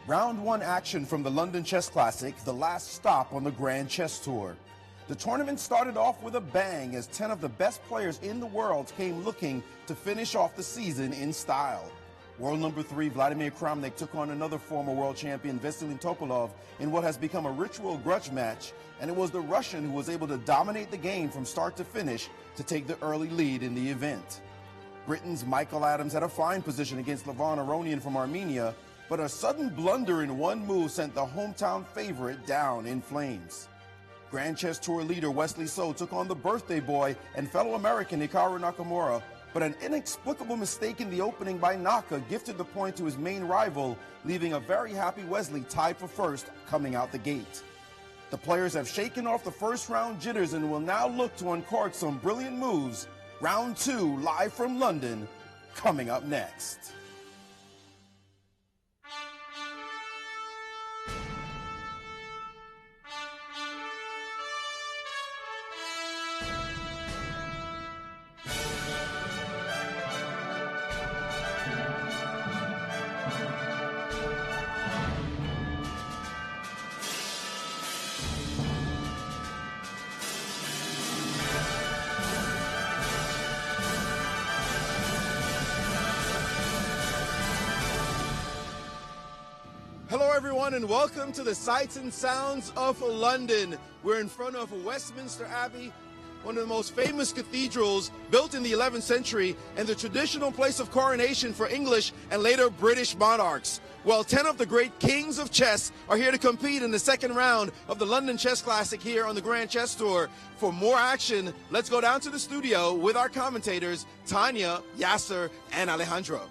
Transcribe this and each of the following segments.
Round 1 action from the London Chess Classic, the last stop on the Grand Chess Tour. The tournament started off with a bang as 10 of the best players in the world came looking to finish off the season in style. World number 3 Vladimir Kramnik took on another former world champion Vasily Topalov in what has become a ritual grudge match, and it was the Russian who was able to dominate the game from start to finish to take the early lead in the event. Britain's Michael Adams had a fine position against Levan Aronian from Armenia, but a sudden blunder in one move sent the hometown favorite down in flames. Grand Chess Tour leader Wesley So took on the birthday boy and fellow American Hikaru Nakamura, but an inexplicable mistake in the opening by Naka gifted the point to his main rival, leaving a very happy Wesley tied for first coming out the gate. The players have shaken off the first round jitters and will now look to uncork some brilliant moves. Round 2, live from London, coming up next. Hello everyone and welcome to the sights and sounds of London. We're in front of Westminster Abbey, one of the most famous cathedrals built in the 11th century and the traditional place of coronation for English and later British monarchs. Well, 10 of the great kings of chess are here to compete in the second round of the London Chess Classic here on the Grand Chess Tour. For more action, let's go down to the studio with our commentators, Tania, Yasser, and Alejandro.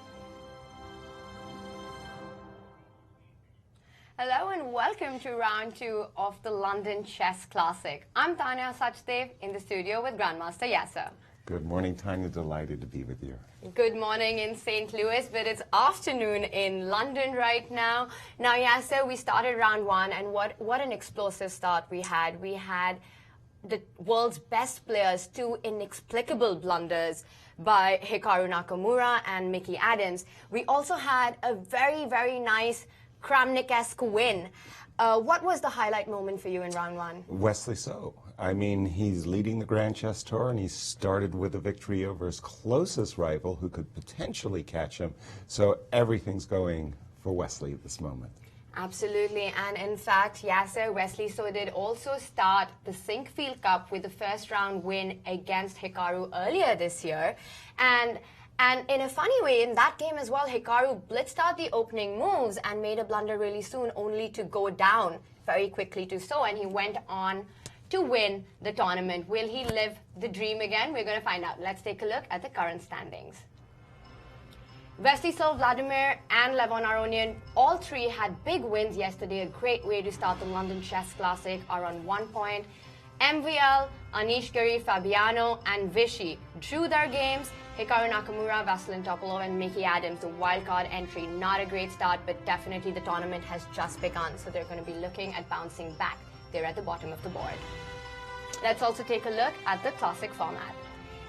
Hello and welcome to round 2 of the London Chess Classic. I'm Tania Sachdev in the studio with Grandmaster Yasser. Good morning, Tania. Delighted to be with you. Good morning in St. Louis, but it's afternoon in London right now. Now, Yasser, we started round 1, and what an explosive start we had. We had the world's best players, 2 inexplicable blunders by Hikaru Nakamura and Mickey Adams. We also had a very, very nice Kramnik-esque win. What was the highlight moment for you in round 1? Wesley So. I mean, he's leading the Grand Chess Tour, and he started with a victory over his closest rival, who could potentially catch him. So everything's going for Wesley at this moment. Absolutely, and in fact, Yasser, Wesley So did also start the Sinkfield Cup with the first round win against Hikaru earlier this year. And in a funny way, in that game as well, Hikaru blitzed out the opening moves and made a blunder really soon, only to go down very quickly to So, and he went on to win the tournament. Will he live the dream again? We're going to find out. Let's take a look at the current standings. Wesley So, Vladimir, and Levan Aronian, all 3 had big wins yesterday. A great way to start the London Chess Classic, are on 1 point. MVL, Anish Giri, Fabiano, and Vichy drew their games. Hikaru Nakamura, Vasily Topalov, and Mickey Adams, the wildcard entry. Not a great start, but definitely the tournament has just begun, so they're going to be looking at bouncing back. They're at the bottom of the board. Let's also take a look at the classic format.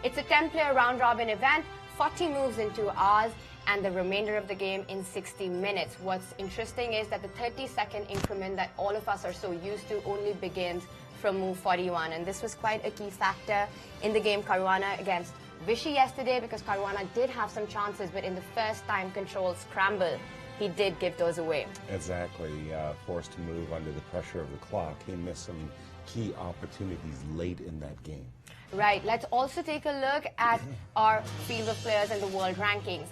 It's a 10-player round-robin event, 40 moves in 2 hours, and the remainder of the game in 60 minutes. What's interesting is that the 30-second increment that all of us are so used to only begins from move 41, and this was quite a key factor in the game Caruana against Vichy yesterday, because Caruana did have some chances, but in the first time control scramble, he did give those away. Exactly. Forced to move under the pressure of the clock. He missed some key opportunities late in that game. Right. Let's also take a look at our field of players and the world rankings.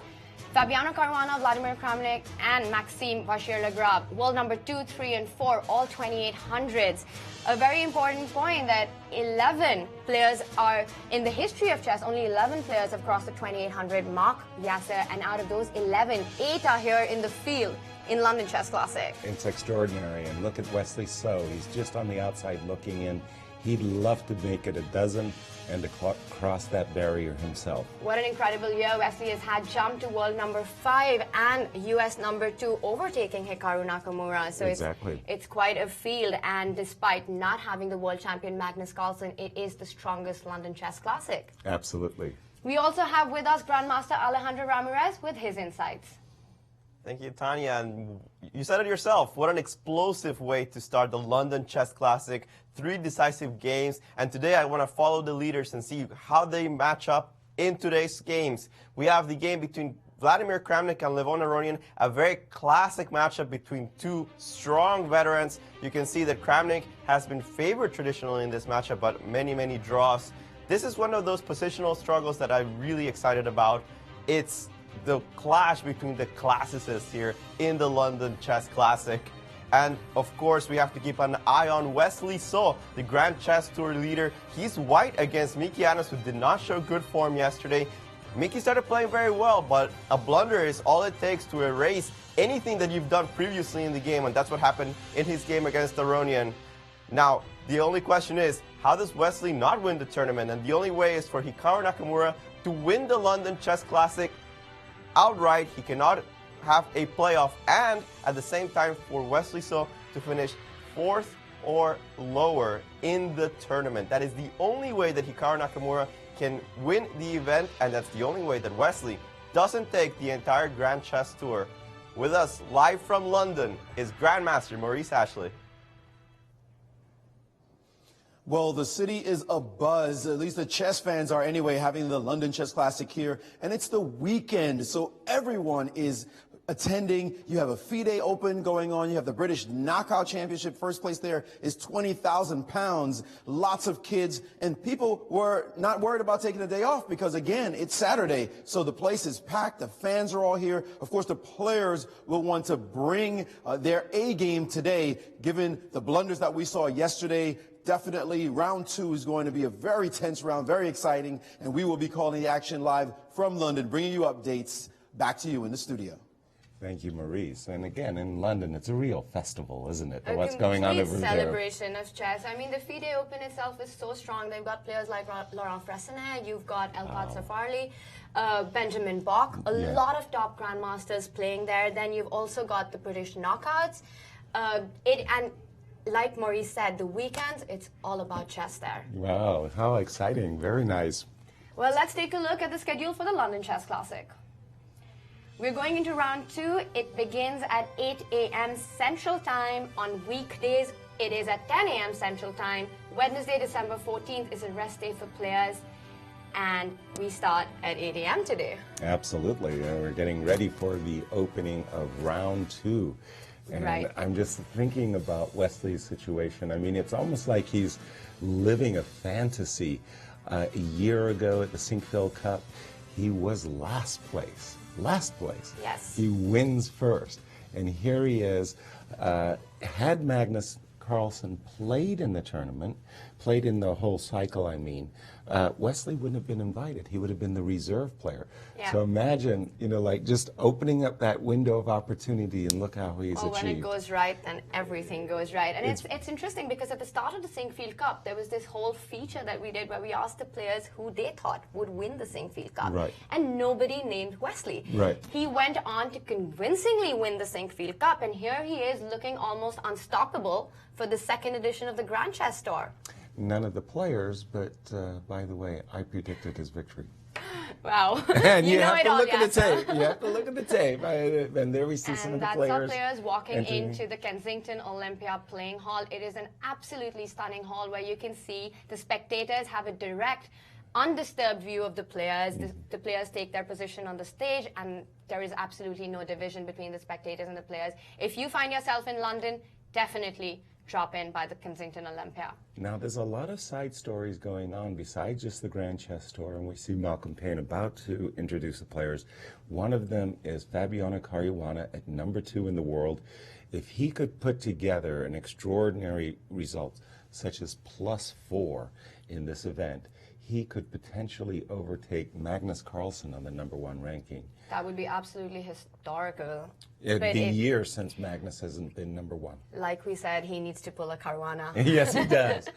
Fabiano Caruana, Vladimir Kramnik, and Maxime Vachier-Lagrave, world number 2, 3, and 4, all 2800s. A very important point that 11 players are in the history of chess. Only 11 players have crossed the 2800 mark, Yasser, and out of those 11, 8 are here in the field in London Chess Classic. It's extraordinary, and look at Wesley So. He's just on the outside looking in. He'd love to make it a dozen and to cross that barrier himself. What an incredible year Wesley has had, jumped to world number 5 and US number 2, overtaking Hikaru Nakamura. So exactly. It's quite a field, and despite not having the world champion Magnus Carlsen, it is the strongest London Chess Classic. Absolutely. We also have with us Grandmaster Alejandro Ramirez with his insights. Thank you, Tania. And You said it yourself. What an explosive way to start the London Chess Classic. 3 decisive games. And today I want to follow the leaders and see how they match up in today's games. We have the game between Vladimir Kramnik and Levon Aronian, a very classic matchup between 2 strong veterans. You can see that Kramnik has been favored traditionally in this matchup, but many draws. This is one of those positional struggles that I'm really excited about. It's the clash between the classicists here in the London Chess Classic. And of course, we have to keep an eye on Wesley So, the Grand Chess Tour leader. He's white against Miki Yanis, who did not show good form yesterday. Miki started playing very well, but a blunder is all it takes to erase anything that you've done previously in the game, and that's what happened in his game against Aronian. Now, the only question is, how does Wesley not win the tournament? And the only way is for Hikaru Nakamura to win the London Chess Classic outright. He cannot have a playoff, and at the same time for Wesley So to finish 4th or lower in the tournament. That is the only way that Hikaru Nakamura can win the event, and that's the only way that Wesley doesn't take the entire Grand Chess Tour. With us live from London is Grandmaster Maurice Ashley. Well, the city is abuzz, at least the chess fans are anyway, having the London Chess Classic here. And it's the weekend, so everyone is attending. You have a FIDE Open going on. You have the British Knockout Championship. First place there is 20,000 pounds. Lots of kids. And people were not worried about taking a day off because, again, it's Saturday. So the place is packed. The fans are all here. Of course, the players will want to bring their A game today, given the blunders that we saw yesterday. Definitely, round 2 is going to be a very tense round, very exciting, and we will be calling the action live from London, bringing you updates. Back to you in the studio. Thank you, Maurice. And again, in London, it's a real festival, isn't it? What's going on over there? A celebration of chess. I mean, the FIDE Open itself is so strong. They've got players like Laurent Fressinet, you've got Elkat Safarli, Benjamin Bach, a lot of top grandmasters playing there. Then you've also got the British knockouts. And like Maurice said, the weekends, it's all about chess there. Wow, how exciting. Very nice. Well, let's take a look at the schedule for the London Chess Classic. We're going into round 2. It begins at 8 a.m. Central Time. On weekdays, it is at 10 a.m. Central Time. Wednesday, December 14th is a rest day for players. And we start at 8 a.m. today. Absolutely. We're getting ready for the opening of round 2. And I'm just thinking about Wesley's situation. I mean, it's almost like he's living a fantasy. A year ago at the Sinkfield Cup, he was last place. Last place. Yes. He wins first. And here he is. Had Magnus Carlsen played in the tournament, played in the whole cycle, I mean, Wesley wouldn't have been invited. He would have been the reserve player. Yeah. So imagine, you know, like just opening up that window of opportunity and look how he's achieved. When it goes right, then everything goes right. And it's interesting because at the start of the Sinkfield Cup, there was this whole feature that we did where we asked the players who they thought would win the Sinkfield Cup. Right. And nobody named Wesley. Right. He went on to convincingly win the Sinkfield Cup, and here he is looking almost unstoppable for the 2nd edition of the Grand Chess Tour. None of the players, but by the way, I predicted his victory. Wow. And you have to look at the tape. You have to look at the tape. And there we see some of the players. And that's our players walking into the Kensington Olympia playing hall. It is an absolutely stunning hall where you can see the spectators have a direct, undisturbed view of the players. The players take their position on the stage, and there is absolutely no division between the spectators and the players. If you find yourself in London, definitely drop in by the Kensington Olympia. Now, there's a lot of side stories going on besides just the Grand Chess Tour, and we see Malcolm Payne about to introduce the players. One of them is Fabiano Caruana at number 2 in the world. If he could put together an extraordinary result, such as +4 in this event, he could potentially overtake Magnus Carlsen on the number 1 ranking. That would be absolutely historical. It'd be years since Magnus hasn't been number 1. Like we said, he needs to pull a Caruana. Yes, he does.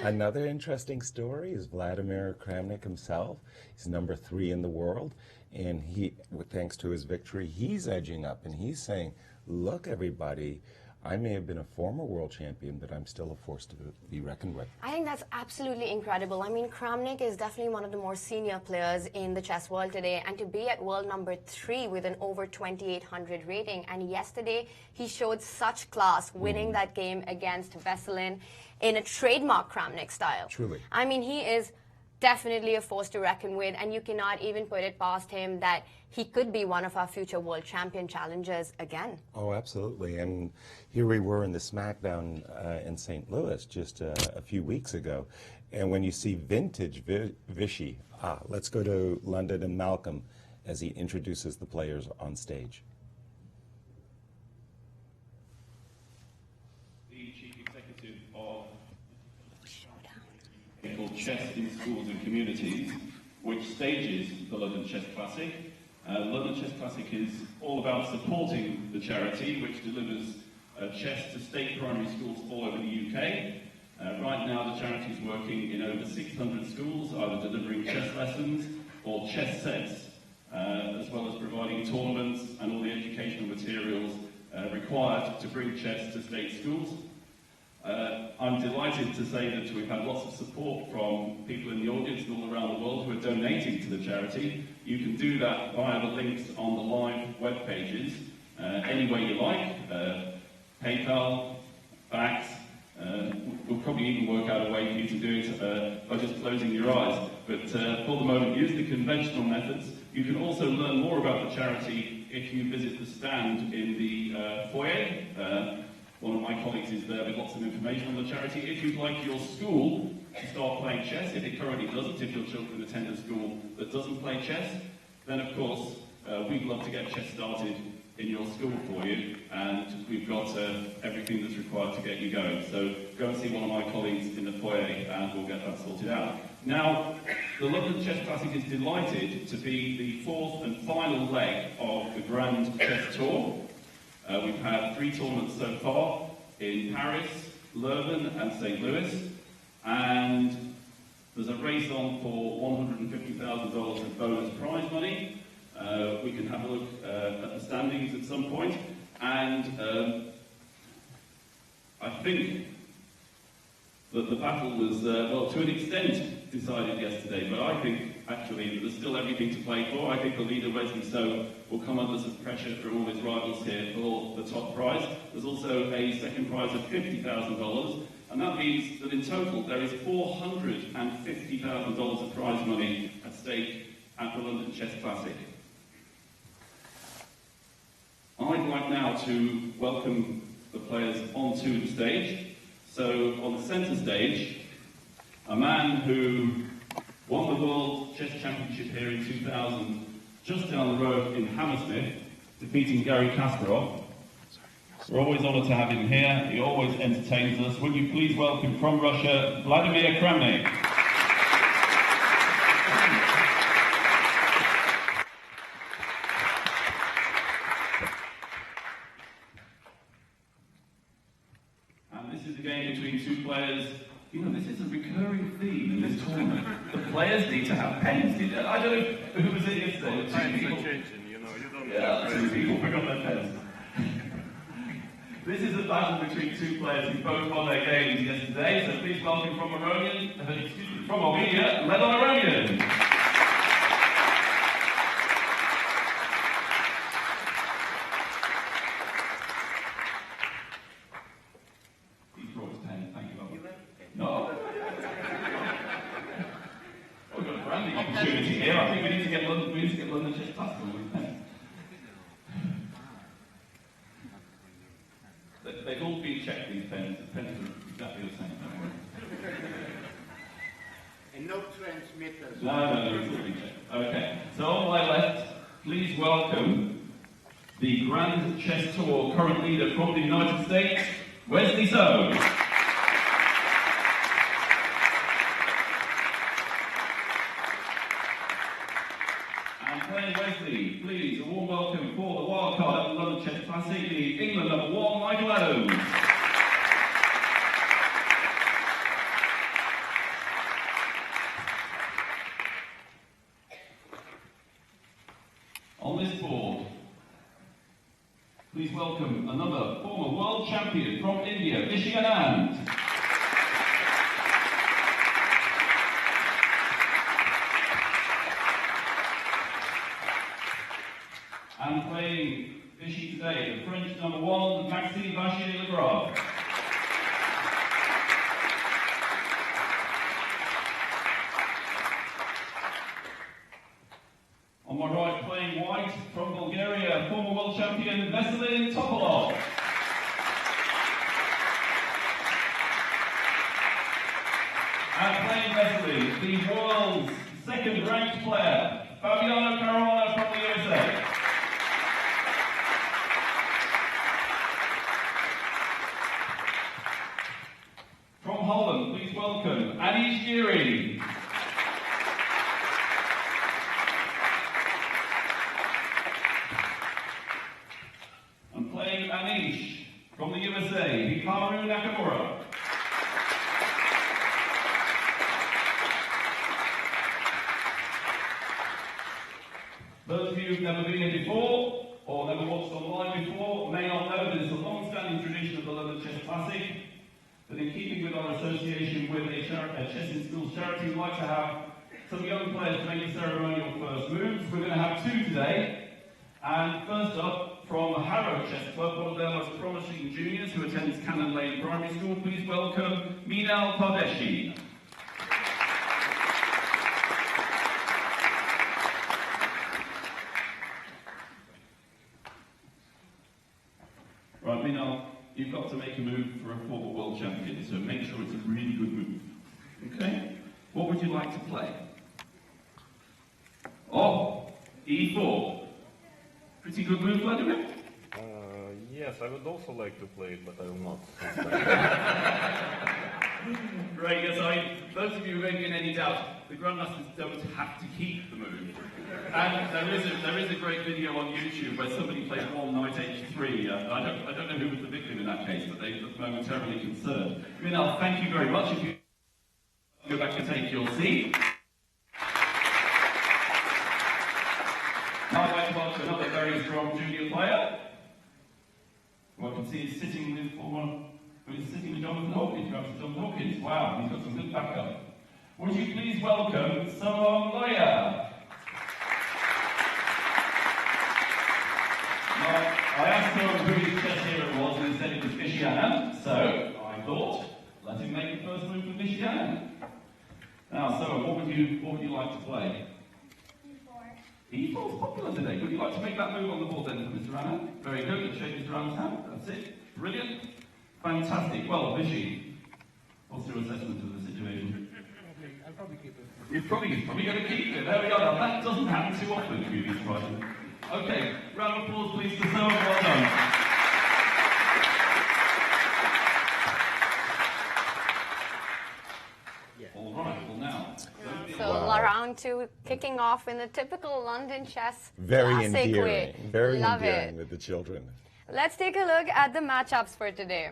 Another interesting story is Vladimir Kramnik himself. He's number 3 in the world, and he, thanks to his victory, he's edging up, and he's saying, look, everybody, I may have been a former world champion, but I'm still a force to be reckoned with. I think that's absolutely incredible. I mean, Kramnik is definitely one of the more senior players in the chess world today, and to be at world number 3 with an over 2,800 rating, and yesterday he showed such class winning that game against Veselin in a trademark Kramnik style. Truly. I mean, he is definitely a force to reckon with, and you cannot even put it past him that he could be one of our future world champion challengers again. Oh, absolutely. And here we were in the SmackDown in St. Louis just a few weeks ago. And when you see vintage Vishy, let's go to London and Malcolm as he introduces the players on stage. The Chief Executive of called Chess in Schools and Communities, which stages the London Chess Classic. London Chess Classic is all about supporting the charity, which delivers chess to state primary schools all over the UK. Right now, the charity is working in over 600 schools, either delivering chess lessons or chess sets, as well as providing tournaments and all the educational materials required to bring chess to state schools. I'm delighted to say that we've had lots of support from people in the audience and all around the world who are donating to the charity. You can do that via the links on the live web pages, any way you like, PayPal, fax. We'll probably even work out a way for you to do it by just closing your eyes. But for the moment, use the conventional methods. You can also learn more about the charity if you visit the stand in the foyer. One of my colleagues is there with lots of information on the charity. If you'd like your school to start playing chess, if it currently doesn't, if your children attend a school that doesn't play chess, then of course we'd love to get chess started in your school for you, and we've got everything that's required to get you going. So go and see one of my colleagues in the foyer and we'll get that sorted out. Now, the London Chess Classic is delighted to be the 4th and final leg of the Grand Chess Tour. We've had 3 tournaments so far in Paris, Leuven and St. Louis, and there's a race on for $150,000 of bonus prize money. We can have a look at the standings at some point, and I think that the battle was, well, to an extent decided yesterday, but I think actually that there's still everything to play for. I think the leader, Wesley So, will come under some pressure from all his rivals here for the top prize. There's also a second prize of $50,000, and that means that in total there is $450,000 of prize money at stake at the London Chess Classic. I'd like now to welcome the players onto the stage. So on the centre stage, a man who won the World Chess Championship here in 2000, just down the road in Hammersmith, defeating Garry Kasparov. We're always honoured to have him here. He always entertains us. Would you please welcome from Russia, Vladimir Kramnik. And this is a game between 2 players. You know, this is a recurring theme in this tournament. The players need to have pens. I don't know who was it yesterday. Pens are changing, you know. You don't Yeah, 2 people forgot their pens. This is a battle between 2 players who both won their games yesterday. So please welcome from Armenia, Ledon Aronian. Opportunity here. I think we need to get London Chess Classic with pens. They've all been checked, these pens. The pens are exactly the same. And no transmitters. No, it's all been checked. Okay. So on my left, please welcome the Grand Chess Tour current leader from the United States, Wesley So. Wesley, please, a warm welcome for the wildcard at the London Chess Classic, the England #1, Michael Adams. On this board, please welcome another former world champion from India, Vishy Anand. And playing Vishy today, the French number 1, Maxime Vachier-Lagrave. On my right, playing white from Bulgaria, former world champion Veselin Topolov. And playing Veselin, the world's second-ranked player, Fabiano Caruana from the USA. From Holland, please welcome Anish Giri. And playing Anish from the USA, Hikaru Nakamura. Those of you who've never been here before, or never watched online before, may not know that it's a long-standing tradition of the London Chess Classic, that in keeping with our association with a chess in schools charity, we'd like to have some young players to make the ceremonial first moves. We're going to have 2 today. And first up, from Harrow Chess Club, one of their most promising juniors who attends Cannon Lane Primary School, please welcome Minal Pardeshi. Right, Minal, you've got to make a move for a former world champion, so make sure it's a really good move. Okay? What would you like to play? Oh, E4. Pretty good move, Vladimir? Yes, I would also like to play it, but I will not. Right, yes, those of you who may be in any doubt, the Grandmasters don't have to keep the move. And there is a great video on YouTube where somebody played one knight h3. I don't know who was the victim in that case, but they looked momentarily concerned. Minal, thank you very much. If you go back and take your seat. Now I'd like to welcome another very strong junior player, who I can see is sitting with Jonathan Hawkins. Jonathan Hawkins. Wow, he's got some good backup. Would you please welcome Salon Lawyer? Now, I asked him who his chess hero was, and he said it was Vishy Anand, so I thought, let him make the first move for Vishy Anand. Now, so what would you like to play? E4 is popular today. Would you like to make that move on the board then for Mr. Anand? Very good. Let's shake Mr. Anand's hand. That's it. Brilliant. Fantastic. Well, Vishy, what's your assessment of the situation? I'll probably keep it. You're probably going to keep it. There we go. Now, that doesn't happen too often, if you'd be surprised. Okay. Round of applause, please, for Zoe. Well done. All right. Well, now. So round 2 kicking off in the typical London chess Very classic endearing. way. Very Love endearing it. with the children. Let's take a look at the matchups for today.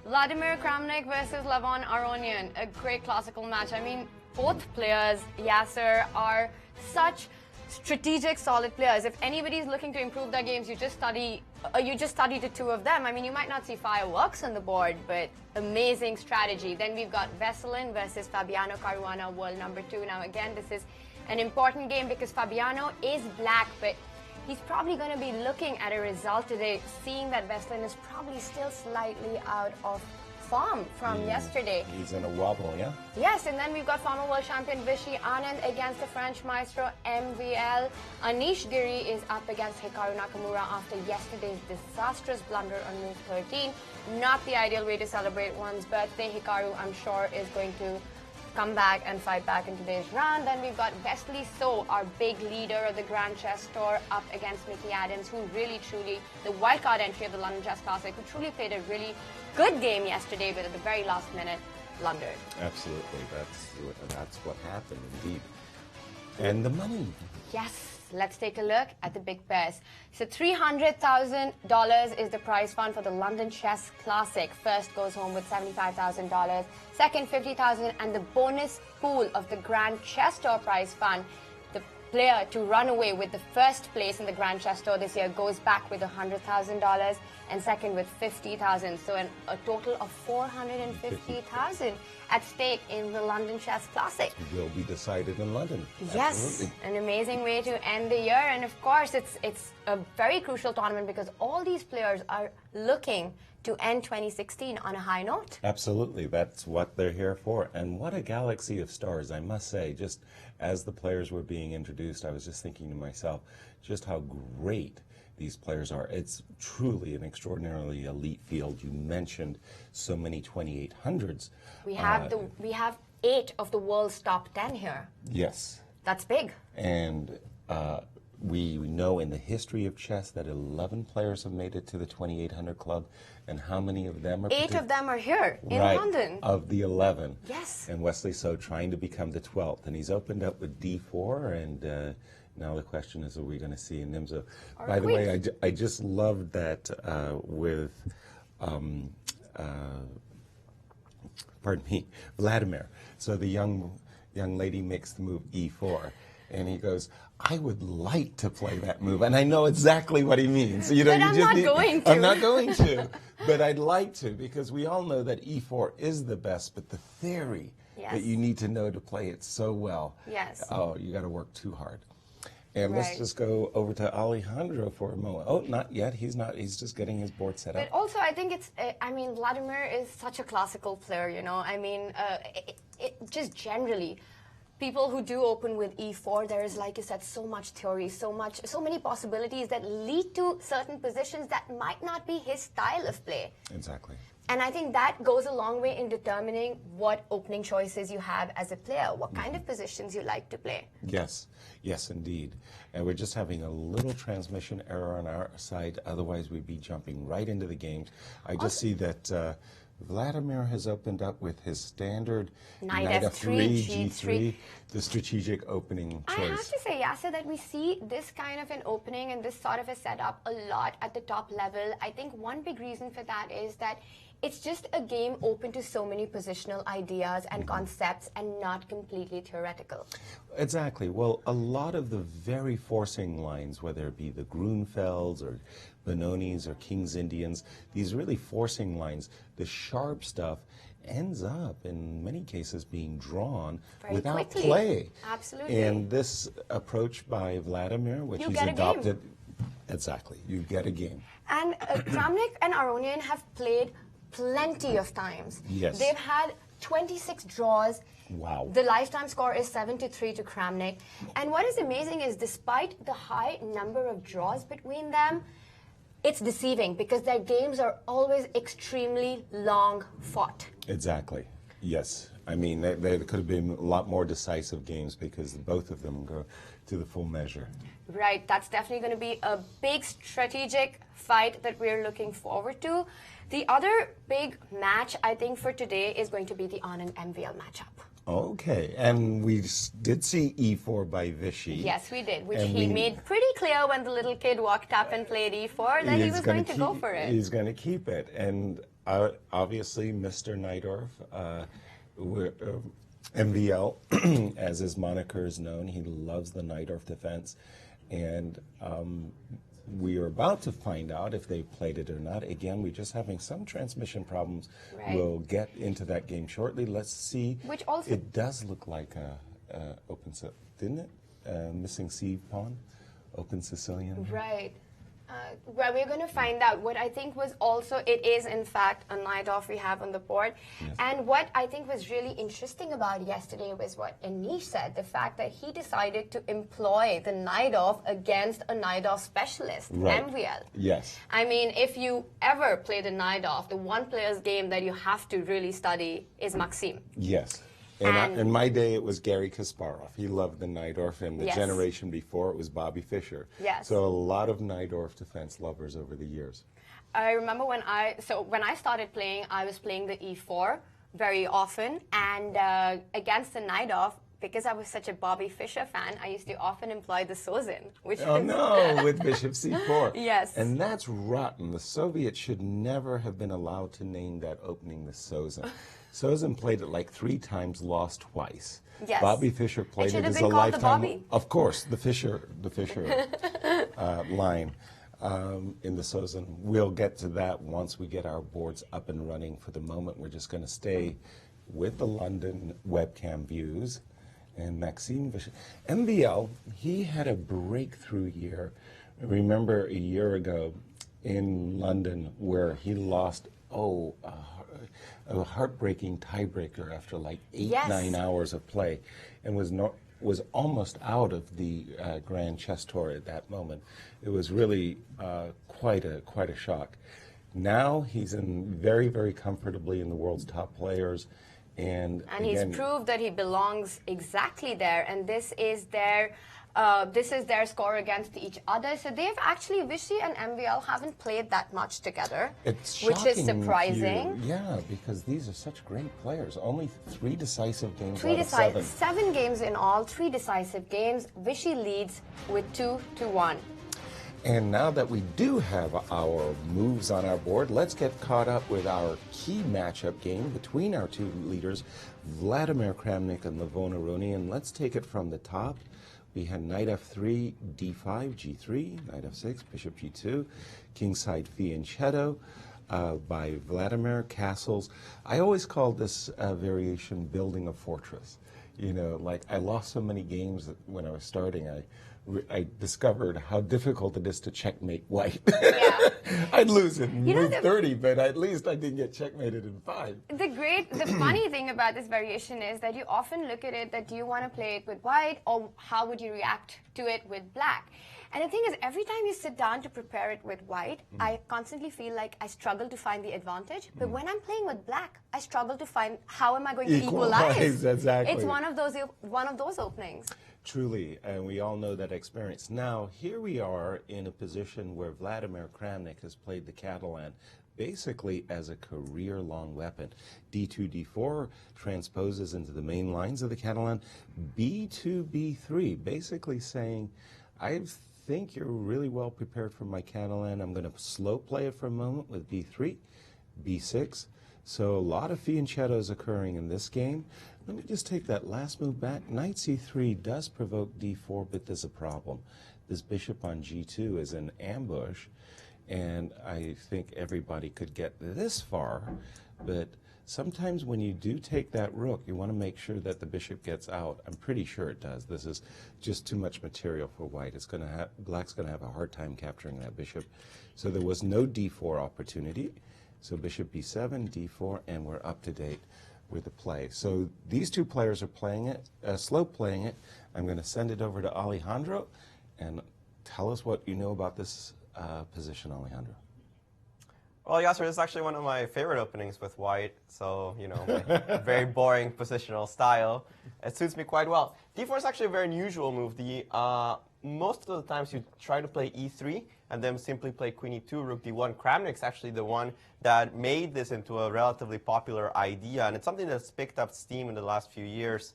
Vladimir Kramnik versus Levon Aronian, a great classical match. I mean, both players, Yasser, are such strategic, solid players. If anybody's looking to improve their games, you just study the 2 of them. I mean, you might not see fireworks on the board, but amazing strategy. Then we've got Veselin versus Fabiano Caruana, world number 2. Now, again, this is an important game because Fabiano is black, but he's probably going to be looking at a result today, seeing that Veselin is probably still slightly out of form from yesterday. He's in a wobble, yeah? Yes, and then we've got former world champion Vishy Anand against the French maestro MVL. Anish Giri is up against Hikaru Nakamura after yesterday's disastrous blunder on move 13. Not the ideal way to celebrate one's birthday. Hikaru, I'm sure, is going to come back and fight back in today's round. Then we've got Wesley So, our big leader of the Grand Chess Tour, up against Mickey Adams, who really, truly, the wildcard entry of the London Chess Classic, who truly played a really good game yesterday, but at the very last minute, blundered. Absolutely. That's what happened, indeed. And the money. Yes, let's take a look at the big pairs. So $300,000 is the prize fund for the London Chess Classic. First goes home with $75,000. Second, $50,000, and the bonus pool of the Grand Chess Tour prize fund. The player to run away with the first place in the Grand Chess Tour this year goes back with $100,000 and second with $50,000. So a total of $450,000 at stake in the London Chess Classic. It will be decided in London. Yes, Absolutely. an amazing way to end the year. And of course, it's a very crucial tournament because all these players are looking to end 2016 on a high note. Absolutely, that's what they're here for. And what a galaxy of stars, I must say. Just as the players were being introduced, I was just thinking to myself just how great these players are. It's truly an extraordinarily elite field. You mentioned so many 2800s. We have 8 of the world's top 10 here. Yes. That's big. And we know in the history of chess that 11 players have made it to the 2800 club. And how many of them are 8 of them are here in London. Of the 11. Yes. And Wesley So trying to become the 12th. And he's opened up with D4. And now the question is, are we going to see a Nimzo? By the way, I just loved that with, pardon me, Vladimir. So the young lady makes the move E4. And he goes, I would like to play that move. And I know exactly what he means. You know, but I'm not going to. I'm not going to. But I'd like to, because we all know that E4 is the best, but the theory that you need to know to play it so well. Yes. Oh, you got to work too hard. And let's just go over to Alejandro for a moment. Oh, not yet. He's not. He's just getting his board set up. But also, I think it's, I mean, Vladimir is such a classical player, you know. I mean, just generally, people who do open with E4, there is, like you said, so much theory, so many possibilities that lead to certain positions that might not be his style of play. Exactly. And I think that goes a long way in determining what opening choices you have as a player, what kind of positions you like to play. Yes, yes, indeed. And we're just having a little transmission error on our side. Otherwise, we'd be jumping right into the games. I just see that Vladimir has opened up with his standard Knight F3, G3, the strategic opening choice. I have to say, Yasser, that we see this kind of an opening and this sort of a setup a lot at the top level. I think one big reason for that is that it's just a game open to so many positional ideas and concepts and not completely theoretical. Exactly. Well, a lot of the very forcing lines, whether it be the Grunfelds or Benonis or King's Indians, these really forcing lines, the sharp stuff ends up in many cases being drawn very without quickly. play. Absolutely. And this approach by Vladimir, which he's adopted, exactly, you get a game. And Kramnik and Aronian have played plenty of times. Yes. They've had 26 draws. Wow. The lifetime score is 7-3 to Kramnik. And what is amazing is despite the high number of draws between them, it's deceiving because their games are always extremely long fought. Exactly. Yes. I mean, they could have been a lot more decisive games because both of them go to the full measure. Right. That's definitely going to be a big strategic fight that we're looking forward to. The other big match, I think, for today is going to be the Anand MVL matchup. Okay, and we did see E4 by Vichy. Yes, we did, which he made pretty clear when the little kid walked up and played E4 that he was going to go for it. He's going to keep it. And obviously, Mr. Najdorf, MVL, as his moniker is known, he loves the Najdorf defense. And we are about to find out if they played it or not. Again, we're just having some transmission problems. Right. We'll get into that game shortly. Let's see. Which also, it does look like a open, didn't it? Missing C pawn, open Sicilian. Right. Well, we're going to find out. What I think was also, it is in fact a Najdorf we have on the board. Yes. And what I think was really interesting about yesterday was what Anish said, the fact that he decided to employ the Najdorf against a Najdorf specialist, right. MVL. Yes. I mean, if you ever played a Najdorf, the one player's game that you have to really study is Maxim. Yes. And in my day, it was Garry Kasparov. He loved the Najdorf, and the generation before, it was Bobby Fischer. Yes. So a lot of Najdorf defense lovers over the years. I remember when I started playing, I was playing the E4 very often, and against the Najdorf, because I was such a Bobby Fischer fan, I used to often employ the Sozin, which Oh is no, with bishop c4. Yes. And that's rotten. The Soviets should never have been allowed to name that opening the Sozin. Sozin played it like 3 times, lost twice. Yes. Bobby Fischer played should it have as been a called the lifetime. Bobby. Of course, the Fischer line in the Sozin. We'll get to that once we get our boards up and running. For the moment, we're just going to stay with the London webcam views. And Maxime Vischer. MVL, he had a breakthrough year. Remember a year ago in London where he lost, a heartbreaking tiebreaker after like 8-9 hours of play, and was almost out of the Grand Chess Tour at that moment. It was really quite a shock. Now he's in very, very comfortably in the world's top players. And he's proved that he belongs exactly there, and this is their score against each other. So they've actually, Vichy and MVL haven't played that much together, which is surprising. Yeah, because these are such great players. Only 3 decisive games Three out of 7. 7 games in all, 3 decisive games. Vichy leads with 2-1. And now that we do have our moves on our board, let's get caught up with our key matchup game between our 2 leaders, Vladimir Kramnik and Levon Aroni. And let's take it from the top. We had knight f3, d5, g3, knight f6, bishop g2, kingside fianchetto by Vladimir, castles. I always called this variation building a fortress. You know, like I lost so many games that when I was starting, I discovered how difficult it is to checkmate white. Yeah. I'd lose in move 30, but at least I didn't get checkmated in 5. The funny thing about this variation is that you often look at it that do you want to play it with white, or how would you react to it with black? And the thing is, every time you sit down to prepare it with white, I constantly feel like I struggle to find the advantage. But when I'm playing with black, I struggle to find how am I going to equalize. Exactly. It's one of those openings. Truly, and we all know that experience. Now, here we are in a position where Vladimir Kramnik has played the Catalan basically as a career-long weapon. d2, d4 transposes into the main lines of the Catalan. b2, b3, basically saying, I think you're really well prepared for my Catalan. I'm going to slow play it for a moment with b3, b6. So a lot of fianchettos occurring in this game. Let me just take that last move back. Knight c3 does provoke d4, but there's a problem. This bishop on g2 is an ambush, and I think everybody could get this far, but sometimes when you do take that rook, you want to make sure that the bishop gets out. I'm pretty sure it does. This is just too much material for white. Black's going to have a hard time capturing that bishop. So there was no d4 opportunity. So bishop b7, d4, and we're up to date with the play. So these 2 players are playing it, slow playing it. I'm going to send it over to Alejandro, and tell us what you know about this position, Alejandro. Well, Yasser, this is actually one of my favorite openings with white, so, you know, my very boring positional style. It suits me quite well. d4 is actually a very unusual move. Most of the times you try to play e3 and then simply play queen e2, rook d1. Kramnik's actually the one that made this into a relatively popular idea, and it's something that's picked up steam in the last few years.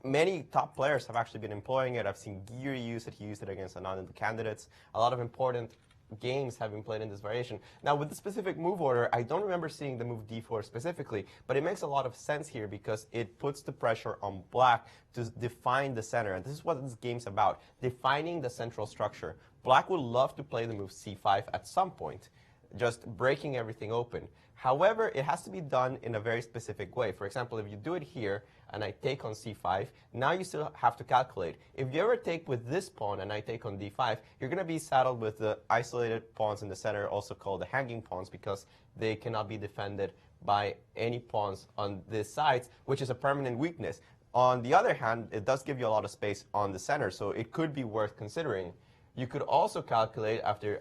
Many top players have actually been employing it. I've seen Geary use it. He used it against Anand candidates. A lot of important games have been played in this variation. Now, with the specific move order, I don't remember seeing the move d4 specifically, but it makes a lot of sense here because it puts the pressure on black to define the center. And this is what this game's about, defining the central structure. Black would love to play the move c5 at some point, just breaking everything open. However, it has to be done in a very specific way. For example, if you do it here and I take on c5, now you still have to calculate. If you ever take with this pawn and I take on d5, you're going to be saddled with the isolated pawns in the center, also called the hanging pawns, because they cannot be defended by any pawns on this side, which is a permanent weakness. On the other hand, it does give you a lot of space on the center, so it could be worth considering. You could also calculate after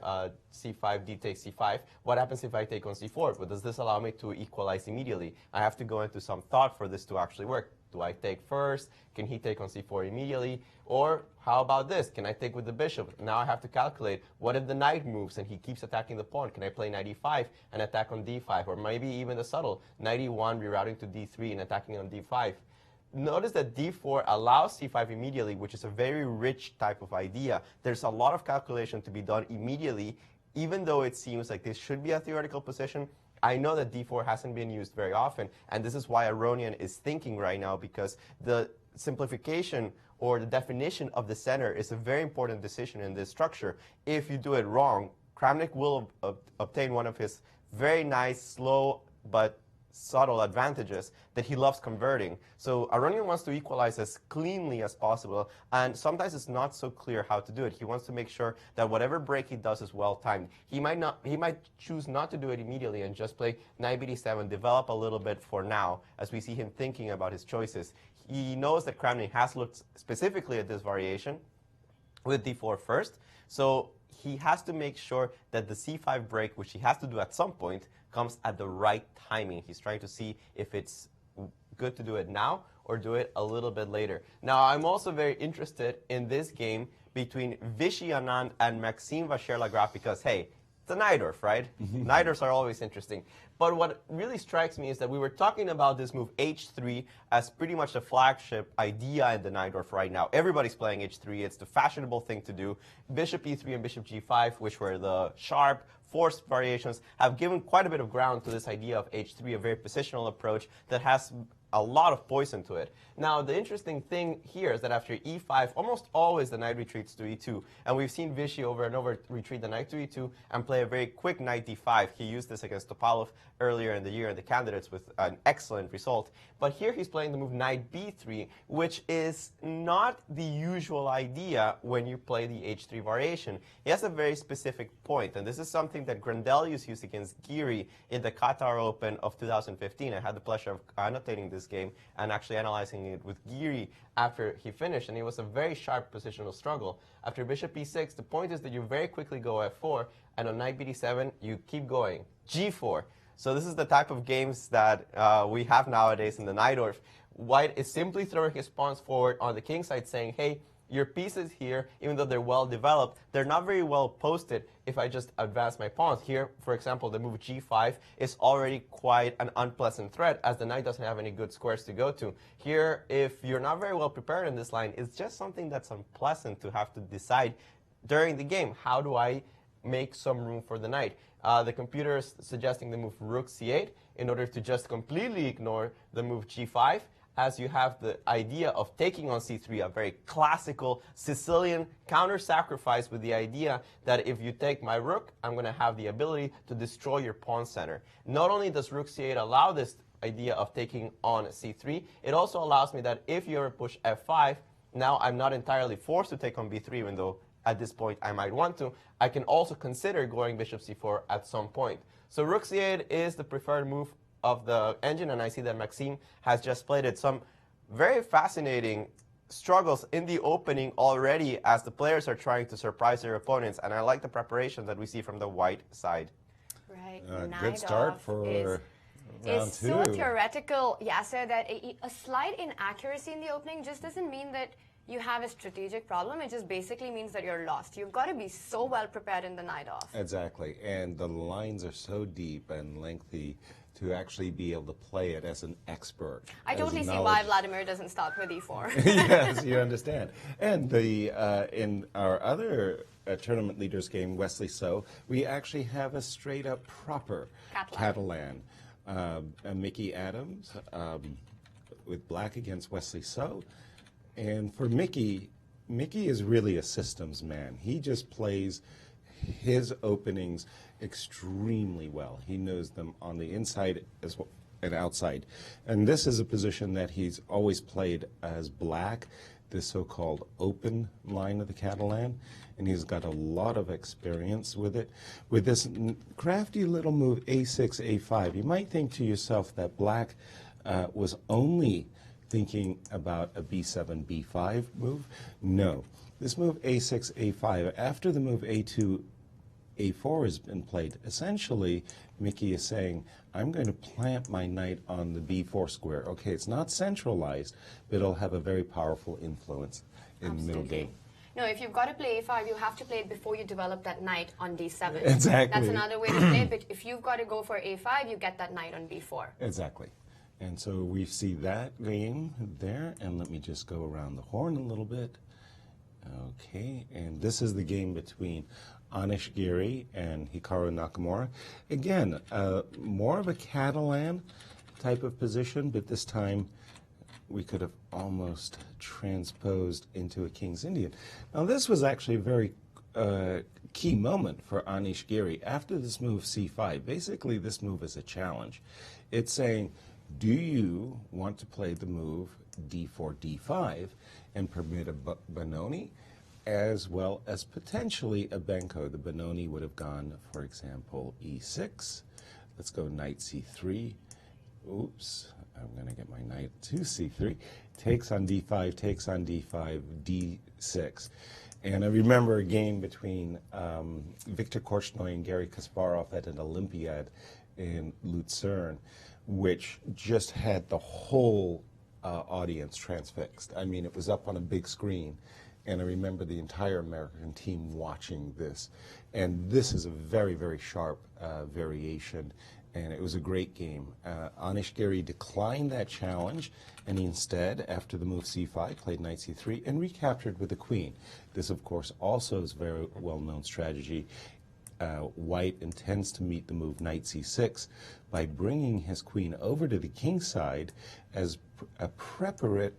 c5, d takes c5, what happens if I take on c4? But does this allow me to equalize immediately? I have to go into some thought for this to actually work. Do I take first? Can he take on c4 immediately? Or how about this? Can I take with the bishop? Now I have to calculate, what if the knight moves and he keeps attacking the pawn? Can I play knight e5 and attack on d5? Or maybe even the subtle, knight e1 rerouting to d3 and attacking on d5. notice that d4 allows c5 immediately, which is a very rich type of idea. There's a lot of calculation to be done immediately, even though it seems like this should be a theoretical position. I know that d4 hasn't been used very often, and this is why Aronian is thinking right now, because the simplification or the definition of the center is a very important decision in this structure. If you do it wrong, Kramnik will obtain one of his very nice, slow, but subtle advantages that he loves converting. So Aronian wants to equalize as cleanly as possible, and sometimes it's not so clear how to do it. He wants to make sure that whatever break he does is well timed. He might choose not to do it immediately and just play knight bd7, develop a little bit for now, as we see him thinking about his choices. He knows that Kramnik has looked specifically at this variation with d4 first, so he has to make sure that the c5 break, which he has to do at some point, comes at the right timing. He's trying to see if it's good to do it now or do it a little bit later. Now, I'm also very interested in this game between Vishy Anand and Maxime Vacher-Lagrave because, hey, it's a Najdorf, right? Najdorfs are always interesting. But what really strikes me is that we were talking about this move h3 as pretty much the flagship idea in the Najdorf right now. Everybody's playing h3. It's the fashionable thing to do. Bishop e3 and bishop g5, which were the sharp, forced variations, have given quite a bit of ground to this idea of h3, a very positional approach that has a lot of poison to it. Now, the interesting thing here is that after e5, almost always the knight retreats to e2. And we've seen Vishy over and over retreat the knight to e2 and play a very quick knight d5. He used this against Topalov earlier in the year in the candidates with an excellent result. But here he's playing the move knight b3, which is not the usual idea when you play the h3 variation. He has a very specific point, and this is something that Grandelius used against Giri in the Qatar Open of 2015. I had the pleasure of annotating this game and actually analyzing it with Giri after he finished, and it was a very sharp positional struggle. After bishop e6, the point is that you very quickly go f4, and on knight bd7, you keep going. g4. So this is the type of games that we have nowadays in the Najdorf. White is simply throwing his pawns forward on the king side, saying, hey, your pieces here, even though they're well developed, they're not very well posted if I just advance my pawns. Here, for example, the move g5 is already quite an unpleasant threat, as the knight doesn't have any good squares to go to. Here, if you're not very well prepared in this line, it's just something that's unpleasant to have to decide during the game. How do I make some room for the knight? The computer is suggesting the move rook c8 in order to just completely ignore the move g5, as you have the idea of taking on c3, a very classical Sicilian counter-sacrifice with the idea that if you take my rook, I'm going to have the ability to destroy your pawn center. Not only does rook c8 allow this idea of taking on c3, it also allows me that if you ever push f5, now I'm not entirely forced to take on b3, even though at this point I might want to. I can also consider going bishop c4 at some point. So rook c8 is the preferred move of the engine, and I see that Maxime has just played it. Some very fascinating struggles in the opening already as the players are trying to surprise their opponents, and I like the preparation that we see from the white side. Right. Good start for round it's two. so theoretical, Yasser, that a slight inaccuracy in the opening just doesn't mean that you have a strategic problem. It just basically means that you're lost. You've got to be so well prepared in the Najdorf. Exactly, and the lines are so deep and lengthy to actually be able to play it as an expert. I totally see why Vladimir doesn't start with e4. Yes, you understand. And the in our other tournament leaders game, Wesley So, we actually have a straight-up proper Catalan. Mickey Adams with black against Wesley So. And for Mickey is really a systems man. He just plays his openings extremely well. He knows them on the inside as well and outside. And this is a position that he's always played as black, the so-called open line of the Catalan. And he's got a lot of experience with it. With this crafty little move a6, a5, you might think to yourself that black was only thinking about a b7, b5 move. No. This move a6, a5, after the move a2, a4 has been played, essentially Mickey is saying, I'm going to plant my knight on the b4 square. Okay, it's not centralized, but it'll have a very powerful influence in the middle game. No, if you've got to play a5, you have to play it before you develop that knight on d7. Exactly. That's another way to play it, but if you've got to go for a5, you get that knight on b4. Exactly. And so we see that game there, and let me just go around the horn a little bit. Okay, and this is the game between Anish Giri and Hikaru Nakamura. Again, more of a Catalan type of position, but this time we could have almost transposed into a King's Indian. Now this was actually a very key moment for Anish Giri. After this move c5, basically this move is a challenge. It's saying, do you want to play the move d4, d5 and permit a Benoni as well as potentially a Benko? The Benoni would have gone, for example, e6. Let's go knight c3. Oops, I'm going to get my knight to c3. Takes on d5, takes on d5, d6. And I remember a game between Viktor Korchnoi and Garry Kasparov at an Olympiad in Lucerne, which just had the whole audience transfixed. I mean, it was up on a big screen, and I remember the entire American team watching this. And this is a very, very sharp variation, and it was a great game. Anish Giri declined that challenge, and he instead, after the move c5, played knight c3 and recaptured with the queen. This, of course, also is a very well-known strategy. White intends to meet the move knight c6 by bringing his queen over to the king's side as a preparatory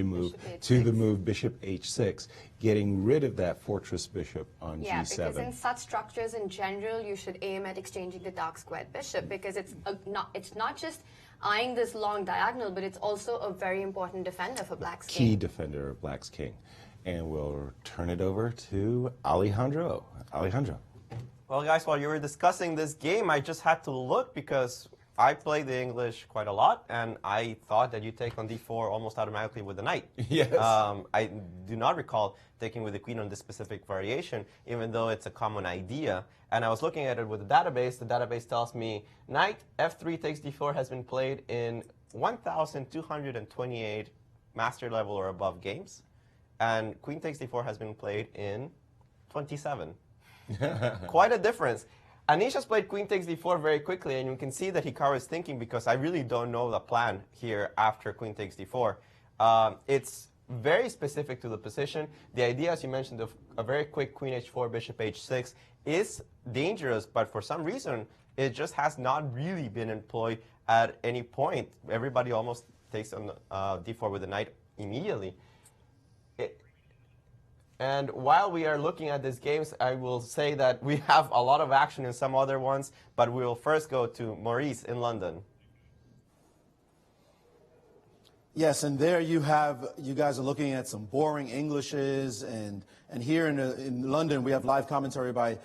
move to the move bishop h6, getting rid of that fortress bishop on g7. Yeah, because in such structures in general, you should aim at exchanging the dark squared bishop, because it's not just eyeing this long diagonal, but it's also a very important defender for Black's king. Key defender of Black's king. And we'll turn it over to Alejandro. Alejandro. Well, guys, while you were discussing this game, I just had to look because I play the English quite a lot, and I thought that you take on d4 almost automatically with the knight. Yes. I do not recall taking with the queen on this specific variation, even though it's a common idea. And I was looking at it with the database. The database tells me knight f3 takes d4 has been played in 1,228 master level or above games, and queen takes d4 has been played in 27. Quite a difference. Anish has played queen takes d4 very quickly, and you can see that Hikaru is thinking, because I really don't know the plan here after queen takes d4. It's very specific to the position. The idea, as you mentioned, of a very quick queen h4, bishop h6 is dangerous, but for some reason, it just has not really been employed at any point. Everybody almost takes on d4 with the knight immediately. And while we are looking at these games, I will say that we have a lot of action in some other ones, but we will first go to Maurice in London. Yes, and there you guys are looking at some boring Englishes, and here in London we have live commentary by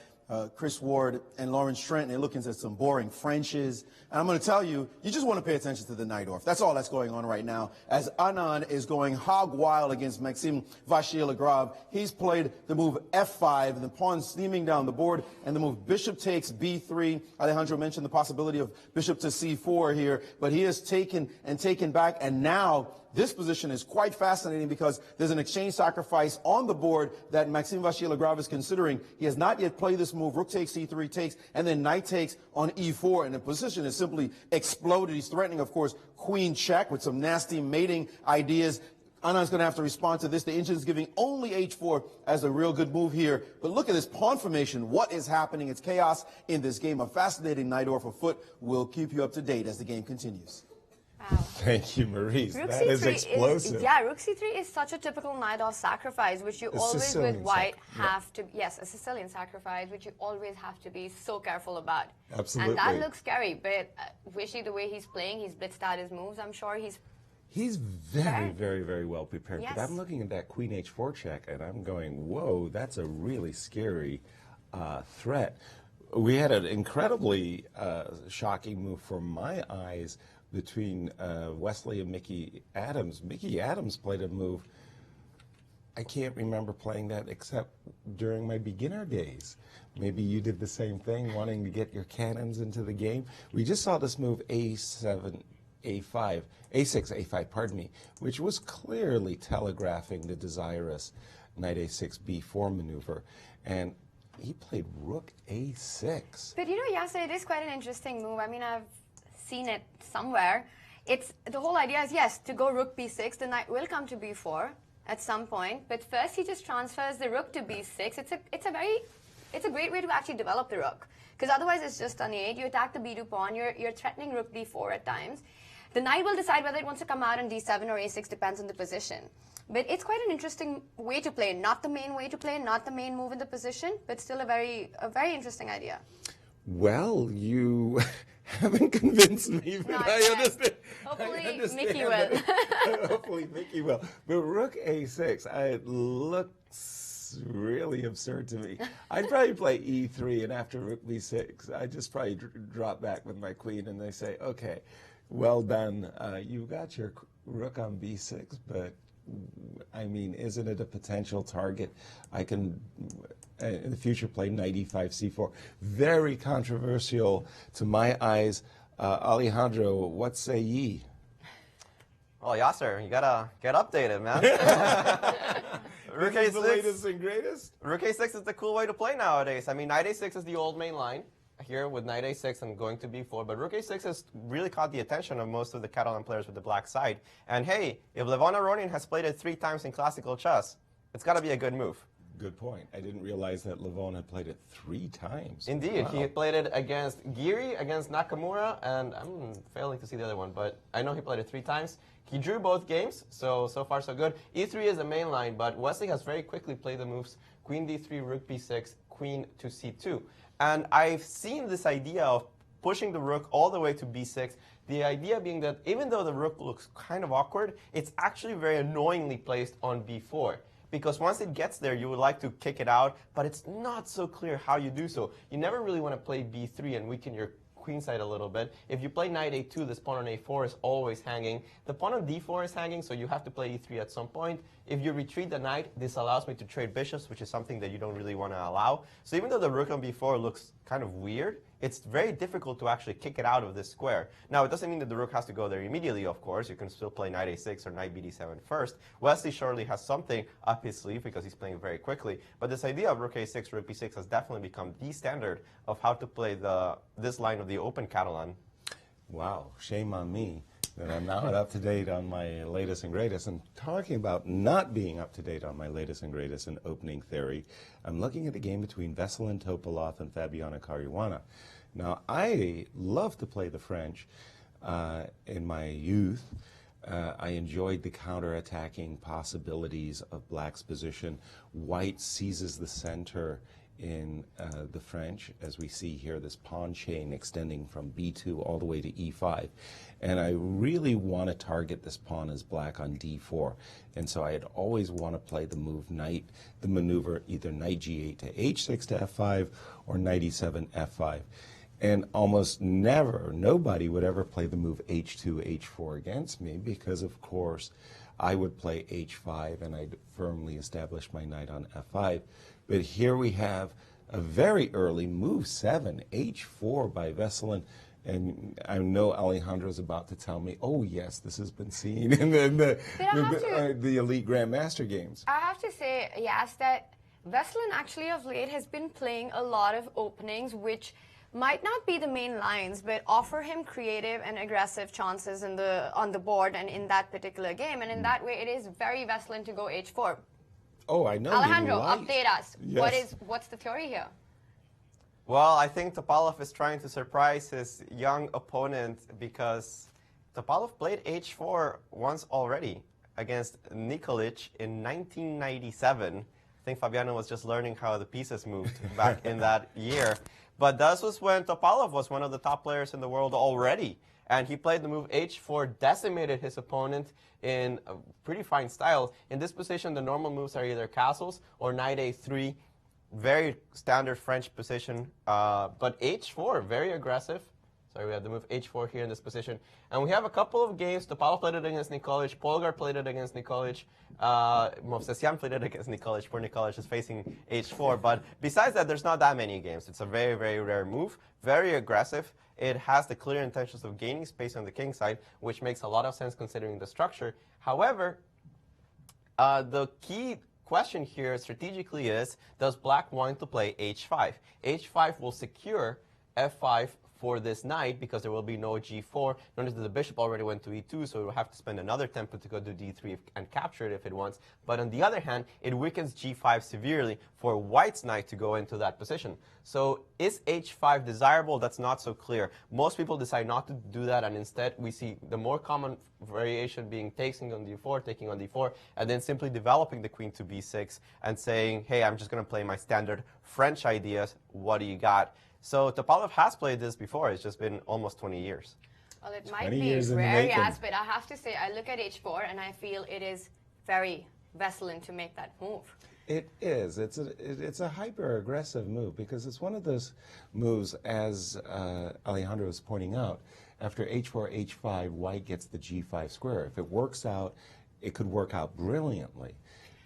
Chris Ward and Lawrence Trent, and they're looking at some boring Frenches. And I'm going to tell you, you just want to pay attention to the Najdorf. That's all that's going on right now, as Anand is going hog wild against Maxime Vachier-Lagrave. He's played the move f5, and the pawn steaming down the board, and the move bishop takes b3. Alejandro mentioned the possibility of bishop to c4 here, but he has taken back, and now this position is quite fascinating because there's an exchange sacrifice on the board that Maxime Vachier-Lagrave is considering. He has not yet played this move. Rook takes, c3 takes, and then knight takes on e4, and the position is simply exploded. He's threatening, of course, queen check with some nasty mating ideas. Anand's going to have to respond to this. The engine is giving only h4 as a real good move here. But look at this pawn formation. What is happening? It's chaos in this game. A fascinating Najdorf afoot. We'll keep you up to date as the game continues. Wow. Thank you, Maurice. Rook That is C3 explosive. Rook C3 is such a typical Najdorf sacrifice, which you always Sicilian with white have to, yes, a Sicilian sacrifice, which you always have to be so careful about. Absolutely. And that looks scary, but Vishy, the way he's playing, he's blitzed out his moves. I'm sure He's very, very, very well prepared. Yes. But I'm looking at that queen h4 check, and I'm going, whoa, that's a really scary threat. We had an incredibly shocking move from my eyes between Wesley and Mickey Adams. Mickey Adams played a move, I can't remember playing that except during my beginner days. Maybe you did the same thing, wanting to get your cannons into the game. We just saw this move a7, a5, a6, a5, pardon me, which was clearly telegraphing the desirous knight a6, b4 maneuver. And he played rook a6. But you know, Yasser, it is quite an interesting move. I mean, I've seen it somewhere. It's the whole idea is, yes, to go rook b6, the knight will come to b4 at some point, but first he just transfers the rook to b6. It's a great way to actually develop the rook, because otherwise it's just on e8. You attack the b2 pawn. You're threatening rook d4 at times. The knight will decide whether it wants to come out on d7 or a6, depends on the position. But it's quite an interesting way to play. Not the main way to play, not the main move in the position, but still a very interesting idea. Well, you haven't convinced me, but I understand. Hopefully Mickey will. Hopefully Mickey will. But rook a6, it looks really absurd to me. I'd probably play e3, and after rook b6, I'd just probably drop back with my queen, and they say, okay, well done. You got your rook on b6, but I mean, isn't it a potential target? I can, in the future, play knight e5, c4. Very controversial to my eyes. Alejandro, what say ye? Well, Yasser, you gotta get updated, man. Rook This is the a6. latest and greatest? Rook a6 is the cool way to play nowadays. I mean, knight a6 is the old main line here with knight a6 and going to b4, but rook a6 has really caught the attention of most of the Catalan players with the black side. And hey, if Levon Aronian has played it 3 times in classical chess, it's got to be a good move. Good point. I didn't realize that Levon had played it 3 times. Indeed. Wow. He played it against Giri, against Nakamura, and I'm failing to see the other one, but I know he played it 3 times. He drew both games, so far so good. E3 is the main line, but Wesley has very quickly played the moves queen d3, rook b6, queen to c2. And I've seen this idea of pushing the rook all the way to b6, the idea being that even though the rook looks kind of awkward, it's actually very annoyingly placed on b4. Because once it gets there, you would like to kick it out, but it's not so clear how you do so. You never really want to play b3 and weaken your queen side a little bit. If you play knight a2, this pawn on a4 is always hanging. The pawn on d4 is hanging, so you have to play e3 at some point. If you retreat the knight, this allows me to trade bishops, which is something that you don't really want to allow. So even though the rook on b4 looks kind of weird, it's very difficult to actually kick it out of this square. Now, it doesn't mean that the rook has to go there immediately, of course. You can still play knight a6 or knight bd7 first. Wesley surely has something up his sleeve because he's playing very quickly. But this idea of rook a6, rook b6 has definitely become the standard of how to play this line of the Open Catalan. Wow, shame on me that I'm not up to date on my latest and greatest. And talking about not being up to date on my latest and greatest in opening theory, I'm looking at the game between Veselin Topalov and Fabiano Caruana. Now, I love to play the French in my youth. I enjoyed the counter-attacking possibilities of Black's position. White seizes the center in the French, as we see here, this pawn chain extending from b2 all the way to e5. And I really want to target this pawn as Black on d4. And so I'd always want to play the move the maneuver either knight g8 to h6 to f5 or knight e7 f5. And almost never, nobody would ever play the move h2, h4 against me because, of course, I would play h5 and I'd firmly establish my knight on f5. But here we have a very early move 7, h4 by Veselin. And I know Alejandro's about to tell me, oh, yes, this has been seen in the Elite Grandmaster games. I have to say, yes, that Veselin actually of late has been playing a lot of openings which might not be the main lines, but offer him creative and aggressive chances on the board and in that particular game. And in that way, it is very Veselin to go h4. Oh, I know. Alejandro, update us. Yes. What's the theory here? Well, I think Topalov is trying to surprise his young opponent because Topalov played h4 once already against Nikolic in 1997. I think Fabiano was just learning how the pieces moved back in that year. But that was when Topalov was one of the top players in the world already. And he played the move h4, decimated his opponent in a pretty fine style. In this position, the normal moves are either castles or knight a3. Very standard French position. But h4, very aggressive. Sorry, we have the move h4 here in this position. And we have a couple of games. Topalov played it against Nikolic. Polgar played it against Nikolic. Movsesian played it against Nikolic. Poor Nikolic is facing h4. But besides that, there's not that many games. It's a very, very rare move. Very aggressive. It has the clear intentions of gaining space on the king side, which makes a lot of sense considering the structure. However, the key question here strategically is, does Black want to play h5? h5 will secure f5 for this knight because there will be no g4. Notice that the bishop already went to e2, so it will have to spend another tempo to go to d3 and capture it if it wants. But on the other hand, it weakens g5 severely for white's knight to go into that position. So is h5 desirable? That's not so clear. Most people decide not to do that, and instead we see the more common variation being taking on d4, taking on d4, and then simply developing the queen to b6 and saying, hey, I'm just going to play my standard French ideas. What do you got? So Topalov has played this before. It's just been almost 20 years. Well, it might be rare, yes, but I have to say, I look at h4 and I feel it is very Veselin to make that move. It is. It's a hyper-aggressive move because it's one of those moves, as Alejandro was pointing out, after h4, h5, white gets the g5 square. If it works out, it could work out brilliantly.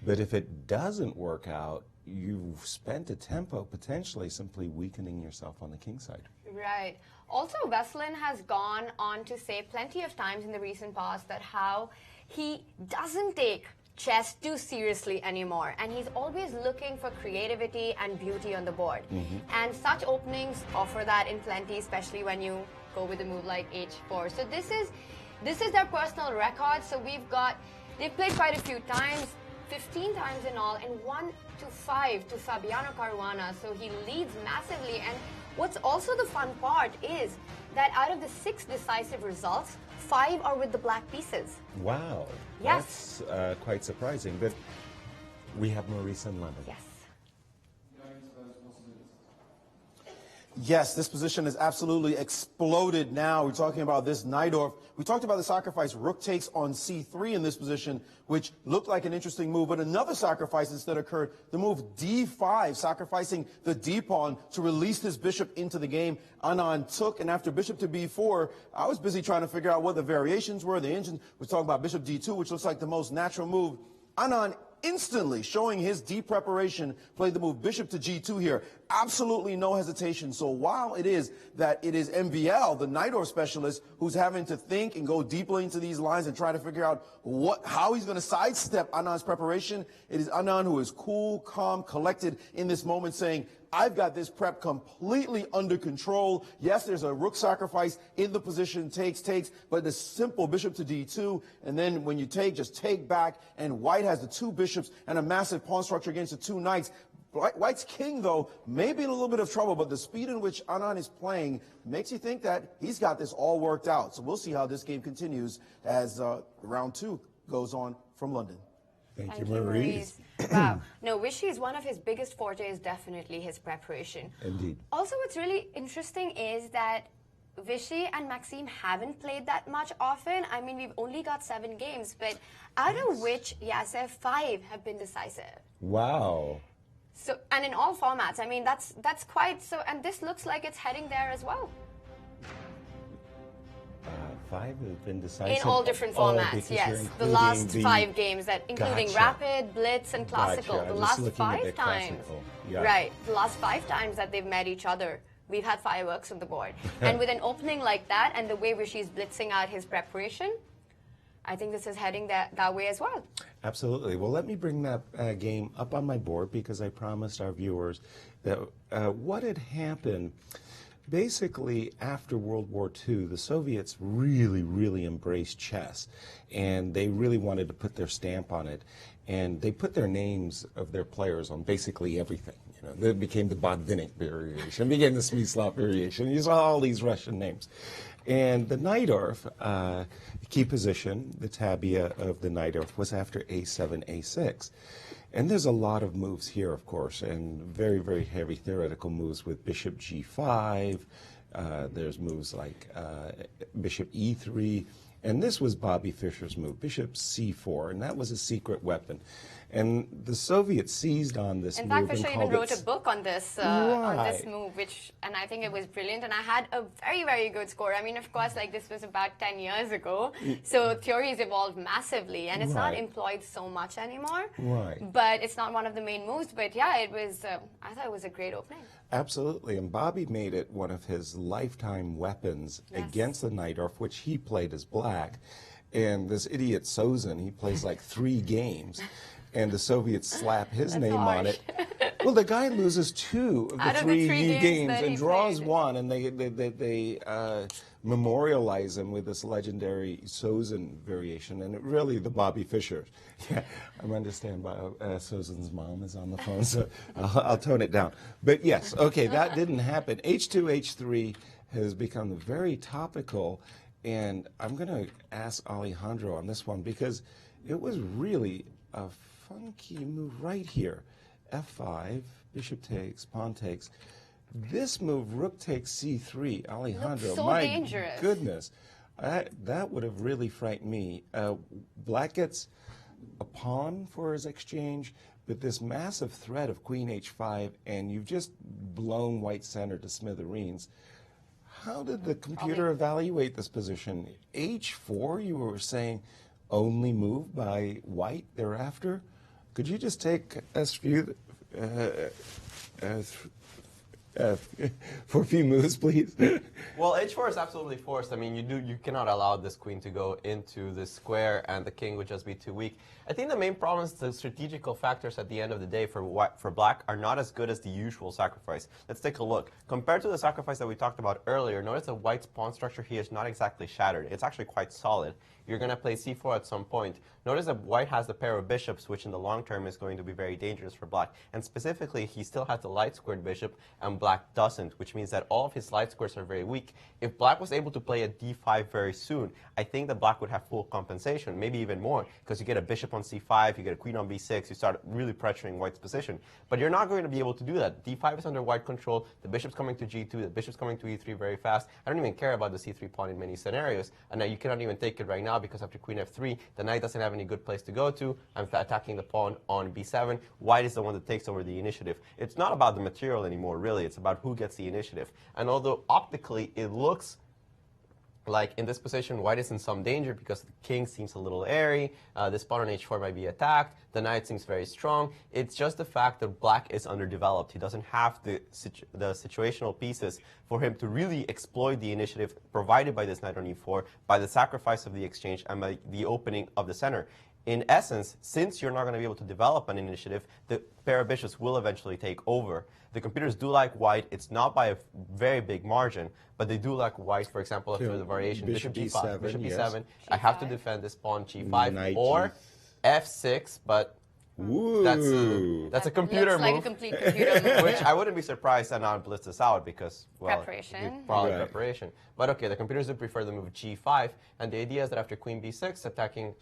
But if it doesn't work out, you've spent a tempo potentially simply weakening yourself on the king side. Right. Also, Veselin has gone on to say plenty of times in the recent past that how he doesn't take chess too seriously anymore, and he's always looking for creativity and beauty on the board. And such openings offer that in plenty, especially when you go with a move like h4. So this is their personal record. So they've played quite a few times, 15 times in all, and 1-5 to Fabiano Caruana. So he leads massively. And what's also the fun part is that out of the 6 decisive results, 5 are with the black pieces. Wow. Yes. That's quite surprising. But we have Maurice in London. Yes. Yes, this position has absolutely exploded now. We're talking about this Najdorf. We talked about the sacrifice rook takes on c3 in this position, which looked like an interesting move, but another sacrifice instead occurred, the move d5, sacrificing the d-pawn to release this bishop into the game. Anand took, and after bishop to b4, I was busy trying to figure out what the variations were. The engine was talking about bishop d2, which looks like the most natural move. Anand instantly showing his deep preparation, played the move bishop to g2 here. Absolutely no hesitation. So while it is that it is MVL, the Najdorf specialist, who's having to think and go deeply into these lines and try to figure out how he's going to sidestep Anand's preparation, it is Anand who is cool, calm, collected in this moment, saying, I've got this prep completely under control. Yes, there's a rook sacrifice in the position, takes, but the simple bishop to d2, and then when you take, just take back, and white has the 2 bishops and a massive pawn structure against the 2 knights. White's king, though, may be in a little bit of trouble, but the speed in which Anand is playing makes you think that he's got this all worked out. So we'll see how this game continues as round 2 goes on from London. Thank you, Maurice. Wow. No, Vishy's one of his biggest fortes, definitely his preparation. Indeed. Also, what's really interesting is that Vishy and Maxime haven't played that much often. I mean, we've only got 7 games, but out of which, Yasser, 5 have been decisive. Wow. So, and in all formats. I mean, that's quite so, and this looks like it's heading there as well. 5 have been decisive. In all different formats, yes. The last 5 games, including rapid, blitz, and classical. Gotcha. The last 5 times. Yeah. Right. The last 5 times that they've met each other, we've had fireworks on the board. And with an opening like that, and the way Vishy's blitzing out his preparation, I think this is heading that way as well. Absolutely. Well, let me bring that game up on my board because I promised our viewers that what had happened. Basically, after World War II, the Soviets really embraced chess, and they really wanted to put their stamp on it, and they put their names of their players on basically everything. You know, it became the Botvinnik variation, became the Smyslov variation. You saw all these Russian names. And the Najdorf, key position, the tabia of the Najdorf was after a7, a6. And there's a lot of moves here, of course, and very heavy theoretical moves with bishop g5. There's moves like bishop e3. And this was Bobby Fischer's move, bishop c4, and that was a secret weapon. And the Soviets seized on this move. In fact, Fischer even wrote a book on this move, and I think it was brilliant. And I had a very good score. I mean, of course, like this was about 10 years ago, so theories evolved massively, and it's not employed so much anymore. Right. But it's not one of the main moves. But yeah, it was. I thought it was a great opening. Absolutely, and Bobby made it one of his lifetime weapons against the Najdorf, which he played as black. And this idiot Sozin, he plays like 3 games. And the Soviets slap his name on it. Well, the guy loses 2 of the Out of the 3 three games games that and he draws played. 1, and they memorialize him with this legendary Sozin variation, and really the Bobby Fischer. Yeah, I understand. Sozin's mom is on the phone, so I'll tone it down. But yes, okay, that didn't happen. H2, H3 has become very topical, and I'm going to ask Alejandro on this one because it was really a funky move right here. F5, bishop takes, pawn takes. This move, rook takes c3, Alejandro, Looks so my dangerous. goodness. That would have really frightened me. Black gets a pawn for his exchange, but this massive threat of queen h5, and you've just blown white center to smithereens. How did the computer evaluate this position? h4, you were saying only move by white thereafter? Could you just take us through for a few moves, please? Well, h4 is absolutely forced. I mean, you cannot allow this queen to go into the square, and the king would just be too weak. I think the main problem is the strategical factors at the end of the day for black are not as good as the usual sacrifice. Let's take a look. Compared to the sacrifice that we talked about earlier, notice that white's pawn structure here is not exactly shattered. It's actually quite solid. You're going to play c4 at some point. Notice that white has the pair of bishops, which in the long term is going to be very dangerous for black. And specifically, he still has the light squared bishop, and black doesn't, which means that all of his light squares are very weak. If black was able to play a d5 very soon, I think that black would have full compensation, maybe even more, because you get a bishop on c5, you get a queen on b6, you start really pressuring white's position. But you're not going to be able to do that. d5 is under white control, the bishop's coming to g2, the bishop's coming to e3 very fast. I don't even care about the c3 pawn in many scenarios, and now you cannot even take it right now because after queen f3, the knight doesn't have any good place to go to. I'm attacking the pawn on b7. White is the one that takes over the initiative. It's not about the material anymore, really. It's about who gets the initiative. And although optically it looks like in this position, white is in some danger because the king seems a little airy. This pawn on h4 might be attacked. The knight seems very strong. It's just the fact that black is underdeveloped. He doesn't have the situational pieces for him to really exploit the initiative provided by this knight on e4, by the sacrifice of the exchange, and by the opening of the center. In essence, since you're not going to be able to develop an initiative, the pair of bishops will eventually take over. The computers do like white. It's not by a very big margin, but they do like white, for example, after the variation. Bishop g5, bishop yes. e7. I have to defend this pawn g5 Knight or f6, but Ooh. that's a computer Looks like a move. complete computer move. Which I wouldn't be surprised that not blitz this out because, well, Preparation. probably Right. preparation. But okay, the computers do prefer the move g5, and the idea is that after queen b6, attacking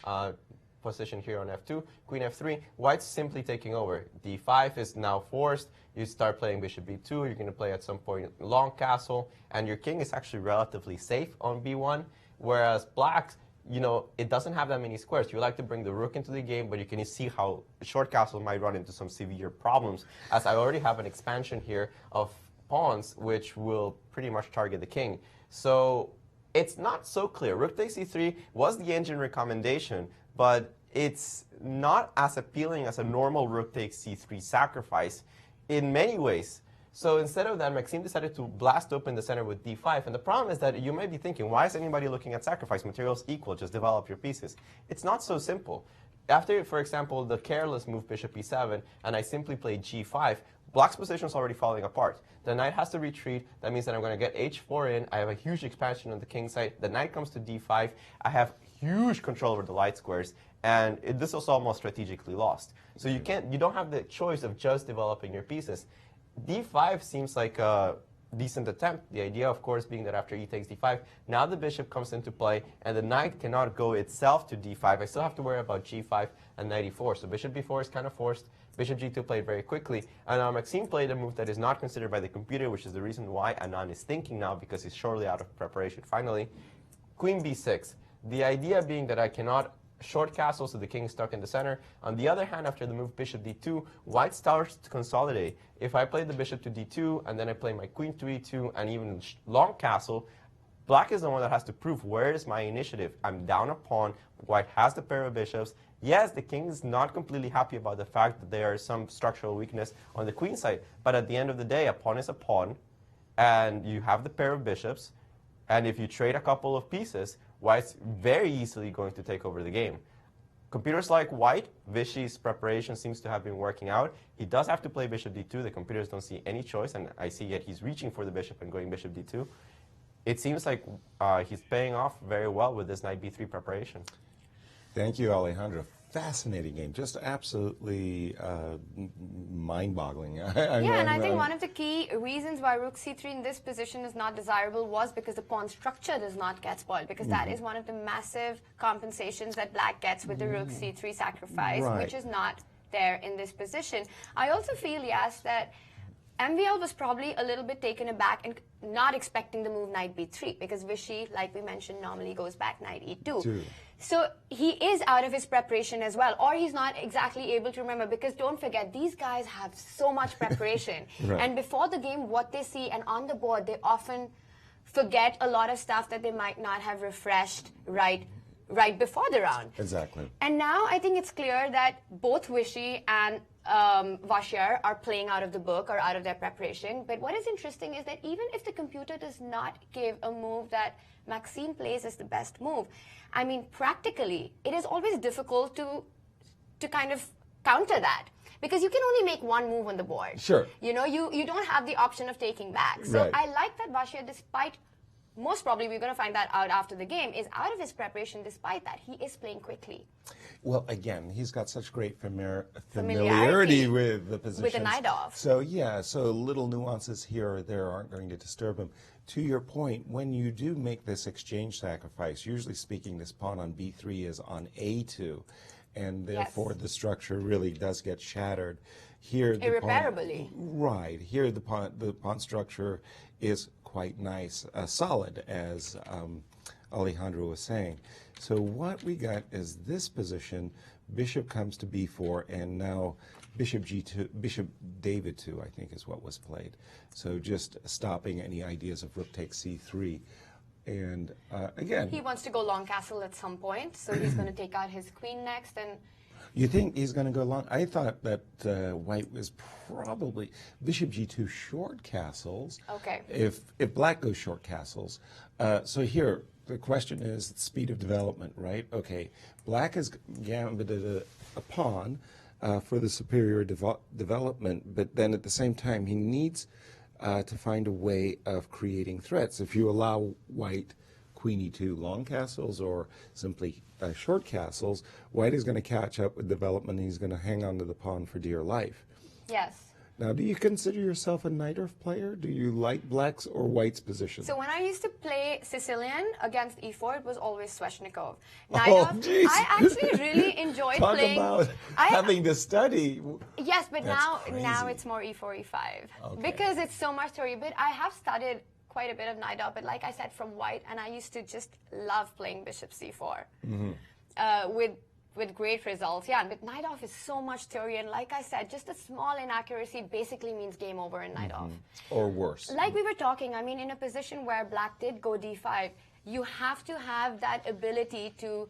position here on f2, queen f3, white's simply taking over. d5 is now forced. You start playing bishop b2. You're going to play at some point long castle, and your king is actually relatively safe on b1, whereas black, you know, it doesn't have that many squares. You like to bring the rook into the game, but you can see how short castle might run into some severe problems, as I already have an expansion here of pawns, which will pretty much target the king. So it's not so clear. Rook takes e3 was the engine recommendation, but it's not as appealing as a normal rook takes c3 sacrifice in many ways. So instead of that, Maxime decided to blast open the center with d5. And the problem is that you might be thinking, why is anybody looking at sacrifice? Materials equal, just develop your pieces. It's not so simple. After, for example, the careless move bishop e7, and I simply play g5, black's position is already falling apart. The knight has to retreat. That means that I'm going to get h4 in. I have a huge expansion on the king side. The knight comes to d5. I have huge control over the light squares, and this is almost strategically lost. So you don't have the choice of just developing your pieces. d5 seems like a decent attempt. The idea, of course, being that after e takes d5, now the bishop comes into play, and the knight cannot go itself to d5. I still have to worry about g5 and knight e4. So bishop b4 is kind of forced. Bishop g2 played very quickly, and now Maxime played a move that is not considered by the computer, which is the reason why Anand is thinking now, because he's shortly out of preparation. Finally, queen b6. The idea being that I cannot short castle, so the king is stuck in the center. On the other hand, after the move bishop d2, white starts to consolidate. If I play the bishop to d2, and then I play my queen to e2, and even long castle, black is the one that has to prove where is my initiative. I'm down a pawn. White has the pair of bishops. Yes, the king is not completely happy about the fact that there is some structural weakness on the queen side. But at the end of the day, a pawn is a pawn, and you have the pair of bishops. And if you trade a couple of pieces, white's very easily going to take over the game. computers like white, Vichy's preparation seems to have been working out. He does have to play bishop d2. The computers don't see any choice, and I see yet he's reaching for the bishop and going bishop d2. It seems like he's paying off very well with this knight b3 preparation. Thank you, Alejandro. Fascinating game, just absolutely mind-boggling. And I think one of the key reasons why rook c3 in this position is not desirable was because the pawn structure does not get spoiled, because that is one of the massive compensations that black gets with the rook c3 sacrifice, which is not there in this position. I also feel, yes, that MVL was probably a little bit taken aback and not expecting the move knight b3, because Vichy, like we mentioned, normally goes back knight e2. So he is out of his preparation as well, or he's not exactly able to remember, because don't forget, these guys have so much preparation. And before the game, what they see, and on the board, they often forget a lot of stuff that they might not have refreshed right before the round. Exactly. And now I think it's clear that both Vichy and Yasser are playing out of the book or out of their preparation. But what is interesting is that even if the computer does not give a move that Maxime plays as the best move, I mean, practically, it is always difficult to kind of counter that, because you can only make one move on the board. Sure. You know, you don't have the option of taking back. So I like that Yasser, despite, most probably we're going to find that out after the game, is out of his preparation. Despite that, he is playing quickly. Well, again, he's got such great familiarity with the positions. With the knight off. So, yeah, so little nuances here or there aren't going to disturb him. To your point, when you do make this exchange sacrifice, usually speaking, this pawn on b3 is on a2, and therefore the structure really does get shattered. Here, irreparably. Here, the pawn structure is quite nice, solid, as Alejandro was saying. So what we got is this position, bishop comes to b4, and now bishop g2, bishop david 2, I think is what was played. So just stopping any ideas of rook takes c3. And again, he wants to go long castle at some point, so he's going to take out his queen next. And you think he's going to go long? I thought that white was probably bishop g2 short castles. Okay. If black goes short castles, so here the question is the speed of development, right? Okay, black has gambited a pawn for the superior development, but then at the same time he needs to find a way of creating threats. If you allow white queen e2 long castles or simply short castles, white is going to catch up with development, and he's going to hang on to the pawn for dear life. Yes. Now, do you consider yourself a Knight-Off player? Do you like black's or white's position? So when I used to play Sicilian against e4, it was always Sveshnikov. I actually really enjoyed playing. Talk about having to study. Yes, but now crazy. it's more e4, e5. Because it's so much theory. But I have studied quite a bit of Knight-Off, but like I said, from white, and I used to just love playing bishop c4 with great results. Yeah, but Knight-Off is so much theory, and like I said, just a small inaccuracy basically means game over in Knight-Off. Or worse. Like we were talking, I mean, in a position where black did go d5, you have to have that ability to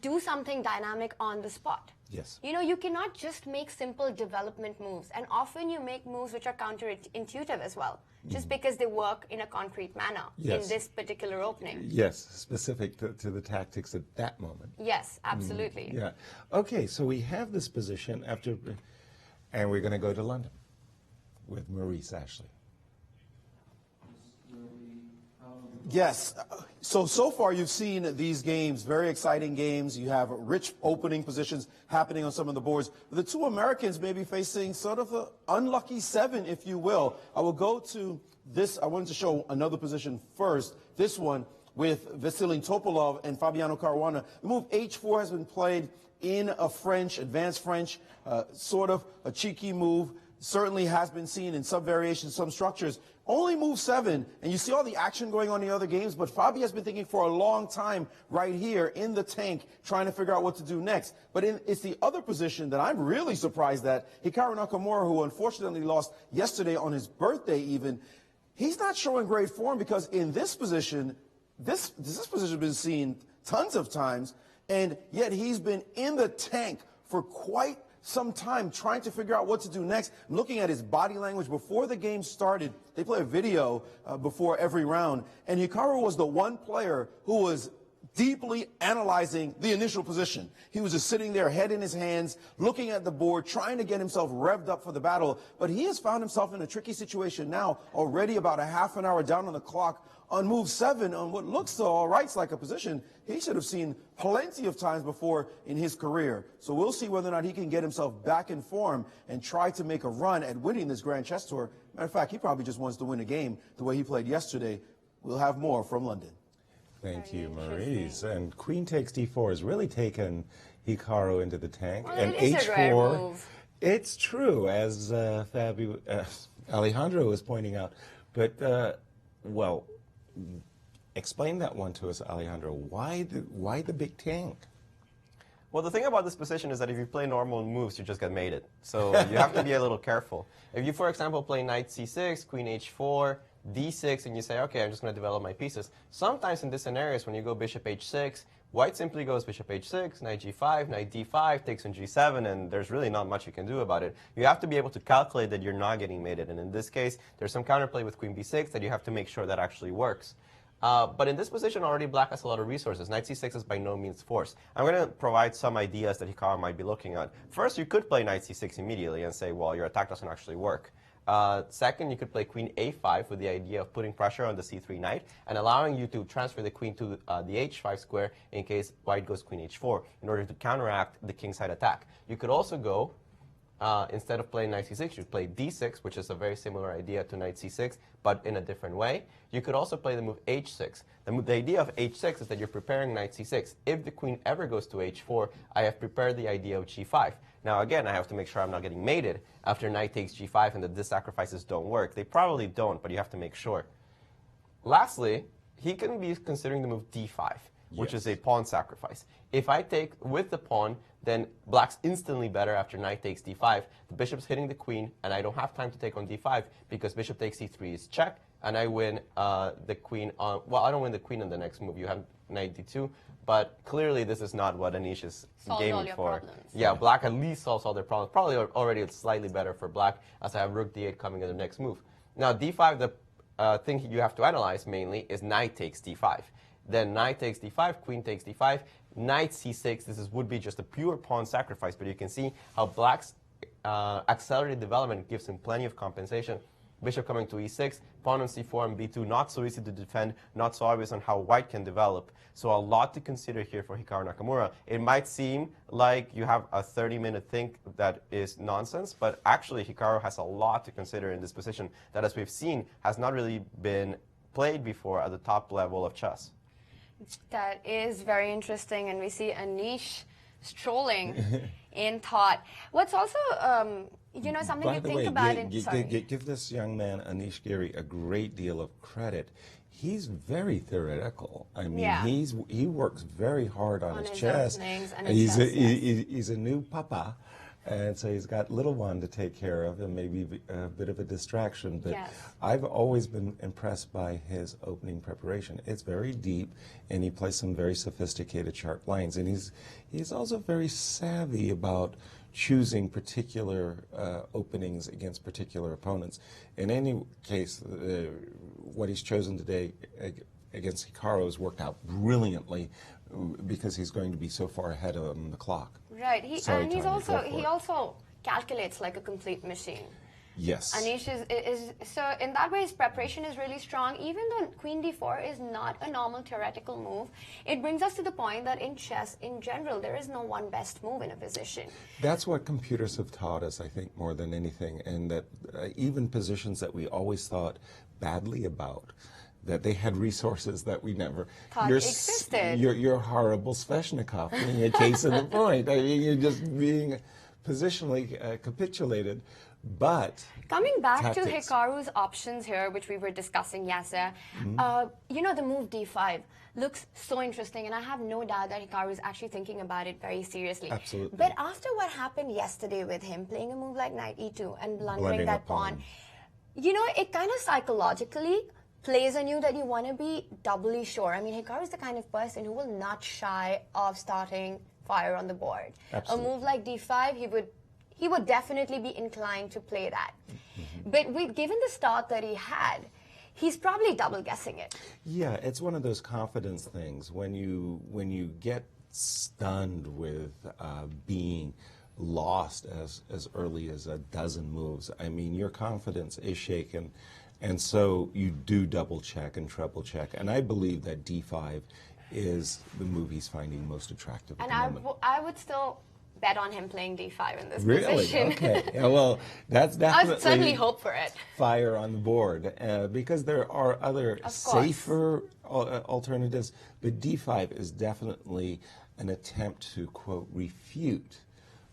do something dynamic on the spot. Yes. You know, you cannot just make simple development moves, and often you make moves which are counterintuitive as well, just because they work in a concrete manner in this particular opening. Yes, specific to the tactics at that moment. Yes, absolutely. Yeah. Okay, so we have this position after, and we're going to go to London with Maurice Ashley. Yes. So far you've seen these games, very exciting games. You have rich opening positions happening on some of the boards. The two Americans may be facing sort of an unlucky 7, if you will. I will go to this. I wanted to show another position first. This one with Vasily Topalov and Fabiano Caruana. The move h4 has been played in a advanced French, sort of a cheeky move. Certainly has been seen in some variations, some structures. Only move 7, and you see all the action going on in the other games, but Fabi has been thinking for a long time right here in the tank, trying to figure out what to do next. But it's the other position that I'm really surprised at. Hikaru Nakamura, who unfortunately lost yesterday on his birthday even, he's not showing great form, because in this position, this position has been seen tons of times, and yet he's been in the tank for quite some time trying to figure out what to do next. I'm looking at his body language before the game started. They play a video before every round, and Hikaru was the one player who was deeply analyzing the initial position. He was just sitting there, head in his hands, looking at the board, trying to get himself revved up for the battle. But he has found himself in a tricky situation now, already about a half an hour down on the clock. On move 7, on what looks to all rights like a position he should have seen plenty of times before in his career. So we'll see whether or not he can get himself back in form and try to make a run at winning this Grand Chess Tour. Matter of fact, he probably just wants to win a game the way he played yesterday. We'll have more from London. Thank you, Maurice. And queen takes d4 has really taken Hikaru into the tank. Well, and it is h4, a rare move. It's true, as Alejandro was pointing out. But, well, explain that one to us, Alejandro. Why the big tank? Well, the thing about this position is that if you play normal moves, you just get mated. So you have to be a little careful. If you, for example, play knight c6, queen h4, d6, and you say, okay, I'm just going to develop my pieces. Sometimes in these scenarios, when you go bishop h6, white simply goes bishop h6, knight g5, knight d5, takes on g7, and there's really not much you can do about it. You have to be able to calculate that you're not getting mated. And in this case, there's some counterplay with queen b6 that you have to make sure that actually works. But in this position, already black has a lot of resources. Knight c6 is by no means forced. I'm going to provide some ideas that Hikaru might be looking at. First, you could play knight c6 immediately and say, well, your attack doesn't actually work. Second, you could play queen a5 with the idea of putting pressure on the c3 knight and allowing you to transfer the queen to the h5 square in case white goes queen h4 in order to counteract the kingside attack. You could also go, instead of playing knight c6, you play d6, which is a very similar idea to knight c6, but in a different way. You could also play the move h6. The idea of h6 is that you're preparing knight c6. If the queen ever goes to h4, I have prepared the idea of g5. Now, again, I have to make sure I'm not getting mated after knight takes g5 and that these sacrifices don't work. They probably don't, but you have to make sure. Lastly, he can be considering the move d5, which is a pawn sacrifice. If I take with the pawn, then black's instantly better after knight takes d5. The bishop's hitting the queen, and I don't have time to take on d5 because bishop takes c3 is check, and I win the queen on, well, I don't win the queen in the next move. You have knight d2, but clearly this is not what Anish is gaming for. Yeah, black at least solves all their problems. Probably already it's slightly better for black as I have rook d8 coming in the next move. Now d5, the thing you have to analyze mainly is knight takes d5. Then knight takes d5, queen takes d5, knight c6. This would be just a pure pawn sacrifice, but you can see how black's accelerated development gives him plenty of compensation. Bishop coming to e6, pawn on c4 and b2, not so easy to defend, not so obvious on how white can develop. So a lot to consider here for Hikaru Nakamura. It might seem like you have a 30-minute think that is nonsense, but actually Hikaru has a lot to consider in this position that, as we've seen, has not really been played before at the top level of chess. That is very interesting, and we see Anish strolling in thought. What's also, you know, something to think about. Give this young man, Anish Giri, a great deal of credit. He's very theoretical. I mean, he works very hard on his chess. He's a new papa. And so he's got little one to take care of and maybe a bit of a distraction. But I've always been impressed by his opening preparation. It's very deep, and he plays some very sophisticated sharp lines. And he's also very savvy about choosing particular openings against particular opponents. In any case, what he's chosen today against Hikaru has worked out brilliantly because he's going to be so far ahead on the clock. Right. He also calculates like a complete machine. Yes. Anish is so in that way his preparation is really strong. Even though queen d4 is not a normal theoretical move, it brings us to the point that in chess in general there is no one best move in a position. That's what computers have taught us, I think, more than anything, and that even positions that we always thought badly about, that they had resources that we never thought existed. You're horrible Sveshnikov, being a case in the point. I mean, you're just being positionally capitulated. But coming back to Hikaru's options here, which we were discussing, Yasser, you know, the move d5 looks so interesting, and I have no doubt that Hikaru is actually thinking about it very seriously. Absolutely. But after what happened yesterday with him playing a move like knight e2 and blundering that pawn, you know, it kind of psychologically plays on you that you want to be doubly sure. I mean, Hikaru is the kind of person who will not shy of starting fire on the board. Absolutely. A move like d5, he would definitely be inclined to play that. But given the start that he had, he's probably double guessing it. Yeah, it's one of those confidence things when you get stunned with being lost as early as a dozen moves. I mean, your confidence is shaken, and so you do double check and treble check. And I believe that D5 is the move he's finding most attractive at And the moment. I would still bet on him playing D5 in this Really? position. Okay. Yeah, well, that's I definitely would certainly hope for it. fire on the board because there are other safer alternatives, but D5 is definitely an attempt to, quote, refute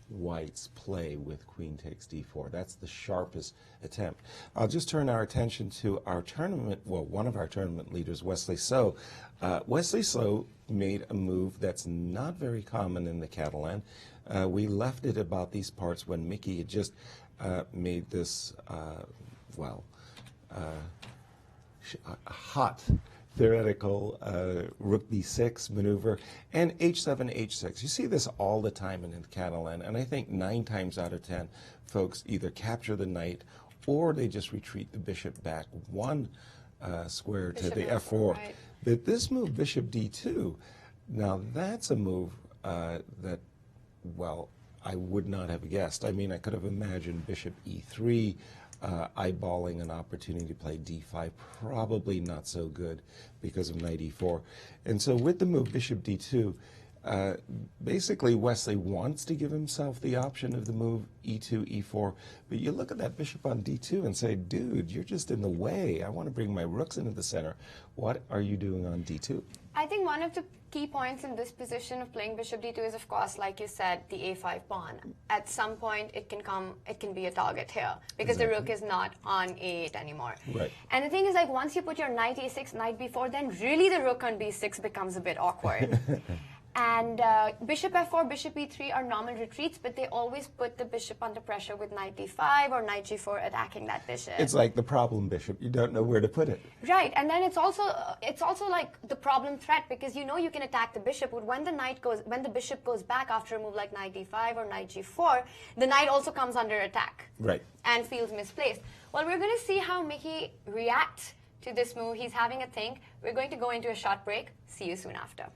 White's play with Queen takes D4. That's the sharpest attempt. I'll just turn our attention to our tournament, well, one of our tournament leaders, Wesley So. Wesley So made a move that's not very common in the Catalan. We left it about these parts when Mickey had just made this, hot theoretical rook b6 maneuver and h7, h6. You see this all the time in the Catalan, and I think 9 times out of 10 folks either capture the knight or they just retreat the bishop back one square to the f4. Right. But this move, bishop d2, now that's a move that, well, I would not have guessed. I mean, I could have imagined bishop e3, eyeballing an opportunity to play d5, probably not so good because of knight e4. And so with the move bishop d2, basically Wesley wants to give himself the option of the move e2, e4, but you look at that bishop on d2 and say, dude, you're just in the way. I want to bring my rooks into the center. What are you doing on d2? I think one of the key points in this position of playing bishop d2 is, of course, like you said, the a5 pawn. At some point, it can be a target here because the rook is not on a8 anymore. Right. And the thing is, like, once you put your knight a6, knight b4, then really the rook on b6 becomes a bit awkward. And bishop f4, bishop e3 are normal retreats, but they always put the bishop under pressure with knight d5 or knight g4 attacking that bishop. It's like the problem bishop. You don't know where to put it. Right, and then it's also like the problem threat because you know you can attack the bishop, but when the bishop goes back after a move like knight d5 or knight g4, the knight also comes under attack. Right. And feels misplaced. Well, we're going to see how Mickey reacts to this move. He's having a think. We're going to go into a short break. See you soon after.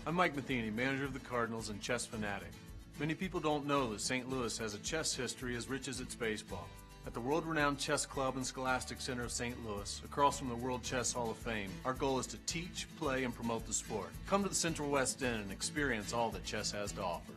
I'm Mike Matheny, manager of the Cardinals and chess fanatic. Many people don't know that St. Louis has a chess history as rich as its baseball. At the world-renowned Chess Club and Scholastic Center of St. Louis, across from the World Chess Hall of Fame, our goal is to teach, play, and promote the sport. Come to the Central West End and experience all that chess has to offer.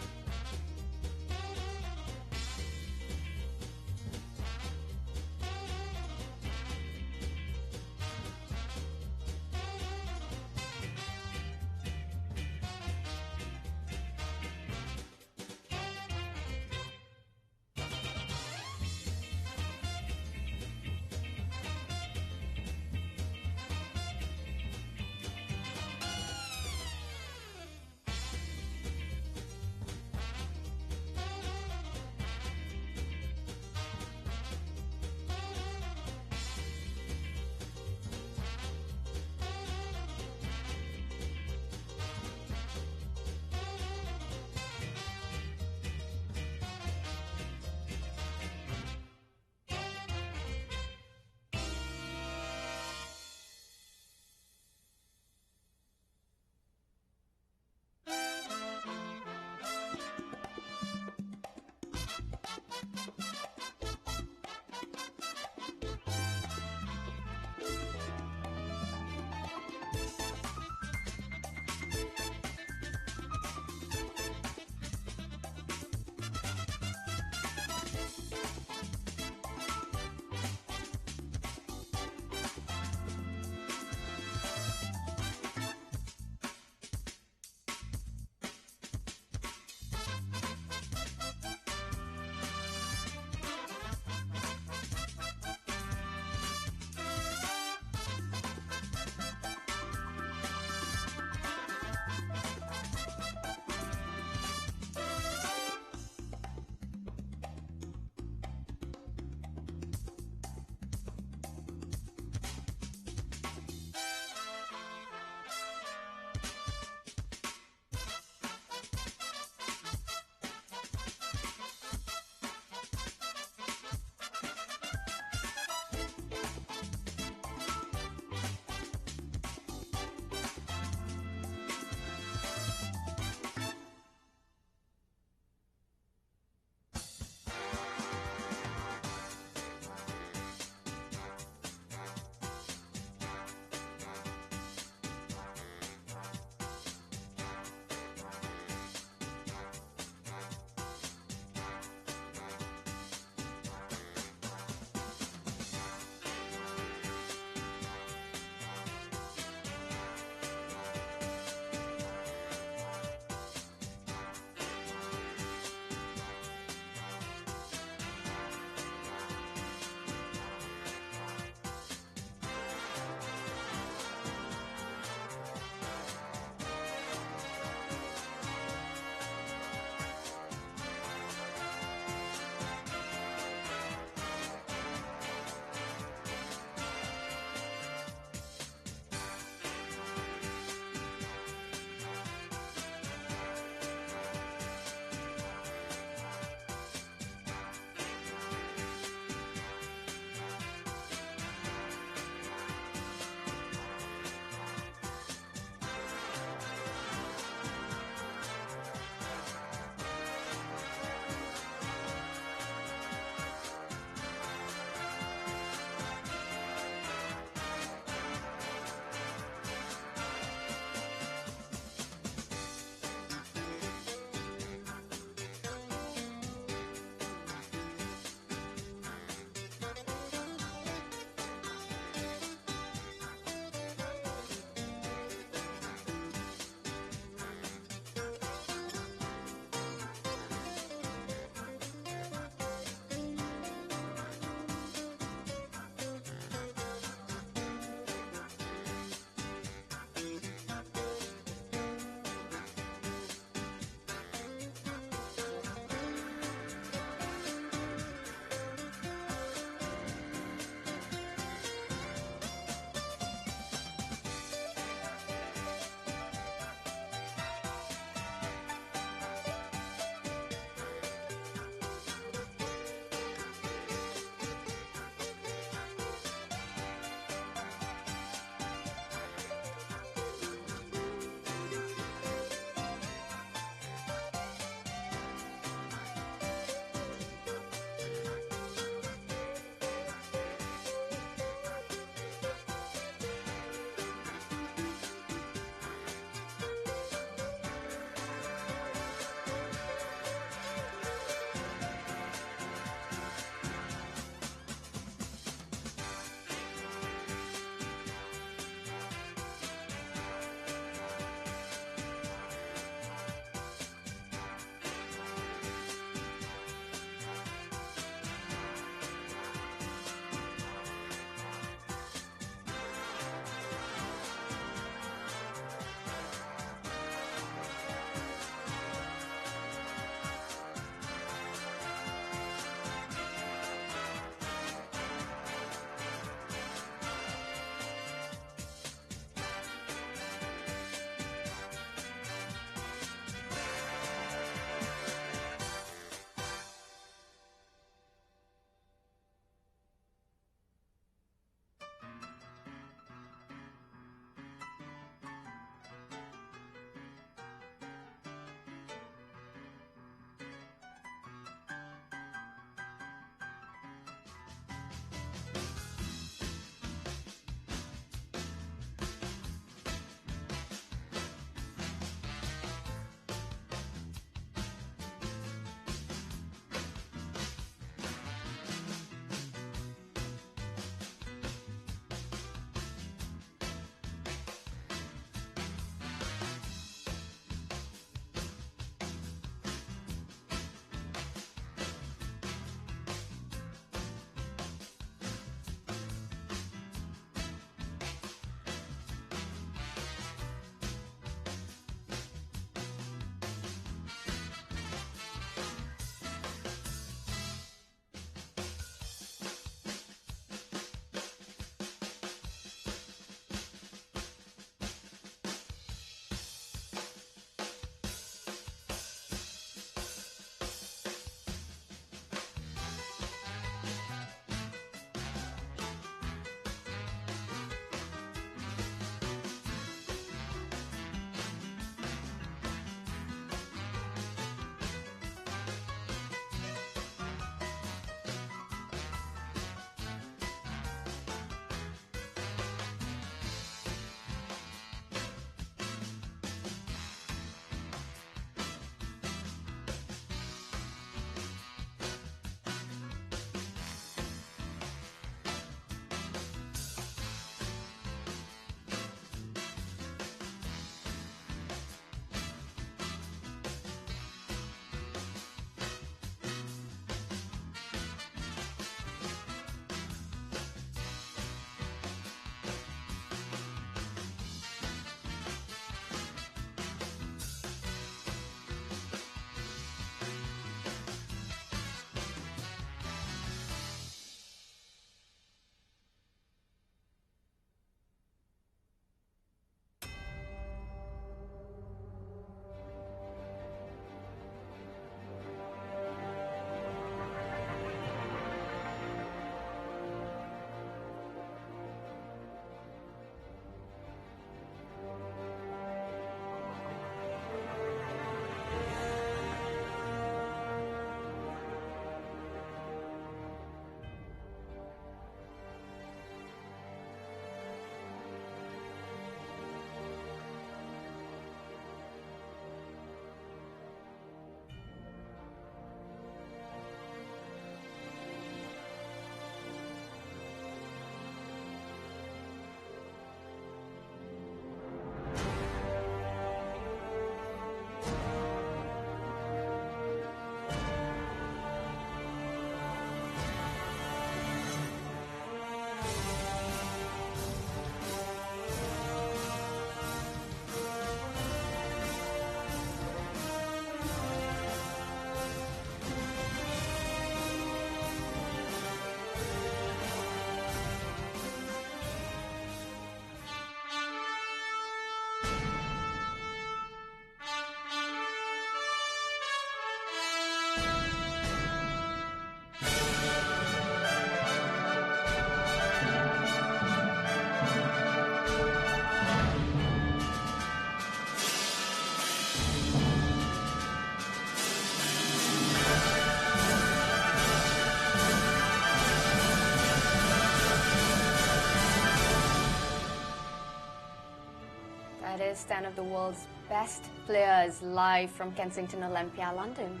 best 10 of the world's best players live from Kensington Olympia, London.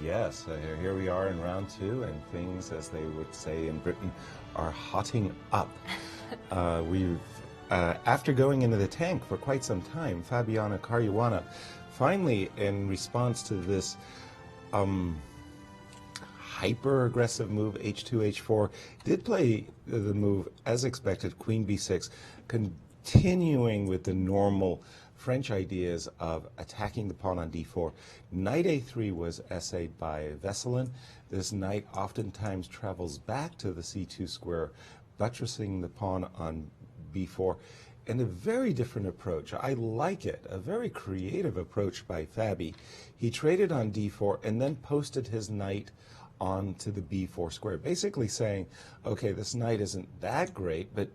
Yes, here we are in round 2, and things, as they would say in Britain, are hotting up. After going into the tank for quite some time, Fabiano Caruana finally, in response to this hyper-aggressive move, H2, H4, did play the move as expected, Queen B6, continuing with the normal French ideas of attacking the pawn on D4. Knight A3 was essayed by Vesselin. This knight oftentimes travels back to the C2 square, buttressing the pawn on B4. And a very different approach. I like it. A very creative approach by Fabi. He traded on D4 and then posted his knight onto the B4 square, basically saying, okay, this knight isn't that great, but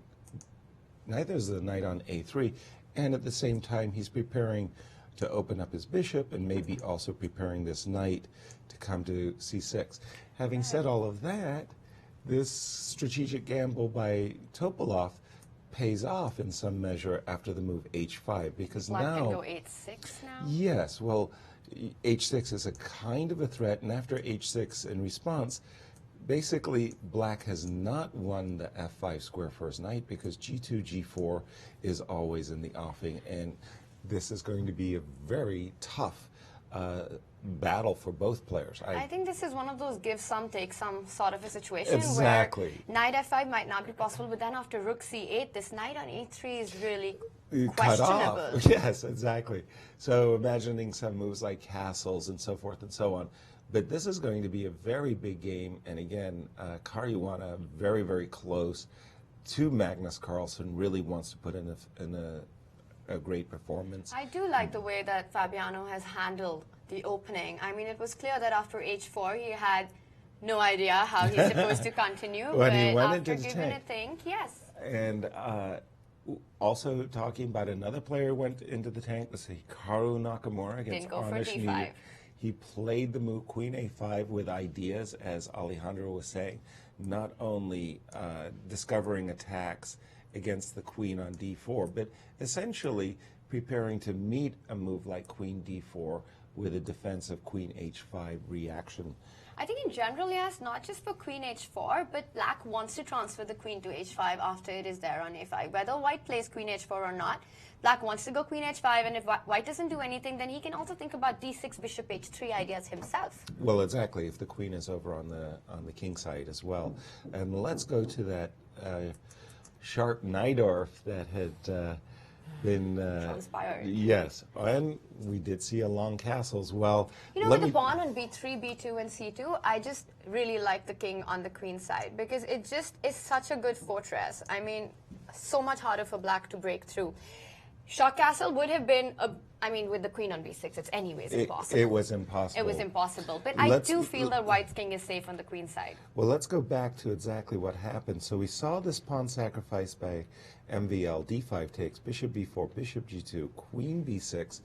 neither is the knight on A3. And at the same time, he's preparing to open up his bishop and maybe also preparing this knight to come to C6. Having said all of that, this strategic gamble by Topalov pays off in some measure after the move H5, because Black now can go H6 now? Yes, well, H6 is a kind of a threat, and after H6 in response, basically Black has not won the F5 square first knight because G2, G4 is always in the offing, and this is going to be a very tough battle for both players. I think this is one of those give some, take some sort of a situation Exactly. where knight F5 might not be possible, but then after rook C8, this knight on E3 is really cut questionable. off. Yes, exactly. So imagining some moves like castles and so forth and so on. But this is going to be a very big game, and again, Caruana very, very close to Magnus Carlsen, really wants to put in a great performance. I do like the way that Fabiano has handled the opening. I mean, it was clear that after H4 he had no idea how he's supposed to continue, When but he went after into the giving tank. a think, yes. And also talking about another player who went into the tank, was Hikaru Nakamura against Didn't go for Anish D5. Nida. He played the move Queen A5 with ideas, as Alejandro was saying, not only discovering attacks against the queen on D4, but essentially preparing to meet a move like Queen D4 with a defensive Queen H5 reaction. I think in general, yes, not just for Queen H4, but Black wants to transfer the Queen to H5 after it is there on A5. Whether White plays Queen H4 or not, Black wants to go Queen H5, and if White doesn't do anything, then he can also think about D6, Bishop H3 ideas himself. Well, exactly, if the queen is over on the king side as well. And let's go to that sharp Najdorf that had been Transpired. Yes, and we did see a long castle as well. You know, with the pawn on B3, B2, and C2, I just really like the king on the queen side because it just is such a good fortress. I mean, so much harder for Black to break through. Short castle would have been, I mean, with the queen on B6, it's anyways impossible. It was impossible. It was impossible. But I do feel that White's king is safe on the queen side. Well, let's go back to exactly what happened. So we saw this pawn sacrifice by MVL. D5 takes, bishop B4, bishop G2, queen B6,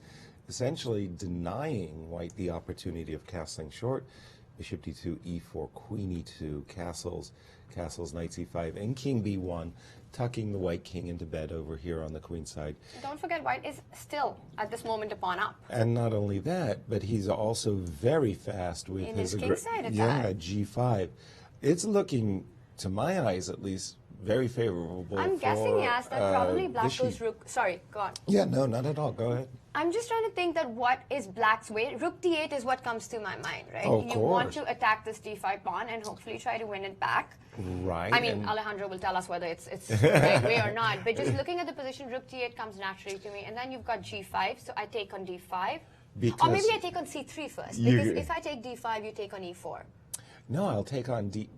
essentially denying White the opportunity of castling short. Bishop D2, E4, queen E2, castles, knight C5, and king B1, tucking the White king into bed over here on the queen side. Don't forget, White is still, at this moment, a pawn up. And not only that, but he's also very fast with In his king side attack. G5. It's looking, to my eyes at least, very favorable. I'm guessing, yes, that probably Black Vishy. goes rook. Sorry, go on. Yeah, no, not at all. Go ahead. I'm just trying to think that what is Black's way. Rook D8 is what comes to my mind, right? Oh, of you want course. to attack this D5 pawn and hopefully try to win it back. Right. I mean, and Alejandro will tell us whether it's the right way or not. But just looking at the position, Rook D8 comes naturally to me. And then you've got G5, so I take on D5. Or maybe I take on C3 first. Because if I take D5, you take on E4. No, I'll take on D.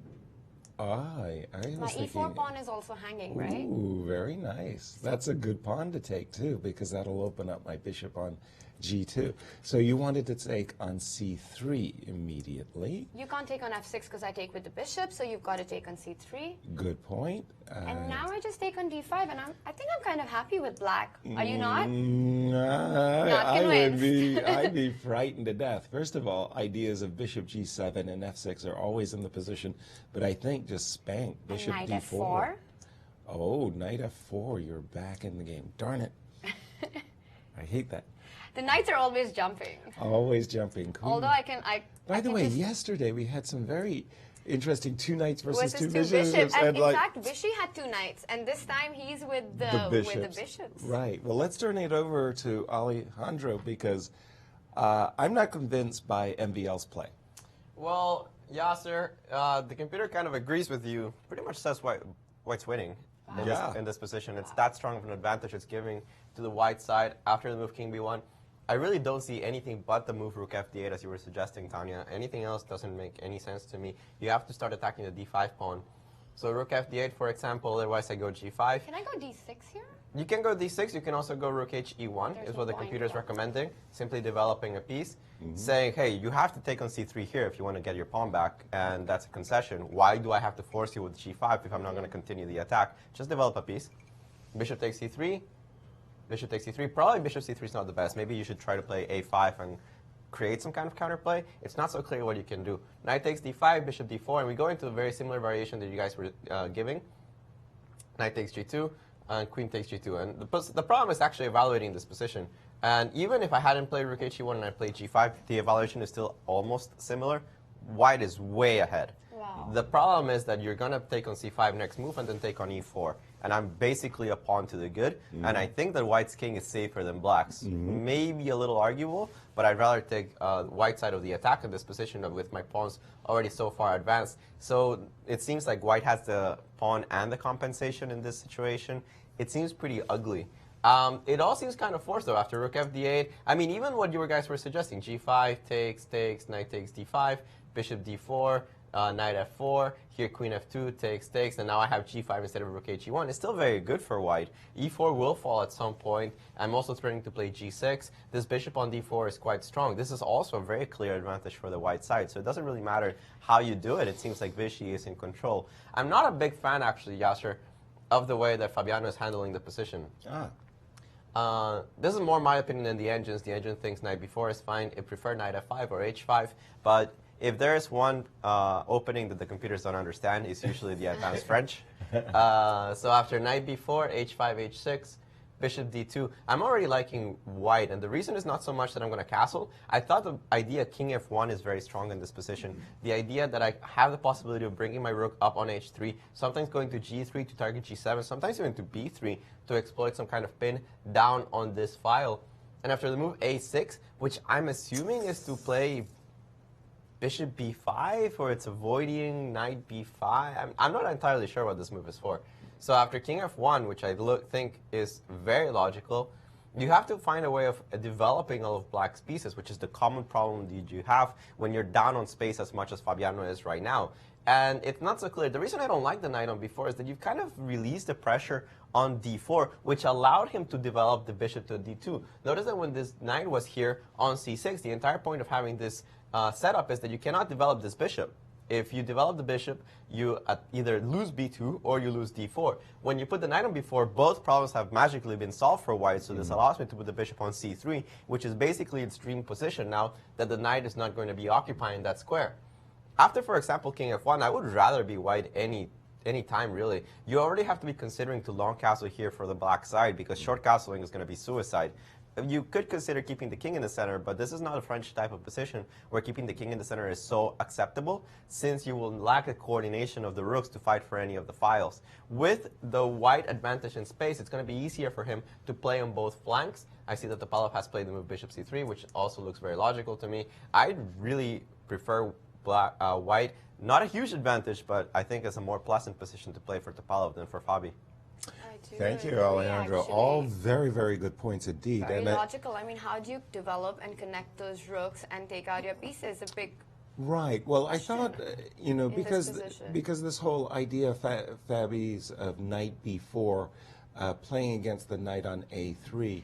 I My was thinking, E4 pawn is also hanging, right? Ooh, very nice. That's a good pawn to take, too, because that'll open up my bishop on G2. So you wanted to take on C3 immediately. You can't take on F6 because I take with the bishop, so you've got to take on C3. Good point. And now I just take on D5, and I think I'm kind of happy with Black. Are you not? Not convinced. I'd be frightened to death. First of all, ideas of bishop G7 and F6 are always in the position, but I think just spank bishop Knight D4. F4. Oh, knight F4, you're back in the game. Darn it. I hate that. The knights are always jumping. Always jumping. Queen. Although By the way, yesterday we had some very interesting two knights versus two bishops. bishops. And in fact, Vishy had two knights, and this time he's with the bishops. Right. Well, let's turn it over to Alejandro because I'm not convinced by MVL's play. Well, Yasser, the computer kind of agrees with you. Pretty much says White's winning in this position. It's that strong of an advantage it's giving to the white side after the move King B1. I really don't see anything but the move Rook FD8 as you were suggesting, Tanya. Anything else doesn't make any sense to me. You have to start attacking the D5 pawn. So Rook FD8, for example, otherwise I go G5. Can I go D6 here? You can go D6. You can also go Rook HE1 is what the computer is recommending. Simply developing a piece, saying, hey, you have to take on C3 here if you want to get your pawn back, and that's a concession. Why do I have to force you with G5 if I'm not going to continue the attack? Just develop a piece. Bishop takes C3. Bishop takes C3. Probably bishop C3 is not the best. Maybe you should try to play A5 and create some kind of counterplay. It's not so clear what you can do. Knight takes D5, bishop D4, and we go into a very similar variation that you guys were giving. Knight takes G2, and queen takes G2. And the problem is actually evaluating this position. And even if I hadn't played Rook H1 and I played G5, the evaluation is still almost similar. White is way ahead. Wow. The problem is that you're going to take on C5 next move and then take on E4. And I'm basically a pawn to the good. And I think that White's king is safer than Black's. Maybe a little arguable, but I'd rather take White side of the attack in this position with my pawns already so far advanced. So it seems like White has the pawn and the compensation in this situation. It seems pretty ugly. It all seems kind of forced, though, after Rook FD8. I mean, even what you guys were suggesting, G5 takes, knight takes D5, bishop D4, knight F4, here queen F2 takes, and now I have G5 instead of Rook H1. It's still very good for White. E4 will fall at some point. I'm also threatening to play G6. This bishop on D4 is quite strong. This is also a very clear advantage for the white side, so it doesn't really matter how you do it. It seems like Vishy is in control. I'm not a big fan, actually, Yasser, of the way that Fabiano is handling the position. This is more my opinion than the engine's. The engine thinks knight b4 is fine. It prefers knight f5 or h5, but if there is one opening that the computers don't understand, it's usually the advanced French. So after knight b4, h5, h6, bishop d2, I'm already liking White, and the reason is not so much that I'm going to castle. I thought the idea king f1 is very strong in this position. The idea that I have the possibility of bringing my rook up on h3, sometimes going to g3 to target g7, sometimes even to b3 to exploit some kind of pin down on this file. And after the move a6, which I'm assuming is to play bishop b5, or it's avoiding knight b5. I'm not entirely sure what this move is for. So after king f1, which I think is very logical, you have to find a way of developing all of Black's pieces, which is the common problem that you have when you're down on space as much as Fabiano is right now. And it's not so clear. The reason I don't like the knight on b4 is that you've kind of released the pressure on d4, which allowed him to develop the bishop to d2. Notice that when this knight was here on c6, the entire point of having this setup is that you cannot develop this bishop. If you develop the bishop, you either lose b2 or you lose d4. When you put the knight on b4, both problems have magically been solved for White, so this allows me to put the bishop on c3, which is basically its dream position now that the knight is not going to be occupying that square. After, for example, king f1, I would rather be White any time, really. You already have to be considering to long castle here for the Black side, because short castling is going to be suicide. You could consider keeping the king in the center, but this is not a French type of position where keeping the king in the center is so acceptable, since you will lack the coordination of the rooks to fight for any of the files. With the White advantage in space, it's going to be easier for him to play on both flanks. I see that Topalov has played the move bishop c3, which also looks very logical to me. I really prefer White. Not a huge advantage, but I think it's a more pleasant position to play for Topalov than for Fabi. Thank you, Alejandro. All very, very good points indeed. Very logical. I mean, how do you develop and connect those rooks and take out your pieces? A big right. Well, I thought, you know, because this whole idea of Fabi's of knight b4 playing against the knight on a3,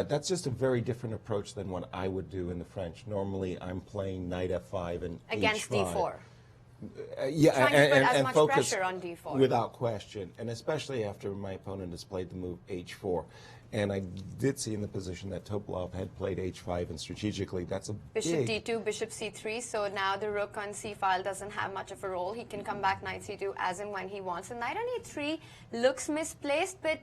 that's just a very different approach than what I would do in the French. Normally, I'm playing knight f5 and against h5. d4. Yeah, and focus pressure on d4. Without question, and especially after my opponent has played the move h4. And I did see in the position that Topalov had played h5, and strategically that's a bishop d2, bishop c3, so now the rook on c file doesn't have much of a role. He can come back knight c2 as and when he wants. And knight on e3 looks misplaced, but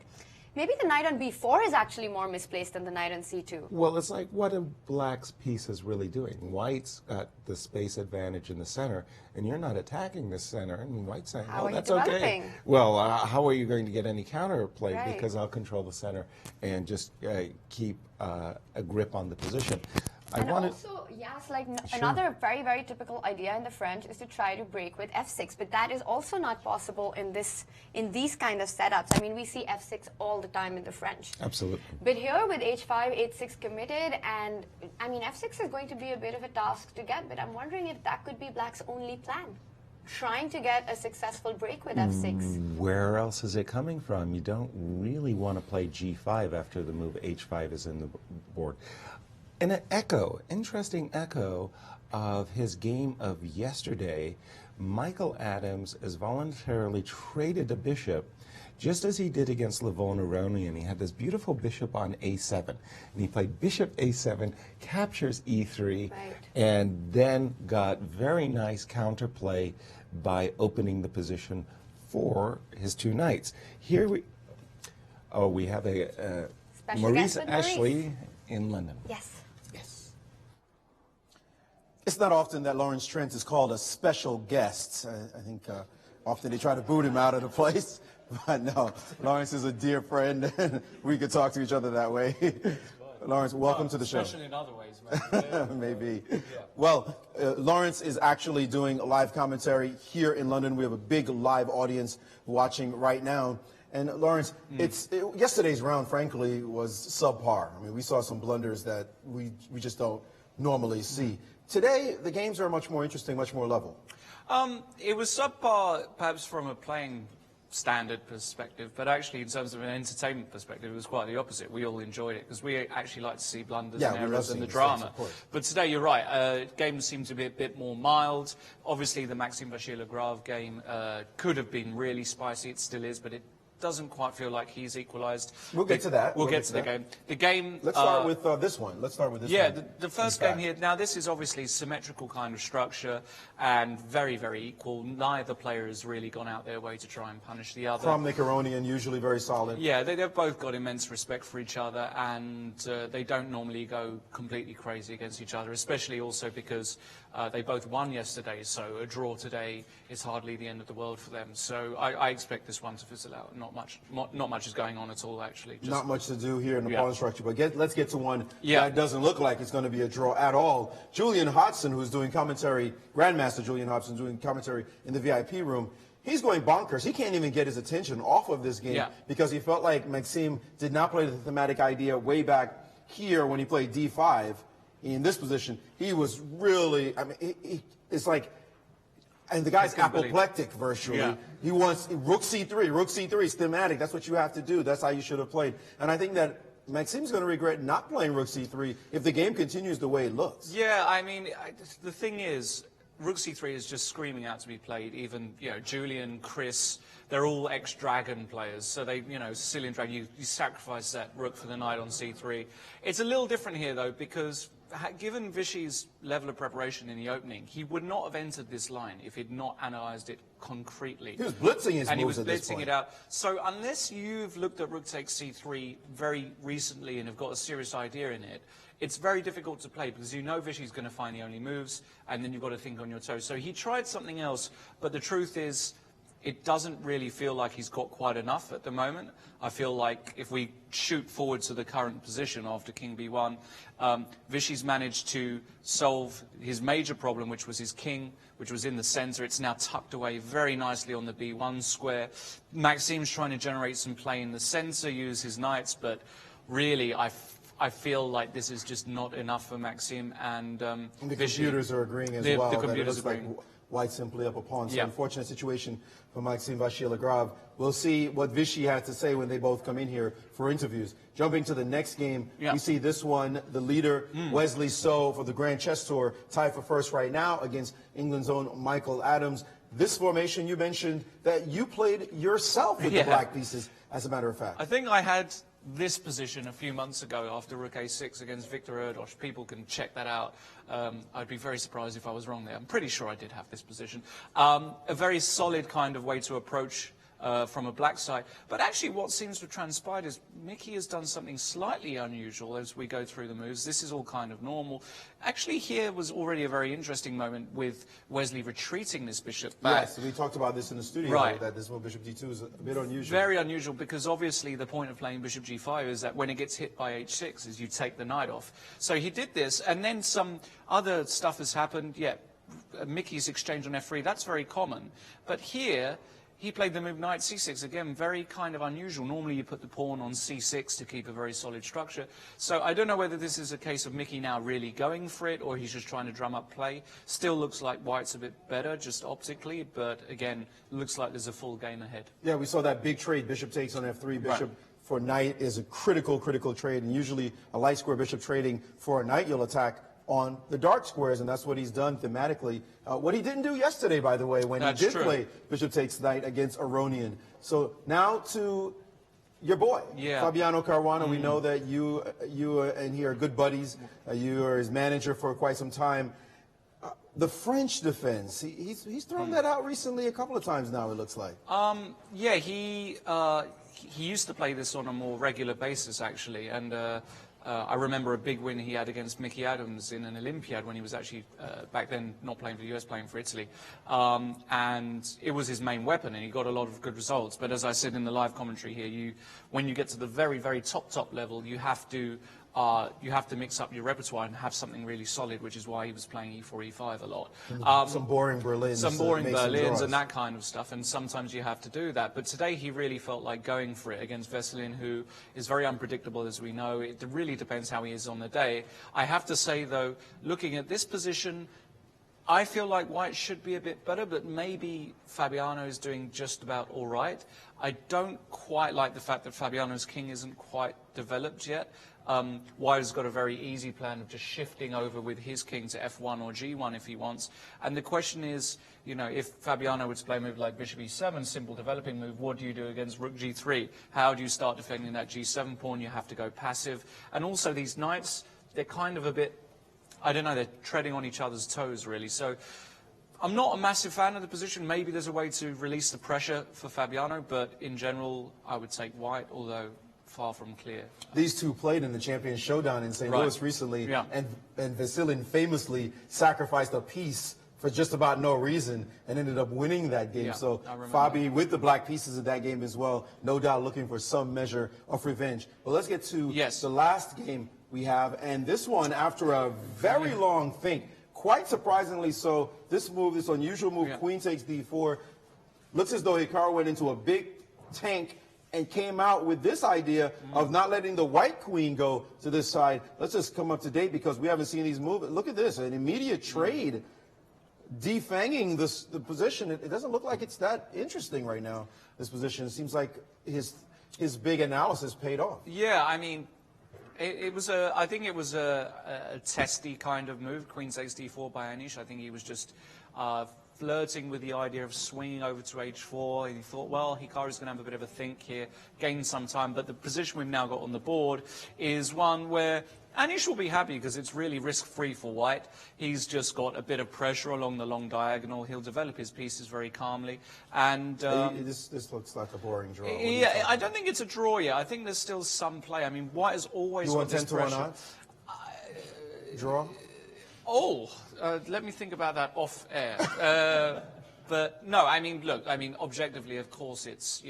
Maybe the knight on b4 is actually more misplaced than the knight on c2. Well, it's like, what are black's pieces really doing? White's got the space advantage in the center, and you're not attacking the center. And White's saying, How oh, are you that's okay. developing? Well, how are you going to get any counter play? Right. Because I'll control the center and just keep a grip on the position. And also, yes, like another very, very typical idea in the French is to try to break with f6, but that is also not possible in these kind of setups. I mean, we see f6 all the time in the French. Absolutely. But here with h5, h6 committed, and I mean, f6 is going to be a bit of a task to get, but I'm wondering if that could be black's only plan. Trying to get a successful break with f6. Where else is it coming from? You don't really want to play g5 after the move h5 is in the board. And an echo, interesting echo of his game of yesterday, Michael Adams has voluntarily traded a bishop, just as he did against Levon Aronian. He had this beautiful bishop on a7, and he played bishop a7, captures e3, Right. and then got very nice counterplay by opening the position for his two knights. Here we have a Special Maurice guest with Ashley Maurice. in London. Yes. It's not often that Lawrence Trent is called a special guest. I think often they try to boot him out of the place. But no, Lawrence is a dear friend, and we could talk to each other that way. Lawrence, welcome to the show. Especially in other ways, man. Maybe. Yeah. Well, Lawrence is actually doing live commentary here in London. We have a big live audience watching right now. And Lawrence, yesterday's round, frankly, was subpar. I mean, we saw some blunders that we just don't normally see. Today, the games are much more interesting, much more level. It was subpar, perhaps from a playing standard perspective, but actually in terms of an entertainment perspective, it was quite the opposite. We all enjoyed it because we actually like to see blunders and errors and the drama. But today, you're right, games seem to be a bit more mild. Obviously, the Maxime Vachier-Lagrave game could have been really spicy. It still is, but it doesn't quite feel like he's equalised. We'll get to that. We'll get to the game. The game. Let's start with this one. Let's start with this one. Yeah, the first game here. Now, this is obviously symmetrical kind of structure and very, very equal. Neither player has really gone out their way to try and punish the other. From the Caronian, usually very solid. Yeah, they've both got immense respect for each other, and they don't normally go completely crazy against each other, especially also because they both won yesterday, so a draw today is hardly the end of the world for them. So I expect this one to fizzle out. Not much is going on at all, actually. Just not much to do here in the pawn structure, but let's get to one Yeah. that doesn't look like it's going to be a draw at all. Julian Hodgson, who's doing commentary, Grandmaster Julian Hodgson, doing commentary in the VIP room, he's going bonkers. He can't even get his attention off of this game because he felt like Maxime did not play the thematic idea way back here when he played d5. In this position, he was really, I mean, it's like, and the guy's apoplectic virtually. Yeah. He wants rook c3 is thematic. That's what you have to do. That's how you should have played. And I think that Maxime's going to regret not playing rook c3 if the game continues the way it looks. Yeah, I mean, the thing is, rook c3 is just screaming out to be played. Even, you know, Julian, Chris, they're all ex-dragon players. So they, you know, Sicilian dragon, you sacrifice that rook for the knight on c3. It's a little different here, though, because given Vichy's level of preparation in the opening, he would not have entered this line if he'd not analysed it concretely. He was blitzing his moves and he was at this blitzing point. it out. So unless you've looked at rook takes c3 very recently and have got a serious idea in it, it's very difficult to play because you know Vichy's going to find the only moves, and then you've got to think on your toes. So he tried something else, but the truth is, it doesn't really feel like he's got quite enough at the moment. I feel like if we shoot forward to the current position after king b1, Vichy's managed to solve his major problem, which was his king, which was in the center. It's now tucked away very nicely on the b1 square. Maxime's trying to generate some play in the center, use his knights, but really I feel like this is just not enough for Maxime, and the Vichy, computers are agreeing as well. The that computers it looks agreeing. like White simply up a pawn. So Yeah. unfortunate situation for Maxime Vachier-Lagrave. We'll see what Vichy had to say when they both come in here for interviews. Jumping to the next game, we see this one, the leader, Wesley So, for the Grand Chess Tour, tied for first right now against England's own Michael Adams. This formation you mentioned that you played yourself with the black pieces, as a matter of fact. I think I had this position a few months ago after rook a6 against Victor Erdos. People can check that out. I'd be very surprised if I was wrong there. I'm pretty sure I did have this position. A very solid kind of way to approach from a black side. But actually what seems to have transpired is Mickey has done something slightly unusual as we go through the moves. This is all kind of normal. Actually, here was already a very interesting moment with Wesley retreating this bishop back. Yes, we talked about this in the studio, right, that this move bishop d2 is a bit unusual. Very unusual, because obviously the point of playing bishop g5 is that when it gets hit by h6 is you take the knight off. So he did this, and then some other stuff has happened. Yeah, Mickey's exchange on f3, that's very common. But here, he played the move knight c6, again, very kind of unusual. Normally you put the pawn on c6 to keep a very solid structure. So I don't know whether this is a case of Mickey now really going for it, or he's just trying to drum up play. Still looks like white's a bit better, just optically, but again, looks like there's a full game ahead. Yeah, we saw that big trade, bishop takes on f3, bishop for knight is a critical trade, and usually a light square bishop trading for a knight you'll attack on the dark squares, and that's what he's done thematically. What he didn't do yesterday, by the way, when he did play bishop takes knight against Aronian. So now to your boy, Fabiano Caruana. We know that you and he are good buddies. You are his manager for quite some time. The French defense, he's thrown that out recently a couple of times now, it looks like. Yeah, he used to play this on a more regular basis, actually, and I remember a big win he had against Mickey Adams in an Olympiad when he was actually, back then, not playing for the US, playing for Italy. And it was his main weapon, and he got a lot of good results. But as I said in the live commentary here, when you get to the very, very top level, you have to mix up your repertoire and have something really solid, which is why he was playing e4, e5 a lot. Some boring Berlins. Some boring Berlins and that kind of stuff, and sometimes you have to do that. But today he really felt like going for it against Veselin, who is very unpredictable, as we know. It really depends how he is on the day. I have to say, though, looking at this position, I feel like white should be a bit better, but maybe Fabiano is doing just about all right. I don't quite like the fact that Fabiano's king isn't quite developed yet. White has got a very easy plan of just shifting over with his king to f1 or g1 if he wants. And the question is, you know, if Fabiano would play a move like bishop e7, simple developing move, what do you do against rook g3? How do you start defending that g7 pawn? You have to go passive. And also these knights, they're kind of a bit, I don't know, they're treading on each other's toes, really. So I'm not a massive fan of the position. Maybe there's a way to release the pressure for Fabiano, but in general, I would take white, although far from clear. These two played in the Champions Showdown in St. Louis recently, and Veselin famously sacrificed a piece for just about no reason and ended up winning that game. So Fabi, with the black pieces of that game as well, no doubt looking for some measure of revenge. But let's get to the last game we have, and this one, after a very long think, quite surprisingly so, this move, this unusual move, queen takes d4, looks as though Hikaru went into a big tank and came out with this idea of not letting the white queen go to this side. Let's just come up to date because we haven't seen these moves. Look at this, an immediate trade, defanging the position. It doesn't look like it's that interesting right now, this position. It seems like his big analysis paid off. Yeah, I mean, I think it was a testy kind of move, queen takes d4 by Anish. I think he was just flirting with the idea of swinging over to h4. And he thought, well, Hikaru's going to have a bit of a think here, gain some time. But the position we've now got on the board is one where Anish will be happy because it's really risk-free for white. He's just got a bit of pressure along the long diagonal. He'll develop his pieces very calmly. And this looks like a boring draw. Yeah, I don't think it's a draw yet. I think there's still some play. I mean, white has always got this pressure. Draw? Let me think about that off air. But no, I mean, look, I mean, objectively, of course, it's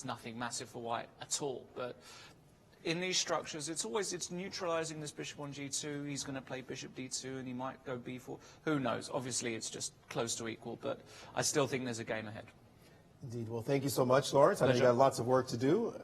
nothing massive for white at all. But in these structures, it's neutralizing this bishop on g2. He's going to play bishop d2, and he might go b4. Who knows? Obviously, it's just close to equal, but I still think there's a game ahead. Indeed. Well, thank you so much, Lawrence. I know you got lots of work to do.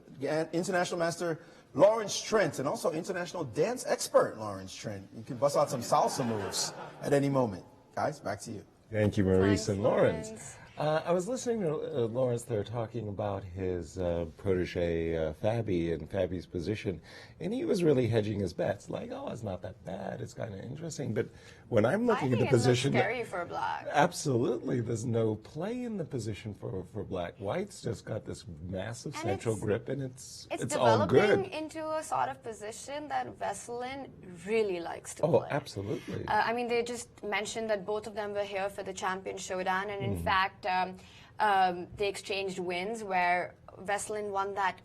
International Master Lawrence Trent, and also international dance expert Lawrence Trent. You can bust out some salsa moves at any moment. Guys, back to you. Thank you, Maurice and Lawrence. I was listening to Lawrence there talking about his protege Fabi and Fabi's position, and he was really hedging his bets, like, oh, it's not that bad, it's kind of interesting. But when I'm looking at the position, looks scary for black. Absolutely, there's no play in the position for black. White's just got this massive central grip, and it's all good. It's developing into a sort of position that Veselin really likes to play. Oh, absolutely. I mean, they just mentioned that both of them were here for the Champions Showdown, and in fact, they exchanged wins where Veselin won that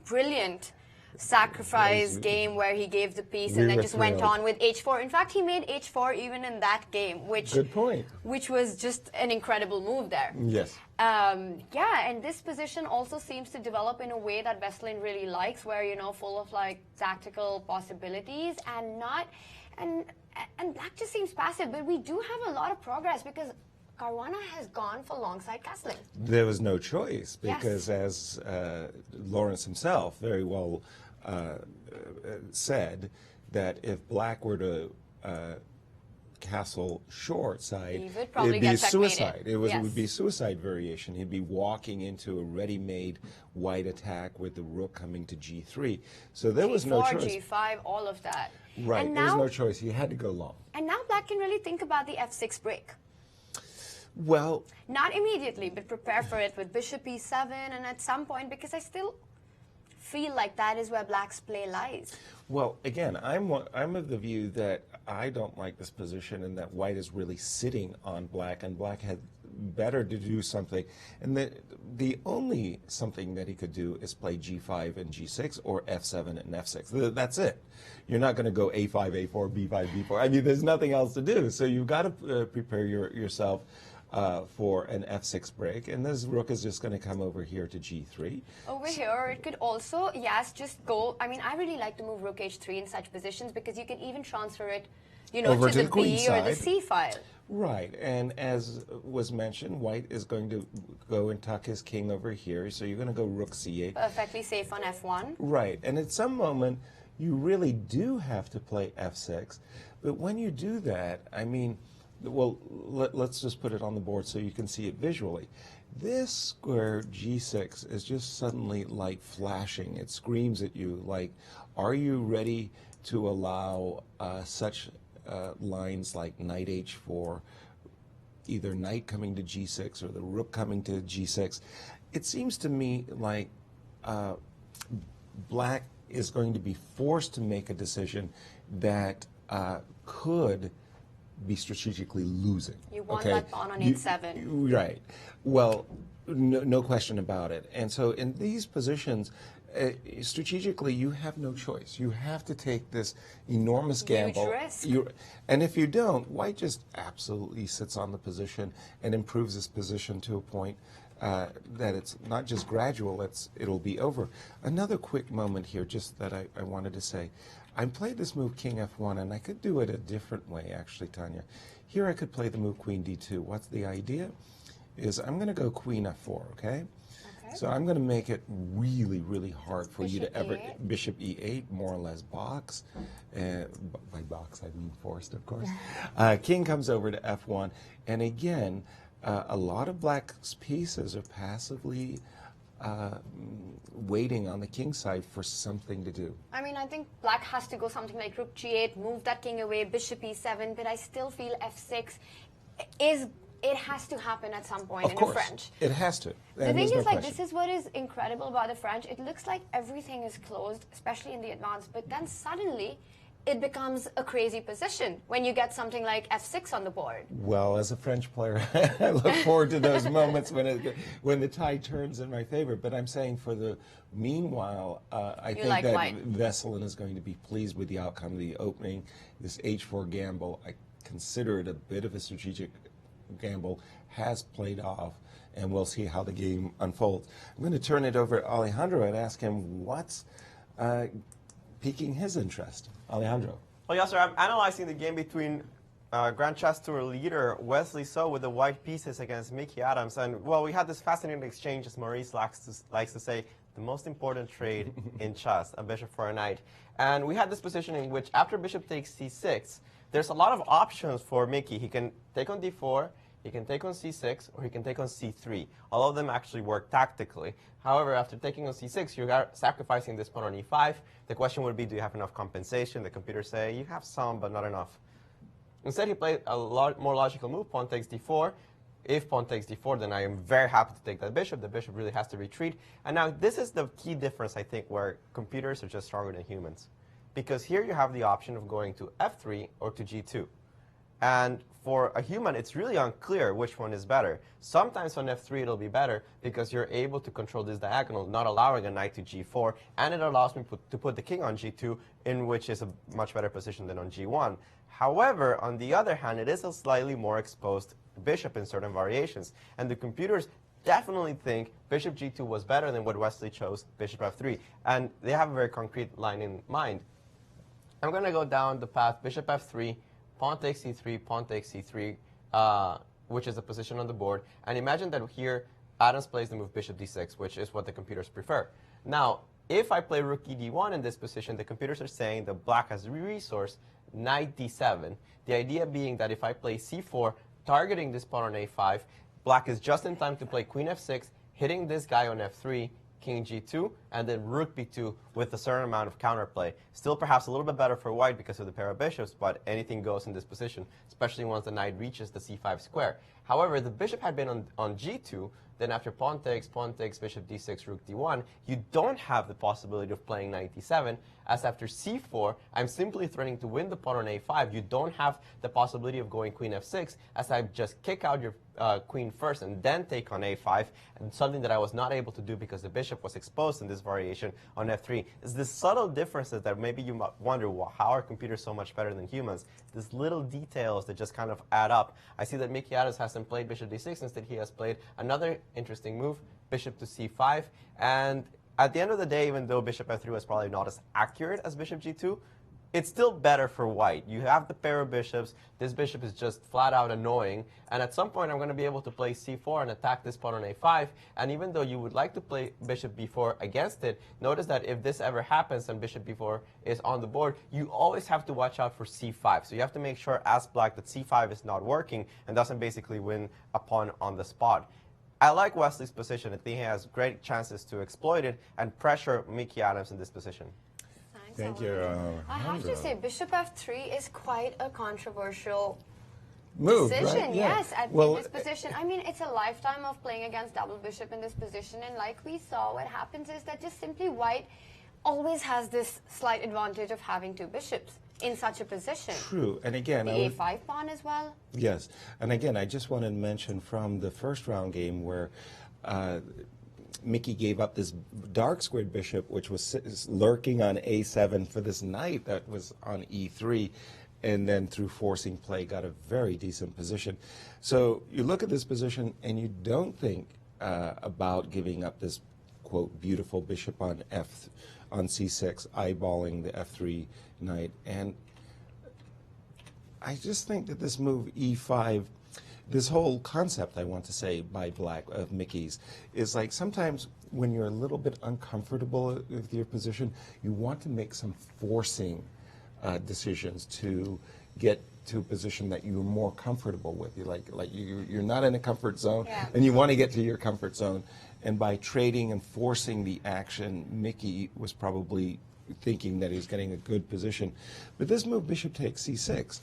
brilliant sacrifice game where he gave the piece and then just went on with h4. In fact, he made h4 even in that game, which good point. Which was just an incredible move there. Yes. Yeah, and this position also seems to develop in a way that Veselin really likes, where full of like tactical possibilities and not and black just seems passive. But we do have a lot of progress because Caruana has gone for longside castling. There was no choice because, yes, as Lawrence himself very well said, that if black were to castle short side, it'd be suicide. It would be suicide variation. He'd be walking into a ready-made white attack with the rook coming to g3. So there was no choice. g5, all of that. Right, there was no choice. He had to go long. And now black can really think about the f6 break. Well, not immediately, but prepare for it with bishop e7, and at some point, because I still feel like that is where black's play lies. Well, again, I'm of the view that I don't like this position and that white is really sitting on black, and black had better to do something. And the only something that he could do is play g5 and g6 or f7 and f6. That's it. You're not going to go a5, a4, b5, b4. I mean, there's nothing else to do. So you've got to prepare yourself for an f6 break, and this rook is just going to come over here to g3. Over here, it could also, yes, just go. I mean, I really like to move rook h3 in such positions because you can even transfer it, over to the queen b side, or the c file. Right, and as was mentioned, white is going to go and tuck his king over here, so you're going to go rook c8. Perfectly safe on f1. Right, and at some moment, you really do have to play f6, but when you do that, I mean, well, let's just put it on the board so you can see it visually. This square g6 is just suddenly like flashing. It screams at you like, are you ready to allow such lines like knight h4, either knight coming to g6 or the rook coming to g6? It seems to me like black is going to be forced to make a decision that could be strategically losing. You want that pawn on h7. Right. Well, no question about it. And so in these positions, strategically, you have no choice. You have to take this enormous gamble. Huge risk. And if you don't, white just absolutely sits on the position and improves his position to a point that it's not just gradual, it'll be over. Another quick moment here, just that I wanted to say. I played this move king f1, and I could do it a different way, actually, Tanya. Here I could play the move queen d2. What's the idea? Is I'm going to go queen f4, okay? So I'm going to make it really, really hard for you to ever... Bishop e8, more or less box. By box, I mean forced, of course. King comes over to f1, and again, a lot of black's pieces are passively waiting on the king side for something to do. I mean, I think black has to go something like rook g8, move that king away, bishop e7, but I still feel f6 it has to happen at some point in the French. It has to. The thing is, this is what is incredible about the French. It looks like everything is closed, especially in the advance, but then suddenly it becomes a crazy position when you get something like f6 on the board. Well, as a French player, I look forward to those moments when the tide turns in my favor. But I'm saying for the meanwhile, I think that Veselin is going to be pleased with the outcome of the opening. This h4 gamble, I consider it a bit of a strategic gamble, has played off, and we'll see how the game unfolds. I'm going to turn it over to Alejandro and ask him what's piquing his interest. Alejandro. Well, Yasser, I'm analyzing the game between Grand Chess Tour leader Wesley So with the white pieces against Mickey Adams. And, well, we had this fascinating exchange, as Maurice likes to say, the most important trade in chess, a bishop for a knight. And we had this position in which after bishop takes c6, there's a lot of options for Mickey. He can take on d4, he can take on c6, or he can take on c3. All of them actually work tactically. However, after taking on c6, you're sacrificing this pawn on e5. The question would be, do you have enough compensation? The computer say, you have some, but not enough. Instead, he played a more logical move, pawn takes d4. If pawn takes d4, then I am very happy to take that bishop. The bishop really has to retreat. And now, this is the key difference, I think, where computers are just stronger than humans. Because here you have the option of going to f3 or to g2. And for a human, it's really unclear which one is better. Sometimes on f3 it'll be better because you're able to control this diagonal, not allowing a knight to g4, and it allows me to put the king on g2, in which is a much better position than on g1. However, on the other hand, it is a slightly more exposed bishop in certain variations, and the computers definitely think bishop g2 was better than what Wesley chose, bishop f3, and they have a very concrete line in mind. I'm going to go down the path bishop f3, pawn takes c3, pawn takes c3, which is the position on the board. And imagine that here, Adams plays the move bishop d6, which is what the computers prefer. Now, if I play rook e d1 in this position, the computers are saying that black has resource, knight d7. The idea being that if I play c4, targeting this pawn on a5, black is just in time to play queen f6, hitting this guy on f3, king g2, and then rook b2 with a certain amount of counterplay. Still perhaps a little bit better for white because of the pair of bishops, but anything goes in this position, especially once the knight reaches the c5 square. However, the bishop had been on g2, then after pawn takes, bishop d6, rook d1, you don't have the possibility of playing knight d7, as after c4, I'm simply threatening to win the pawn on a5. You don't have the possibility of going queen f6, as I just kick out your queen first and then take on a5, and something that I was not able to do because the bishop was exposed in this variation on f3. It's the subtle differences that maybe you might wonder, well, how are computers so much better than humans? These little details that just kind of add up. I see that Mickey Adams hasn't played bishop d6, instead he has played another interesting move, bishop to c5, and at the end of the day, even though bishop f3 was probably not as accurate as bishop g2, it's still better for white. You have the pair of bishops. This bishop is just flat out annoying. And at some point, I'm going to be able to play c4 and attack this pawn on a5. And even though you would like to play bishop b4 against it, notice that if this ever happens and bishop b4 is on the board, you always have to watch out for c5. So you have to make sure as black that c5 is not working and doesn't basically win a pawn on the spot. I like Wesley's position. I think he has great chances to exploit it and pressure Mickey Adams in this position. Thank you. I have to say, bishop f3 is quite a controversial move, decision. Right? Yeah. Yes, in this position. I mean, it's a lifetime of playing against double bishop in this position, and like we saw, what happens is that just simply white always has this slight advantage of having two bishops in such a position. True, and again, the a5 pawn as well. Yes, and again, I just wanted to mention from the first round game where Mickey gave up this dark squared bishop, which was lurking on a7 for this knight that was on e3, and then through forcing play got a very decent position. So you look at this position and you don't think about giving up this, quote, beautiful bishop on c6, eyeballing the f3 knight. And I just think that this move e5, this whole concept, I want to say, by black, of Mickey's, is like sometimes when you're a little bit uncomfortable with your position, you want to make some forcing decisions to get to a position that you're more comfortable with. You're not in a comfort zone, and you want to get to your comfort zone. And by trading and forcing the action, Mickey was probably thinking that he was getting a good position. But this move, bishop takes c6,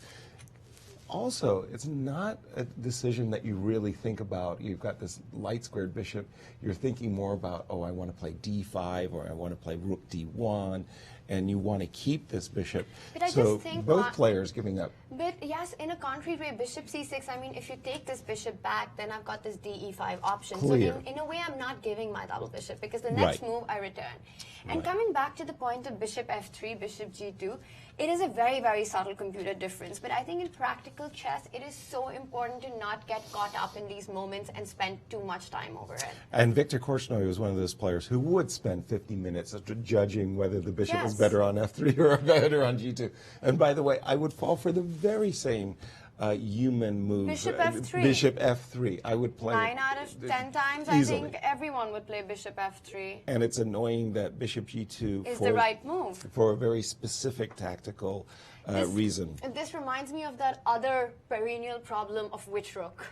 also, it's not a decision that you really think about. You've got this light squared bishop. You're thinking more about, oh, I want to play d5, or I want to play rook d1, and you want to keep this bishop. But I so just think both players giving up. But yes, in a concrete way, bishop c6, I mean, if you take this bishop back, then I've got this de5 option. Clear. So in a way, I'm not giving my double bishop, because the next move I return. And coming back to the point of bishop f3, bishop g2, it is a very, very subtle computer difference. But I think in practical chess, it is so important to not get caught up in these moments and spend too much time over it. And Viktor Korchnoi was one of those players who would spend 50 minutes judging whether the bishop was better on f3 or better on g2. And by the way, I would fall for the very same human move. Bishop f3. Bishop f3. I would play 9 out of 10 times, easily. I think everyone would play bishop f3. And it's annoying that bishop g2 is the right move for a very specific tactical reason. This reminds me of that other perennial problem of which rook.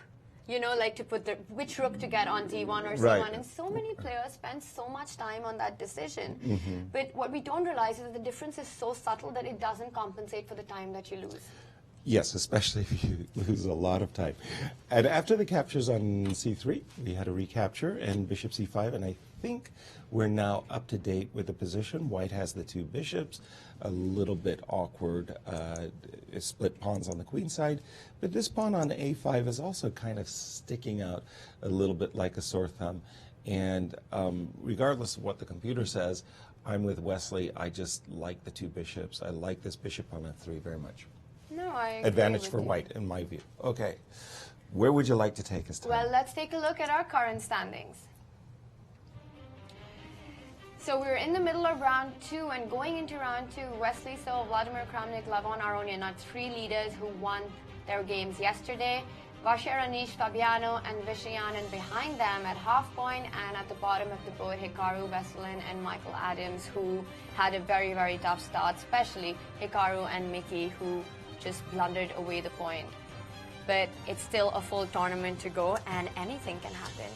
You know, like to put which rook to get on d1 or c1. And so many players spend so much time on that decision. But what we don't realize is that the difference is so subtle that it doesn't compensate for the time that you lose. Yes, especially if you lose a lot of time. And after the captures on c3, we had a recapture and bishop c5, and I think we're now up to date with the position. White has the two bishops, a little bit awkward split pawns on the queen side, but this pawn on a5 is also kind of sticking out a little bit like a sore thumb. And regardless of what the computer says, I'm with Wesley. I just like the two bishops. I like this bishop on f3 very much. No, I agree Advantage with for you. White, in my view. Okay. Where would you like to take us, Tanya? Well, let's take a look at our current standings. So we're in the middle of round 2, and going into round 2, Wesley So, Vladimir Kramnik, Levon Aronian are 3 leaders who won their games yesterday. Vasher Anish, Fabiano, and Vishayanan behind them at half point, and at the bottom of the board, Hikaru, Veselin, and Michael Adams, who had a very, very tough start, especially Hikaru and Mickey, who just blundered away the point. But it's still a full tournament to go, and anything can happen.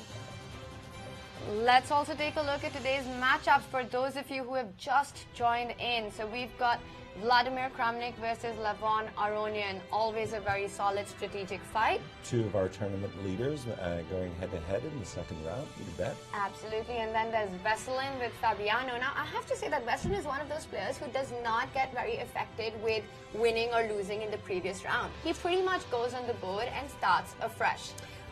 Let's also take a look at today's matchups for those of you who have just joined in. So we've got Vladimir Kramnik versus Levon Aronian. Always a very solid strategic fight. Two of our tournament leaders going head-to-head in the second round. You bet. Absolutely. And then there's Veselin with Fabiano. Now, I have to say that Veselin is one of those players who does not get very affected with winning or losing in the previous round. He pretty much goes on the board and starts afresh,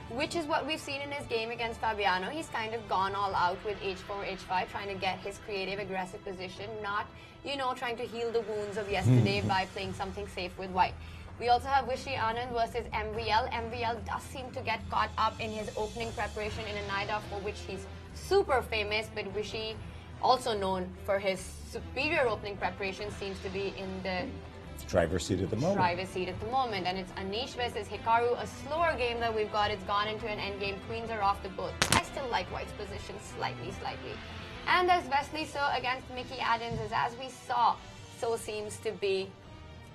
which is what we've seen in his game against Fabiano. He's kind of gone all out with h4, h5, trying to get his creative, aggressive position, not, you know, trying to heal the wounds of yesterday by playing something safe with white. We also have Vishy Anand versus MVL. MVL does seem to get caught up in his opening preparation in a Naida, for which he's super famous, but Vishy, also known for his superior opening preparation, seems to be in the Driver's seat at the moment. driver's seat at the moment. And it's Anish versus Hikaru, a slower game that we've got. It's gone into an endgame. Queens are off the board. I still like white's position slightly. And there's Wesley So against Mickey Adams, as we saw, So seems to be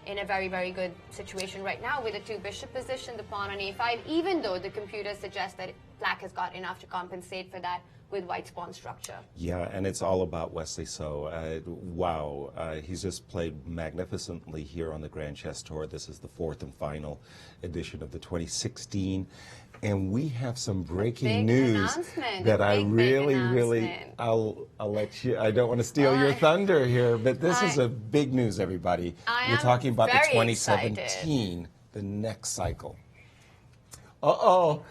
in a very, very good situation right now with a two-bishop position, the pawn on a5, even though the computer suggests that black has got enough to compensate for that with white's pawn structure. Yeah, and it's all about Wesley So. Wow, he's just played magnificently here on the Grand Chess Tour. This is the 4th and final edition of the 2016. And we have some breaking news that I really, I'll let you, I don't want to steal your thunder here, but this is a big news, everybody. We're talking about the 2017, excited. The next cycle. Uh-oh.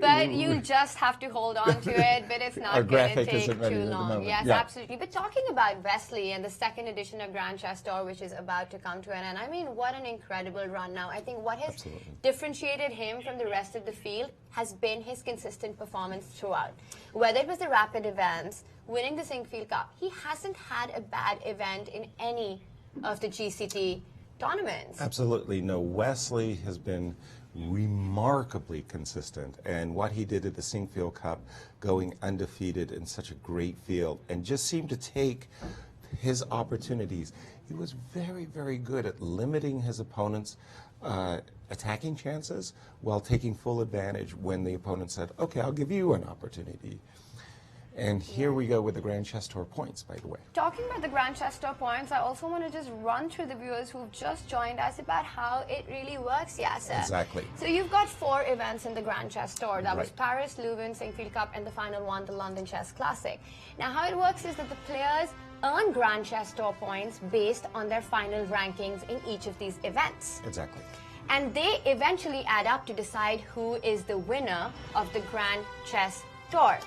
But you just have to hold on to it, but it's not going to take too long. Yes, absolutely. But talking about Wesley and the 2nd edition of Grand Chess Tour, which is about to come to an end, I mean, what an incredible run now. I think what has differentiated him from the rest of the field has been his consistent performance throughout. Whether it was the rapid events, winning the Sinquefield Cup, he hasn't had a bad event in any of the GCT tournaments. Absolutely. No, Wesley has been remarkably consistent, and what he did at the Sinquefield Cup, going undefeated in such a great field, and just seemed to take his opportunities. He was very, very good at limiting his opponent's attacking chances while taking full advantage when the opponent said, okay, I'll give you an opportunity. And here we go with the Grand Chess Tour points, by the way. Talking about the Grand Chess Tour points, I also want to just run through the viewers who've just joined us about how it really works, Yasser. Exactly. So you've got 4 events in the Grand Chess Tour. That was Paris, Leuven, Sinquefield Cup, and the final one, the London Chess Classic. Now, how it works is that the players earn Grand Chess Tour points based on their final rankings in each of these events. Exactly. And they eventually add up to decide who is the winner of the Grand Chess Tour.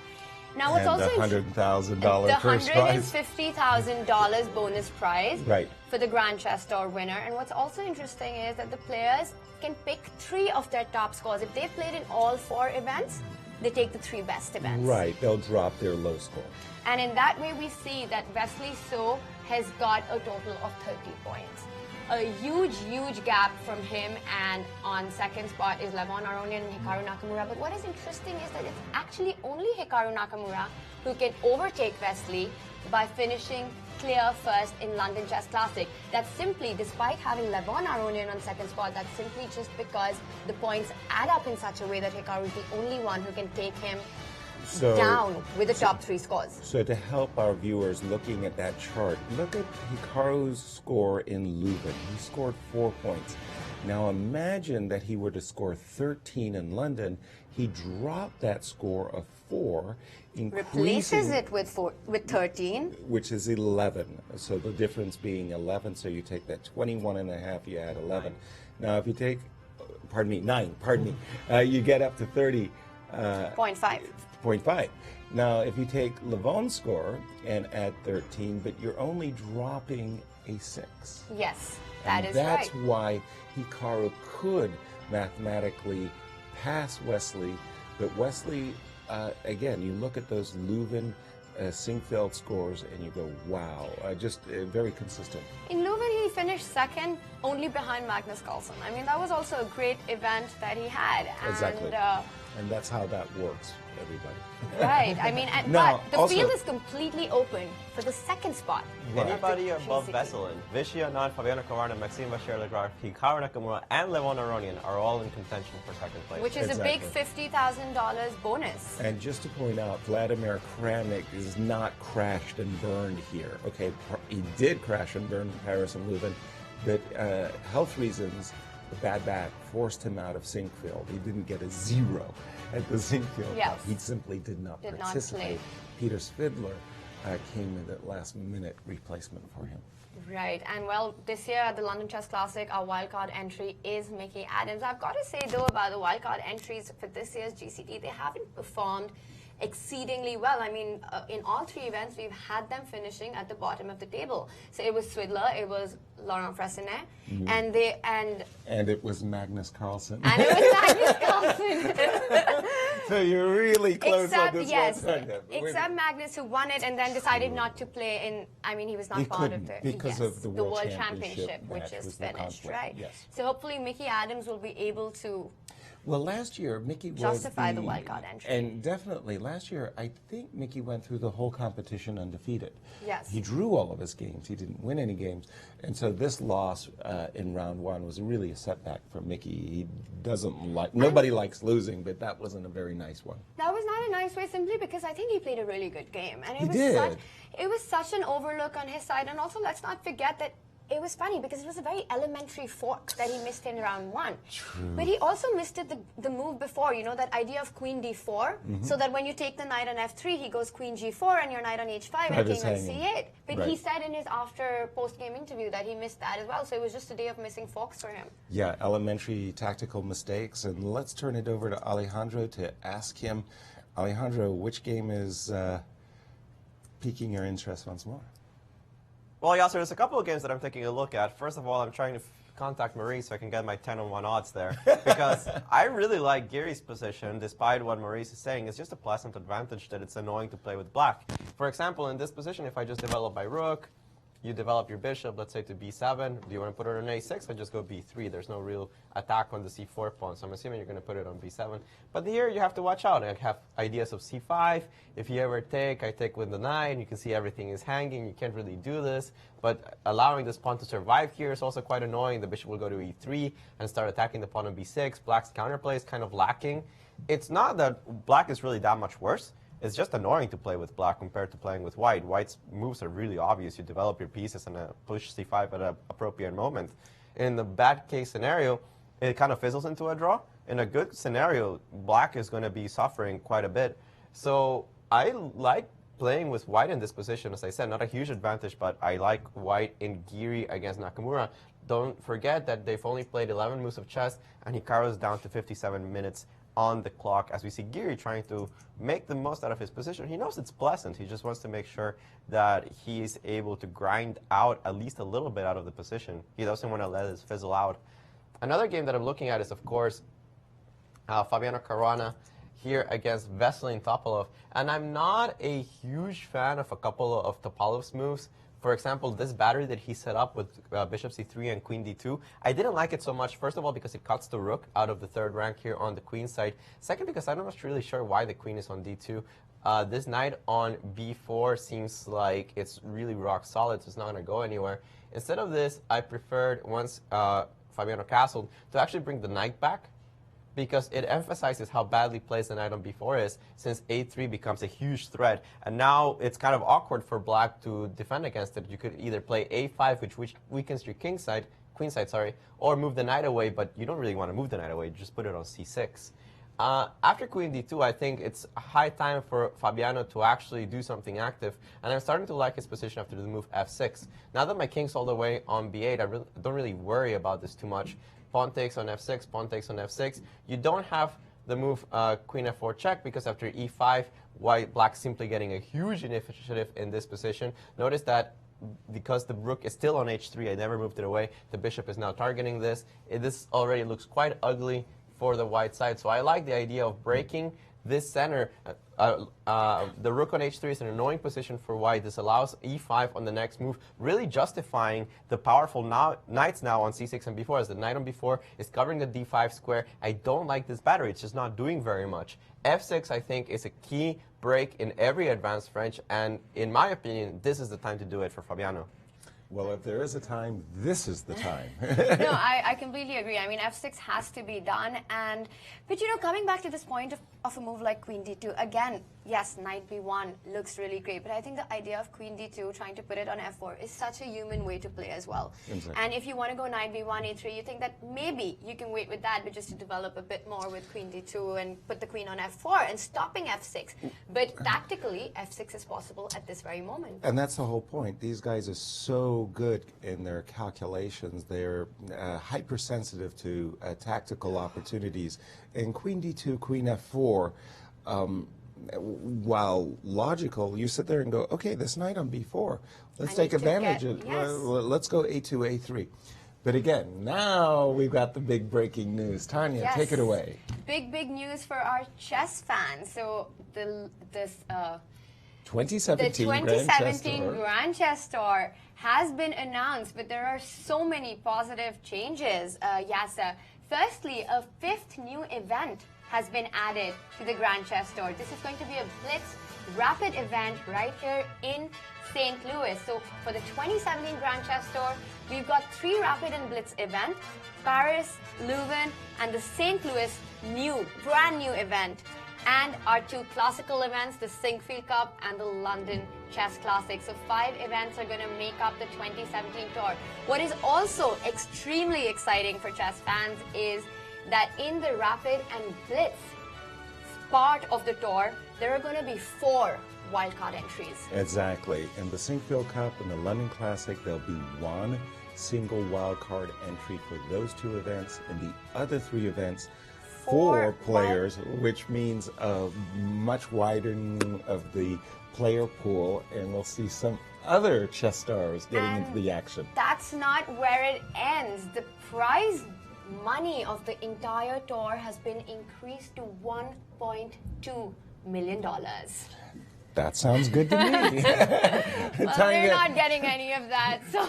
Now, what's also the $100,000 first prize. The $150,000 bonus prize Right. for the Grand Chess Tour winner. And what's also interesting is that the players can pick 3 of their top scores. If they've played in all 4 events, they take the 3 best events. Right, they'll drop their low score. And in that way, we see that Wesley So has got a total of 30 points. A huge, huge gap from him, and on second spot is Levon Aronian and Hikaru Nakamura. But what is interesting is that it's actually only Hikaru Nakamura who can overtake Wesley by finishing clear first in London Chess Classic. That's simply, despite having Levon Aronian on second spot, that's simply just because the points add up in such a way that Hikaru is the only one who can take him down with the top 3 scores. So to help our viewers looking at that chart, look at Hikaru's score in Leuven. He scored 4 points. Now imagine that he were to score 13 in London. He dropped that score of 4, Replaces it with 13. which is 11. So the difference being 11. So you take that 21 and a half, you add 11. Now if you take, pardon me, 9, pardon me, you get up to 30. 0.5. Now if you take Levon's score and add 13, but you're only dropping a 6. Yes, that is That's right. why Hikaru could mathematically pass Wesley, but Wesley, again, you look at those Leuven, Sinquefield scores and you go, wow, just very consistent. In Leuven, he finished second, only behind Magnus Carlsen. I mean, that was also a great event that he had. Exactly. And that's how that works, everybody. Right. I mean, Now, but the also, field is completely open for the second spot. Anybody above Vesselin, Vichy Anand, Fabiano Caruana, Maxime Vachier-Lagrave, Hikaru Nakamura, and Levon Aronian are all in contention for second place. Which is a big $50,000 bonus. And just to point out, Vladimir Kramnik is not crashed and burned here. Okay, he did crash and burn in Paris and Leuven, but health reasons, the bad back forced him out of Sinquefield. He didn't get a 0 at the Sinquefield Yes. Cup. He simply did not participate. Peter Svidler came in at last-minute replacement for him. Right, and well, this year at the London Chess Classic, our wildcard entry is Mickey Adams. I've got to say, though, about the wildcard entries for this year's GCT, they haven't performed exceedingly well. I mean, in all 3 events, we've had them finishing at the bottom of the table. So it was Svidler, it was Laurent Fressinet, and it was Magnus Carlsen. And it was Magnus Carlsen. So you're really close Except, on this yes, one. except Magnus, who won it and then decided not to play in. I mean, he was not part of the because of the World Championship, which is finished, right? Yes. So hopefully, Mickey Adams will be able to. Well, last year, Mickey was justify the wildcard entry. And definitely, last year, I think Mickey went through the whole competition undefeated. Yes. He drew all of his games. He didn't win any games. And so this loss in round 1 was really a setback for Mickey. He doesn't like, nobody likes losing, but that wasn't a very nice one. That was not a nice way, simply because I think he played a really good game. And it was such an overlook on his side. And also, let's not forget that it was funny because it was a very elementary fork that he missed in round 1. True. But he also missed it the move before, you know, that idea of queen d4, so that when you take the knight on f3, he goes queen g4 and your knight on h5 and king on c8. But he said in his post-game interview that he missed that as well, so it was just a day of missing forks for him. Yeah, elementary tactical mistakes. And let's turn it over to Alejandro to ask him, Alejandro, which game is piquing your interest once more? Well, Yasser, there's a couple of games that I'm taking a look at. First of all, I'm trying to contact Maurice so I can get my 10-on-1 odds there. Because I really like Giry's position, despite what Maurice is saying. It's just a pleasant advantage that it's annoying to play with black. For example, in this position, if I just develop my rook, you develop your bishop, let's say to b7. Do you want to put it on a6 or just go b3? There's no real attack on the c4 pawn, so I'm assuming you're going to put it on b7. But here you have to watch out. I have ideas of c5. If you ever take, I take with the knight. You can see everything is hanging. You can't really do this. But allowing this pawn to survive here is also quite annoying. The bishop will go to e3 and start attacking the pawn on b6. Black's counterplay is kind of lacking. It's not that black is really that much worse. It's just annoying to play with black compared to playing with white. White's moves are really obvious. You develop your pieces and push c5 at an appropriate moment. In the bad case scenario, it kind of fizzles into a draw. In a good scenario, black is going to be suffering quite a bit. So I like playing with white in this position. As I said, not a huge advantage, but I like white in Giri against Nakamura. Don't forget that they've only played 11 moves of chess, and Hikaru's down to 57 minutes on the clock, as we see Giri trying to make the most out of his position. He knows it's pleasant. He just wants to make sure that he's able to grind out at least a little bit out of the position. He doesn't want to let it fizzle out. Another game that I'm looking at is, of course, Fabiano Caruana here against Veselin Topalov. And I'm not a huge fan of a couple of Topalov's moves. For example, this battery that he set up with bishop c3 and queen d2, I didn't like it so much, first of all, because it cuts the rook out of the third rank here on the queen side. Second, because I'm not really sure why the queen is on d2. This knight on b4 seems like it's really rock solid, so it's not going to go anywhere. Instead of this, I preferred, once Fabiano castled, to actually bring the knight back, because it emphasizes how badly placed the knight on b4 is, since a3 becomes a huge threat. And now it's kind of awkward for black to defend against it. You could either play a5, which weakens your king side, queenside, sorry, or move the knight away, but you don't really want to move the knight away, just put it on c6. After queen d2, I think it's a high time for Fabiano to actually do something active, and I'm starting to like his position after the move f6. Now that my king's all the way on b8, I don't really worry about this too much. Pawn takes on f6, pawn takes on f6. You don't have the move queen f4 check, because after e5, black simply getting a huge initiative in this position. Notice that because the rook is still on h3, I never moved it away, the bishop is now targeting this. This already looks quite ugly for the white side. So I like the idea of breaking this center. The rook on h3 is an annoying position for white. This allows e5 on the next move, really justifying the powerful knights now on c6 and b4, as the knight on b4 is covering the d5 square. I don't like this battery. It's just not doing very much. f6, I think, is a key break in every advanced French, and in my opinion, this is the time to do it for Fabiano. Well, if there is a time, this is the time. No, I completely agree. I mean, f6 has to be done. But, you know, coming back to this point of a move like queen d2, again, yes, knight b1 looks really great. But I think the idea of queen d2, trying to put it on f4, is such a human way to play as well. Exactly. And if you want to go knight b1, e3, you think that maybe you can wait with that, but just to develop a bit more with queen d2 and put the queen on f4 and stopping f6. But tactically, f6 is possible at this very moment. And that's the whole point. These guys are so good in their calculations. They're hypersensitive to tactical opportunities. And queen d2, queen f4, while logical, you sit there and go, okay, this knight on b4, let's take advantage of it. Yes. Let's go a2, a3. But again, now we've got the big breaking news. Tanya, Yes. take it away. Big news for our chess fans. So the 2017 Grand Chess Tour has been announced, but there are so many positive changes, Yasser. Firstly, a 5th new event has been added to the Grand Chess Tour. This is going to be a Blitz Rapid event right here in St. Louis. So for the 2017 Grand Chess Tour, we've got 3 Rapid and Blitz events: Paris, Leuven, and the St. Louis brand new event. And our 2 classical events, the Sinkfield Cup and the London Chess Classic. So 5 events are going to make up the 2017 tour. What is also extremely exciting for chess fans is that in the Rapid and Blitz part of the tour, there are going to be 4 wildcard entries. Exactly. In the Sinkfield Cup and the London Classic, there'll be 1 single wildcard entry for those 2 events. In the other 3 events, 4 players, which means a much widening of the player pool, and we'll see some other chess stars getting into the action. That's not where it ends. The prize money of the entire tour has been increased to $1.2 million. That sounds good to me. Well, we're not getting any of that. So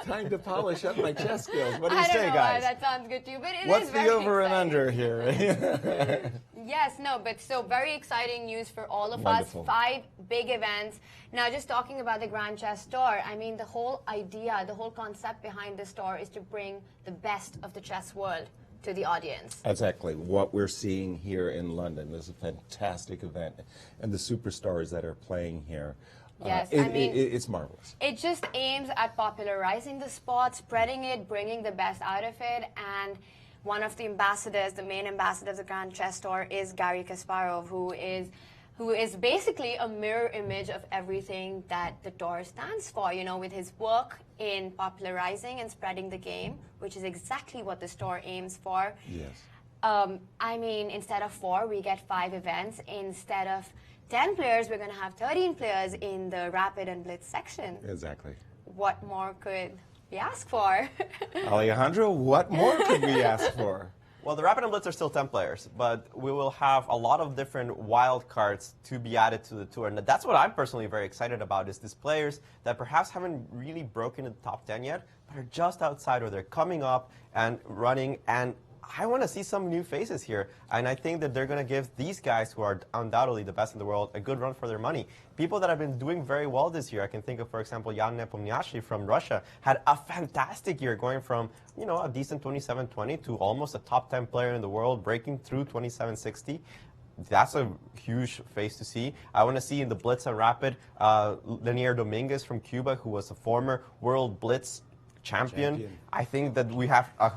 time to polish up my chess skills. What do you I don't say, know guys? why that sounds good to you, but it What's is the very over and exciting. under here? Yes, no, but so very exciting news for all of Wonderful. us. 5 big events. Now, just talking about the Grand Chess Tour, I mean, the whole idea, the whole concept behind this tour is to bring the best of the chess world to the audience. Exactly. What we're seeing here in London is a fantastic event, and the superstars that are playing here. Yes, I mean, it's marvelous. It just aims at popularizing the sport, spreading it, bringing the best out of it, and one of the ambassadors, the main ambassador of the Grand Chess Tour, is Garry Kasparov, who is basically a mirror image of everything that the tour stands for, you know, with his work in popularizing and spreading the game, which is exactly what this tour aims for. Yes. I mean, instead of 4, we get 5 events. Instead of 10 players, we're going to have 13 players in the Rapid and Blitz section. Exactly. What more could we ask for? Alejandro, what more could we ask for? Well, the Rapid and Blitz are still 10 players, but we will have a lot of different wild cards to be added to the tour. And that's what I'm personally very excited about, is these players that perhaps haven't really broken the top 10 yet, but are just outside, or they're coming up and running. And I want to see some new faces here. And I think that they're going to give these guys, who are undoubtedly the best in the world, a good run for their money. People that have been doing very well this year, I can think of, for example, Jan Nepomniachtchi from Russia, had a fantastic year, going from, you know, a decent 27-20 to almost a top 10 player in the world, breaking through 27-60. That's a huge face to see. I want to see in the Blitz and Rapid, Lenier Dominguez from Cuba, who was a former World Blitz champion. I think that we have a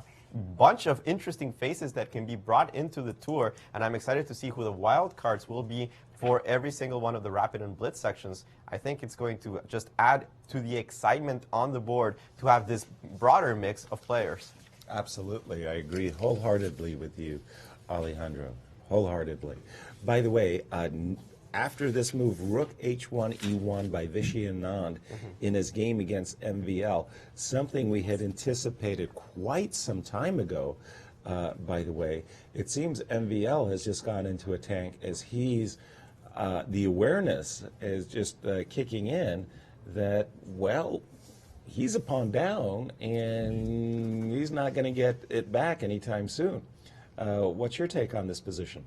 bunch of interesting faces that can be brought into the tour, and I'm excited to see who the wild cards will be for every single one of the Rapid and Blitz sections. I think it's going to just add to the excitement on the board to have this broader mix of players. Absolutely. I agree wholeheartedly with you, Alejandro. Wholeheartedly. By the way, after this move, Rook H1 E1 by Vishy Anand in his game against MVL, something we had anticipated quite some time ago, by the way. It seems MVL has just gone into a tank as he's, the awareness is just kicking in that, well, he's a pawn down and he's not going to get it back anytime soon. What's your take on this position?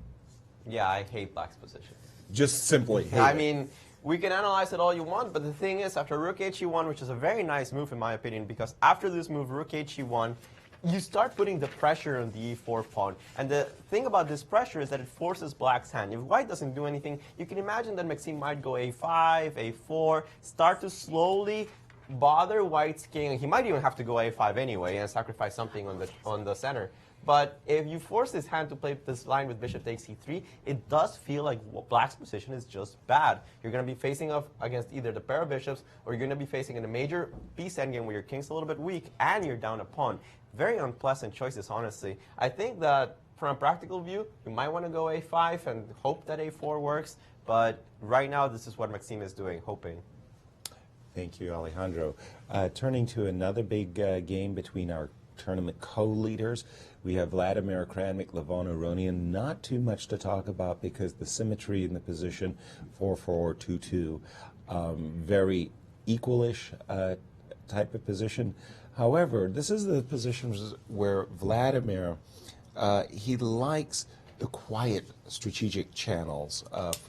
Yeah, I hate Black's position. Just simply hate I it. mean, we can analyze it all you want, but the thing is, after Rook He1, which is a very nice move in my opinion, because after this move, Rook He1, you start putting the pressure on the E4 pawn. And the thing about this pressure is that it forces Black's hand. If White doesn't do anything, you can imagine that Maxime might go A5, A4, start to slowly bother White's king. He might even have to go A5 anyway and sacrifice something on the center. But if you force his hand to play this line with bishop takes c3, it does feel like Black's position is just bad. You're going to be facing off against either the pair of bishops, or you're going to be facing in a major piece endgame where your king's a little bit weak and you're down a pawn. Very unpleasant choices, honestly. I think that from a practical view, you might want to go A5 and hope that A4 works. But right now, this is what Maxime is doing, hoping. Thank you, Alejandro. Turning to another big game between our tournament co-leaders, we have Vladimir Kramnik, Levon Aronian. Not too much to talk about because the symmetry in the position 4-4-2-2, very equalish type of position. However, this is the positions where Vladimir, he likes the quiet strategic channels of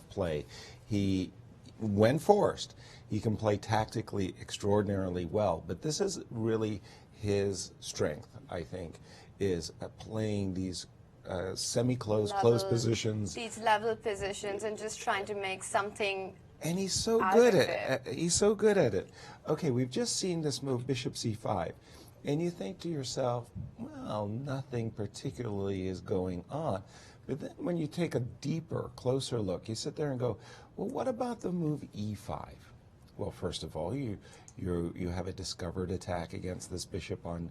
play. He, when forced, he can play tactically extraordinarily well, but this is really his strength, I think, is playing these semi-closed, closed positions. These level positions and just trying to make something. And he's so good at it. He's so good at it. Okay, we've just seen this move, bishop c5. And you think to yourself, well, nothing particularly is going on. But then when you take a deeper, closer look, you sit there and go, well, what about the move e5? Well, first of all, you have a discovered attack against this bishop on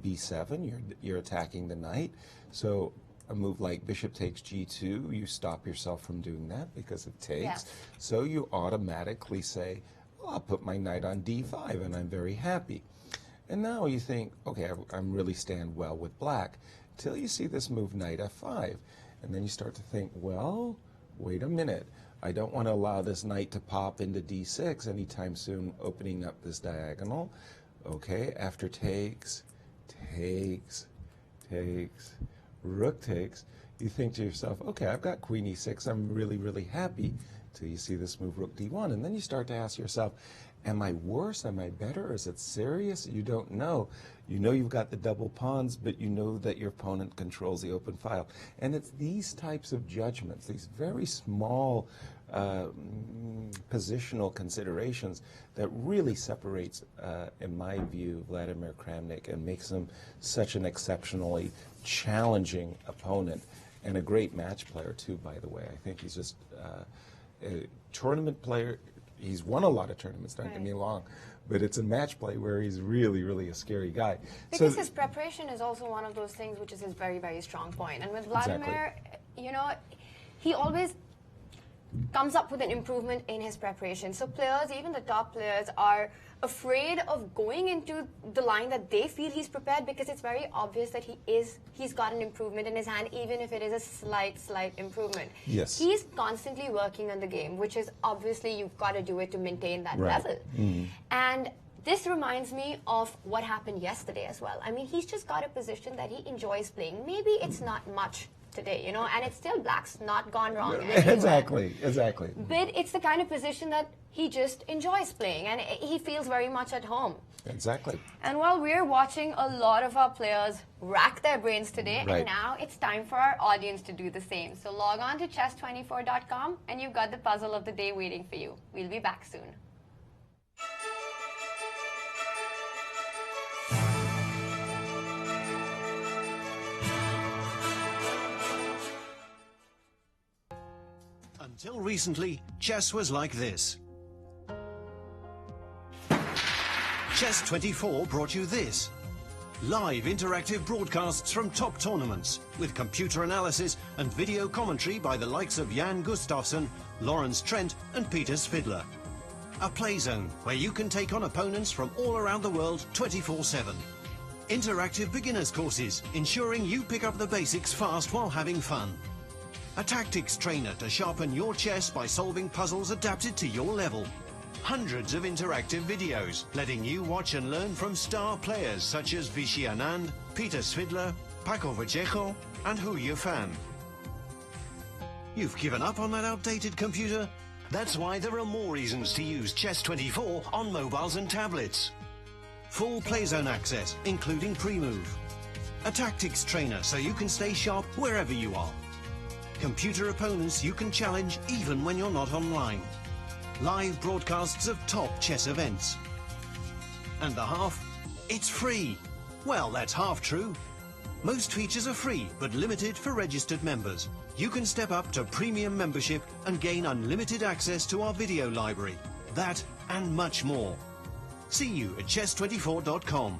b7. You're attacking the knight. So a move like bishop takes g2, you stop yourself from doing that because it takes. Yes. So you automatically say, well, I'll put my knight on d5 and I'm very happy. And now you think, okay, I'm really stand well with black, till you see this move knight f5. And then you start to think, well, wait a minute. I don't want to allow this knight to pop into d6 anytime soon, opening up this diagonal. Okay, after takes, rook takes, you think to yourself, okay, I've got queen e6, I'm really, really happy, till you see this move rook d1. And then you start to ask yourself, am I worse? Am I better? Is it serious? You don't know. You know you've got the double pawns, but you know that your opponent controls the open file. And it's these types of judgments, these very small positional considerations that really separates, in my view, Vladimir Kramnik and makes him such an exceptionally challenging opponent and a great match player too, by the way. I think he's just a tournament player. He's won a lot of tournaments, don't get me wrong, but it's a match play where he's really, really a scary guy. Because his preparation is also one of those things which is his very, very strong point. And with Vladimir, you know, he always comes up with an improvement in his preparation. So players, even the top players, are afraid of going into the line that they feel he's prepared because it's very obvious that he's got an improvement in his hand, even if it is a slight improvement. Yes. He's constantly working on the game, which is obviously you've got to do it to maintain that level. Mm-hmm. And this reminds me of what happened yesterday as well. I mean, he's just got a position that he enjoys playing. Maybe it's not much today, you know, and it's still black's not gone wrong. Exactly. But it's the kind of position that he just enjoys playing, and he feels very much at home. Exactly. And while we're watching a lot of our players rack their brains today, and now it's time for our audience to do the same. So log on to chess24.com and you've got the puzzle of the day waiting for you. We'll be back soon. Until recently, chess was like this. Chess24 brought you this. Live interactive broadcasts from top tournaments with computer analysis and video commentary by the likes of Jan Gustafsson, Lawrence Trent and Peter Svidler. A play zone where you can take on opponents from all around the world 24/7. Interactive beginners courses ensuring you pick up the basics fast while having fun. A tactics trainer to sharpen your chess by solving puzzles adapted to your level. Hundreds of interactive videos letting you watch and learn from star players such as Vishy Anand, Peter Svidler, Paco Vallejo and Hu Yifan. You've given up on that outdated computer? That's why there are more reasons to use Chess24 on mobiles and tablets. Full playzone access, including pre-move. A tactics trainer so you can stay sharp wherever you are. Computer opponents you can challenge even when you're not online. Live broadcasts of top chess events. And the half? It's free. Well, that's half true. Most features are free, but limited for registered members. You can step up to premium membership and gain unlimited access to our video library. That and much more. See you at chess24.com.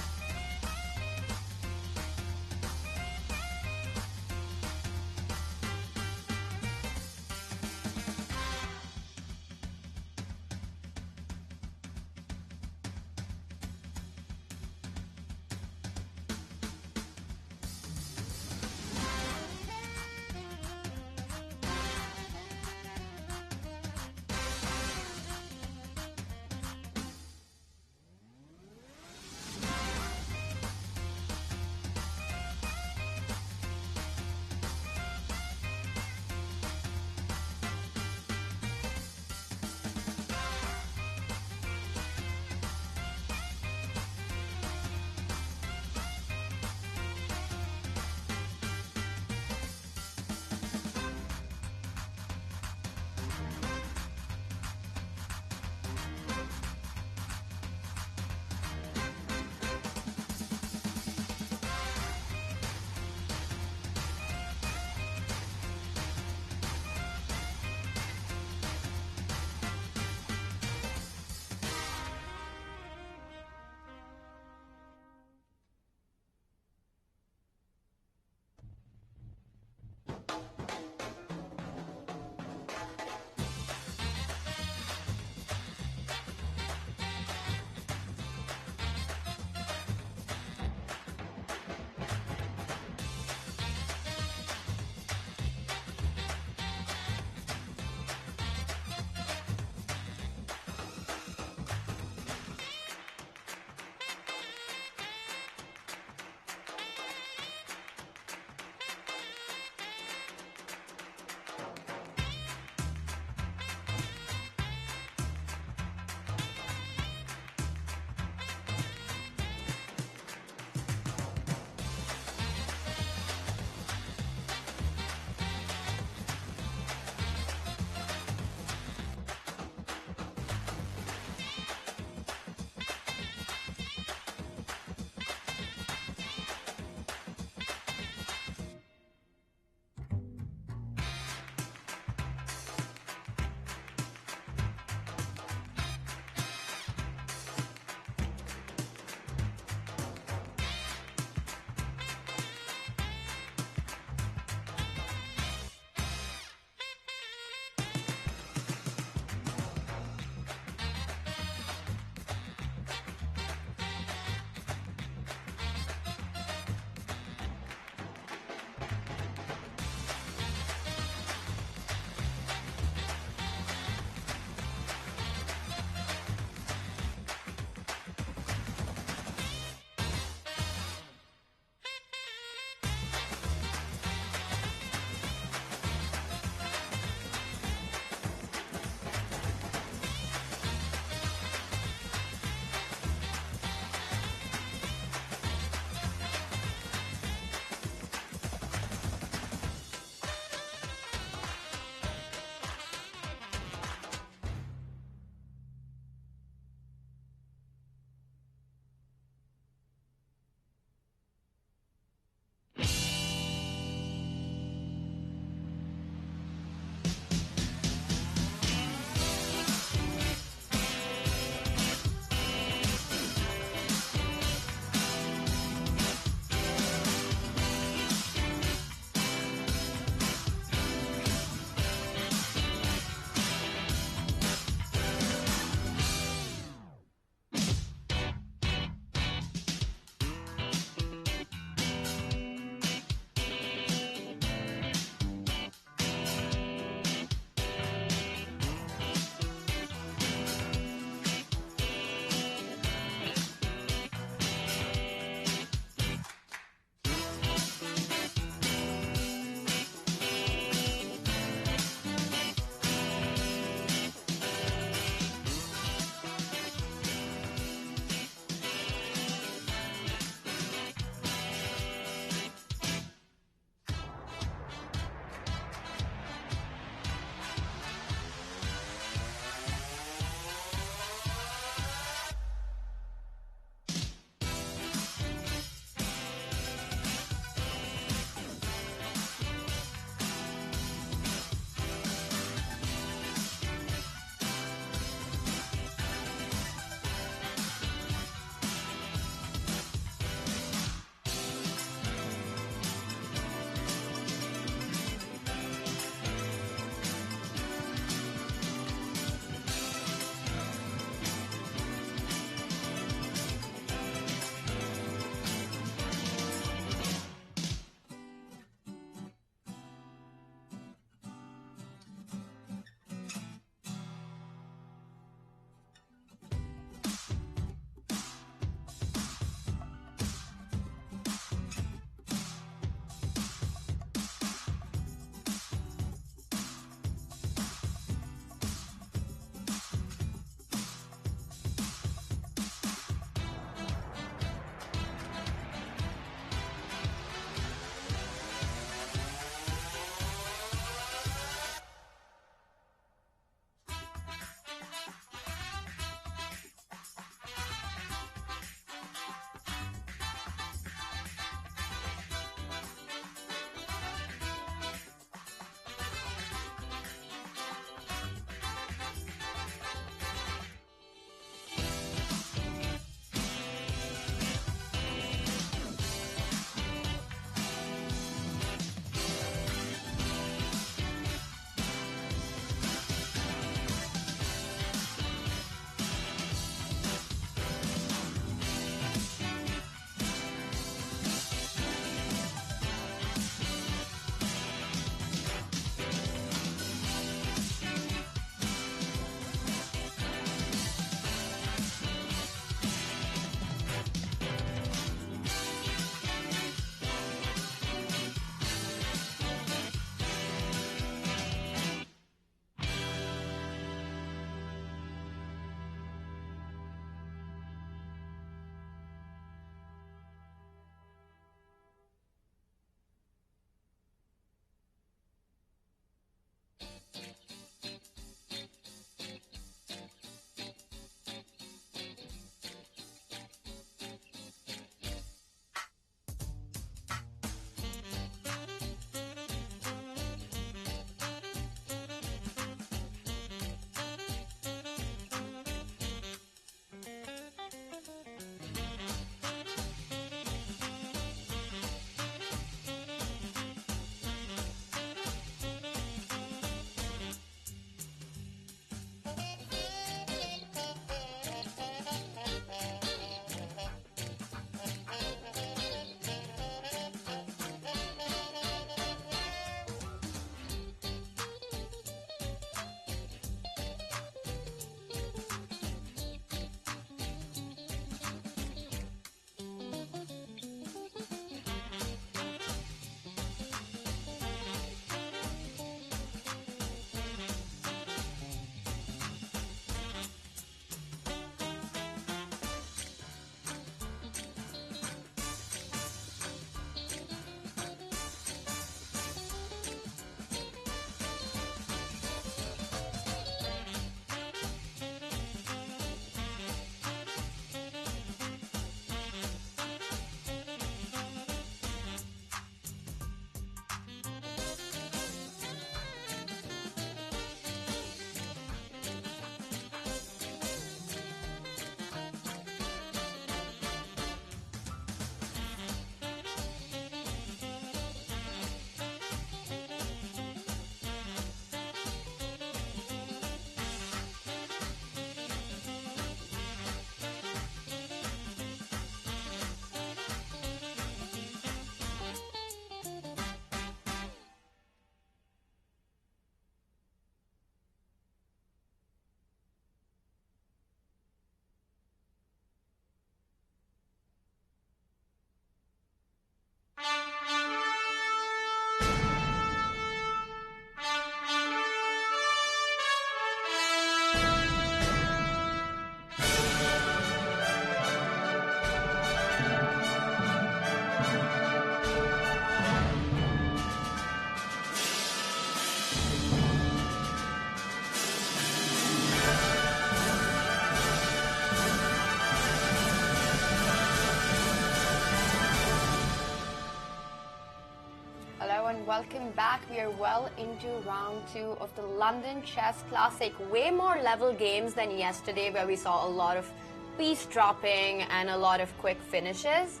Seirawan. Welcome back. We are well into round 2 of the London Chess Classic. Way more level games than yesterday, where we saw a lot of piece dropping and a lot of quick finishes.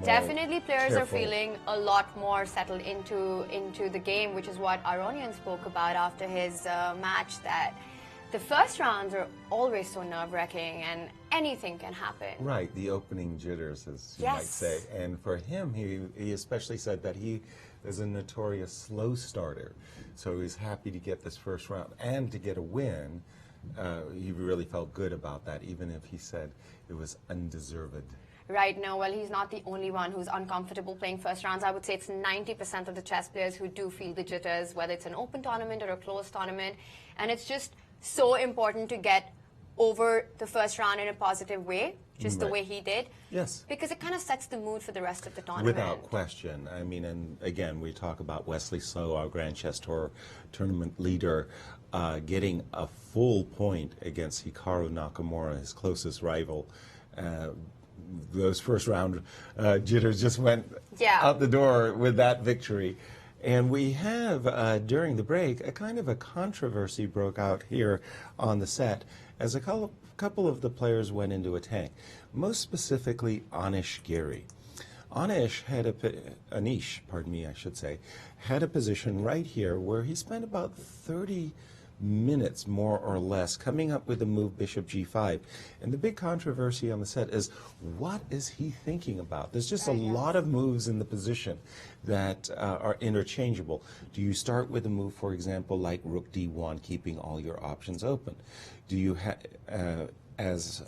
Definitely players are feeling a lot more settled into the game, which is what Aronian spoke about after his match, that the first rounds are always so nerve-wracking and anything can happen. Right, the opening jitters, as you might say. And for him, he especially said that he is a notorious slow starter. So he's happy to get this first round and to get a win. He really felt good about that, even if he said it was undeserved. Right, no, well, he's not the only one who's uncomfortable playing first rounds. I would say it's 90% of the chess players who do feel the jitters, whether it's an open tournament or a closed tournament. And it's just so important to get over the first round in a positive way, just the way he did. Yes. Because it kind of sets the mood for the rest of the tournament. Without question. I mean, and again, we talk about Wesley So, our Grand Chess Tour tournament leader, getting a full point against Hikaru Nakamura, his closest rival. Those first round jitters just went out the door with that victory. And we have, during the break, a kind of a controversy broke out here on the set as a couple of the players went into a tank. Most specifically, Anish Giri. Anish had a position right here where he spent about 30 minutes, more or less, coming up with the move Bishop G5. And the big controversy on the set is, what is he thinking about? There's just a lot of moves in the position that are interchangeable. Do you start with a move, for example, like Rook D1, keeping all your options open? Do you as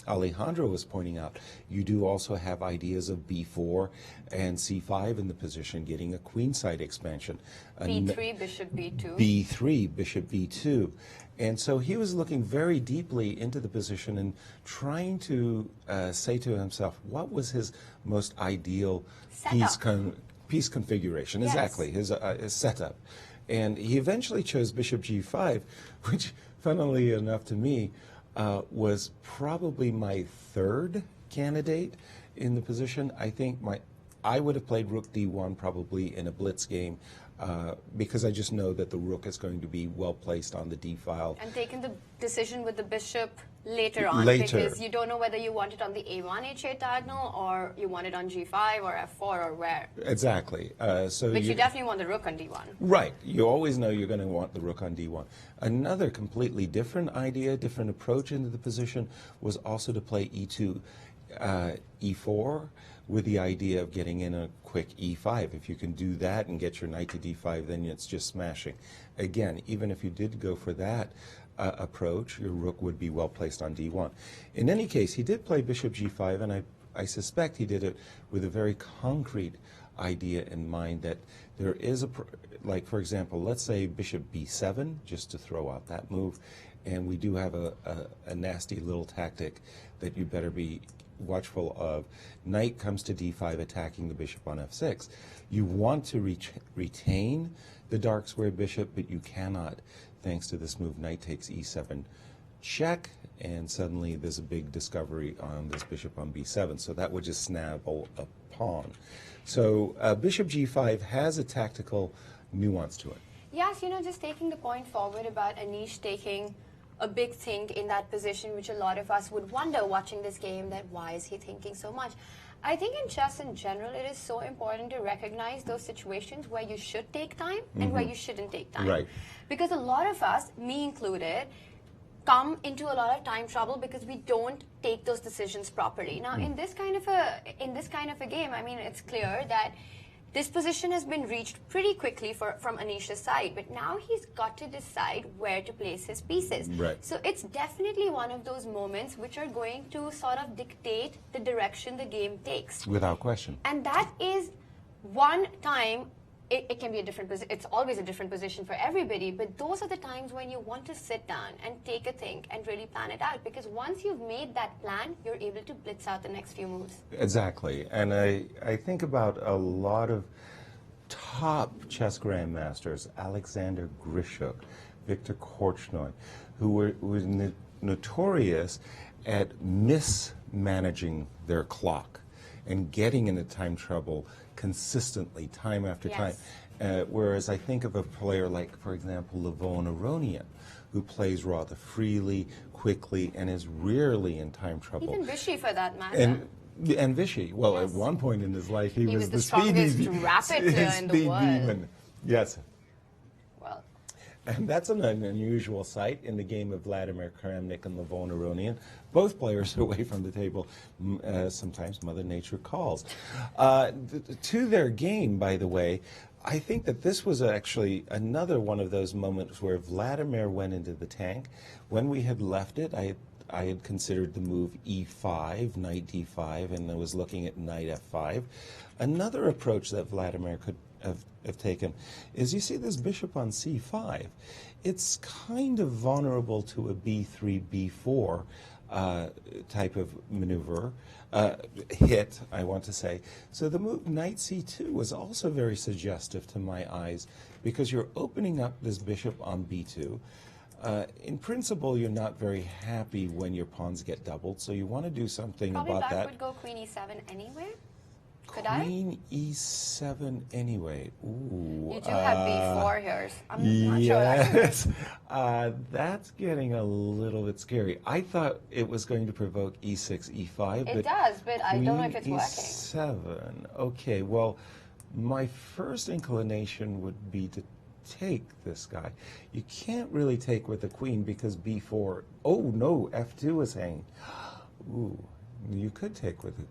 Alejandro was pointing out, you do also have ideas of B4 and C5 in the position, getting a queenside expansion. B3, Bishop B2. B3, Bishop B2. And so he was looking very deeply into the position and trying to say to himself, what was his most ideal piece configuration? Yes. Exactly, his setup. And he eventually chose Bishop G5, which, funnily enough to me, was probably my third candidate in the position. I think I would have played Rook D1 probably in a blitz game because I just know that the Rook is going to be well placed on the D file. And taken the decision with the Bishop later on, because you don't know whether you want it on the A1 H8 diagonal or you want it on G5 or F4 or where. Exactly. But you definitely want the Rook on D1. Right. You always know you're going to want the Rook on D1. Another completely different idea, different approach into the position was also to play E2, E4 with the idea of getting in a quick E5. If you can do that and get your knight to D5, then it's just smashing. Again, even if you did go for that approach, your Rook would be well placed on D1. In any case, he did play Bishop G5, and I suspect he did it with a very concrete idea in mind that there is like, for example, let's say Bishop B7, just to throw out that move, and we do have a nasty little tactic that you better be watchful of. Knight comes to D5, attacking the bishop on F6. You want to retain the dark square bishop, but you cannot, thanks to this move, knight takes E7 check, and suddenly there's a big discovery on this bishop on B7, so that would just snabble a pawn. So Bishop G5 has a tactical nuance to it. Yes, just taking the point forward about Anish taking a big think in that position, which a lot of us would wonder watching this game, that why is he thinking so much? I think in chess in general, it is so important to recognize those situations where you should take time and where you shouldn't take time. Right. Because a lot of us, me included, come into a lot of time trouble because we don't take those decisions properly. Now, in this kind of a game, I mean, it's clear that this position has been reached pretty quickly from Anish's side, but now he's got to decide where to place his pieces. Right. So it's definitely one of those moments which are going to sort of dictate the direction the game takes. Without question. And that is one time. It can be a different position. It's always a different position for everybody, but those are the times when you want to sit down and take a think and really plan it out, because once you've made that plan, you're able to blitz out the next few moves. Exactly. And I think about a lot of top chess grandmasters, Alexander Grishuk, Viktor Korchnoi, who were notorious at mismanaging their clock and getting into time trouble consistently, time after time. Yes. Whereas I think of a player like, for example, Levon Aronian, who plays rather freely, quickly, and is rarely in time trouble. Even Vichy, for that matter. And Vichy, well, Yes. at one point in his life, he was the speedy, strongest rapid player in the world. demon. Yes. Well, And that's an unusual sight in the game of Vladimir Kramnik and Levon Aronian. Both players away from the table. Sometimes Mother Nature calls. To their game, by the way, I think that this was actually another one of those moments where Vladimir went into the tank. When we had left it, I had considered the move e5, knight d5, and I was looking at knight f5. Another approach that Vladimir could have taken is, you see this bishop on c5. It's kind of vulnerable to a b3, b4 type of maneuver, hit, I want to say. So the move knight c2 was also very suggestive to my eyes, because you're opening up this bishop on b2. In principle, you're not very happy when your pawns get doubled, so you want to do something probably about black that. would go queen e7 anyway. Could Queen e7 anyway. Ooh. You do have b4 here. I'm not sure. Yes. That's getting a little bit scary. I thought it was going to provoke e6, e5. It does, but I don't know if it's Queen working. e7. Okay, well, my first inclination would be to take this guy. You can't really take with the queen because b4. Oh, no, f2 is hanging. Ooh, you could take with it.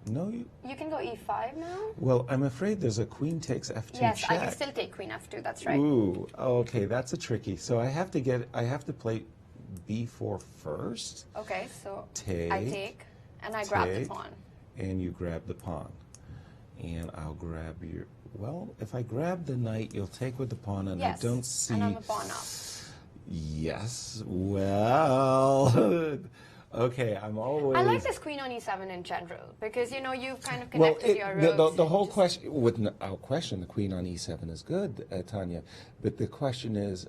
No, you can go e5 now? Well, I'm afraid there's a queen takes f2 yes, check. I can still take queen f2, that's right. Ooh, okay, that's a tricky. So I have to play b4 first. Okay, so take, I take, and I grab the pawn. And you grab the pawn. And I'll grab your, well, if I grab the knight, you'll take with the pawn, and yes, I don't see. And I'm a pawn up. Yes, well. Okay, I'm always. I like this queen on e7 in general because you know you've kind of connected your roads. The whole question, without question, the queen on e7 is good, Tanya. But the question is,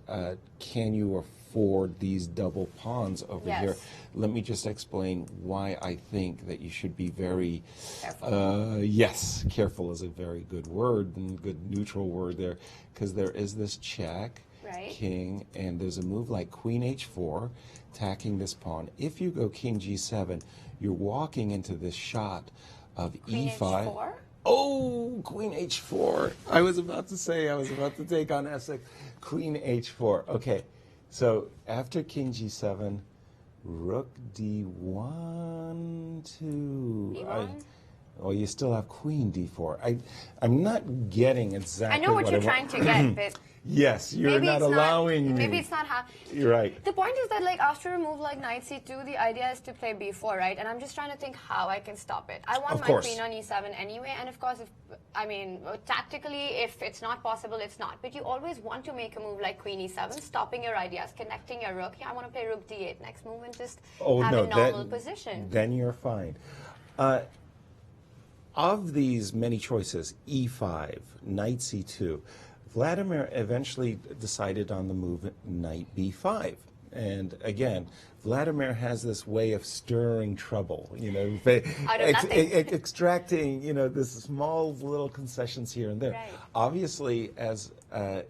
can you afford these double pawns over here? Let me just explain why I think that you should be very careful. Yes, careful is a very good word and good neutral word there, because there is this check. Right. King, and there's a move like queen h4, attacking this pawn. If you go king g7, you're walking into this shot of queen e5. H4? Oh, queen h4. I was about to take on s6. Queen h4. Okay, so after king g7, rook d1, 2. Oh, you still have queen d4. I'm not getting exactly. I know what you're trying to get, but yes, you're not allowing me. Maybe it's not how. You're right. The point is that, like, after a move like knight c2, the idea is to play b4, right? And I'm just trying to think how I can stop it. I want my queen on e7 anyway, and of course, tactically, if it's not possible, it's not. But you always want to make a move like queen e7, stopping your ideas, connecting your rook. Yeah, I want to play rook d8 next move and just have a normal position. Then you're fine. Of these many choices, e5, knight c2, Vladimir eventually decided on the move knight b5. And again, Vladimir has this way of stirring trouble, extracting, this small little concessions here and there. Right. Obviously, as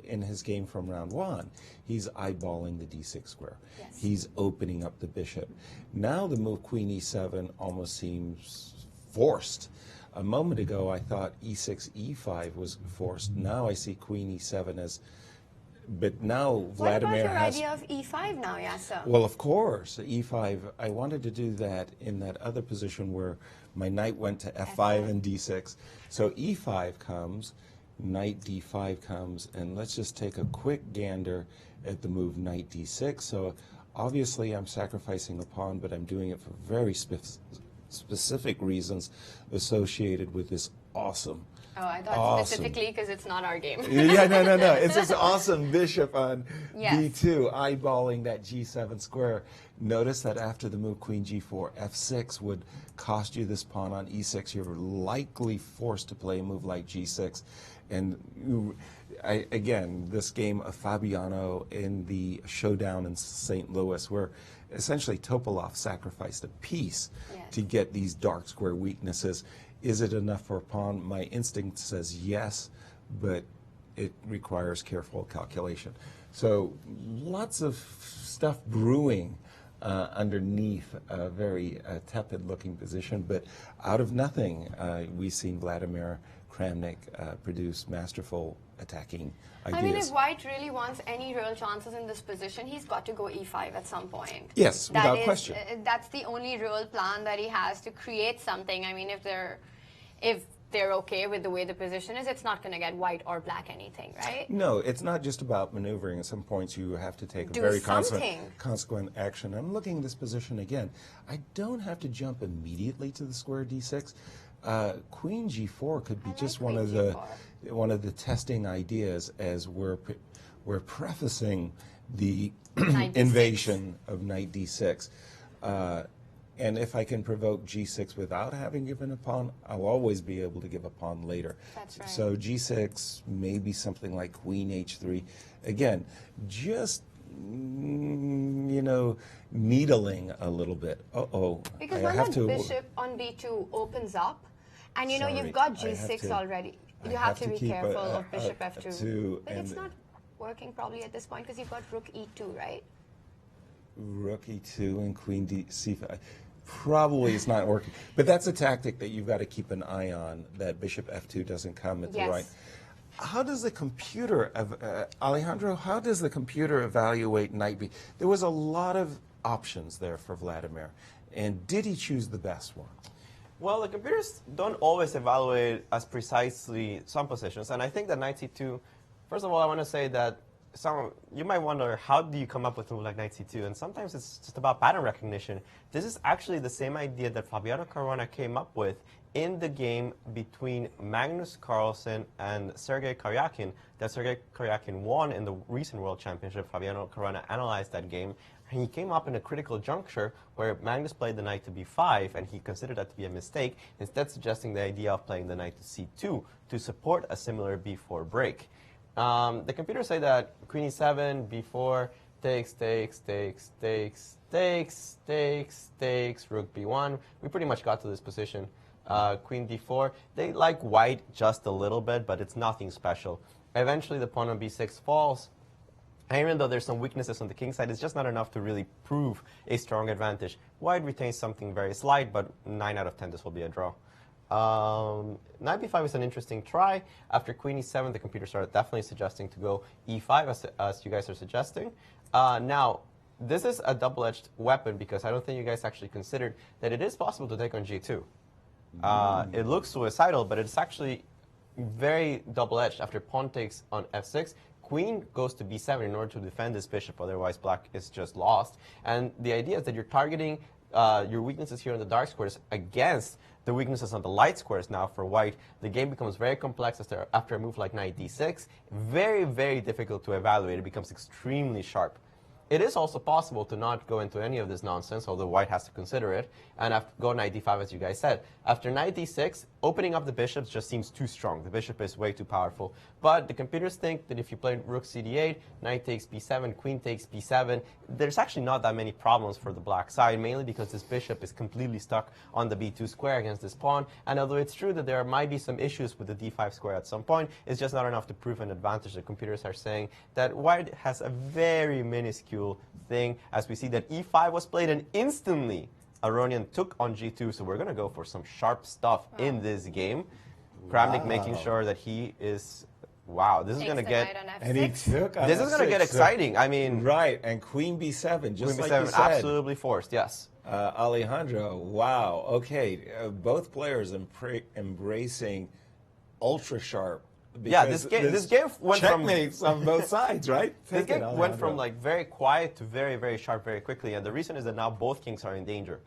in his game from round one, he's eyeballing the d6 square. Yes. He's opening up the bishop. Now the move queen e7 almost seems forced. A moment ago, I thought e6, e5 was forced. Now I see queen e7 as, but now Vladimir has... What about your idea of e5 now, Yasser? Well, of course, e5. I wanted to do that in that other position where my knight went to f5 and d6. So e5 comes, knight d5 comes, and let's just take a quick gander at the move knight d6. So obviously I'm sacrificing a pawn, but I'm doing it for very specific reasons associated with this awesome. Oh, I thought specifically because it's not our game. Yeah, no. It's this awesome bishop on d2, eyeballing that g7 square. Notice that after the move queen g4, f6 would cost you this pawn on e6. You're likely forced to play a move like g6. And again, this game of Fabiano in the showdown in St. Louis, where essentially Topalov sacrificed a piece to get these dark square weaknesses. Is it enough for a pawn? My instinct says yes, but it requires careful calculation. So lots of stuff brewing underneath a very tepid-looking position, but out of nothing, we've seen Vladimir Kramnik produce masterful attacking ideas. I mean, if White really wants any real chances in this position, he's got to go e5 at some point. Yes, without question. That's the only real plan that he has to create something. I mean, if they're okay with the way the position is, it's not going to get white or black anything, right? No, it's not just about maneuvering. At some points, you have to take a very consequent action. I'm looking at this position again. I don't have to jump immediately to the square d6. Queen g4 could be just one of the testing ideas as we're prefacing the invasion of knight d6. And if I can provoke g6 without having given a pawn, I'll always be able to give a pawn later. That's right. So g6, maybe something like queen h3. Again, just, you know, needling a little bit. Because when that bishop on b2 opens up, and you know, you've got g6 already. You have to be careful of bishop f2. But it's not working probably at this point because you've got rook e2, right? Rook e2 and queen c5. Probably it's not working. But that's a tactic that you've got to keep an eye on, that bishop f2 doesn't come at the right. How does the computer, Alejandro, how does the computer evaluate knight b? There was a lot of options there for Vladimir. And did he choose the best one? Well, the computers don't always evaluate as precisely some positions. And I think that knight c2, first of all, I want to say that you might wonder, how do you come up with a move like knight c2? And sometimes it's just about pattern recognition. This is actually the same idea that Fabiano Caruana came up with in the game between Magnus Carlsen and Sergei Karyakin, that Sergei Karyakin won in the recent World Championship. Fabiano Caruana analyzed that game, and he came up in a critical juncture where Magnus played the knight to b5, and he considered that to be a mistake, instead suggesting the idea of playing the knight to c2 to support a similar b4 break. The computers say that queen e7, b4, takes, rook b1. We pretty much got to this position. Queen d4. They like white just a little bit, but it's nothing special. Eventually, the pawn on b6 falls. And even though there's some weaknesses on the king side, it's just not enough to really prove a strong advantage. White retains something very slight, but 9 out of 10, this will be a draw. Knight b5 is an interesting try. After queen e7, the computer started definitely suggesting to go e5, as you guys are suggesting. Now, this is a double-edged weapon because I don't think you guys actually considered that it is possible to take on g2. It looks suicidal, but it's actually very double-edged. After pawn takes on f6, queen goes to b7 in order to defend this bishop, otherwise black is just lost. And the idea is that you're targeting your weaknesses here on the dark squares against the weaknesses on the light squares. Now for white, the game becomes very complex after a move like knight d6. Very, very difficult to evaluate. It becomes extremely sharp. It is also possible to not go into any of this nonsense, although white has to consider it, and go knight d5, as you guys said. After knight d6, opening up the bishops just seems too strong. The bishop is way too powerful. But the computers think that if you play rook cd8, knight takes b7, queen takes b7, there's actually not that many problems for the black side, mainly because this bishop is completely stuck on the b2 square against this pawn. And although it's true that there might be some issues with the d5 square at some point, it's just not enough to prove an advantage. The computers are saying that white has a very minuscule thing, as we see that e5 was played and instantly Aronian took on g2, so we're going to go for some sharp stuff in this game. Kramnik making sure that he is, this is going to get, and he took on this is going to get exciting. I mean, right, and queen b7, just queen like b7, you said. absolutely forced, yes. Alejandro, wow, okay, both players embracing ultra sharp. Yeah, this game went checkmates on both sides, right? This game went from like very quiet to very, very sharp very quickly, and the reason is that now both kings are in danger.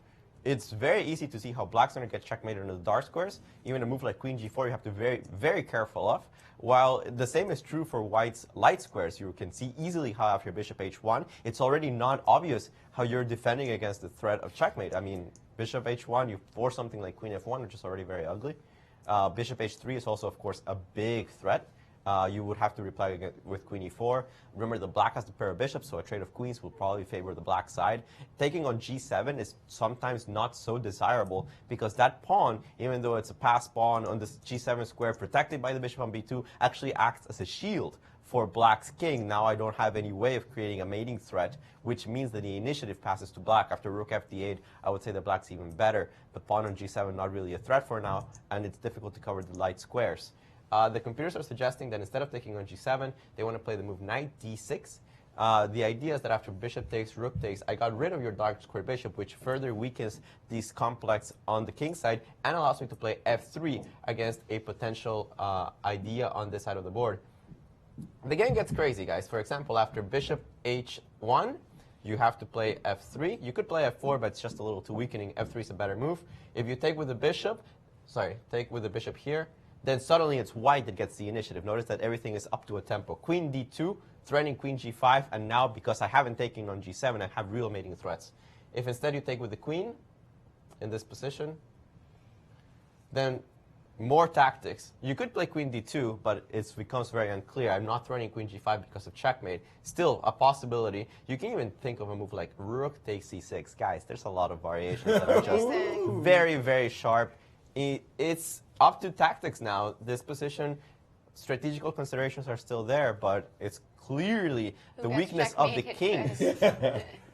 It's very easy to see how black's going to get checkmated into the dark squares. Even a move like queen g4 you have to be very, very careful of. While the same is true for white's light squares. You can see easily how after bishop h1, it's already not obvious how you're defending against the threat of checkmate. I mean, bishop h1, you force something like queen f1, which is already very ugly. Bishop h3 is also, of course, a big threat. you would have to reply with queen e4. Remember, the black has the pair of bishops, so a trade of queens will probably favor the black side. Taking on g7 is sometimes not so desirable because that pawn, even though it's a passed pawn on this g7 square protected by the bishop on b2, actually acts as a shield for black's king. Now I don't have any way of creating a mating threat, which means that the initiative passes to black. After rook fd8, I would say that black's even better. But pawn on g7 not really a threat for now, and it's difficult to cover the light squares. The computers are suggesting that instead of taking on g7, they want to play the move knight d6. The idea is that after bishop takes, rook takes, I got rid of your dark square bishop, which further weakens these complex on the king side and allows me to play f3 against a potential idea on this side of the board. The game gets crazy, guys. For example, after bishop h1, you have to play f3. You could play f4, but it's just a little too weakening. f3 is a better move. If you take with the bishop, take with the bishop here, then suddenly it's white that gets the initiative. Notice that everything is up to a tempo. Queen d2, threatening queen g5, and now because I haven't taken on g7, I have real mating threats. If instead you take with the queen in this position, then more tactics. You could play queen d2, but it becomes very unclear. I'm not threatening queen g5 because of checkmate. Still a possibility. You can even think of a move like rook takes c6. Guys, there's a lot of variations that are just very, very sharp. It's up to tactics now. This position, strategical considerations are still there, but it's clearly the weakness of the kings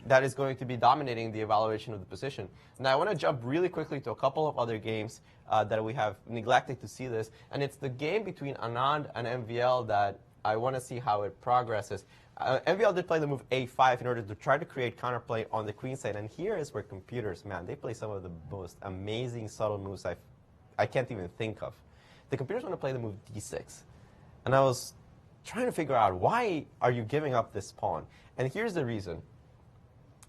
that is going to be dominating the evaluation of the position. Now, I want to jump really quickly to a couple of other games that we have neglected to see this, and it's the game between Anand and MVL that I want to see how it progresses. MVL did play the move a5 in order to try to create counterplay on the queen side, and here is where computers, man, they play some of the most amazing subtle moves I can't even think of. The computers want to play the move d6, and I was trying to figure out, why are you giving up this pawn? And here's the reason.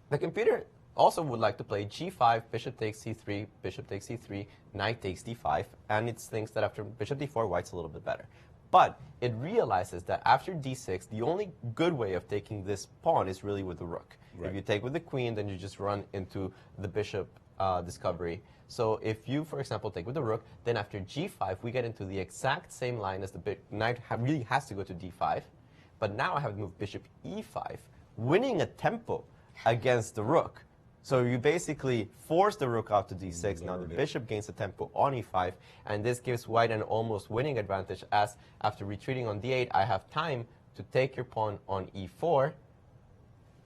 The computer also would like to play g5, bishop takes c3, bishop takes c3, knight takes d5, and it thinks that after bishop d4, white's a little bit better. But it realizes that after d6, the only good way of taking this pawn is really with the rook. Right. If you take with the queen, then you just run into the bishop discovery. So if you, for example, take with the rook, then after g5, we get into the exact same line as the knight really has to go to d5. But now I have to move bishop e5, winning a tempo against the rook. So you basically force the rook out to d6. Now the bishop gains a tempo on e5, and this gives white an almost winning advantage, as after retreating on d8, I have time to take your pawn on e4,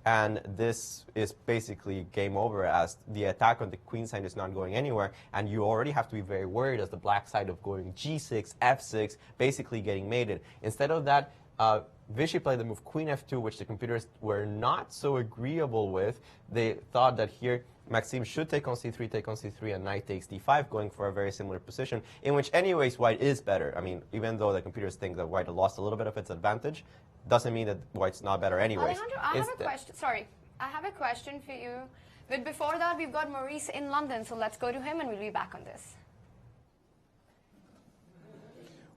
and this is basically game over, as the attack on the queen side is not going anywhere, and you already have to be very worried as the black side of going g6, f6, basically getting mated. Instead of that, Vichy played the move queen f2, which the computers were not so agreeable with. They thought that here Maxime should take on c3, and knight takes d5, going for a very similar position, in which anyways white is better. I mean, even though the computers think that white lost a little bit of its advantage, doesn't mean that white's not better anyways. Alejandro, I have a question. Sorry, I have a question for you. But before that, we've got Maurice in London, so let's go to him and we'll be back on this.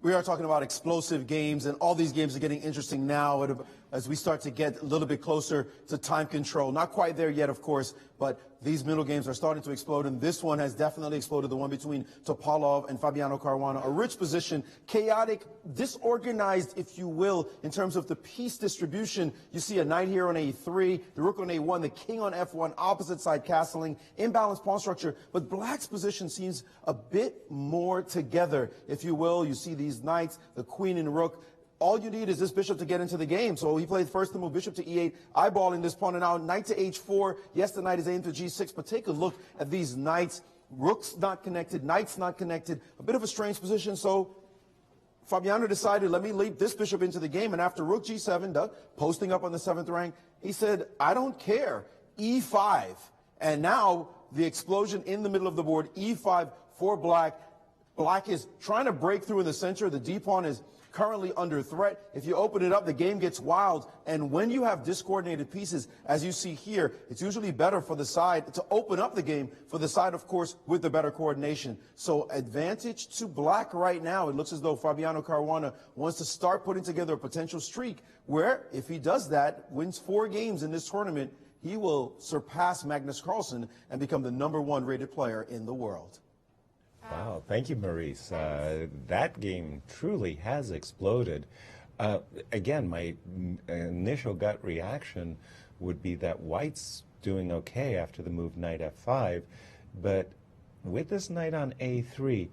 We are talking about explosive games, and all these games are getting interesting now as we start to get a little bit closer to time control. Not quite there yet, of course, but these middle games are starting to explode, and this one has definitely exploded, the one between Topalov and Fabiano Caruana. A rich position, chaotic, disorganized, if you will, in terms of the piece distribution. You see a knight here on a3, the rook on a1, the king on f1, opposite side castling, imbalanced pawn structure, but black's position seems a bit more together, if you will. You see these knights, the queen and rook. All you need is this bishop to get into the game. So he played first the move bishop to e8, eyeballing this pawn, and now knight to h4. Yes, the knight is aimed to g6, but take a look at these knights. Rook's not connected, knight's not connected. A bit of a strange position. So Fabiano decided, let me leap this bishop into the game. And after rook g7, posting up on the 7th rank, he said, I don't care, e5. And now the explosion in the middle of the board, e5 for black. Black is trying to break through in the center. The d-pawn is currently under threat. If you open it up, the game gets wild. And when you have discoordinated pieces, as you see here, it's usually better for the side to open up the game for the side, of course, with the better coordination. So advantage to black right now. It looks as though Fabiano Caruana wants to start putting together a potential streak where, if he does that, wins 4 games in this tournament, he will surpass Magnus Carlsen and become the #1 rated player in the world. Wow, thank you, Maurice. That game truly has exploded. Again, my initial gut reaction would be that White's doing okay after the move knight f5, but with this knight on a3,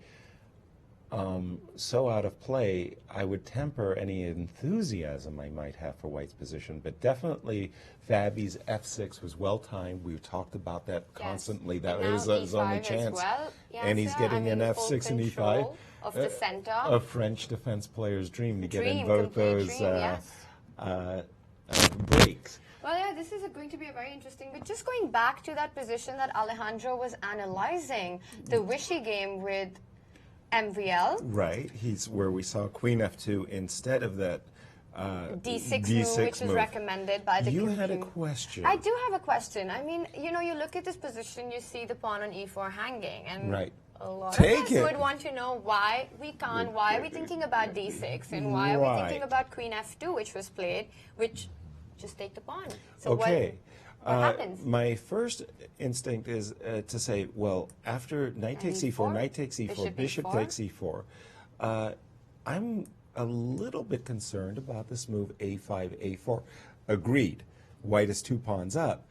so out of play, I would temper any enthusiasm I might have for White's position, but definitely Fabi's f6 was well timed. We've talked about that constantly. That was his only chance. Well. And he's getting an f6 and e5. Of the center. A French defense player's dream to get in both those breaks. Well, yeah, this is going to be a very interesting, but just going back to that position that Alejandro was analyzing, the Wishy game with MVL. Right, he's where we saw Queen f2 instead of that D6 move, which is recommended by the You computer. had a question. I do have a question. I mean, you know, you look at this position, you see the pawn on e4 hanging, and a lot of us would want to know why we can't, why are we thinking about d6, and why are we thinking about Queen f2, which was played, which just take the pawn. So what happens? My first instinct is to say, well, after knight takes e4, knight takes e4, bishop takes e4, I'm a little bit concerned about this move a5, a4. Agreed, White is 2 pawns up.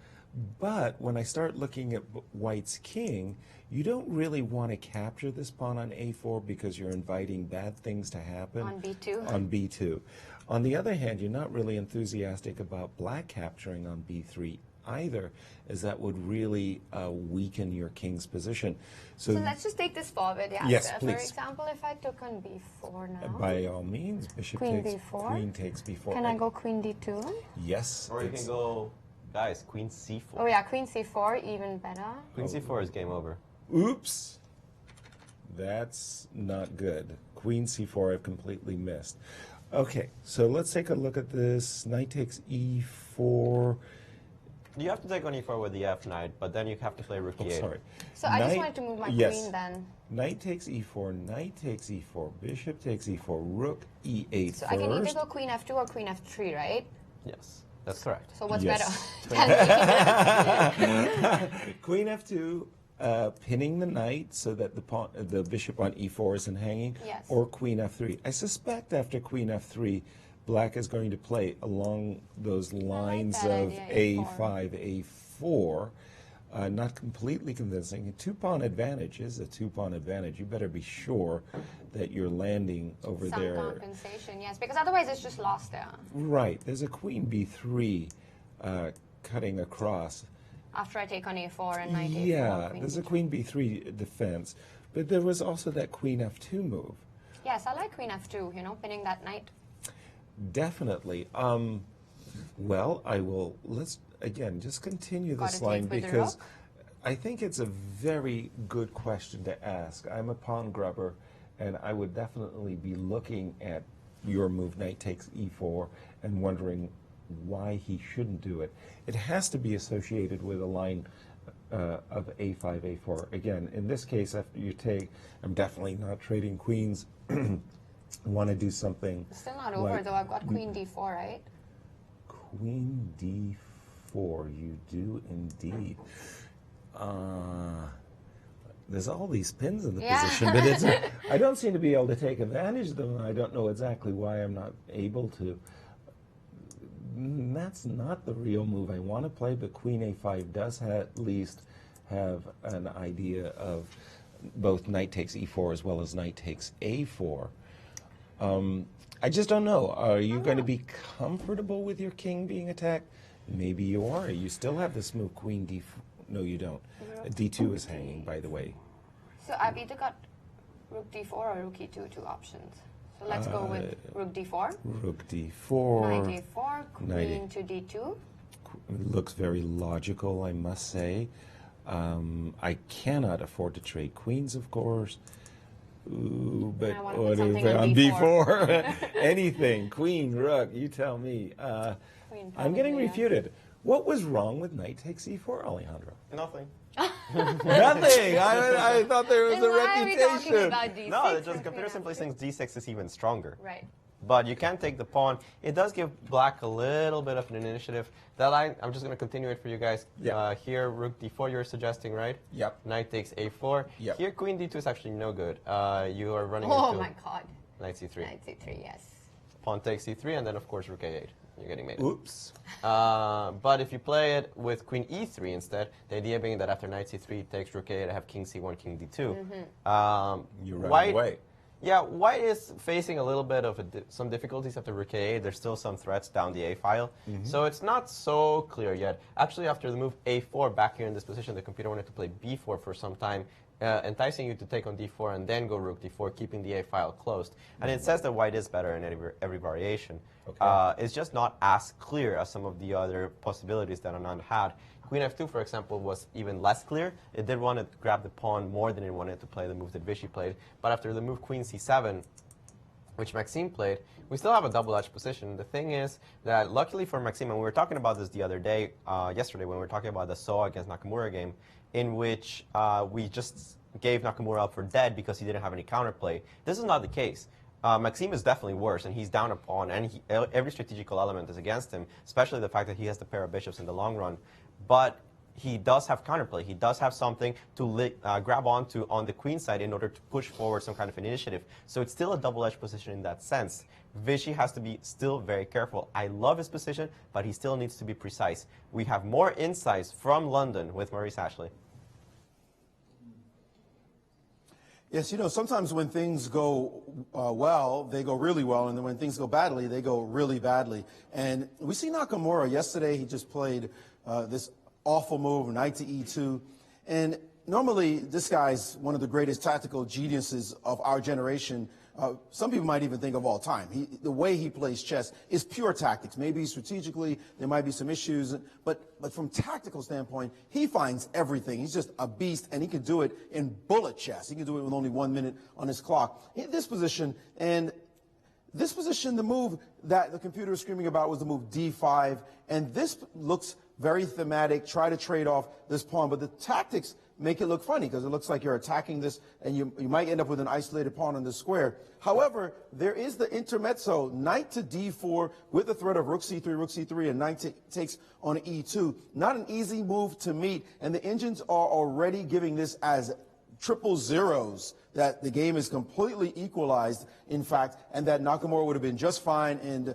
But when I start looking at White's king, you don't really want to capture this pawn on a4 because you're inviting bad things to happen. On b2. On b2. On the other hand, you're not really enthusiastic about Black capturing on b3 either, as that would really weaken your king's position. So let's just take this forward, yes, please. For example, if I took on b4 now. By all means, bishop queen takes b4. Queen takes b4. Can I go queen d2? Yes. Or you can go, guys, queen c4. Oh yeah, queen c4, even better. Queen c4 is game over. Oops. That's not good. Queen c4 I've completely missed. Okay, so let's take a look at this. Knight takes e4. You have to take on e4 with the f knight, but then you have to play rook e8. Sorry. So I just wanted to move my queen then. Knight takes e4, knight takes e4, bishop takes e4, rook e8 So I can either go queen f2 or queen f3, right? Yes, that's correct. So what's better? Queen f2, pinning the knight so that the bishop on e4 isn't hanging, or queen f3. I suspect after queen f3, Black is going to play along those lines of a5, a4. Not completely convincing. A 2-pawn advantage is a 2-pawn advantage. You better be sure that you're landing over there. Some compensation, yes, because otherwise it's just lost there. Right. There's a queen b3 cutting across. After I take on a4 and knight a4. Yeah, there's a queen b3 defense. But there was also that queen f2 move. Yes, I like queen f2, you know, pinning that knight. Definitely. Well, let's, again, just continue this line because I think it's a very good question to ask. I'm a pawn grubber, and I would definitely be looking at your move, knight takes e4, and wondering why he shouldn't do it. It has to be associated with a line of a5, a4. Again, in this case, after you take, I'm definitely not trading queens. Want to do something. It's still not over, though. I've got queen d4, right? Queen d4, you do indeed. There's all these pins in the position, but I don't seem to be able to take advantage of them. I don't know exactly why I'm not able to. That's not the real move I want to play, but queen a5 does at least have an idea of both knight takes e4 as well as knight takes a4. I just don't know. Are you going to be comfortable with your king being attacked? Maybe you are. You still have this move, queen d4. No, you don't. d2 is hanging, by the way. So I've either got rook d4 or rook e2, 2 options. So let's go with rook d4. Rook d4. Knight a4, queen to d2. Looks very logical, I must say. I cannot afford to trade queens, of course. Ooh, but what if on b4? Anything. Queen, rook, you tell me. I'm getting refuted. What was wrong with knight takes e4, Alejandro? Nothing. Nothing. I thought there was a reputation. About d6 no, it's just computer simply thinks d6 is even stronger. Right. but you can take the pawn. It does give black a little bit of an initiative. That line, I'm just going to continue it for you guys. Yeah. Here, rook d4 you're suggesting, right? Yep. Knight takes a4. Yep. Here, queen d2 is actually no good. You are running Oh into my god. knight c3. Knight c3, yes. Pawn takes c3, and then, of course, rook a8. You're getting made. Oops. But if you play it with queen e3 instead, the idea being that after knight c3 takes rook a8, I have king c1, king d2. You run white, away. Yeah, white is facing a little bit of some difficulties after rook a8. There's still some threats down the a file. So it's not so clear yet. Actually, after the move a4 back here in this position, the computer wanted to play b4 for some time, enticing you to take on d4 and then go rook d4, keeping the a file closed. And it says that white is better in every variation. Okay. It's just not as clear as some of the other possibilities that Anand had. Queen f2, for example, was even less clear. It did want to grab the pawn more than it wanted to play the move that Vichy played. But after the move queen c7, which Maxime played, we still have a double-edged position. The thing is that, luckily for Maxime, and we were talking about this the other day, yesterday, when we were talking about the So against Nakamura game, in which we just gave Nakamura up for dead because he didn't have any counterplay. This is not the case. Maxime is definitely worse, and he's down a pawn, and every strategical element is against him, especially the fact that he has the pair of bishops in the long run. But he does have counterplay. He does have something to grab onto on the queen side in order to push forward some kind of an initiative. So it's still a double-edged position in that sense. Vichy has to be still very careful. I love his position, but he still needs to be precise. We have more insights from London with Maurice Ashley. Yes, you know, sometimes when things go well, they go really well, and then when things go badly, they go really badly. And we see Nakamura yesterday. He just played this awful move, knight to e2. And normally, this guy's one of the greatest tactical geniuses of our generation. Some people might even think of all time. The way he plays chess is pure tactics. Maybe strategically there might be some issues, but from tactical standpoint, he finds everything. He's just a beast, and he can do it in bullet chess. He can do it with only 1 minute on his clock. In this position, the move that the computer was screaming about was the move d5, and this looks very thematic. Try to trade off this pawn, but the tactics make it look funny because it looks like you're attacking this, and you might end up with an isolated pawn on the square. However, there is the intermezzo, knight to d4 with the threat of rook c3, and knight takes on e2. Not an easy move to meet, and the engines are already giving this as triple zeros, that the game is completely equalized, in fact, and that Nakamura would have been just fine, and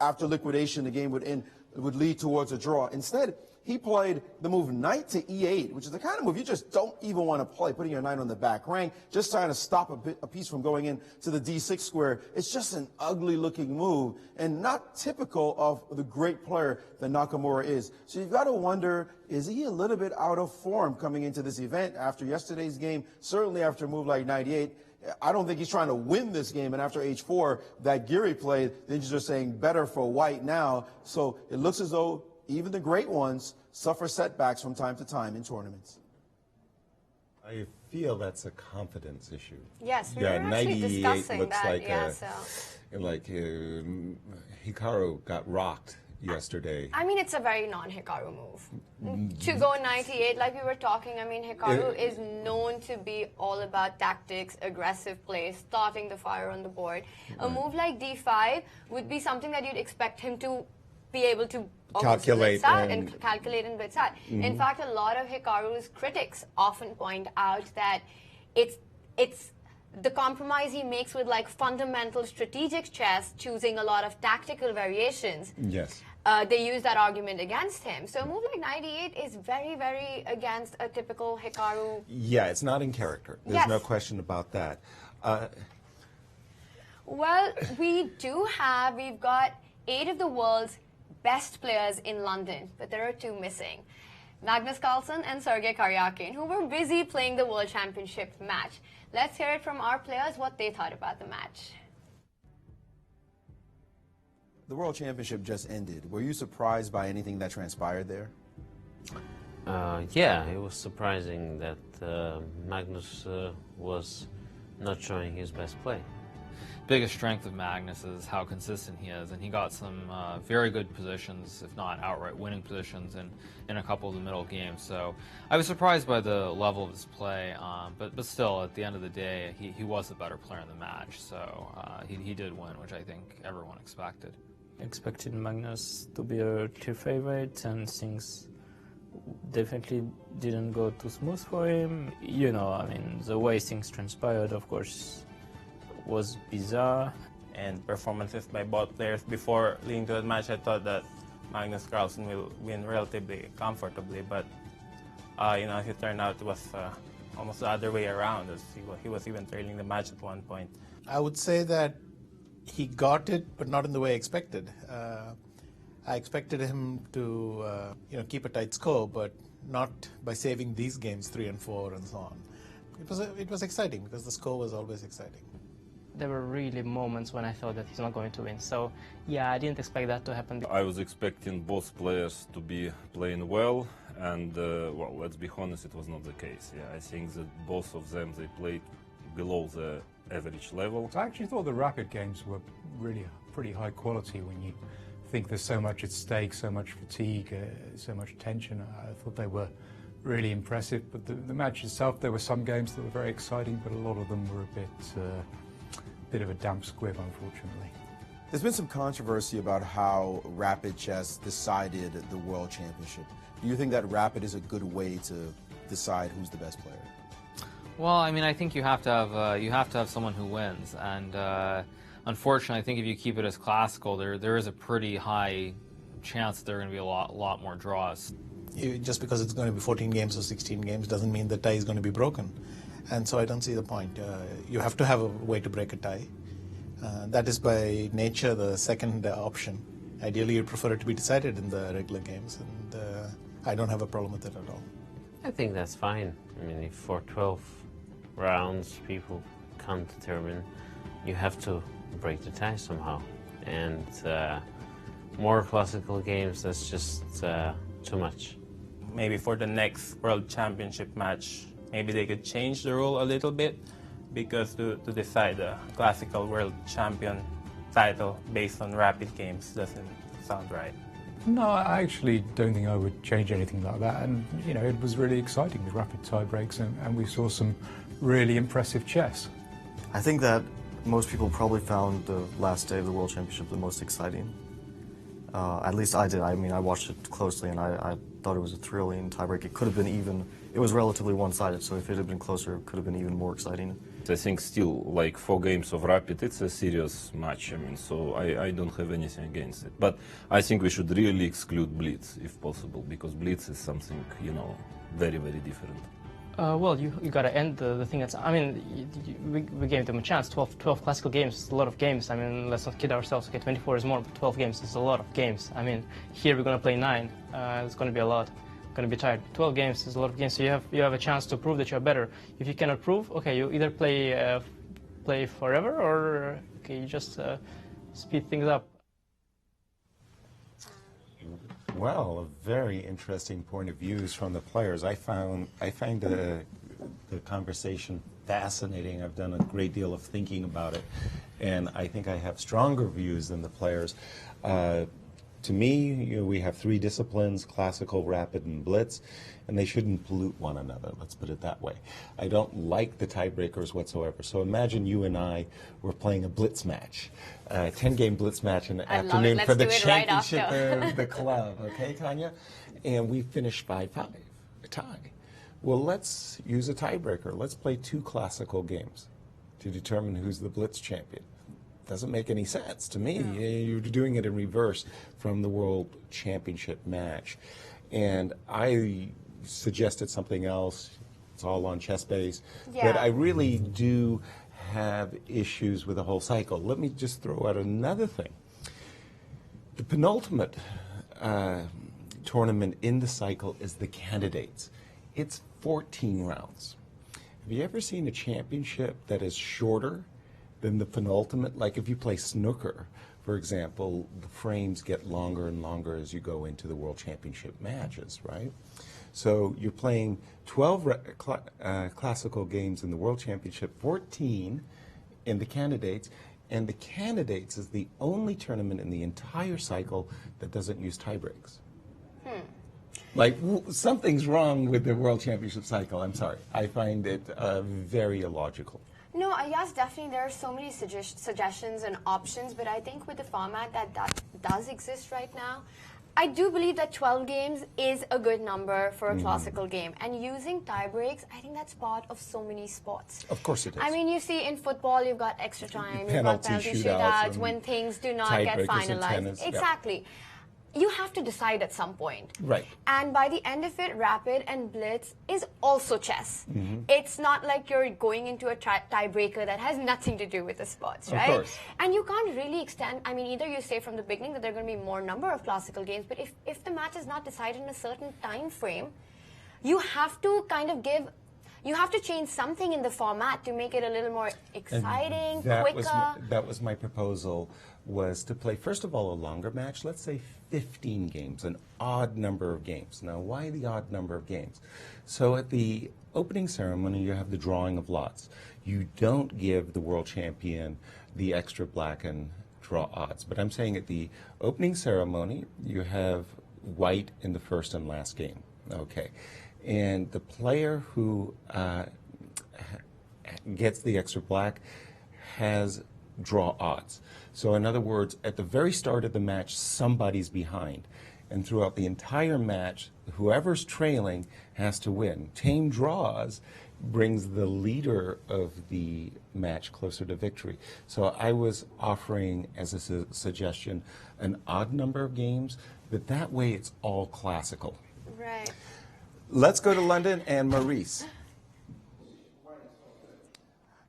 after liquidation, the game would lead towards a draw. Instead, he played the move knight to e8, which is the kind of move you just don't even want to play, putting your knight on the back rank, just trying to stop a piece from going into the d6 square. It's just an ugly-looking move and not typical of the great player that Nakamura is. So you've got to wonder, is he a little bit out of form coming into this event after yesterday's game, certainly after a move like knight e8? I don't think he's trying to win this game, and after h4 that Giri played, then you're just saying better for white now. So it looks as though even the great ones suffer setbacks from time to time in tournaments. I feel that's a confidence issue. Yes, we were actually discussing looks that. Like, Hikaru got rocked yesterday. I mean, it's a very non-Hikaru move. To go 98, like we were talking, I mean, Hikaru is known to be all about tactics, aggressive play, starting the fire on the board. A move like d5 would be something that you'd expect him to be able to calculate and blitz out. In fact, a lot of Hikaru's critics often point out that it's the compromise he makes with like fundamental strategic chess, choosing a lot of tactical variations. Yes. They use that argument against him. So a move like 98 is very, very against a typical Hikaru. Yeah, it's not in character. There's no question about that. Well, we've got 8 of the world's best players in London, but there are 2 missing. Magnus Carlsen and Sergei Karyakin, who were busy playing the World Championship match. Let's hear it from our players, what they thought about the match. The World Championship just ended. Were you surprised by anything that transpired there? Yeah, it was surprising that Magnus was not showing his best play. biggest strength of Magnus is how consistent he is, and he got some very good positions, if not outright winning positions, in a couple of the middle games. So I was surprised by the level of his play, but still, at the end of the day, he was the better player in the match. So he did win, which I think everyone expected. Expected Magnus to be a clear favorite, and things definitely didn't go too smooth for him. You know, I mean, the way things transpired, of course, was bizarre. And performances by both players before leading to the match, I thought that Magnus Carlsen will win relatively comfortably, but you know, as it turned out, it was almost the other way around, as he was even trailing the match at one point. I would say that he got it, but not in the way I expected. I expected him to you know, keep a tight score, but not by saving these games 3 and 4 and so on. It was exciting because the score was always exciting. There were really moments when I thought that he's not going to win. So yeah, I didn't expect that to happen. I was expecting both players to be playing well, and well, let's be honest, it was not the case. Yeah, I think that both of them, they played below the average level. I actually thought the rapid games were really pretty high quality when you think there's so much at stake, so much fatigue, so much tension. I thought they were really impressive, but the match itself, there were some games that were very exciting, but a lot of them were a bit of a damp squib, unfortunately. There's been some controversy about how Rapid Chess decided the World Championship. Do you think that Rapid is a good way to decide who's the best player? Well, I mean, I think you have to have someone who wins, and unfortunately, I think if you keep it as classical, there is a pretty high chance that there are going to be a lot more draws. Just because it's going to be 14 games or 16 games doesn't mean the tie is going to be broken, and so I don't see the point. You have to have a way to break a tie. That is by nature the second option. Ideally, you'd prefer it to be decided in the regular games, and I don't have a problem with it at all. I think that's fine. I mean, if for 12 rounds people can't determine, you have to break the tie somehow. And more classical games, that's just too much. Maybe for the next World Championship match, maybe they could change the rule a little bit, because to decide a classical World Champion title based on rapid games doesn't sound right. No, I actually don't think I would change anything like that, and you know, it was really exciting, the rapid tie breaks, and we saw some really impressive chess. I think that most people probably found the last day of the World Championship the most exciting. At least I did. I mean, I watched it closely, and I thought it was a thrilling tiebreak. It could have been even. It was relatively one-sided, so if it had been closer, it could have been even more exciting. I think still, like 4 games of rapid, it's a serious match. I mean, so I don't have anything against it. But I think we should really exclude Blitz, if possible, because Blitz is something, you know, very, very different. Well, you got to end the thing that's. I mean, we gave them a chance. 12 classical games is a lot of games. I mean, let's not kid ourselves. Okay, 24 is more, but 12 games is a lot of games. I mean, here we're going to play 9. It's going to be a lot. Going to be tired. 12 games is a lot of games, so you have a chance to prove that you're better. If you cannot prove, okay, you either play forever, or okay, you just speed things up. Well, a very interesting point of views from the players. I find the conversation fascinating. I've done a great deal of thinking about it, and I think I have stronger views than the players. To me, you know, we have 3 disciplines: classical, rapid, and blitz, and they shouldn't pollute one another. Let's put it that way. I don't like the tiebreakers whatsoever. So imagine you and I were playing a blitz match, a 10-game blitz match in the afternoon for the championship of the club. Okay, Tanya? And we finished 5-5, a tie. Well, let's use a tiebreaker. Let's play 2 classical games to determine who's the blitz champion. Doesn't make any sense to me. No. You're doing it in reverse from the World Championship match. And I suggested something else. It's all on ChessBase. Yeah. But I really do have issues with the whole cycle. Let me just throw out another thing. The penultimate tournament in the cycle is the candidates. It's 14 rounds. Have you ever seen a championship that is shorter than the penultimate? Like if you play snooker, for example, the frames get longer and longer as you go into the World Championship matches, right? So you're playing 12 classical games in the World Championship, 14 in the candidates, And the Candidates is the only tournament in the entire cycle that doesn't use tie breaks. Like, something's wrong with the World Championship cycle. I'm sorry. I find it very illogical. No, yes, definitely there are so many suggestions and options, but I think with the format that does exist right now, I do believe that 12 games is a good number for a classical game. And using tie breaks, I think that's part of so many sports. Of course it is. I mean, you see in football, you've got extra time, you've got Penalty penalty shootouts shootouts when things do not get tiebreakers in finalized. tennis, yeah. Exactly. You have to decide at some point. Right. And by the end of it, Rapid and Blitz is also chess. Mm-hmm. It's not like you're going into a tiebreaker that has nothing to do with the sports, right? Of course. And you can't really extend, I mean, either you say from the beginning that there are going to be more number of classical games, but if the match is not decided in a certain time frame, you have to kind of you have to change something in the format to make it a little more exciting, quicker. That was my proposal, was to play, first of all, a longer match, let's say 15 games, an odd number of games. Now, why the odd number of games? So at the opening ceremony, you have the drawing of lots. You don't give the world champion the extra black and draw odds. But I'm saying at the opening ceremony, you have white in the first and last game. Okay. And the player who gets the extra black has draw odds. So in other words, at the very start of the match, somebody's behind. And throughout the entire match, whoever's trailing has to win. Tame draws brings the leader of the match closer to victory. So I was offering as a suggestion an odd number of games, but that way it's all classical. Right. Let's go to London and Maurice.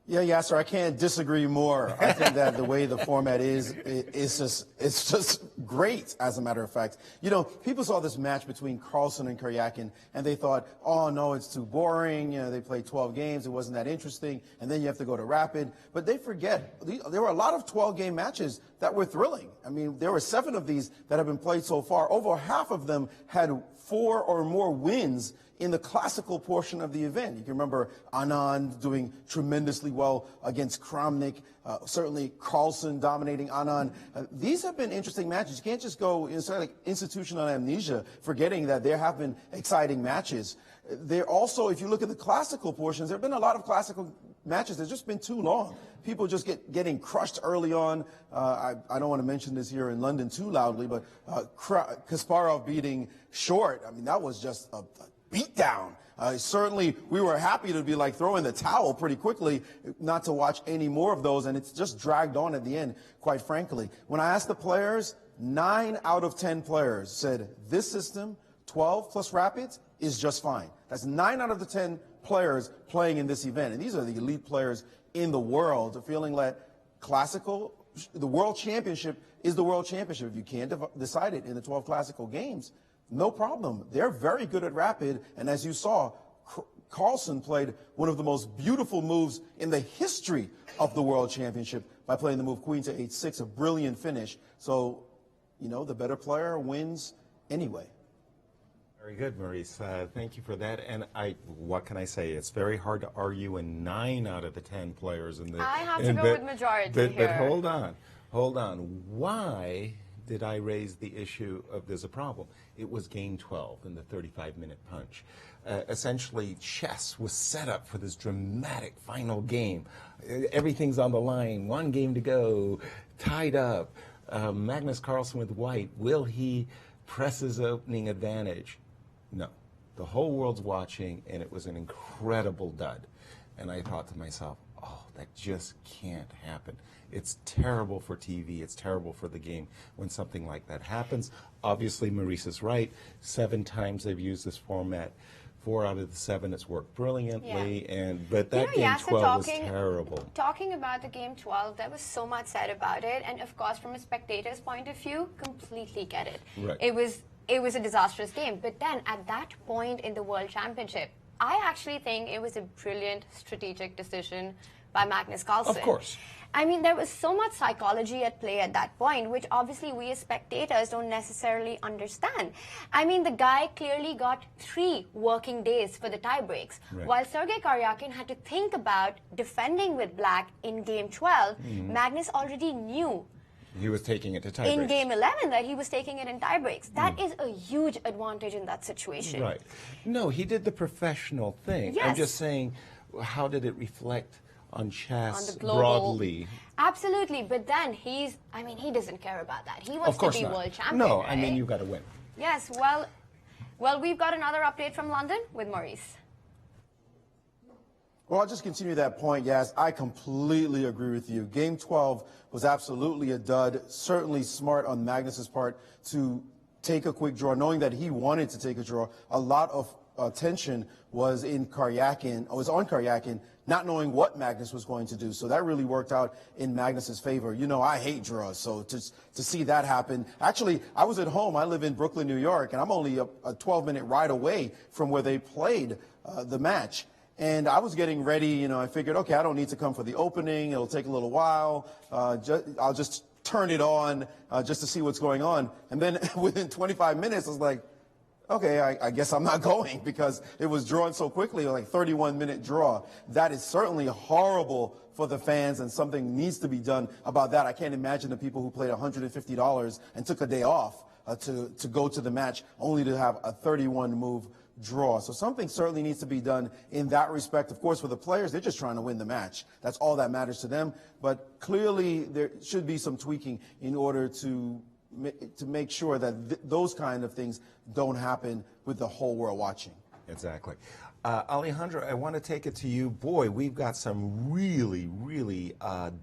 Yeah, Yasser, I can't disagree more. I think that the way the format is, it's just great, as a matter of fact. You know, people saw this match between Carlsen and Karyakin, and they thought, oh, no, it's too boring. You know, they played 12 games. It wasn't that interesting. And then you have to go to Rapid. But they forget, there were a lot of 12-game matches that were thrilling. I mean, there were 7 of these that have been played so far. Over half of them had 4 or more wins in the classical portion of the event. You can remember Anand doing tremendously well against Kramnik, certainly Carlsen dominating Anand. These have been interesting matches. You can't just go inside like institutional amnesia, forgetting that there have been exciting matches. There also, if you look at the classical portions, there have been a lot of classical matches. They've just been too long. People just getting crushed early on. I don't want to mention this here in London too loudly, but Kasparov beating Short, I mean, that was just a beat down. Certainly, we were happy to be like throwing the towel pretty quickly, not to watch any more of those, and it's just dragged on at the end, quite frankly. When I asked the players, 9 out of 10 players said this system, 12 plus Rapids, is just fine. That's 9 out of the 10 players playing in this event, and these are the elite players in the world, feeling that classical, the World Championship is the World Championship. If you can't decide it in the 12 classical games, no problem. They're very good at Rapid, and as you saw, Carlsen played one of the most beautiful moves in the history of the World Championship by playing the move Queen to H6, a brilliant finish. So, you know, the better player wins anyway. Very good, Maurice. Thank you for that. And what can I say? It's very hard to argue in 9 out of the 10 players in the. I have to go with majority here. But hold on. Why did I raise the issue of there's a problem? It was game 12 in the 35-minute punch. Essentially, chess was set up for this dramatic final game. Everything's on the line, 1 game to go, tied up. Magnus Carlsen with white, will he press his opening advantage? No. The whole world's watching, and it was an incredible dud. And I thought to myself, oh, that just can't happen. It's terrible for TV. It's terrible for the game when something like that happens. Obviously, Maurice is right. 7 times they've used this format. 4 out of the 7, it's worked brilliantly. Yeah. But that game Yasser, 12 was terrible. Talking about the game 12, there was so much said about it. And of course, from a spectator's point of view, completely get it. Right. It was a disastrous game. But then at that point in the World Championship, I actually think it was a brilliant strategic decision by Magnus Carlsen. Of course. I mean, there was so much psychology at play at that point, which obviously we as spectators don't necessarily understand. I mean, the guy clearly got 3 working days for the tie breaks, Right. while Sergei Karyakin had to think about defending with black in game 12. Magnus already knew He was taking it to tie in breaks. game 11 that he was taking it in tie breaks. That is a huge advantage in that situation. Right. No, he did the professional thing. I'm Yes. just saying, how did it reflect on chess On the global, broadly? Absolutely, but then he doesn't care about that. He wants Of course to be not. world champion. No, right? I mean, you got to win. Yes, well, we've got another update from London with Maurice. Well, I'll just continue that point, Yaz. I completely agree with you. Game 12 was absolutely a dud. Certainly smart on Magnus's part to take a quick draw, knowing that he wanted to take a draw. A lot of tension was on Karyakin, not knowing what Magnus was going to do. So that really worked out in Magnus's favor. You know, I hate draws, so to see that happen. Actually, I was at home. I live in Brooklyn, New York, and I'm only a 12-minute ride away from where they played the match. And I was getting ready, you know, I figured, okay, I don't need to come for the opening. It'll take a little while. I'll just turn it on just to see what's going on. And then within 25 minutes, I was like, okay, I guess I'm not going, because it was drawn so quickly, like 31-minute draw. That is certainly horrible for the fans, and something needs to be done about that. I can't imagine the people who played $150 and took a day off to go to the match only to have a 31-move draw. So something certainly needs to be done in that respect. Of course, for the players, they're just trying to win the match. That's all that matters to them. But clearly, there should be some tweaking in order to make sure that those kind of things don't happen with the whole world watching. Exactly. Alejandro, I want to take it to you. Boy, we've got some really, really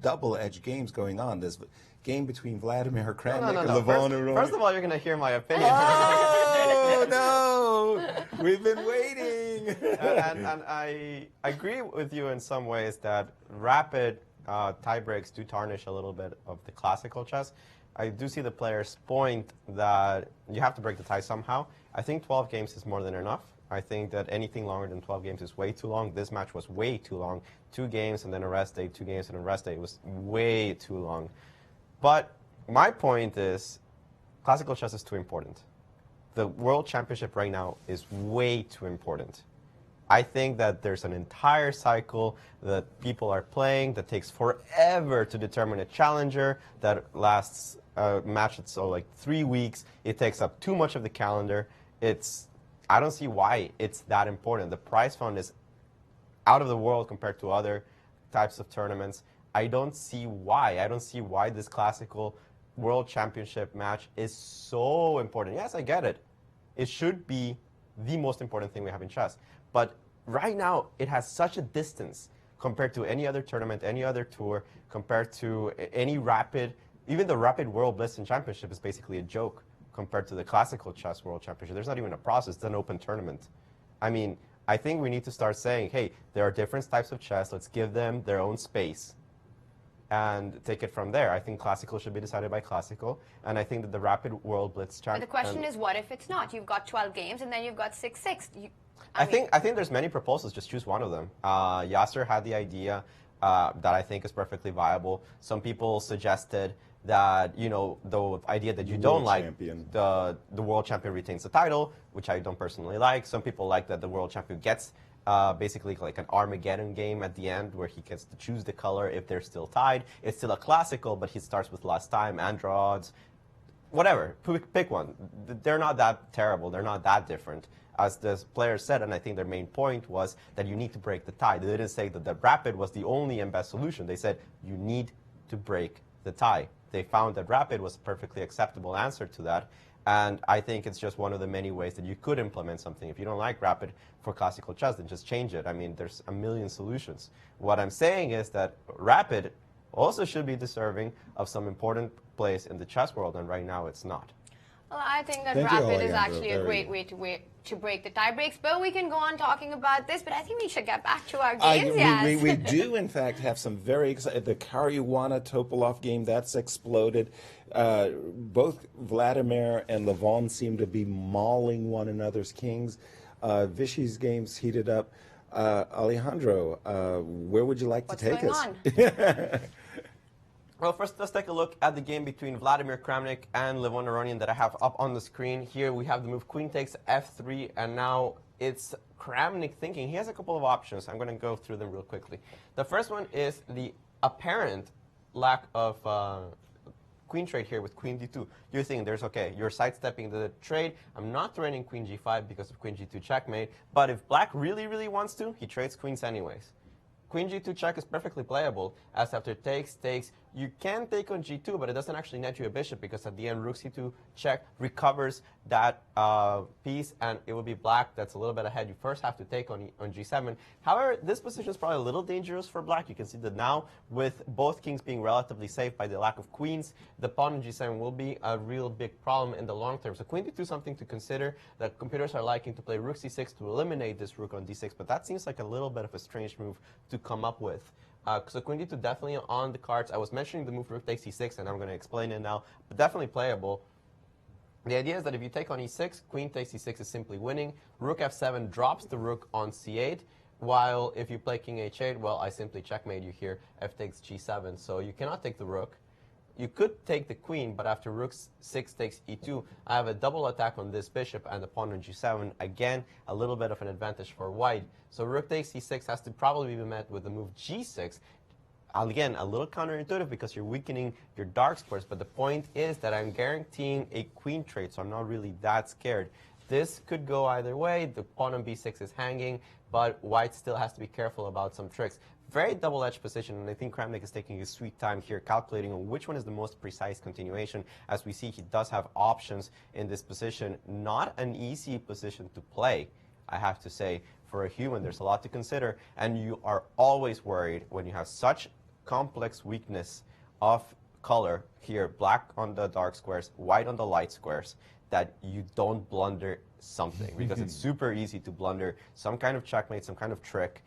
double-edged games going on. This game between Vladimir Kramnik and Levon. First of all, you're going to hear my opinion. Oh, no! We've been waiting. and I agree with you in some ways that rapid tie breaks do tarnish a little bit of the classical chess. I do see the player's point that you have to break the tie somehow. I think 12 games is more than enough. I think that anything longer than 12 games is way too long. This match was way too long. 2 games and then a rest day, 2 games and a rest day. It was way too long. But my point is, classical chess is too important. The World Championship right now is way too important. I think that there's an entire cycle that people are playing that takes forever to determine a challenger, that lasts a match that's like 3 weeks. It takes up too much of the calendar. I don't see why it's that important. The prize fund is out of the world compared to other types of tournaments. I don't see why. I don't see why this classical World Championship match is so important. Yes, I get it. It should be the most important thing we have in chess. But right now, it has such a distance compared to any other tournament, any other tour, compared to any rapid, even the Rapid World Blitzing Championship is basically a joke compared to the Classical Chess World Championship. There's not even a process. It's an open tournament. I mean, I think we need to start saying, hey, there are different types of chess. Let's give them their own space and take it from there. I think classical should be decided by classical, and I think that the Rapid World Blitz But the question is, what if it's not? You've got 12 games, and then you've got 6-6. I think there's many proposals. Just choose one of them. Yasser had the idea that I think is perfectly viable. Some people suggested that, you know, the idea that you don't like, the world champion retains the title, which I don't personally like. Some people like that the world champion gets basically like an Armageddon game at the end where he gets to choose the color if they're still tied. It's still a classical, but he starts with last time, androids, whatever. Pick one. They're not that terrible. They're not that different. As the players said, and I think their main point was that you need to break the tie. They didn't say that the rapid was the only and best solution. They said you need to break the tie. They found that rapid was a perfectly acceptable answer to that. And I think it's just one of the many ways that you could implement something. If you don't like rapid for classical chess, then just change it. I mean, there's a million solutions. What I'm saying is that rapid also should be deserving of some important place in the chess world, and right now it's not. Well, I think that rapid is actually a great way to break the tie breaks. But we can go on talking about this, but I think we should get back to our games, we do, in fact, have some very exciting. The Caruana Topolov game, that's exploded. Both Vladimir and Levon seem to be mauling one another's kings. Vichy's games heated up. Alejandro, where would you like to take us? Well, first, let's take a look at the game between Vladimir Kramnik and Levon Aronian that I have up on the screen. Here we have the move queen takes f3, and now it's Kramnik thinking. He has a couple of options. I'm going to go through them real quickly. The first one is the apparent lack of queen trade here with queen d2. You're thinking you're sidestepping the trade. I'm not threatening queen g5 because of queen g2 checkmate, but if black really, really wants to, he trades queens anyways. Queen g2 check is perfectly playable, as after takes, you can take on g2, but it doesn't actually net you a bishop, because at the end, rook c2 check recovers that piece, and it would be black that's a little bit ahead. You first have to take on g7. However, this position is probably a little dangerous for black. You can see that now, with both kings being relatively safe by the lack of queens, the pawn on g7 will be a real big problem in the long term. So queen d2 is something to consider. The computers are liking to play rook c6 to eliminate this rook on d6, but that seems like a little bit of a strange move to come up with. So queen d2 definitely on the cards. I was mentioning the move rook takes e6, and I'm going to explain it now, but definitely playable. The idea is that if you take on e6, queen takes e6 is simply winning. Rook f7 drops the rook on c8, while if you play king h8, well, I simply checkmate you here, f takes g7, so you cannot take the rook. You could take the queen, but after rook 6 takes e2, I have a double attack on this bishop and the pawn on g7. Again, a little bit of an advantage for white. So rook takes e6 has to probably be met with the move g6. Again, a little counterintuitive because you're weakening your dark squares, but the point is that I'm guaranteeing a queen trade, so I'm not really that scared. This could go either way. The pawn on b6 is hanging, but white still has to be careful about some tricks. Very double-edged position, and I think Kramnik is taking his sweet time here, calculating on which one is the most precise continuation. As we see, he does have options in this position. Not an easy position to play, I have to say. For a human, there's a lot to consider, and you are always worried when you have such complex weakness of color here, black on the dark squares, white on the light squares, that you don't blunder something, because it's super easy to blunder some kind of checkmate, some kind of trick.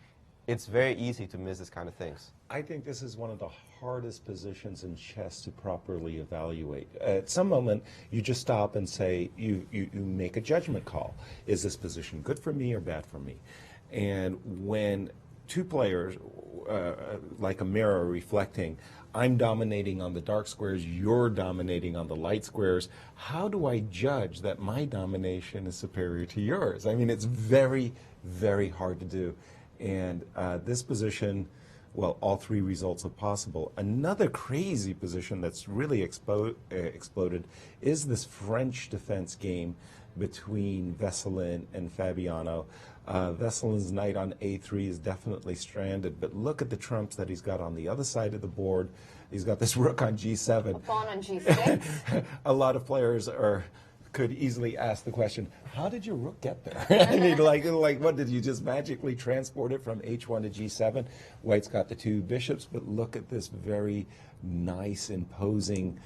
It's very easy to miss this kind of things. I think this is one of the hardest positions in chess to properly evaluate. At some moment, you just stop and say, you make a judgment call. Is this position good for me or bad for me? And when two players, like a mirror reflecting, I'm dominating on the dark squares, you're dominating on the light squares, how do I judge that my domination is superior to yours? I mean, it's very, very hard to do. And this position, well, all three results are possible. Another crazy position that's really exploded is this French defense game between Vesselin and Fabiano. Vesselin's knight on a3 is definitely stranded, but look at the trumps that he's got on the other side of the board. He's got this rook on g7. A pawn on g6. A lot of players could easily ask the question, how did your rook get there? I mean, like, what, did you just magically transport it from h1 to g7? White's got the two bishops, but look at this very nice, imposing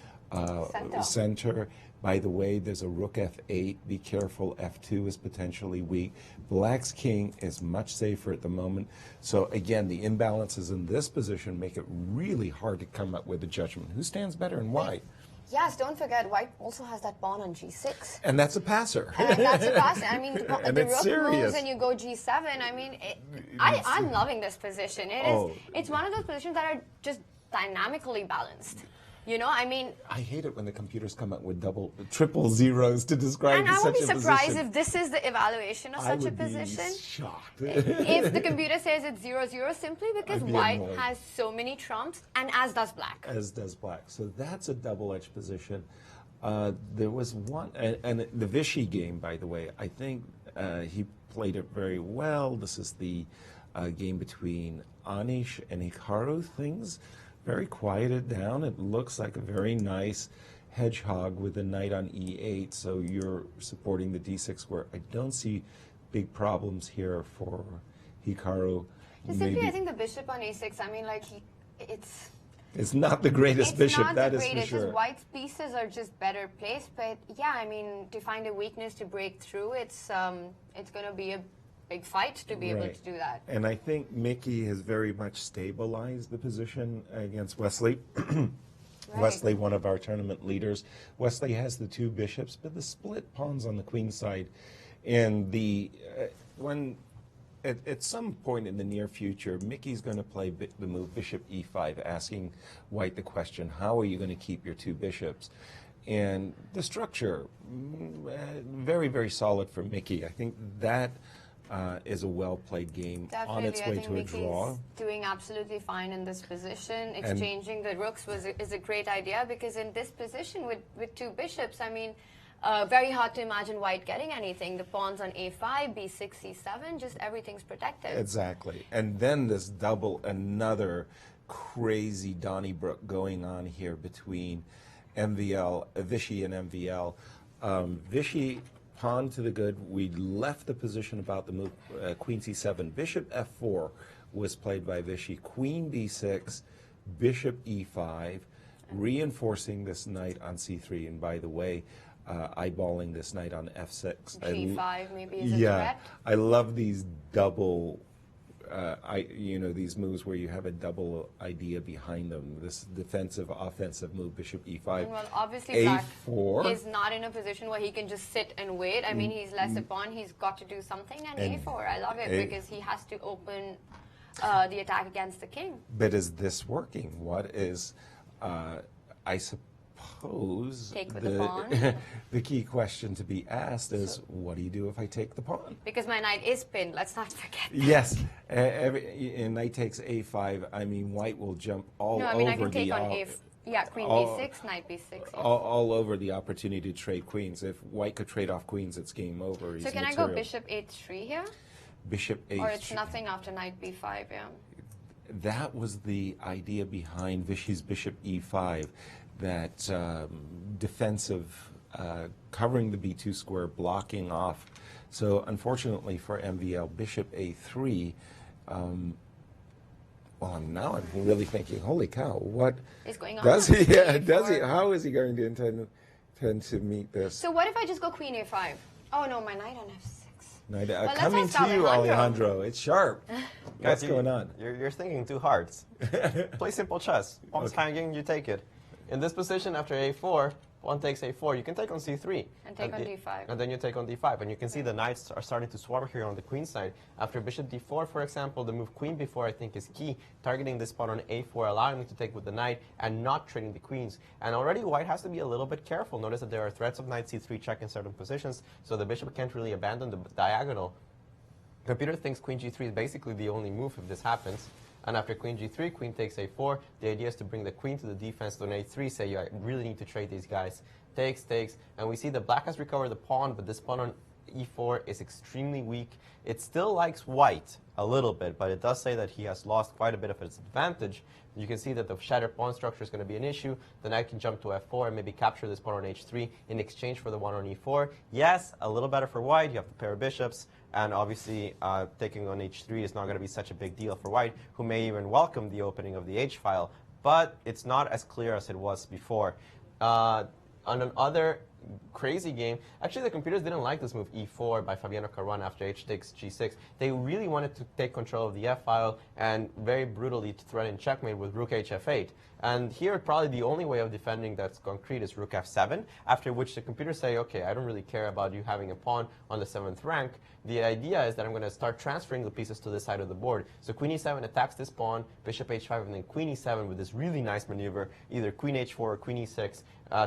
center. By the way, there's a rook f8. Be careful, f2 is potentially weak. Black's king is much safer at the moment. So again, the imbalances in this position make it really hard to come up with a judgment. Who stands better and why? Yes, don't forget, white also has that pawn on g6. And that's a passer. And that's a passer. I mean, the rook serious. moves and you go g7. I mean, I'm loving this position. It's one of those positions that are just dynamically balanced. You know, I mean, I hate it when the computers come up with triple zeros to describe such a position. And I would be surprised if this is the evaluation of such a position. I would be shocked. If the computer says it's 0-0, simply because white has so many trumps, and as does black. As does black. So that's a double-edged position. There was one, and the Vichy game, by the way, I think he played it very well. This is the game between Anish and Hikaru. Things very quieted down. It looks like a very nice hedgehog with the knight on e8, so you're supporting the d6 square. I don't see big problems here for Hikaru. Simply, I think the bishop on a6, I mean, like, it's not the greatest bishop, that is for sure. It's just white's pieces are just better placed, but yeah, I mean, to find a weakness to break through, it's going to be a big fight to be able to do that. And I think Mickey has very much stabilized the position against Wesley. Wesley, one of our tournament leaders. Wesley has the two bishops, but the split pawns on the queen side. And when at some point in the near future, Mickey's going to play the move bishop e5, asking white the question, how are you going to keep your two bishops? And the structure, very, very solid for Mickey. I think that is a well-played game on its way to a draw. Mickey's doing absolutely fine in this position. Exchanging the rooks is a great idea, because in this position with two bishops, I mean, very hard to imagine white getting anything. The pawns on a5, b6, c7, just everything's protected. Exactly. And then this another crazy Donnybrook going on here between MVL, Vichy and MVL. Vichy, pawn to the good. We left the position about the move queen c7. Bishop f4 was played by Vichy. Queen b6, bishop e5, reinforcing this knight on c3. And by the way, eyeballing this knight on f6. g5 maybe is a threat. I love these double, these moves where you have a double idea behind them. This defensive, offensive move, bishop e5. Well, obviously a4 Black is not in a position where he can just sit and wait. I mean, he's less a pawn. He's got to do something. And a4, I love it, because he has to open the attack against the king. But is this working? What is, I suppose, take with the pawn. The key question to be asked is, what do you do if I take the pawn? Because my knight is pinned, let's not forget that. Yes, and knight takes a5. I mean, white will jump all over No, I mean, I can take on queen b6, knight b6. Yes. All over the opportunity to trade queens. If white could trade off queens, it's game over. So can I go bishop h3 here? Bishop h3. Or it's nothing after knight b5, yeah. That was the idea behind Vichy's bishop e5. That defensive, covering the b2 square, blocking off. So unfortunately for MVL, bishop a3, well, now I'm really thinking, holy cow, what is going on? Does he? Yeah, does he? How is he going to intend to meet this? So what if I just go queen a5? Oh no, my knight on f6. Well, coming to you, Alejandro. It's sharp. What's going on? You're thinking too hard. Play simple chess. Pawn's hanging, you take it. In this position, after a4, pawn takes a4, you can take on c3. And take on d5. And then you take on d5. And you can see the knights are starting to swarm here on the queen side. After bishop d4, for example, the move queen b4, I think, is key. Targeting this pawn on a4, allowing me to take with the knight and not trading the queens. And already white has to be a little bit careful. Notice that there are threats of knight c3 check in certain positions, so the bishop can't really abandon the diagonal. The computer thinks queen g3 is basically the only move if this happens. And after queen g3, queen takes a4. The idea is to bring the queen to the defense. On a3, say, I really need to trade these guys. Takes, and we see that black has recovered the pawn, but this pawn on e4 is extremely weak. It still likes white a little bit, but it does say that he has lost quite a bit of its advantage. You can see that the shattered pawn structure is going to be an issue. The knight can jump to f4 and maybe capture this pawn on h3 in exchange for the one on e4. Yes, a little better for white. You have the pair of bishops. And obviously, taking on h3 is not going to be such a big deal for white, who may even welcome the opening of the h-file. But it's not as clear as it was before. On another crazy game, actually the computers didn't like this move e4 by Fabiano Caruana after h takes g6. They really wanted to take control of the f-file and very brutally to threaten checkmate with rook hf8. And here probably the only way of defending that's concrete is rook f7, after which the computers say, okay, I don't really care about you having a pawn on the 7th rank. The idea is that I'm going to start transferring the pieces to this side of the board. So queen e7 attacks this pawn, bishop h5, and then queen e7 with this really nice maneuver, either queen h4 or queen e6,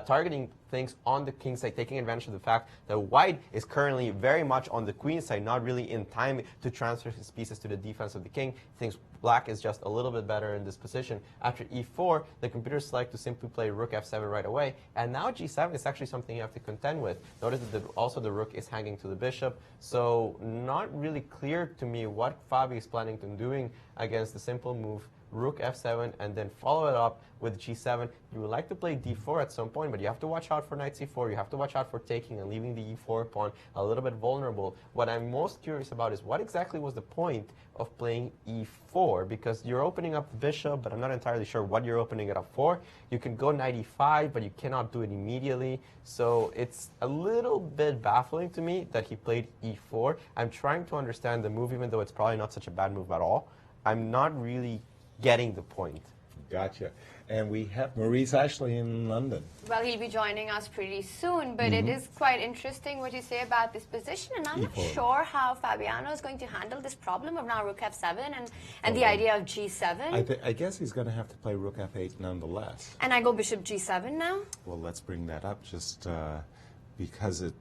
targeting things on the king side, taking advantage of the fact that white is currently very much on the queen side, not really in time to transfer his pieces to the defense of the king. Thinks black is just a little bit better in this position. After e4, the computers select to simply play rook f7 right away, and now g7 is actually something you have to contend with. Notice that also the rook is hanging to the bishop, so not really clear to me what Fabi is planning on doing against the simple move rook f7 and then follow it up with g7. You would like to play d4 at some point, but you have to watch out for knight c4. You have to watch out for taking and leaving the e4 pawn a little bit vulnerable. What I'm most curious about is what exactly was the point of playing e4, because you're opening up the bishop, but I'm not entirely sure what you're opening it up for. You can go knight e5, but you cannot do it immediately. So it's a little bit baffling to me that he played e4. I'm trying to understand the move, even though it's probably not such a bad move at all. I'm not really getting the point. Gotcha. And we have Maurice Ashley in London. Well, he'll be joining us pretty soon, but it is quite interesting what you say about this position, and I'm not sure how Fabiano is going to handle this problem of now Rook F7 and the idea of G7. I guess he's going to have to play Rook F8 nonetheless. And I go Bishop G7 now? Well, let's bring that up just because it...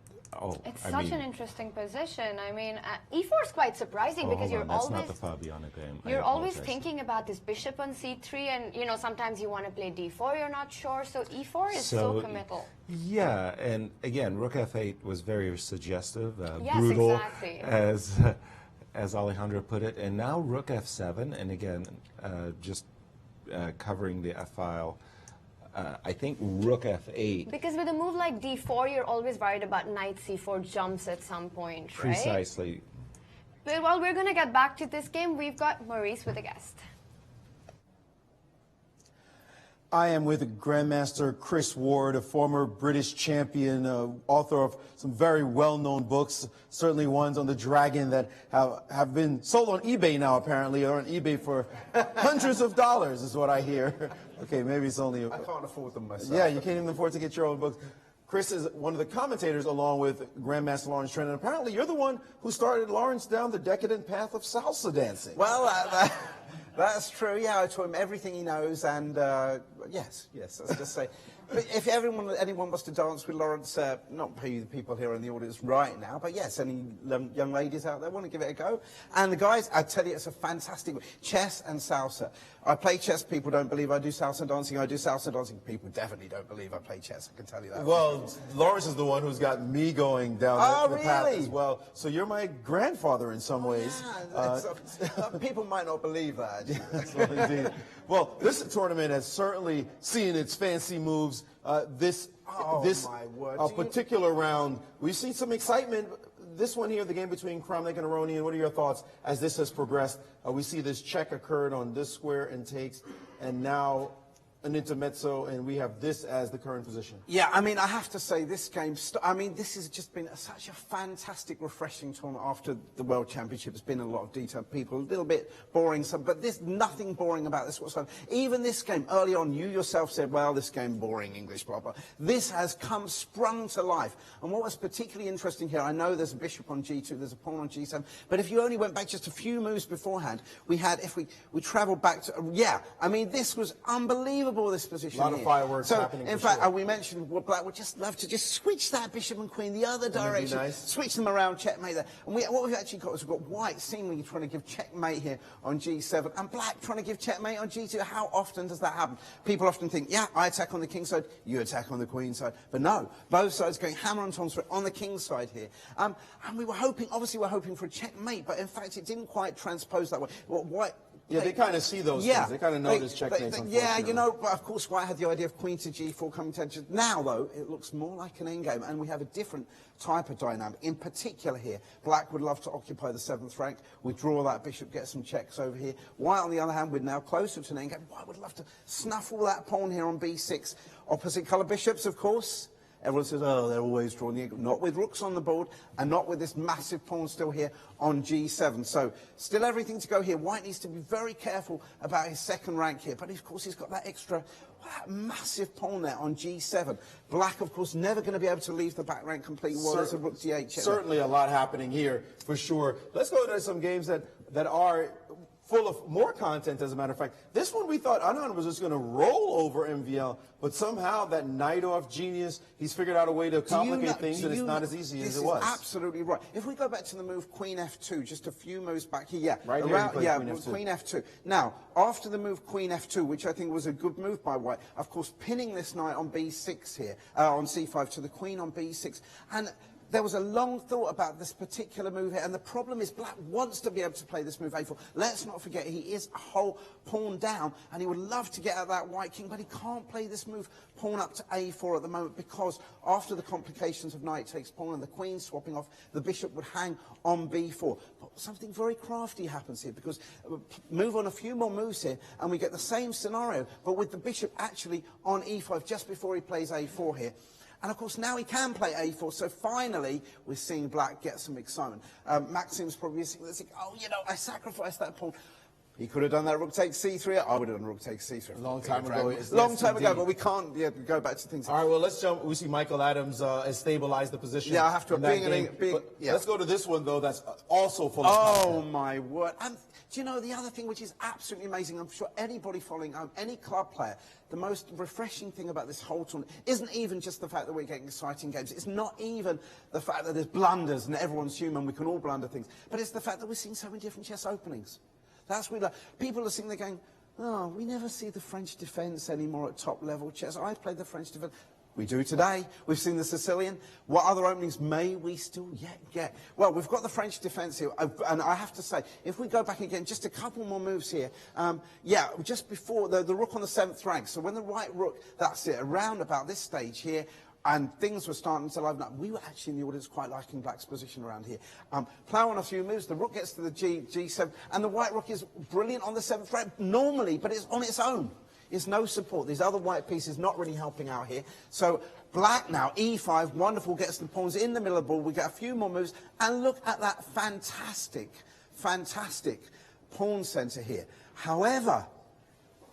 It's such an interesting position. I mean, E4 is quite surprising because you're that's always... not the Fabiano game. You're always thinking about this bishop on C3, and, you know, sometimes you want to play D4, you're not sure, so E4 is so committal. Yeah, and again, Rook F8 was very suggestive, yes, brutal, exactly. as Alejandro put it, and now Rook F7, and again, just covering the F-file, I think Rook F8. Because with a move like D4, you're always worried about Knight C4 jumps at some point, right? Precisely. But while we're going to get back to this game, we've got Maurice with a guest. I am with Grandmaster Chris Ward, a former British champion, author of some very well-known books, certainly ones on the Dragon that have been sold on eBay now, apparently, or on eBay for hundreds of dollars is what I hear. Okay, maybe it's only... I can't afford them myself. Yeah, you can't even afford to get your own books. Chris is one of the commentators along with Grandmaster Lawrence Trent, and apparently you're the one who started Lawrence down the decadent path of salsa dancing. Well, that's true. Yeah, I taught him everything he knows, and yes, let's just say. But if anyone wants to dance with Lawrence, not the people here in the audience right now, but yes, any young ladies out there want to give it a go. And the guys, I tell you, it's a fantastic chess and salsa. I play chess. People don't believe I do salsa dancing. I do salsa dancing. People definitely don't believe I play chess. I can tell you that. Well, Lawrence is the one who's got me going down the path as well. So you're my grandfather in some ways. People might not believe that. Well, indeed. Well, this tournament has certainly seen its fancy moves. This particular round, we've seen some excitement. This one here, the game between Kramnik and Aronian, what are your thoughts as this has progressed? We see this check occurred on this square and takes, and now an intermezzo, and we have this as the current position. Yeah, I mean, I have to say, this game, this has just been such a fantastic, refreshing tournament after the World Championship. There's been a lot of detailed people, a little bit boring, but there's nothing boring about this whatsoever. Even this game, early on, you yourself said, well, this game, boring, English, blah, blah. This has sprung to life. And what was particularly interesting here, I know there's a bishop on G2, there's a pawn on G7, but if you only went back just a few moves beforehand, we had, if we traveled back to, I mean, this was unbelievable. This position. A lot of fireworks happening. In fact, we mentioned what Black would just love to just switch that bishop and queen the other direction, switch them around, checkmate there. And what we've actually got is we've got White seemingly trying to give checkmate here on G7, and Black trying to give checkmate on G2. How often does that happen? People often think, yeah, I attack on the king side, you attack on the queen side, but no, both sides going hammer on Tom's on the king side here. And we were hoping, obviously, we're hoping for a checkmate, but in fact, it didn't quite transpose that way. White. Yeah, they kind of see those things. They kind of notice checkmates. Yeah, you know, but of course White had the idea of queen to G4 coming to G. Now, though, it looks more like an endgame, and we have a different type of dynamic. In particular here, Black would love to occupy the 7th rank, withdraw that bishop, get some checks over here. White, on the other hand, we're now closer to an endgame. White would love to snuff all that pawn here on B6. Opposite colour bishops, of course. Everyone says, oh, they're always drawing the... Not with rooks on the board, and not with this massive pawn still here on G7. So, still everything to go here. White needs to be very careful about his 2nd rank here. But, of course, he's got that extra... that massive pawn there on G7. Black, of course, never going to be able to leave the back rank completely while there's a rook D8 check. Certainly a lot happening here, for sure. Let's go to some games that are... full of more content, as a matter of fact. This one we thought Anand was just going to roll over MVL, but somehow that knight-off genius, he's figured out a way to complicate things, and it's not as easy as it was. This is absolutely right. If we go back to the move Queen F2, just a few moves back here, right here, Queen F2. Now, after the move Queen F2, which I think was a good move by White, of course, pinning this knight on B6 here, on C5 to the queen on B6, and there was a long thought about this particular move here, and the problem is Black wants to be able to play this move A4. Let's not forget, he is a whole pawn down, and he would love to get at that white king, but he can't play this move pawn up to A4 at the moment, because after the complications of knight takes pawn and the queen swapping off, the bishop would hang on B4. But something very crafty happens here, because move on a few more moves here, and we get the same scenario, but with the bishop actually on E5 just before he plays A4 here. And, of course, now he can play A4, so finally we're seeing Black get some excitement. Maxim's probably thinking, oh, you know, I sacrificed that pawn. He could have done that rook takes c3. I would have done rook takes c3. Long time ago. Long time ago, but we can't go back to things. All right, well, let's jump. We see Michael Adams has stabilized the position. Yeah, I have to. Let's go to this one, though, that's also full of Oh, my word. And do you know the other thing which is absolutely amazing? I'm sure anybody following any club player, the most refreshing thing about this whole tournament isn't even just the fact that we're getting exciting games. It's not even the fact that there's blunders and everyone's human, we can all blunder things. But it's the fact that we're seeing so many different chess openings. That's what we love. People are sitting there going, oh, we never see the French defence anymore at top-level chess. I played the French defence. We do today. We've seen the Sicilian. What other openings may we still yet get? Well, we've got the French defence here, and I have to say, if we go back again, just a couple more moves here. Yeah, just before the rook on the 7th rank. So when the white rook, that's it, around about this stage here, and things were starting to liven up. We were actually in the audience quite liking black's position around here. Plough on a few moves, the rook gets to the G7, and the white rook is brilliant on the 7th rank normally, but it's on its own. There's no support. These other white pieces not really helping out here. So black now, E5, wonderful, gets the pawns in the middle of the board. We get a few more moves, and look at that fantastic, fantastic pawn centre here. However,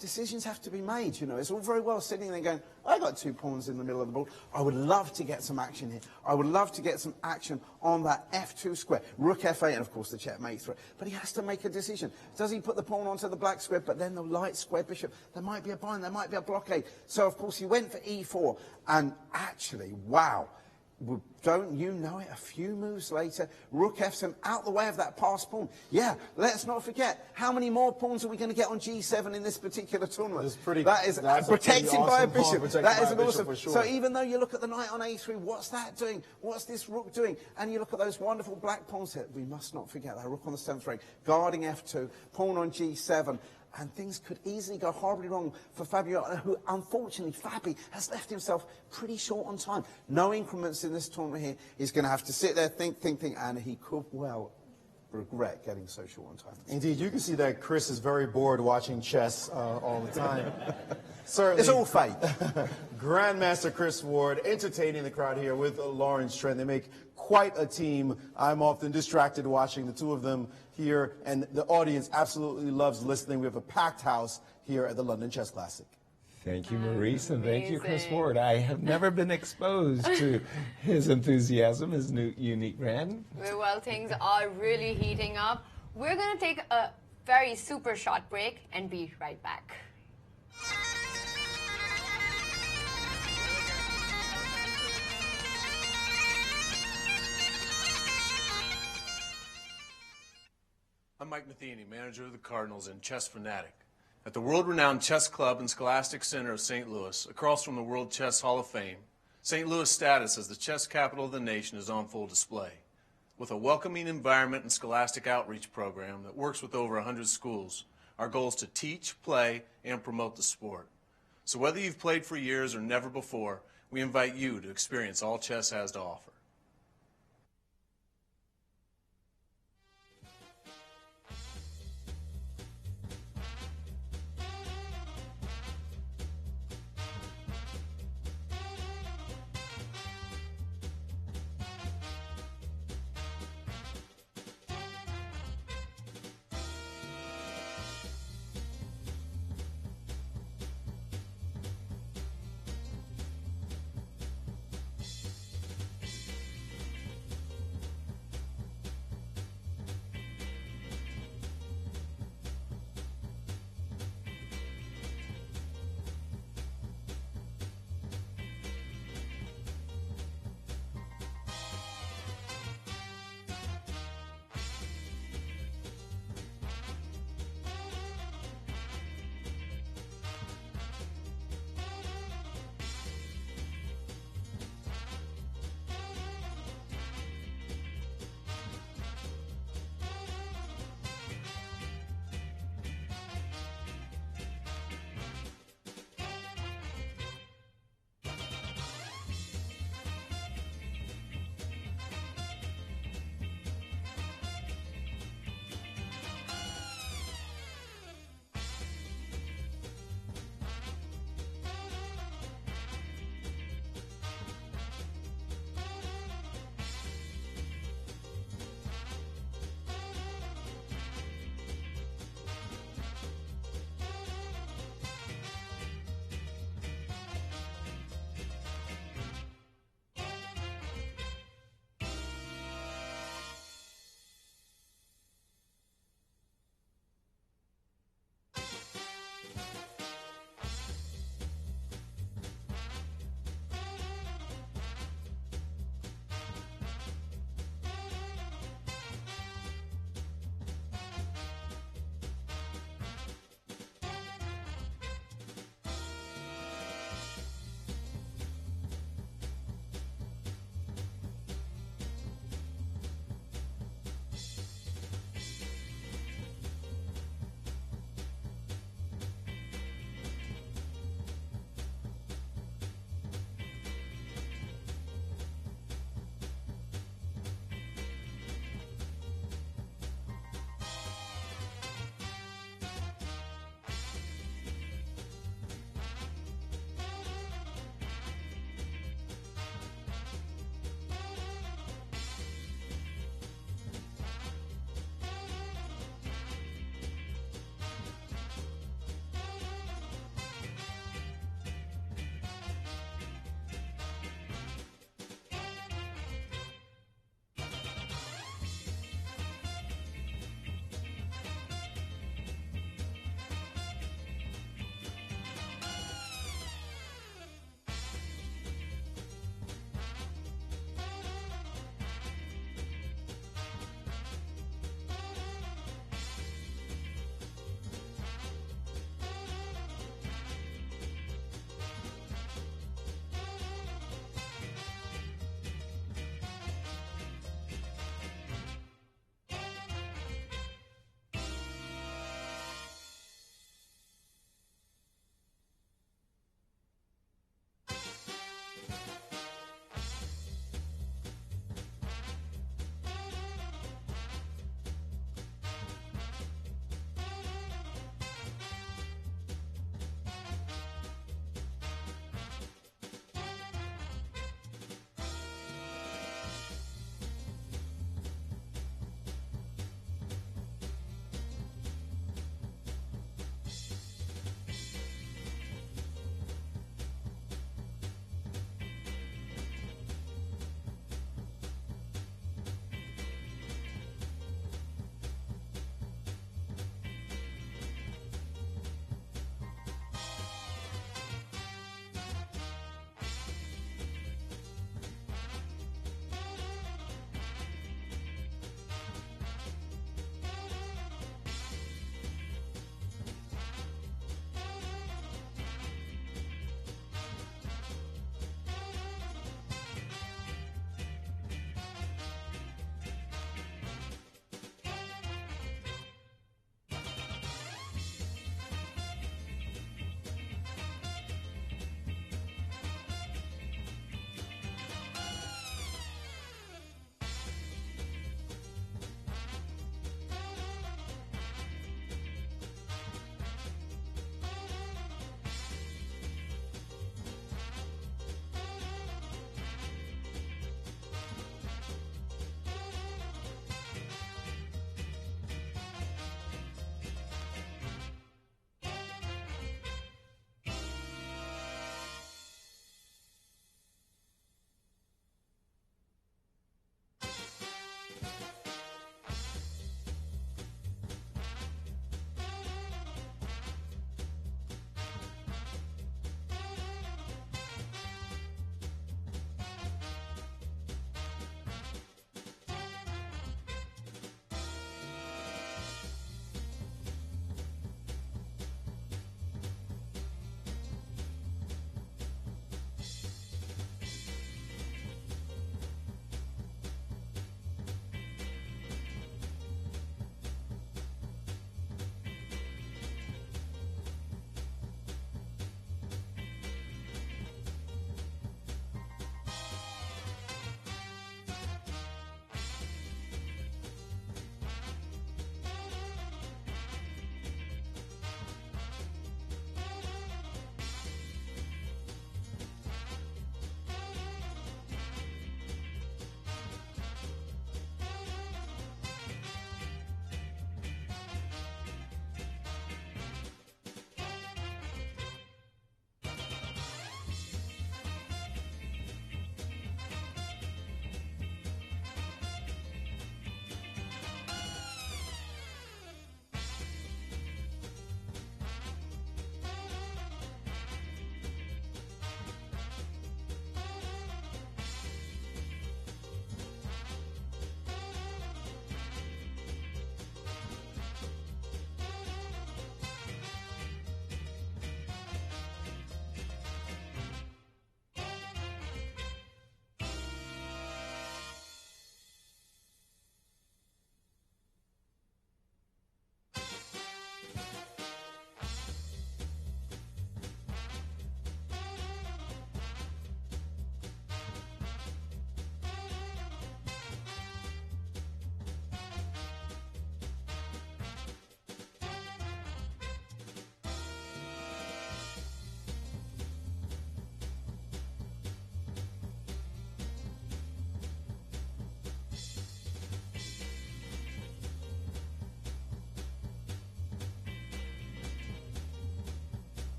decisions have to be made, you know. It's all very well sitting there going, I got 2 pawns in the middle of the board. I would love to get some action here. I would love to get some action on that F2 square. Rook F8, and of course the checkmate threat. But he has to make a decision. Does he put the pawn onto the black square, but then the light square bishop? There might be a bind, there might be a blockade. So of course he went for E4, and actually, wow. Don't you know it, a few moves later, rook f7 out the way of that passed pawn. Yeah, let's not forget, how many more pawns are we going to get on G7 in this particular tournament? That is protected by a bishop. That is an awesome. Sure. So even though you look at the knight on A3, what's that doing? What's this rook doing? And you look at those wonderful black pawns here. We must not forget that rook on the 7th rank, guarding F2, pawn on G7. And things could easily go horribly wrong for Fabio, who, unfortunately, Fabi has left himself pretty short on time. No increments in this tournament here. He's going to have to sit there, think, and he could well regret getting so short on time. Indeed, you can see that Chris is very bored watching chess all the time. Certainly. It's all fate. Grandmaster Chris Ward entertaining the crowd here with Lawrence Trent. They make quite a team. I'm often distracted watching the two of them here, and the audience absolutely loves listening. We have a packed house here at the London Chess Classic. Thank you, Maurice, and thank you, Chris Ward. I have never been exposed to his enthusiasm, his new unique brand. Well, things are really heating up. We're going to take a very super short break and be right back. I'm Mike Matheny, manager of the Cardinals and chess fanatic. At the world-renowned Chess Club and Scholastic Center of St. Louis, across from the World Chess Hall of Fame, St. Louis' status as the chess capital of the nation is on full display. With a welcoming environment and scholastic outreach program that works with over 100 schools, our goal is to teach, play, and promote the sport. So whether you've played for years or never before, we invite you to experience all chess has to offer.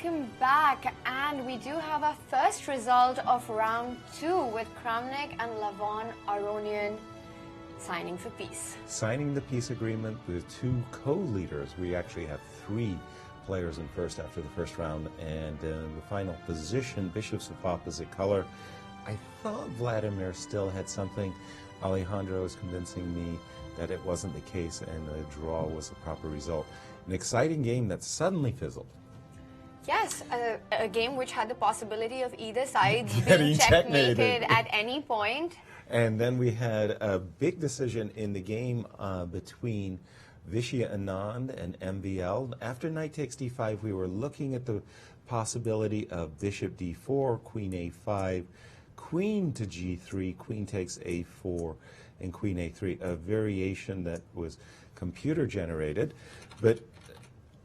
welcome back. And we do have our first result of round 2 with Kramnik and Levon Aronian signing for peace. Signing the peace agreement with 2 co-leaders. We actually have 3 players in first after the first round, and in the final position, bishops of opposite color. I thought Vladimir still had something. Alejandro is convincing me that it wasn't the case, and the draw was the proper result. An exciting game that suddenly fizzled. Yes, a game which had the possibility of either side Getting being checkmated at any point. And then we had a big decision in the game between Vishy Anand and MVL. After knight takes d5, we were looking at the possibility of bishop d4, queen a5, queen to g3, queen takes a4, and queen a3, a variation that was computer generated, but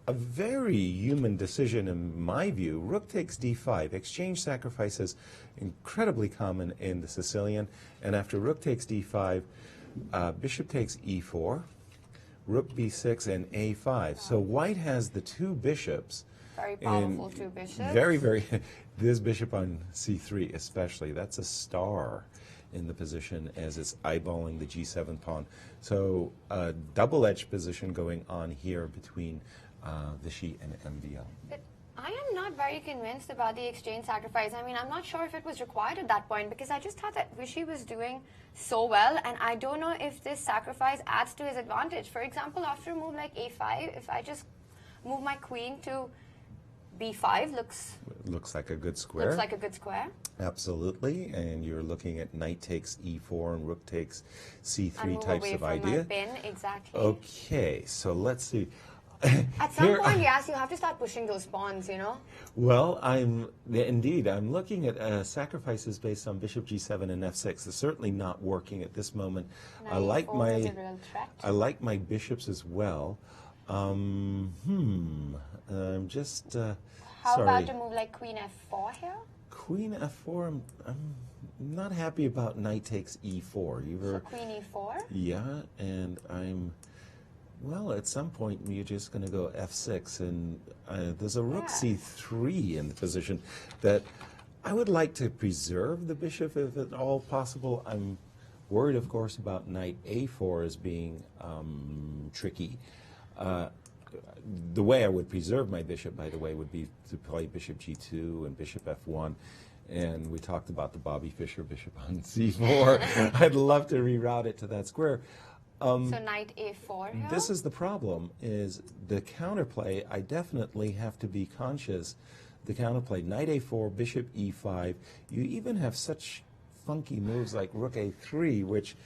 a very human decision in my view. Rook takes d5. Exchange sacrifices incredibly common in the Sicilian, and after rook takes d5, bishop takes e4, rook b6, and a5. So white has the 2 bishops. Very powerful 2 bishops. Very, this bishop on c3 especially, that's a star in the position as it's eyeballing the g7 pawn. So a double-edged position going on here between Vishy and MVL. But I am not very convinced about the exchange sacrifice. I mean, I'm not sure if it was required at that point, because I just thought that Vishy was doing so well, and I don't know if this sacrifice adds to his advantage. For example, after a move like a5, if I just move my queen to b5, looks like a good square. Looks like a good square. Absolutely, and you're looking at knight takes e4 and rook takes c3 move types away of from idea. My pin, exactly. Okay, so let's see. At some point, yes, you have to start pushing those pawns, you know? Well, I'm looking at sacrifices based on bishop g7 and f6. It's certainly not working at this moment. I like my bishops as well. I'm just How sorry. about a move like queen f4 here? Queen f4. I'm not happy about knight takes e4. So queen e4? Yeah, and I'm. Well, at some point you're just going to go f6, and there's a rook c3 in the position that I would like to preserve the bishop if at all possible. I'm worried, of course, about knight a4 as being tricky. The way I would preserve my bishop, by the way, would be to play bishop g2 and bishop f1. And we talked about the Bobby Fischer bishop on c4. I'd love to reroute it to that square. So knight a4 here? This is the problem, is the counterplay. I definitely have to be conscious. The counterplay, knight a4, bishop e5. You even have such funky moves like rook a3, which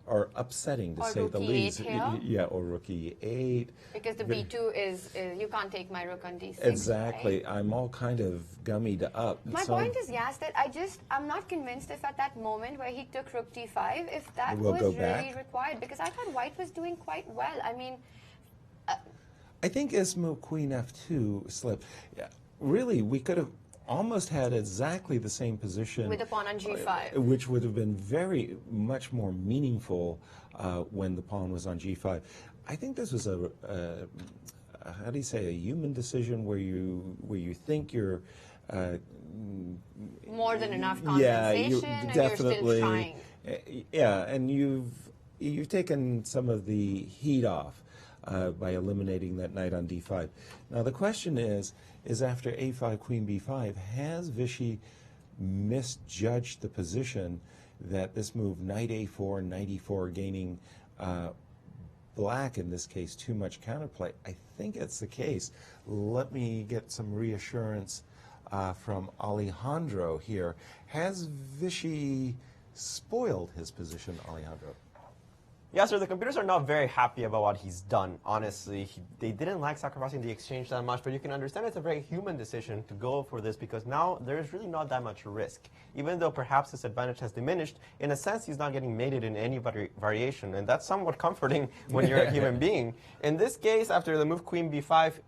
are upsetting, to say the least. Yeah, or rook e8. Because the b2 is, you can't take my rook on d6. Exactly. Right? I'm all kind of gummied up. My point is, yes, that I'm not convinced if at that moment where he took rook d5, if that was really required. Because I thought white was doing quite well. I mean... I think as move queen f2 slipped, really, we could have almost had exactly the same position with the pawn on g5, which would have been very much more meaningful when the pawn was on g5. I think this was a how do you say, a human decision where you think you're more than enough compensation, and definitely, you're still trying. Yeah, and you've taken some of the heat off by eliminating that knight on d5. Now the question is after a5, queen b5, has Vishy misjudged the position that this move, knight a4, knight e4, gaining black, in this case, too much counterplay? I think it's the case. Let me get some reassurance from Alejandro here. Has Vishy spoiled his position, Alejandro? Yeah, sir, the computers are not very happy about what he's done, honestly. They didn't like sacrificing the exchange that much, but you can understand it's a very human decision to go for this because now there's really not that much risk. Even though perhaps his advantage has diminished, in a sense he's not getting mated in any variation, and that's somewhat comforting when you're a human being. In this case, after the move queen b5,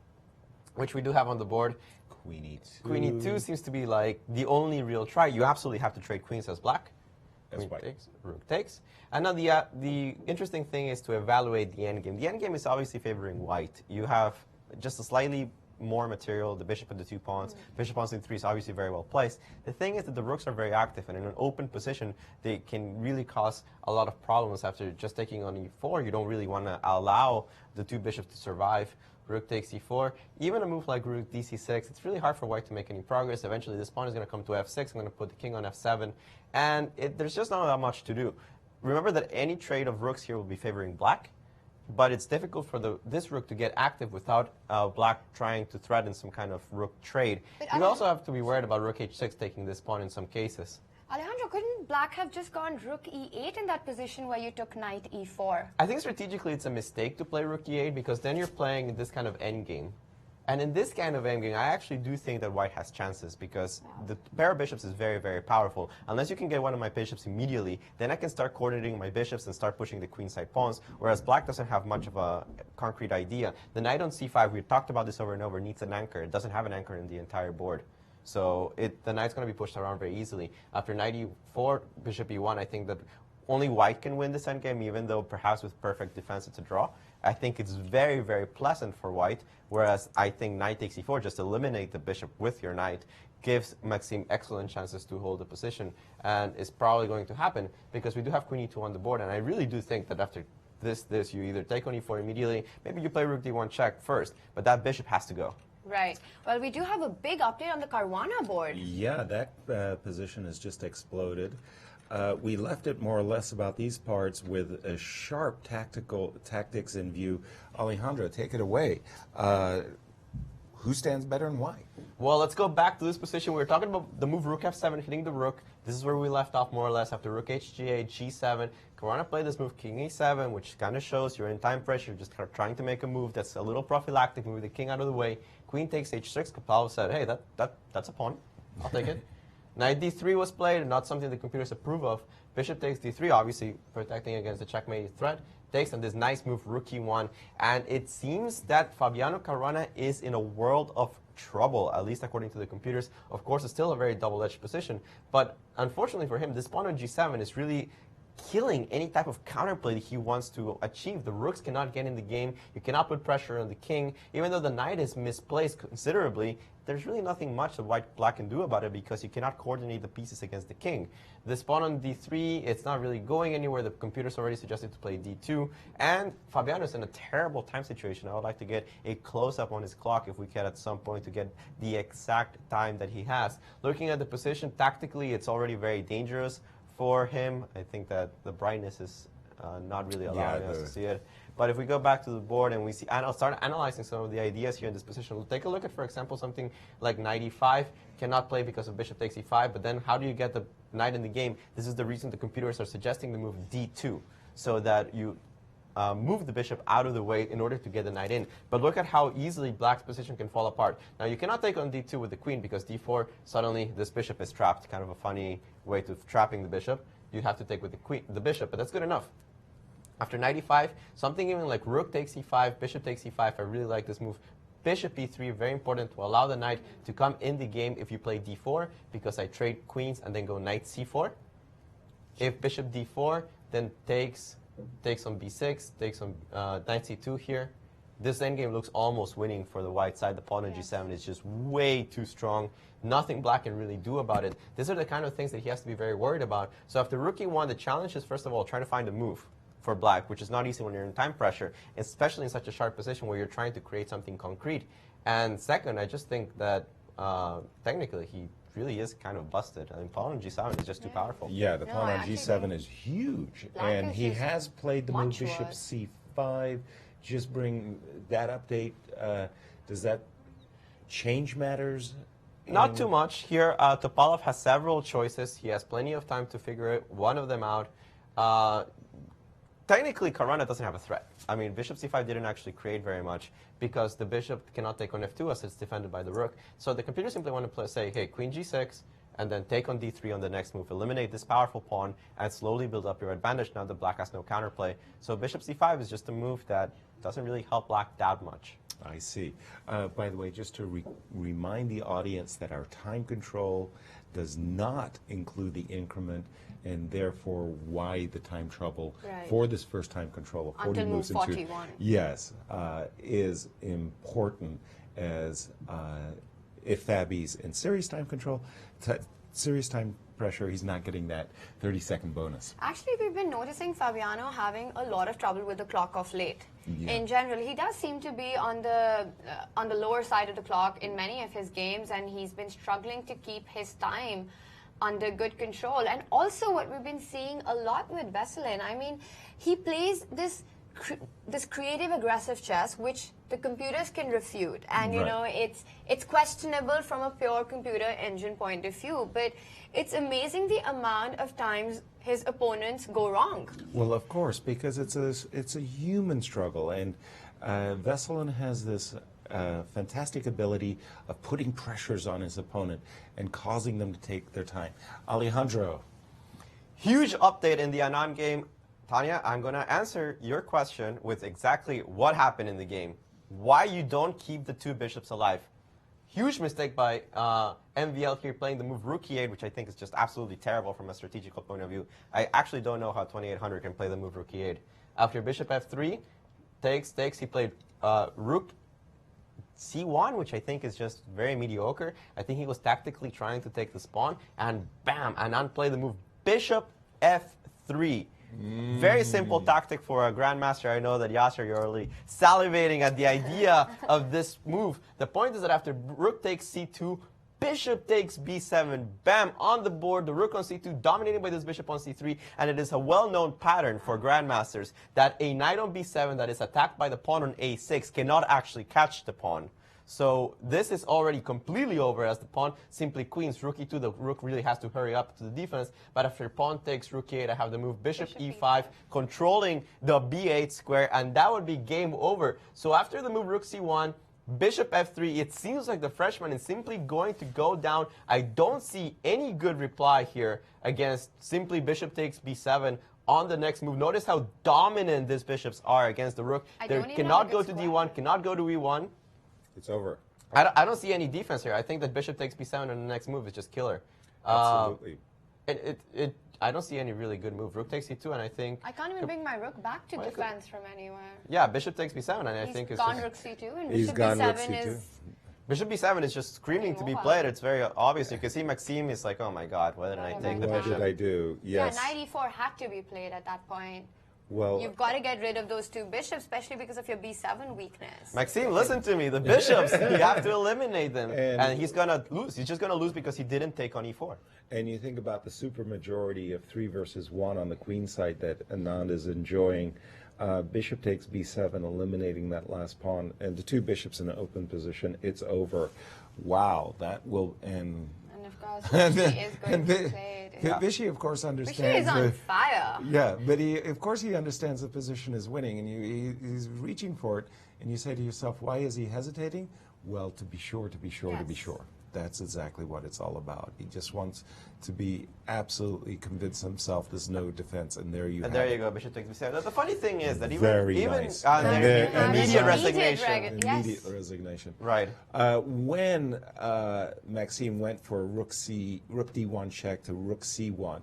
which we do have on the board, queen e2. Queen e2 seems to be like the only real try. You absolutely have to trade queens as black. Queen takes, rook takes. And now the interesting thing is to evaluate the endgame. The endgame is obviously favoring white. You have just a slightly more material, the bishop and the 2 pawns. Bishop on c3 is obviously very well placed. The thing is that the rooks are very active, and in an open position, they can really cause a lot of problems. After just taking on e4, you don't really want to allow the 2 bishops to survive. Rook takes e4. Even a move like rook dc6, it's really hard for white to make any progress. Eventually, this pawn is going to come to f6. I'm going to put the king on f7, and there's just not that much to do. Remember that any trade of rooks here will be favoring black, but it's difficult for this rook to get active without black trying to threaten some kind of rook trade. You also have to be worried about rook h6 taking this pawn in some cases. Alejandro, couldn't black have just gone rook e8 in that position where you took knight e4? I think strategically it's a mistake to play rook e8 because then you're playing this kind of endgame. And in this kind of endgame, I actually do think that white has chances because the pair of bishops is very, very powerful. Unless you can get one of my bishops immediately, then I can start coordinating my bishops and start pushing the queenside pawns, whereas black doesn't have much of a concrete idea. The knight on c5, we talked about this over and over, needs an anchor. It doesn't have an anchor in the entire board. So the knight's going to be pushed around very easily. After knight e4, bishop e1, I think that only white can win this endgame, even though perhaps with perfect defense it's a draw. I think it's very, very pleasant for white, whereas I think knight takes e4, just eliminate the bishop with your knight, gives Maxime excellent chances to hold the position, and is probably going to happen because we do have queen e2 on the board, and I really do think that after this, you either take on e4 immediately, maybe you play rook d1 check first, but that bishop has to go. Right. Well, we do have a big update on the Caruana board. Yeah, that position has just exploded. We left it more or less about these parts with a sharp tactics in view. Alejandro, take it away. Who stands better and why? Well, let's go back to this position. We were talking about the move rook f7, hitting the rook. This is where we left off more or less after rook hg8, g7. Caruana played this move king e7, which kind of shows you're in time pressure, just kind of trying to make a move that's a little prophylactic, move the king out of the way. Queen takes h6. Kapalov said, hey, that's a pawn. I'll take it. Knight d3 was played, not something the computers approve of. Bishop takes d3, obviously protecting against the checkmate threat. Takes on this nice move, rook e1. And it seems that Fabiano Caruana is in a world of trouble, at least according to the computers. Of course, it's still a very double-edged position. But unfortunately for him, this pawn on g7 is really killing any type of counterplay that he wants to achieve. The rooks cannot get in the game. You cannot put pressure on the king. Even though the knight is misplaced considerably, there's really nothing much that black can do about it because you cannot coordinate the pieces against the king. This pawn on d3, it's not really going anywhere. The computer's already suggested to play d2. And Fabiano's in a terrible time situation. I would like to get a close-up on his clock if we can at some point to get the exact time that he has. Looking at the position, tactically, it's already very dangerous for him. I think that the brightness is not really allowing us to see it. But if we go back to the board and we see, and I'll start analyzing some of the ideas here in this position, we'll take a look at, for example, something like knight e5. Cannot play because of bishop takes e5, but then how do you get the knight in the game? This is the reason the computers are suggesting the move d2, so that you move the bishop out of the way in order to get the knight in. But look at how easily black's position can fall apart. Now, you cannot take on d2 with the queen because d4, suddenly this bishop is trapped. Kind of a funny way to trapping the bishop. You have to take with the bishop, but that's good enough. After knight e5, something even like rook takes e5, bishop takes e5, I really like this move. Bishop e3, very important to allow the knight to come in the game if you play d4, because I trade queens and then go knight c4. If bishop d4, then takes on b6, takes on knight c2 here. This endgame looks almost winning for the white side. The pawn on g7 is just way too strong. Nothing black can really do about it. These are the kind of things that he has to be very worried about. So after rook e1, the challenge is, first of all, trying to find a move for black, which is not easy when you're in time pressure, especially in such a sharp position where you're trying to create something concrete. And second, I just think that technically he really is kind of busted. I mean, pawn on g7 is just too powerful. Yeah, the pawn on g7 is huge. And he has played the move bishop c5. Just bring that update. Does that change matters? Not too much. Here, Topalov has several choices. He has plenty of time to figure one of them out. Technically, Caruana doesn't have a threat. I mean, bishop c5 didn't actually create very much because the bishop cannot take on f2 as it's defended by the rook. So the computer simply want to say, hey, queen g6, and then take on d3 on the next move. Eliminate this powerful pawn and slowly build up your advantage now that black has no counterplay. So bishop c5 is just a move that doesn't really help black that much. I see. By the way, just to remind the audience that our time control does not include the increment, and therefore why the time trouble for this first time control of 40 moves into 41. Yes, is important. as if Fabi's in serious time control, serious time pressure, he's not getting that 30-second bonus. Actually, we've been noticing Fabiano having a lot of trouble with the clock of late. Yeah. In general, he does seem to be on the lower side of the clock in many of his games, and he's been struggling to keep his time under good control. And also what we've been seeing a lot with Veselin, I mean, he plays this creative, aggressive chess, which the computers can refute. And, you know, it's questionable from a pure computer engine point of view. But it's amazing the amount of times his opponents go wrong. Well, of course, because it's a human struggle. And Veselin has this fantastic ability of putting pressures on his opponent and causing them to take their time. Alejandro. Huge update in the Anand game. Tania, I'm going to answer your question with exactly what happened in the game. Why you don't keep the two bishops alive. Huge mistake by MVL here playing the move Rook E8, which I think is just absolutely terrible from a strategical point of view. I actually don't know how 2800 can play the move Rook E8. After bishop F3, takes, he played Rook C1, which I think is just very mediocre. I think he was tactically trying to take the pawn, and bam, Anand played the move Bishop F3. Very simple tactic for a grandmaster. I know that Yasser, you're already salivating at the idea of this move. The point is that after Rook takes C2, Bishop takes B7, bam, on the board, the Rook on C2, dominated by this Bishop on C3, and it is a well-known pattern for grandmasters that a Knight on B7 that is attacked by the pawn on A6 cannot actually catch the pawn. So this is already completely over as the pawn simply queens Rook E2. The Rook really has to hurry up to the defense. But after pawn takes Rook E8, I have the move Bishop E5, controlling the B8 square, and that would be game over. So after the move Rook C1, Bishop F3, it seems like the freshman is simply going to go down. I don't see any good reply here against simply Bishop takes B7 on the next move. Notice how dominant these bishops are against the Rook. They cannot go to D1, cannot go to E1. It's over. I don't see any defense here. I think that Bishop takes B7 and the next move is just killer. Absolutely. I don't see any really good move. Rook takes E2, and I think... I can't even bring my Rook back to defense from anywhere. Yeah, Bishop takes B7, and I think it's gone Rook C2, and Bishop B7 is... Bishop B7 is just screaming to be played. It's very obvious. You can see Maxime is like, oh my god, what did I take the bishop? What did I do? Yes. Yeah, Knight E4 had to be played at that point. Well, you've got to get rid of those two bishops, especially because of your B7 weakness. Maxime, listen to me. The bishops, you have to eliminate them. And he's going to lose. He's just going to lose because he didn't take on E4. And you think about the super majority of 3 versus 1 on the queen side that Anand is enjoying. Bishop takes B7, eliminating that last pawn. And the two bishops in an open position, it's over. Wow, that will end. And of course, Vishy is going to be played. Vishy, of course, understands. Vishy is on fire. Yeah, but of course he understands the position is winning, and he's reaching for it. And you say to yourself, why is he hesitating? Well, to be sure, to be sure, to be sure. That's exactly what it's all about. He just wants to be absolutely convinced himself there's no defense, and there you have there it. you go, Bishop takes B7. The funny thing is that nice. immediate resignation. Immediate resignation. Right. When Maxime went for Rook D1 check to Rook C1,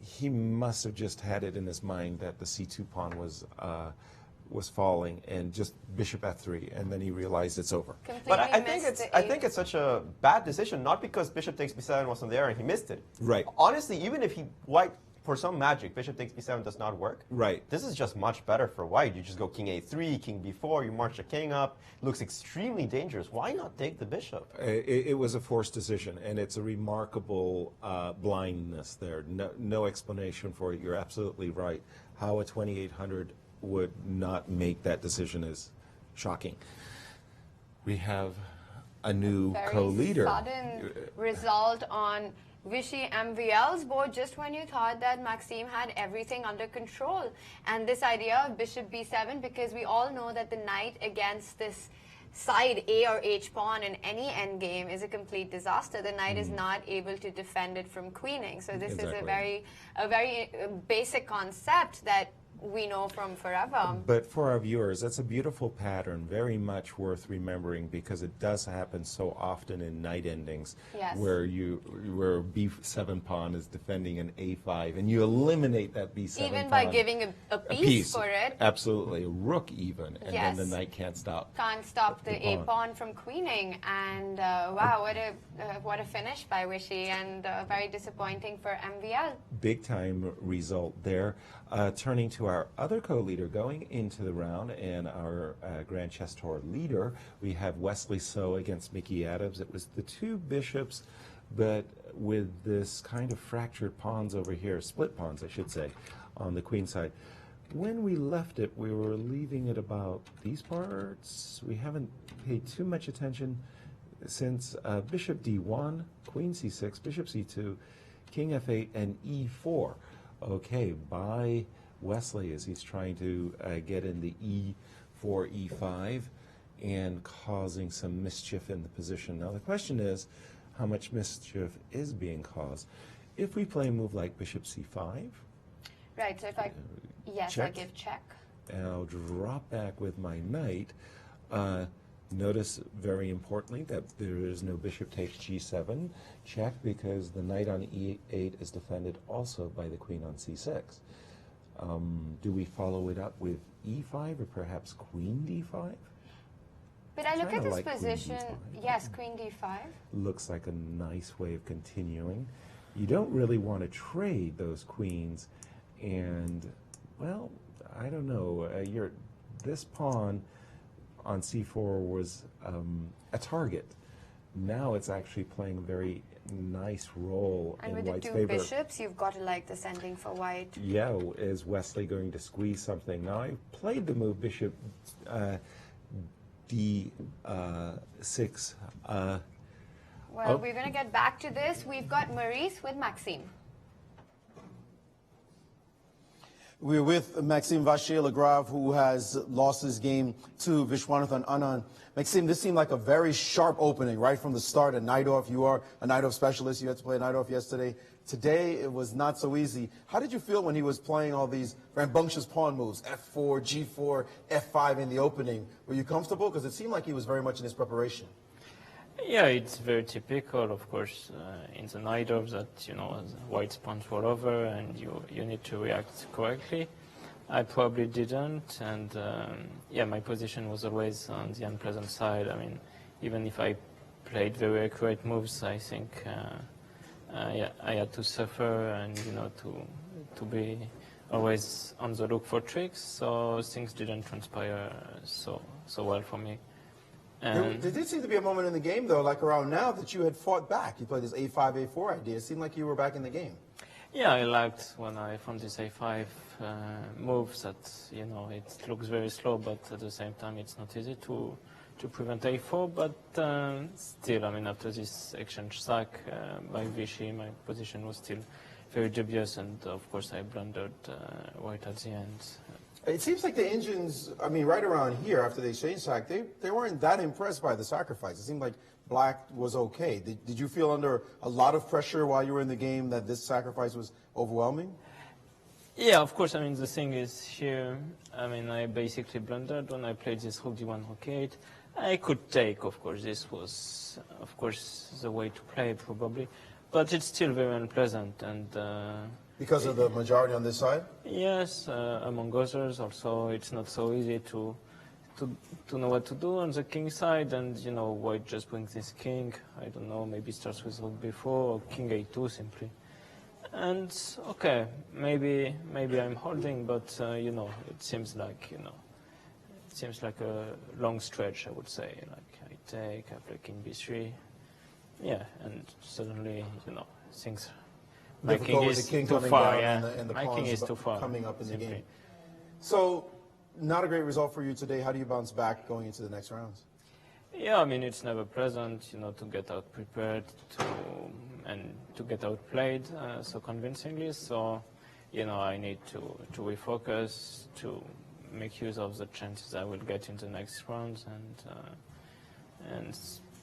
he must have just had it in his mind that the C2 pawn was falling, and just Bishop F3, and then he realized it's over. But I think it's such a bad decision, not because Bishop takes B7 wasn't there and he missed it. Right. Honestly, even if White, for some magic, Bishop takes B7 does not work. Right. This is just much better for White. You just go King A3, King B4, you march the king up. It looks extremely dangerous. Why not take the bishop? It was a forced decision, and it's a remarkable blindness there. No explanation for it. You're absolutely right. How a 2800 would not make that decision is shocking. We have a new co-leader. Sudden result on Vishy MVL's board just when you thought that Maxime had everything under control. And this idea of Bishop B7, because we all know that the knight against this side A or H pawn in any endgame is a complete disaster. The knight is not able to defend it from queening. So this is a very basic concept that we know from forever. But for our viewers, that's a beautiful pattern, very much worth remembering, because it does happen so often in night endings, Yes. where B7 pawn is defending an A5, and you eliminate that B7 Even pawn. by giving a piece for it. Absolutely, a rook even, and Yes. then the knight can't stop. Can't stop the the A pawn. pawn from queening, and wow, what a finish by Vishy, and very disappointing for MVL. Big time result there. Turning to our other co-leader going into the round, and our Grand Chess Tour leader, we have Wesley So against Mickey Adams. It was the two bishops, but with this kind of fractured pawns over here, split pawns I should say, on the queen side. When we left it, we were leaving it about these parts. We haven't paid too much attention since bishop d1, queen c6, bishop c2, king f8, and e4. Okay, by Wesley as he's trying to get in the e4, e5, and causing some mischief in the position. Now the question is, how much mischief is being caused? If we play a move like bishop c5, Right, so if I, yes, I check. give check. and I'll drop back with my knight. Notice very importantly that there is no bishop takes g7 check, because the knight on e8 is defended also by the queen on c6. Do we follow it up with e5 or perhaps queen d5? But I look at Kinda this like queen position, d5. yes, queen d5. Looks like a nice way of continuing. You don't really want to trade those queens, and well, I don't know. This pawn on c4 was a target. Now it's actually playing a very nice role And in with the White's two favor. bishops, you've got to like this ending for White. Yeah, is Wesley going to squeeze something? Now I played the move bishop d6. Well, we're going to get back to this. We've got Maurice with Maxime. We're with Maxime Vachier-Lagrave, who has lost his game to Vishwanathan Anand. Maxime, this seemed like a very sharp opening right from the start. A Najdorf, you are a Najdorf specialist. You had to play Najdorf yesterday. Today, it was not so easy. How did you feel when he was playing all these rambunctious pawn moves, f4, g4, f5 in the opening? Were you comfortable? Because it seemed like he was very much in his preparation. Yeah, it's very typical, of course, in the Najdorf that, you know, White's pawns fall over and you need to react correctly. I probably didn't, and yeah, my position was always on the unpleasant side. I mean, even if I played very accurate moves, I think yeah, I had to suffer and, you know, to be always on the look for tricks, so things didn't transpire so well for me. There did seem to be a moment in the game, though, like around now, that you had fought back. You played this a5, a4 idea. It seemed like you were back in the game. Yeah, I liked when I found this a5 moves that, you know, it looks very slow, but at the same time it's not easy to prevent a4. But still, I mean, after this exchange sack by Vishy, my position was still very dubious, and of course I blundered White at the end. It seems like the engines, I mean, right around here after they changed sack, they weren't that impressed by the sacrifice. It seemed like Black was okay. Did you feel under a lot of pressure while you were in the game that this sacrifice was overwhelming? Yeah, of course. I mean, the thing is here, I mean, I basically blundered when I played this rook d1, rook 8. I could take, of course, this was, of course, the way to play probably, but it's still very unpleasant. And because of the majority on this side? Yes, among others. Also, it's not so easy to know what to do on the king side, and, you know, White just brings this king. I don't know, maybe starts with rook b4 or king a2 simply. And okay, maybe I'm holding, but you know, it seems like, you know, it seems like a long stretch, I would say. Like I take, I play king b3, yeah, and suddenly, you know, things. My king is too far. Yeah, my king is too far. Coming up in the simply. game. So, not a great result for you today. How do you bounce back going into the next rounds? Yeah, I mean, it's never pleasant, you know, to get out prepared and to get outplayed so convincingly. So, you know, I need to refocus, to make use of the chances I will get in the next rounds, and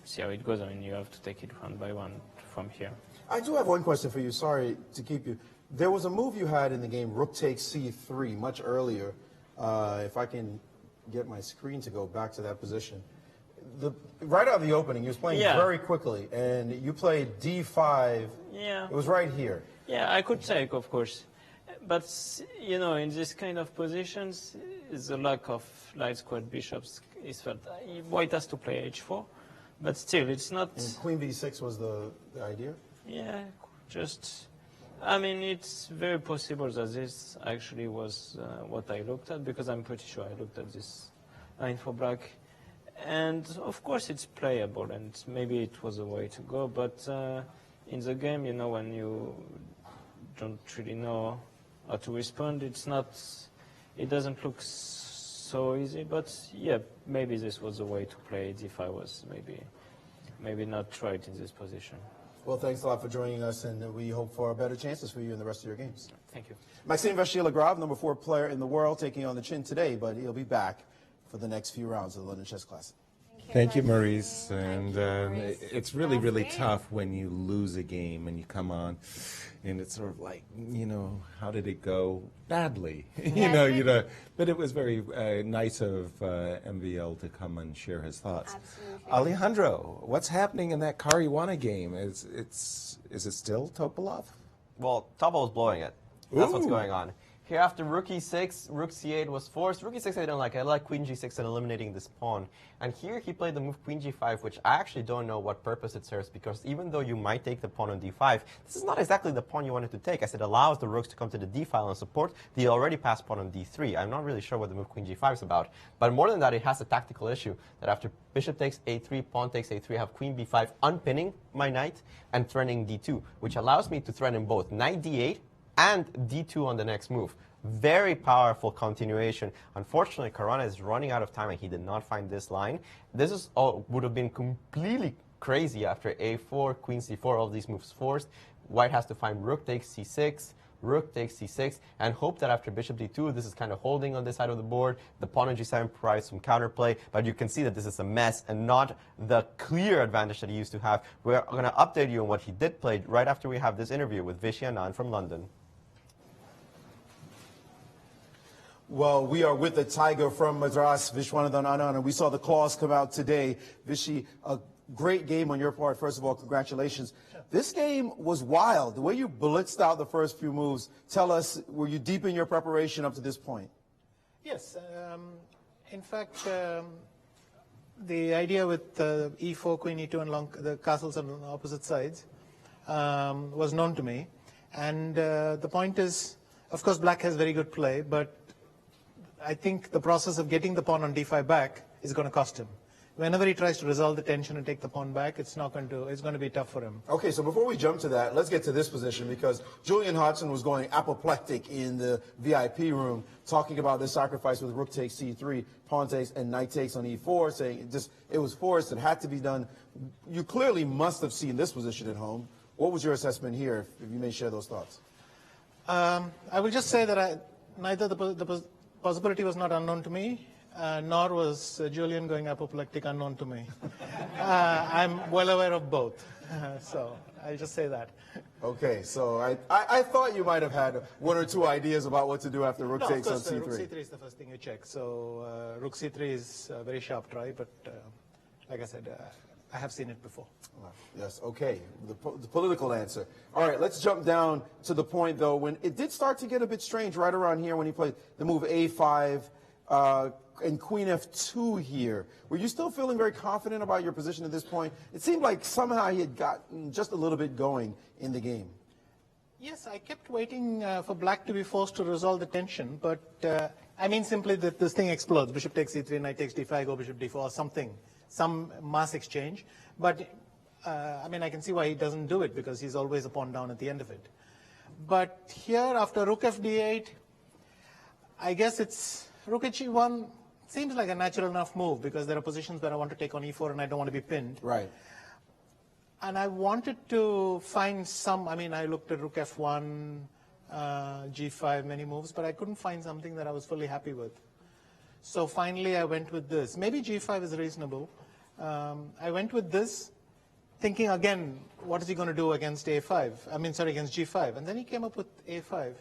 see how it goes. I mean, you have to take it one by one from here. I do have one question for you. Sorry to keep you. There was a move you had in the game, rook takes c3, much earlier. If I can get my screen to go back to that position. Right out of the opening, you was playing very quickly, and you played d5. Yeah. It was right here. Yeah, I could take, of course. But, you know, in this kind of positions, the lack of light squared bishops is felt. White has to play h4, but still, it's not... And queen b6 was the idea? Yeah, just... I mean, it's very possible that this actually was what I looked at, because I'm pretty sure I looked at this line for black. And, of course, it's playable, and maybe it was a way to go, but in the game, you know, when you don't really know how to respond, it's not... It doesn't look so easy, but, yeah, maybe this was a way to play it if I was maybe not right in this position. Well, thanks a lot for joining us, and we hope for better chances for you in the rest of your games. Thank you. Maxime Vachier-Lagrave, number 4 player in the world, taking on the chin today, but he'll be back for the next few rounds of the London Chess Classic. Thank you, Maurice. And it's really, really tough when you lose a game and you come on, and it's sort of like, you know, how did it go? Badly, you know. But it was very nice of MVL to come and share his thoughts. Absolutely. Alejandro, what's happening in that Caruana game? Is it still Topalov? Well, Topal was blowing it. That's what's going on. Here after rook e6, rook c8 was forced. Rook e6 I don't like. I like queen g6 and eliminating this pawn. And here he played the move queen g5, which I actually don't know what purpose it serves, because even though you might take the pawn on d5, this is not exactly the pawn you wanted to take, as it allows the rooks to come to the d file and support the already passed pawn on d3. I'm not really sure what the move queen g5 is about. But more than that, it has a tactical issue that after bishop takes a3, pawn takes a3, I have queen b5 unpinning my knight and threatening d2, which allows me to threaten both knight d8 and d2 on the next move. Very powerful continuation. Unfortunately, Caruana is running out of time, and he did not find this line. This is would have been completely crazy after a4, queen c4, all these moves forced. White has to find rook takes c6, rook takes c6, and hope that after bishop d2, this is kind of holding on this side of the board. The pawn on g7 provides some counterplay, but you can see that this is a mess and not the clear advantage that he used to have. We're going to update you on what he did play right after we have this interview with Vishy Anand from London. Well, we are with the Tiger from Madras, Vishwanathan Anand, and we saw the claws come out today. Vishy, a great game on your part. First of all, congratulations. This game was wild. The way you blitzed out the first few moves, tell us, were you deep in your preparation up to this point? Yes. In fact, the idea with e4, queen e2, and the castles on opposite sides was known to me. And the point is, of course, black has very good play, but I think the process of getting the pawn on d5 back is going to cost him. Whenever he tries to resolve the tension and take the pawn back, it's going to be tough for him. Okay, so before we jump to that, let's get to this position, because Julian Hodgson was going apoplectic in the VIP room, talking about this sacrifice with rook takes c3, pawn takes, and knight takes on e4, saying it was forced, it had to be done. You clearly must have seen this position at home. What was your assessment here, if you may share those thoughts? I will just say that neither the possibility was not unknown to me, nor was Julian going apoplectic unknown to me. I'm well aware of both, so I'll just say that. Okay, so I thought you might have had one or two ideas about what to do after rook takes on c3. Rook c3 is the first thing you check, so rook c3 is a very sharp try, but like I said, I have seen it before. Yes, okay, the political answer. All right, let's jump down to the point, though, when it did start to get a bit strange right around here when he played the move a5 and queen f2 here. Were you still feeling very confident about your position at this point? It seemed like somehow he had gotten just a little bit going in the game. Yes, I kept waiting for black to be forced to resolve the tension, but I mean simply that this thing explodes. Bishop takes c3, knight takes d5, go bishop d4, or something, some mass exchange. But I mean, I can see why he doesn't do it, because he's always a pawn down at the end of it. But here, after rook fd8, I guess it's rook h1 seems like a natural enough move, because there are positions where I want to take on e4 and I don't want to be pinned. Right. And I wanted to find some, I mean, I looked at rook f1, g5, many moves, but I couldn't find something that I was fully happy with. So finally I went with this. Maybe g5 is reasonable. I went with this, thinking again, what is he going to do against A5? I mean, sorry, against G5. And then he came up with A5.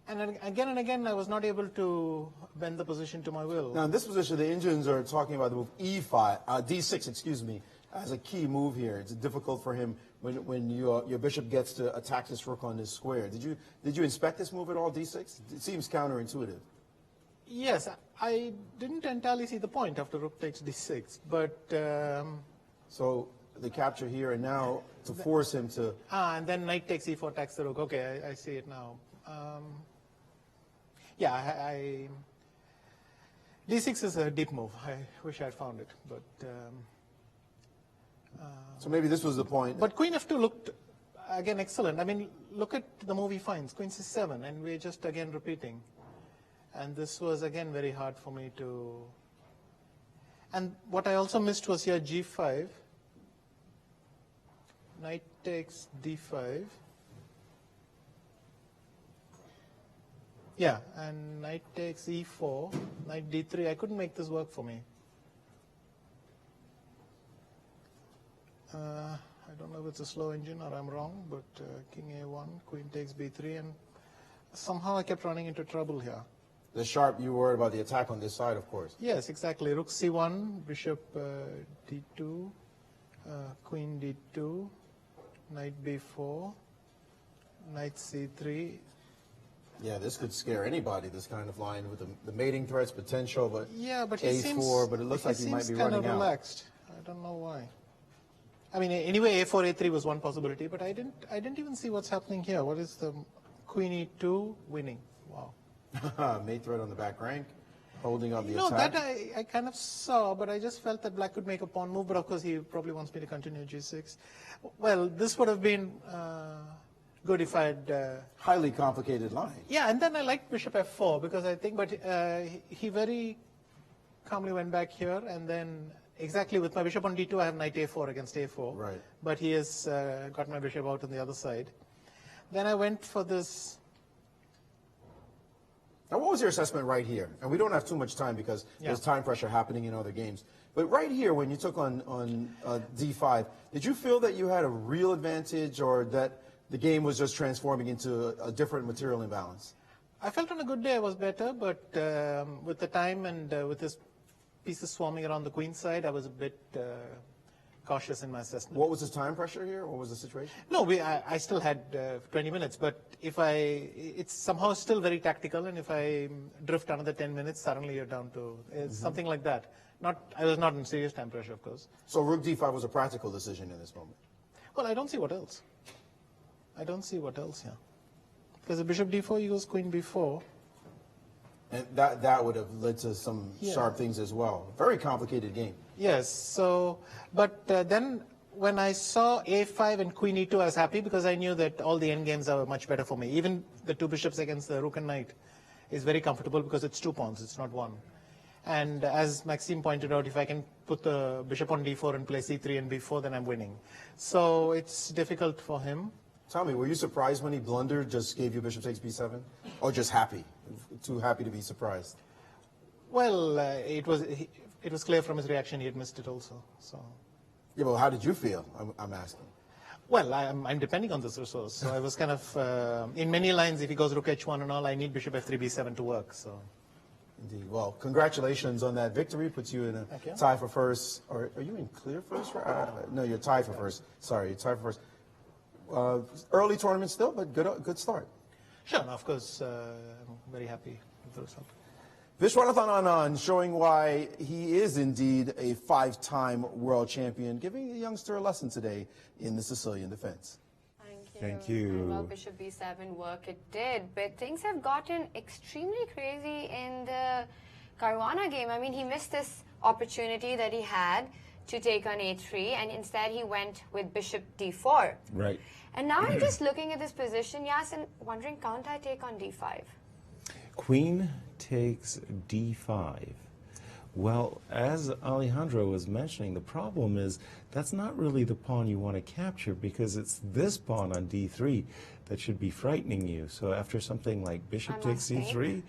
And then again and again, I was not able to bend the position to my will. Now, in this position, the Indians are talking about the move E5, D6, excuse me, as a key move here. It's difficult for him when your bishop gets to attack this rook on this square. Did you inspect this move at all, D6? It seems counterintuitive. Yes, I didn't entirely see the point after rook takes D6, but... so the capture here, and now to force him to... and then knight takes E4, attacks the rook. Okay, I see it now. Yeah, D6 is a deep move. I wish I'd found it, but... so maybe this was the point. But Queen F2 looked, again, excellent. I mean, look at the move he finds. Queen C7, and we're just, again, repeating. And this was, again, very hard for me to... And what I also missed was here G5. Knight takes D5. Yeah, and knight takes E4, knight D3. I couldn't make this work for me. I don't know if it's a slow engine or I'm wrong, but king A1, queen takes B3, and somehow I kept running into trouble here. The sharp, you worried about the attack on this side, of course. Yes, exactly. Rook C1, bishop D2, queen D2, knight B4, knight C3. Yeah, this could scare anybody, this kind of line with the mating threats potential, but yeah, but he A4, seems, but it looks like he might be kind running of out. relaxed. I don't know why. I mean, anyway, A4, A3 was one possibility, but I didn't even see what's happening here. What is the queen E2 winning? Wow. Mate threat on the back rank, holding up the No, attack. that I kind of saw, but I just felt that black could make a pawn move, but of course he probably wants me to continue G6. Well, this would have been good if I had... highly complicated line. Yeah, and then I liked bishop F4 because I think, but he very calmly went back here, and then exactly with my bishop on D2, I have knight A4 against A4. Right. But he has got my bishop out on the other side. Then I went for this... Now, what was your assessment right here? And we don't have too much time because there's time pressure happening in other games. But right here, when you took on D5, did you feel that you had a real advantage or that the game was just transforming into a different material imbalance? I felt on a good day I was better, but with the time and with this pieces swarming around the queen side, I was a bit cautious in my assessment. What was the time pressure here? What was the situation? No, I still had 20 minutes, but it's somehow still very tactical, and if I drift another 10 minutes, suddenly you're down to something like that. I was not in serious time pressure, of course. So rook D5 was a practical decision in this moment? Well, I don't see what else. I don't see what else here. Because the bishop D4 equals queen B4. And that would have led to some sharp things as well. Very complicated game. Yes, so, but then when I saw A5 and queen E2, I was happy because I knew that all the endgames are much better for me. Even the two bishops against the rook and knight is very comfortable because it's two pawns, it's not one. And as Maxime pointed out, if I can put the bishop on D4 and play C3 and B4, then I'm winning. So it's difficult for him. Tell me, were you surprised when he blundered, just gave you bishop takes B7? Or just happy? Too happy to be surprised? Well, it was clear from his reaction he had missed it also. So. Yeah, well, how did you feel? I'm asking. Well, I'm depending on this resource. So I was kind of, in many lines, if he goes rook H1 and all, I need bishop F3, B7 to work. So. Indeed. Well, congratulations on that victory. Puts you in a tie for first. Or are you in clear first? No, you're tied for first. Sorry, you're tied for first. Early tournament still, but good start. Sure, of course, I'm very happy with the result. Vishwanathan Anand showing why he is indeed a 5-time world champion, giving the youngster a lesson today in the Sicilian defense. Thank you. Well, bishop b7 work it did, but things have gotten extremely crazy in the Caruana game. I mean, he missed this opportunity that he had to take on a3, and instead he went with bishop d4. Right. And now I'm just looking at this position, Yas, and wondering, can't I take on d5? Queen takes d5. Well, as Alejandro was mentioning, the problem is that's not really the pawn you want to capture because it's this pawn on d3 that should be frightening you. So after something like bishop takes c3,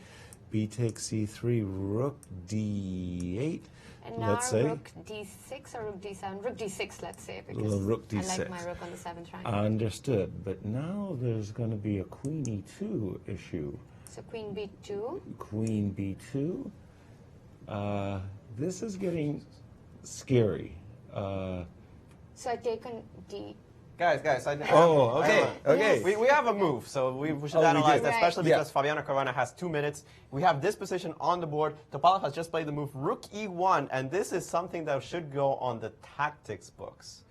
B takes C3, rook D8. And now let's say. rook D6 or rook D7? Rook D6, let's say, because Rook I D6. like my rook on the 7th rank. Understood. But now there's going to be a queen E2 issue. So queen B2. Queen B2. This is getting scary. So I take on D. Guys, okay. We have a move, so we should analyze that, especially because Fabiano Caruana has 2 minutes. We have this position on the board. Topalov has just played the move Rook E1, and this is something that should go on the tactics books.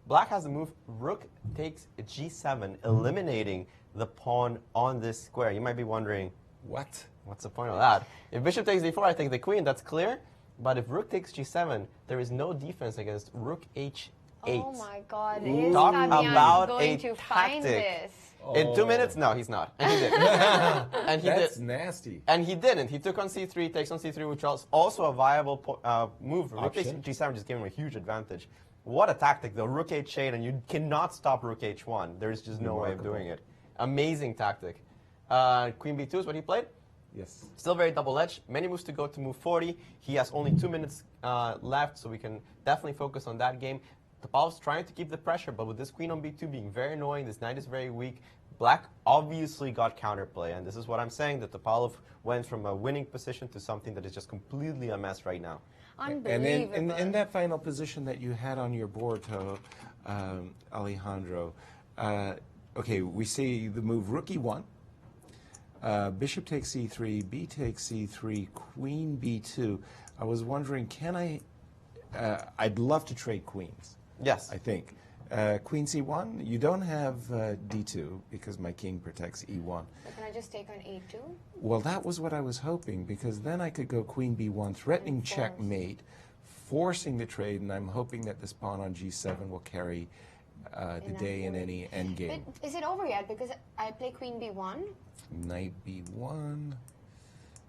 Black has the move Rook takes G7, eliminating the pawn on this square. You might be wondering, what's the point of that? If Bishop takes D4, I take the queen, that's clear. But if Rook takes G7, there is no defense against Rook H8. Oh my God, is Talk Fabian about going a to find tactic. this? In 2 minutes? No, he's not. And he didn't. And he That's did. nasty. And he didn't. He took on C3, takes on C3, which is also a viable move. Rook takes G7 just gave him a huge advantage. What a tactic, though. Rook H8, and you cannot stop Rook H1. There's just no way of doing it. Amazing tactic. Queen B2 is what he played? Yes. Still very double-edged. Many moves to go to move 40. He has only 2 minutes left, so we can definitely focus on that game. Topalov's trying to keep the pressure, but with this queen on b2 being very annoying, this knight is very weak. Black obviously got counterplay, and this is what I'm saying, that Topalov went from a winning position to something that is just completely a mess right now. Unbelievable. And in that final position that you had on your board, Alejandro, okay, we see the move Rook E1, Bishop takes C3, B takes C3, Queen B2. I was wondering, can I'd love to trade queens. Yes. I think. Queen C1, you don't have D2 because my king protects E1. So can I just take on A2? Well, that was what I was hoping, because then I could go Queen B1, threatening checkmate, forcing the trade, and I'm hoping that this pawn on G7 will carry the day in any endgame. But is it over yet? Because I play Queen B1. Knight B1,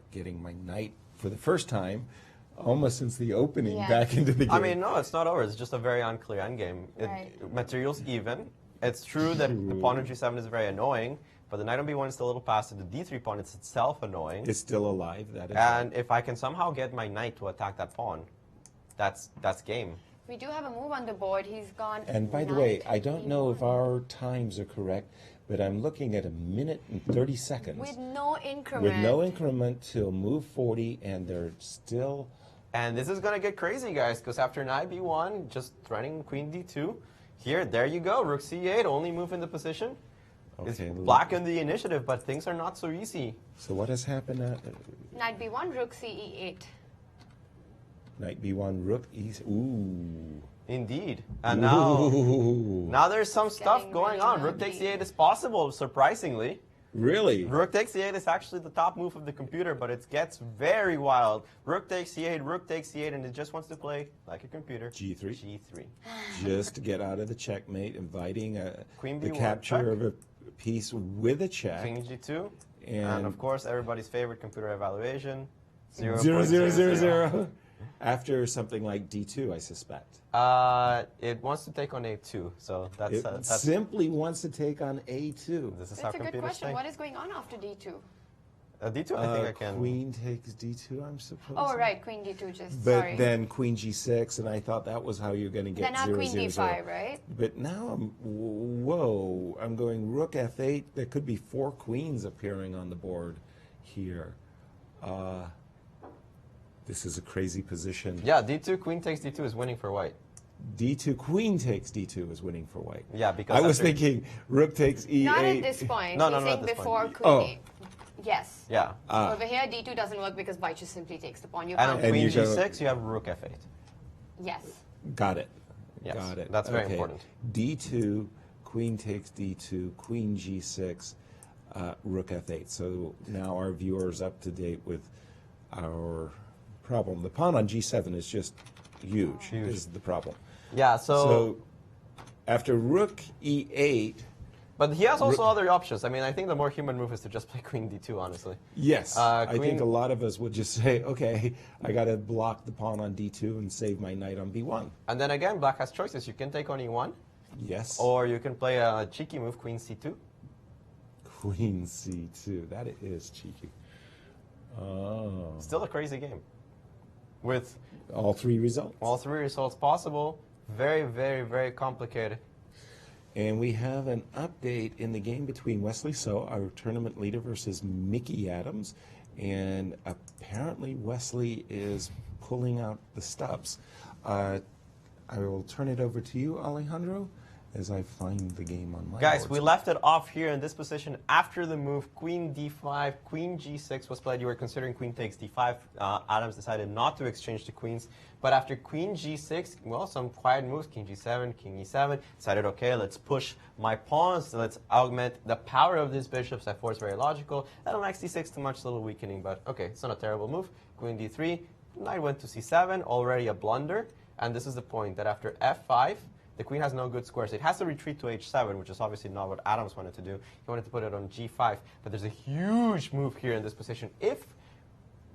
getting my knight for the first time. Almost since the opening back into the game. I mean, no, it's not over. It's just a very unclear endgame. Material's even. It's true that the pawn on G7 is very annoying, but the knight on B1 is still a little passive. The D3 pawn is itself annoying. It's still alive. That is and if I can somehow get my knight to attack that pawn, that's game. We do have a move on the board. He's gone. And by the way, I don't know if our times are correct, but I'm looking at 1 minute and 30 seconds. With no increment. With no increment till move 40, and they're still... And this is going to get crazy, guys, because after knight b1, just threatening queen d2, there you go, rook c8, only move in the position. Okay, it's black in the initiative, but things are not so easy. So what has happened? Knight b1, rook ce8. Knight b1, rook e... Ooh. Indeed. And now there's some stuff going on. Rook takes e8 is possible, surprisingly. Really? Rook takes c8 is actually the top move of the computer, but it gets very wild. Rook takes c8, rook takes c8, and it just wants to play like a computer. G3. G3. Just to get out of the checkmate, inviting Queen the B1 capture check. of a piece with a check. King G2. And of course, everybody's favorite computer evaluation. 0.000. After something like D2, I suspect. It wants to take on A2, so that's simply wants to take on A2. This is That's how a good computers question. think. What is going on after D2? D2, I think I can. Queen takes D2, I'm supposed. Oh, right, Queen D2, just But sorry. then Queen G6, and I thought that was how you're going to get Then now 0, Queen 0, D5, 0. right? But now I'm going Rook F8. There could be 4 queens appearing on the board here. This is a crazy position. Yeah, D2, Queen takes D2 is winning for white. D2, Queen takes D2 is winning for white. Yeah, because I was thinking Rook takes E8. Not at this point. No, He's no, saying at this before point. Queen Yes. Yeah. Over here, D2 doesn't work because white just simply takes the pawn. You And can't. on Queen G6, you have Rook F8. Yes. Got it. Yes, Got it. that's very important. D2, Queen takes D2, Queen G6, Rook F8. So now our viewers up to date with our problem. The pawn on G7 is just huge. Huge. Is the problem. Yeah, so after Rook E8... But he has also other options. I mean, I think the more human move is to just play Queen D2, honestly. Yes. I think a lot of us would just say, okay, I got to block the pawn on D2 and save my knight on B1. And then again, black has choices. You can take on E1. Yes. Or you can play a cheeky move, Queen C2. Queen C2. That is cheeky. Still a crazy game. With all three results. All three results possible. Very, very, very complicated. And we have an update in the game between Wesley So, our tournament leader, versus Mickey Adams. And apparently Wesley is pulling out the stops. I will turn it over to you, Alejandro, as I find the game on my Guys, boards. we left it off here in this position after the move. Queen d5, queen g6 was played. You were considering queen takes d5. Adams decided not to exchange the queens. But after queen g6, well, some quiet moves, king g7, king e7, decided, okay, let's push my pawns. Let's augment the power of these bishops. f4 is very logical. And on knight c6, too much, a little weakening, but okay, it's not a terrible move. Queen d3, knight went to c7, already a blunder. And this is the point, that after f5, the queen has no good squares. It has to retreat to h7, which is obviously not what Adams wanted to do. He wanted to put it on g5. But there's a huge move here in this position. If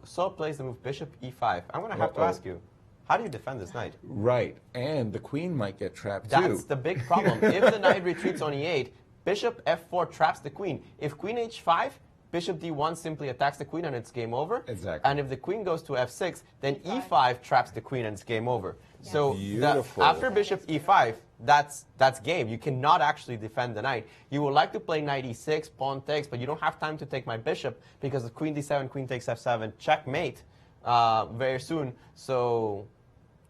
So plays the move bishop e5, I'm going to have to ask you, how do you defend this knight? Right, and the queen might get trapped too. That's the big problem. If the knight retreats on e8, bishop f4 traps the queen. If queen h5, bishop d1 simply attacks the queen and it's game over. Exactly. And if the queen goes to f6, then e5 traps the queen and it's game over. Yes. So after bishop e5, that's game. You cannot actually defend the knight. You would like to play knight e6, pawn takes, but you don't have time to take my bishop because the queen d7, queen takes f7, checkmate very soon. So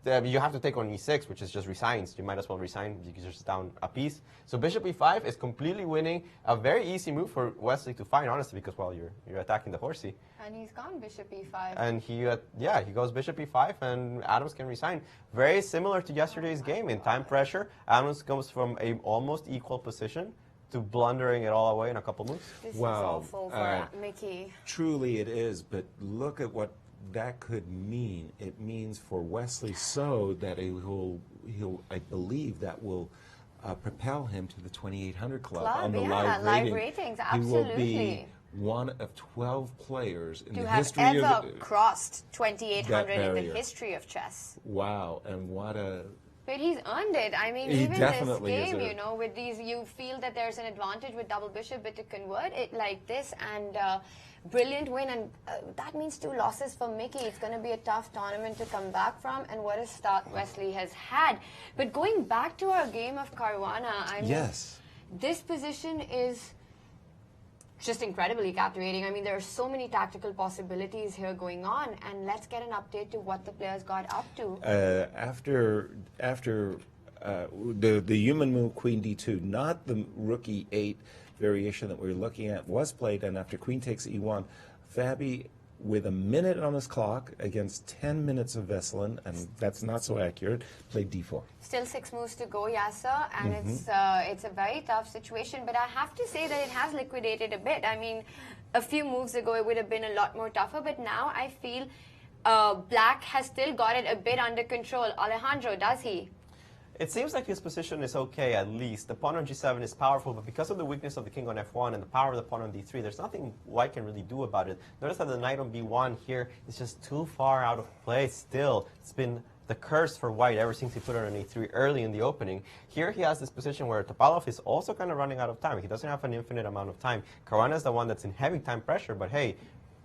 you have to take on e6, which is just resigns. You might as well resign because you're just down a piece. So bishop e5 is completely winning. A very easy move for Wesley to find, honestly, because, well, you're attacking the horsey. And he's gone bishop e5. And he goes bishop e5, and Adams can resign. Very similar to yesterday's game. In time pressure, Adams goes from a almost equal position to blundering it all away in a couple moves. This is awful for Mickey. Truly it is, but look at what that could mean. It means for Wesley So that he'll I believe that will propel him to the 2800 club on the live ratings. He Absolutely. will be one of 12 players in to the have history ever of crossed 2800 in the barrier. history of chess. Wow, and what a... But he's earned it. I mean, He even this definitely game, is you know, with these, you feel that there's an advantage with double bishop, but to convert it like this and brilliant win, and that means 2 losses for Mickey. It's going to be a tough tournament to come back from, and what a start Wesley has had. But going back to our game of Caruana, I mean, this position is just incredibly captivating. I mean, there are so many tactical possibilities here going on, and let's get an update to what the players got up to. After the human move queen d2, not the rook e8 variation that we're looking at, was played, and after queen takes e1, Fabi, with a minute on his clock against 10 minutes of Veselin, and that's not so accurate, played d4. Still 6 moves to go, Yasser, and it's a very tough situation, but I have to say that it has liquidated a bit. I mean, a few moves ago it would have been a lot more tougher, but now I feel Black has still got it a bit under control. Alejandro, does he? It seems like his position is okay, at least. The pawn on g7 is powerful, but because of the weakness of the king on f1 and the power of the pawn on d3, there's nothing White can really do about it. Notice that the knight on b1 here is just too far out of place still. It's been the curse for White ever since he put it on e3 early in the opening. Here he has this position where Topalov is also kind of running out of time. He doesn't have an infinite amount of time. Caruana is the one that's in heavy time pressure, but hey,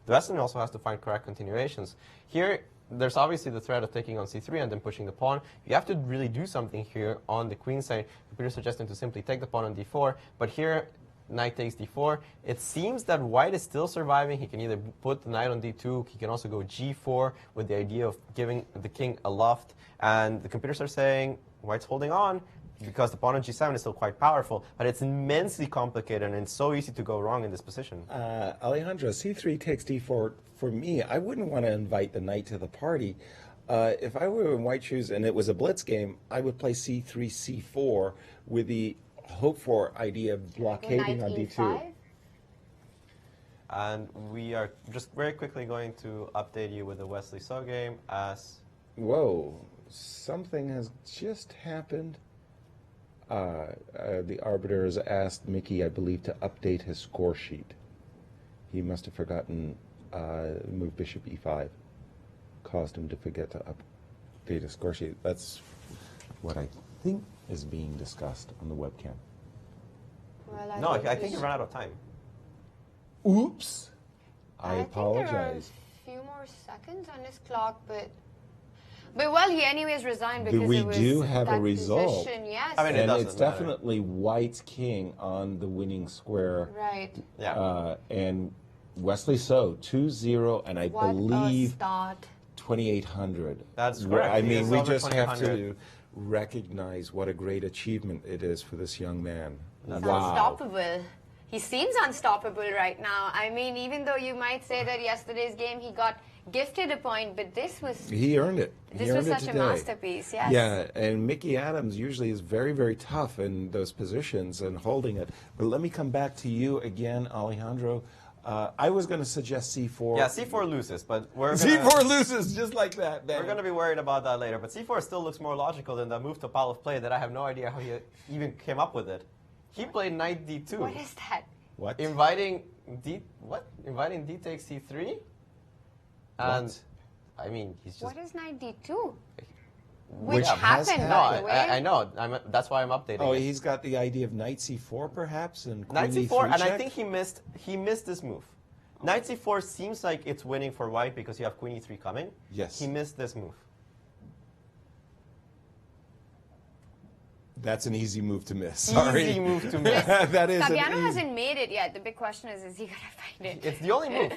the Western also has to find correct continuations. Here, there's obviously the threat of taking on c3 and then pushing the pawn. You have to really do something here on the queen side. Computer suggesting to simply take the pawn on d4, but here, knight takes d4. It seems that White is still surviving. He can either put the knight on d2, he can also go g4 with the idea of giving the king a loft, and the computers are saying White's holding on, because the pawn on g7 is still quite powerful, but it's immensely complicated and it's so easy to go wrong in this position. Alejandro, c3 takes d4. For me, I wouldn't want to invite the knight to the party. If I were in White shoes and it was a blitz game, I would play c3, c4 with the hoped-for idea of blockading on d2. And we are just very quickly going to update you with the Wesley So game as... Whoa, something has just happened. The arbiter has asked Mickey, I believe, to update his score sheet. He must have forgotten move bishop e5. Caused him to forget to update his score sheet. That's what I think is being discussed on the webcam. Well, no, I think you ran out of time. Oops. I apologize. apologize. Few more more seconds on his clock, but well, he anyways resigned because we it was do have that a result. position. Yes. I mean, and it it's doesn't matter. definitely White's king on the winning square. Right. Yeah. And Wesley So 2-0, and I What a believe start. 2,800. That's correct. I He mean, is we over just have 2,800. to recognize what a great achievement it is for this young man. He's Wow. unstoppable. He seems unstoppable right now. I mean, even though you might say that yesterday's game he got gifted a point, but this was He earned it. He this earned was it such today. a masterpiece. Yes. Yeah, and Mickey Adams usually is very, very tough in those positions and holding it. But let me come back to you again, Alejandro. I was going to suggest C4. Yeah, C4 loses, but we're C4 loses just like that. We're going to be worried about that later. But C4 still looks more logical than the move Topalov played that I have no idea how he even came up with it. He played knight D2. What is that? What? Inviting D takes C3? And What? I mean, he's just... What is knight D2? Which Which has happened, happened. by the way. I know. That's why I'm updating Oh, it. he's got the idea of knight C4 perhaps and queen Knight E3 C4, and I check? think he missed this move. Knight C4 seems like it's winning for White because you have queen E3 coming. Yes. He missed this move. That's an easy move to miss. Sorry. Easy move to miss. That is Fabiano hasn't made it yet. The big question is he going to find it? It's the only move.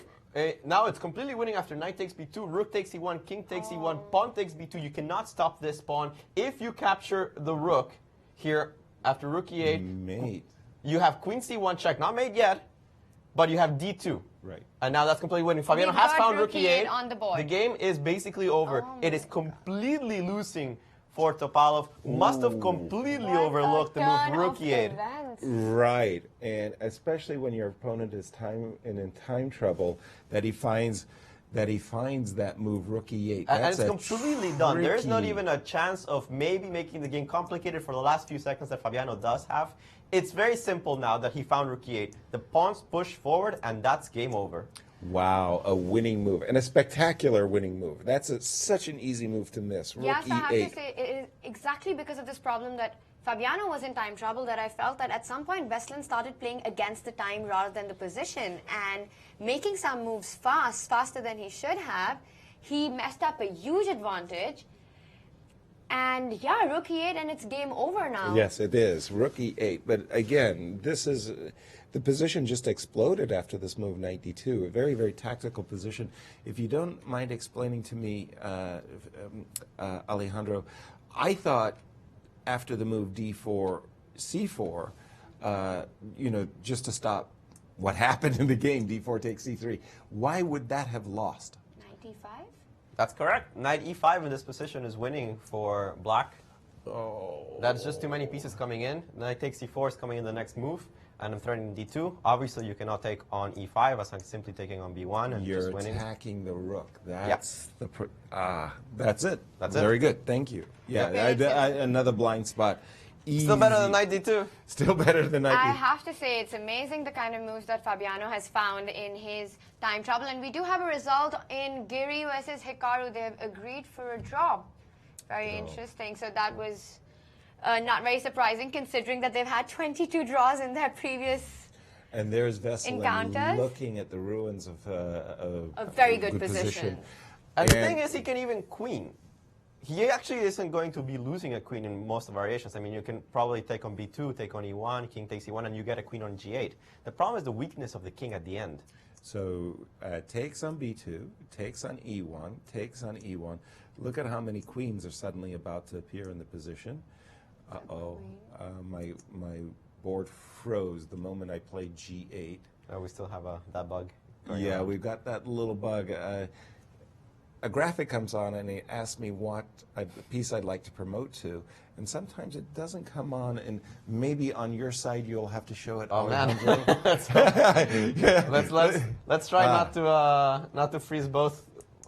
Now it's completely winning after knight takes b2, rook takes e1, king takes e1, pawn takes b2. You cannot stop this pawn. If you capture the rook here after rook e8, mate, you have queen c1 check. Not made yet, but you have d2. Right. And now that's completely winning. Fabiano We've has got found rook rook e8. on the board. The game is basically over. It is completely losing for Topalov. Must have completely overlooked the move rook e8. Right, and especially when your opponent is in time trouble, that he finds that move rook e8. And That's it's completely done. There is not tricky- even a chance of maybe making the game complicated for the last few seconds that Fabiano does have. It's very simple now that he found rook e8. The pawns push forward, and that's game over. Wow, a winning move, and a spectacular winning move. That's such an easy move to miss. Rook Yes, I have e8. to say, it is exactly because of this problem that Fabiano was in time trouble that I felt that at some point Westland started playing against the time rather than the position and making some moves faster than he should have. He messed up a huge advantage. And yeah, rook e8, and it's game over now. Yes, it is. Rook e8. But again, this is the position just exploded after this move, knight d2. A very, very tactical position. If you don't mind explaining to me, Alejandro, I thought after the move d4, c4, just to stop what happened in the game, d4 takes c3, why would that have lost? Knight e5? That's correct. Knight e5 in this position is winning for black. Oh. That's just too many pieces coming in. Knight takes c4 is coming in the next move. And I'm threatening d2. Obviously, you cannot take on e5 as I'm simply taking on b1 and You're just winning. attacking the rook. That's Yep. that's it. That's it. Very good. Thank you. Yeah, another blind spot. Still better than Easy. knight d2. Still better than knight I d2. have to say, it's amazing the kind of moves that Fabiano has found in his time trouble. And we do have a result in Giri versus Hikaru. They've agreed for a draw. Very interesting. So that was not very surprising, considering that they've had 22 draws in their previous And there's Vesely encounters. looking at the ruins of A very good position. And the thing is, he can even queen. He actually isn't going to be losing a queen in most variations. I mean, you can probably take on b2, take on e1, king takes e1, and you get a queen on g8. The problem is the weakness of the king at the end. So takes on b2, takes on e1, takes on e1. Look at how many queens are suddenly about to appear in the position. Uh-oh, my board froze the moment I played g8. Oh, we still have that bug going Yeah, on. we've got that little bug. A graphic comes on and it asks me what piece I'd like to promote to, and sometimes it doesn't come on, and maybe on your side you'll have to show it. Oh man, Yeah. let's try not to freeze both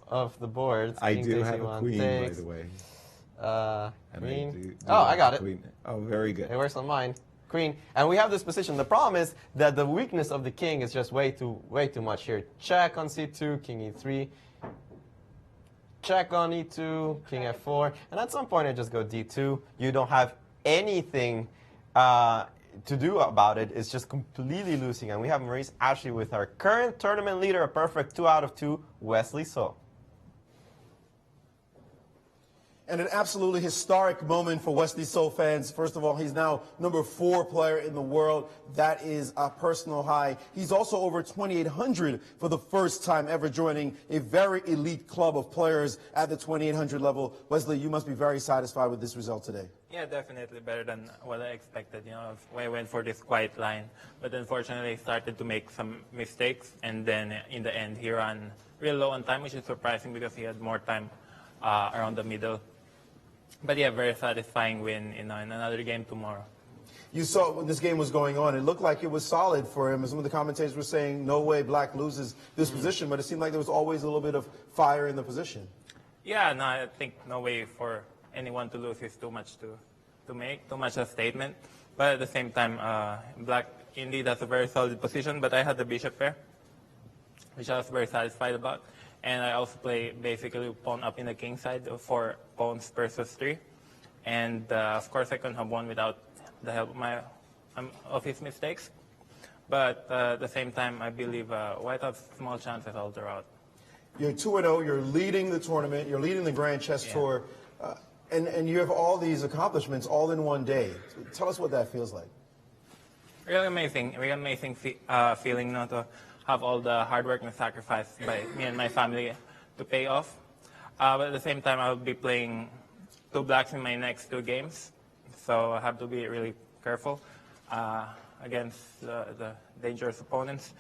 of the boards. I King do takes have a e1, queen, takes, by the way. And queen. I I got it. queen. Oh, very good. It works on mine. Queen, and we have this position. The problem is that the weakness of the king is just way too much here. Check on c2, king e3. Check on e2, king f4, and at some point I just go d2. You don't have anything to do about it. It's just completely losing. And we have Maurice Ashley with our current tournament leader, a perfect 2 out of 2, Wesley So. And an absolutely historic moment for Wesley So fans. First of all, he's now #4 player in the world. That is a personal high. He's also over 2,800 for the first time ever, joining a very elite club of players at the 2,800 level. Wesley, you must be very satisfied with this result today. Yeah, definitely better than what I expected. You know, I went for this quiet line, but unfortunately I started to make some mistakes, and then in the end he ran real low on time, which is surprising because he had more time around the middle. But yeah, very satisfying win in another game tomorrow. You saw when this game was going on, it looked like it was solid for him. Some of the commentators were saying, no way Black loses this position, but it seemed like there was always a little bit of fire in the position. Yeah, no, I think no way for anyone to lose is too much to make, too much a statement. But at the same time, Black indeed has a very solid position, but I had the bishop pair, which I was very satisfied about. And I also play basically pawn up in the king side, 4 pawns versus 3. And of course I couldn't have won without the help of his mistakes. But at the same time, I believe White has small chances all throughout. You're 2-0, you're leading the tournament, you're leading the Grand Chess Tour, and you have all these accomplishments all in one day. Tell us what that feels like. Really amazing feeling not to have all the hard work and sacrifice by me and my family to pay off. But at the same time, I'll be playing 2 blacks in my next 2 games, so I have to be really careful against the dangerous opponents.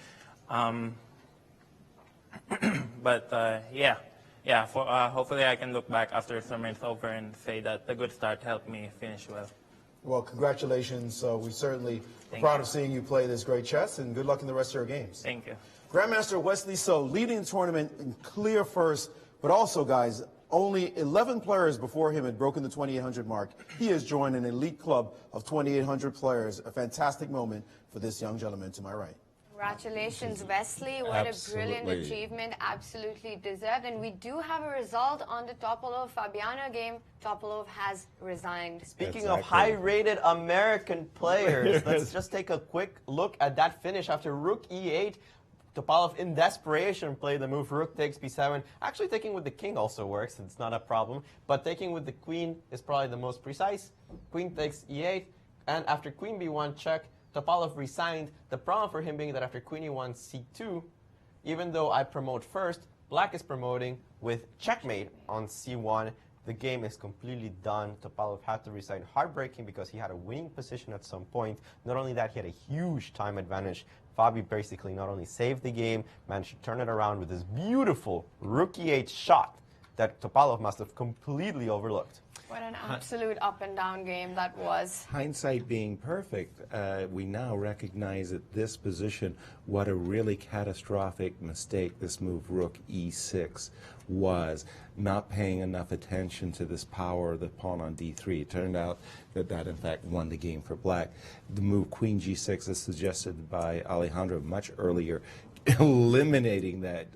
But hopefully I can look back after the tournament's over and say that the good start helped me finish well. Well, congratulations. We certainly are proud of seeing you play this great chess, and good luck in the rest of your games. Thank you. Grandmaster Wesley So leading the tournament in clear first, but also, guys, only 11 players before him had broken the 2,800 mark. He has joined an elite club of 2,800 players. A fantastic moment for this young gentleman to my right. Congratulations, Wesley. What a brilliant achievement. Absolutely deserved. And we do have a result on the Topalov-Fabiano game. Topalov has resigned. Speaking of high-rated American players, let's just take a quick look at that finish after Rook E8. Topalov, in desperation, played the move Rook takes B7. Actually, taking with the king also works. It's not a problem. But taking with the queen is probably the most precise. Queen takes E8. And after queen B1 check, Topalov resigned. The problem for him being that after queen E1 C2, even though I promote first, Black is promoting with checkmate on C1. The game is completely done. Topalov had to resign, heartbreaking because he had a winning position at some point. Not only that, he had a huge time advantage. Fabi basically not only saved the game, managed to turn it around with this beautiful Rook E8 shot that Topalov must have completely overlooked. What an absolute up-and-down game that was. Hindsight being perfect, we now recognize at this position what a really catastrophic mistake this move Rook E6 was, not paying enough attention to this power of the pawn on D3. It turned out that in fact won the game for Black. The move Queen G6, as suggested by Alejandro much earlier, eliminating that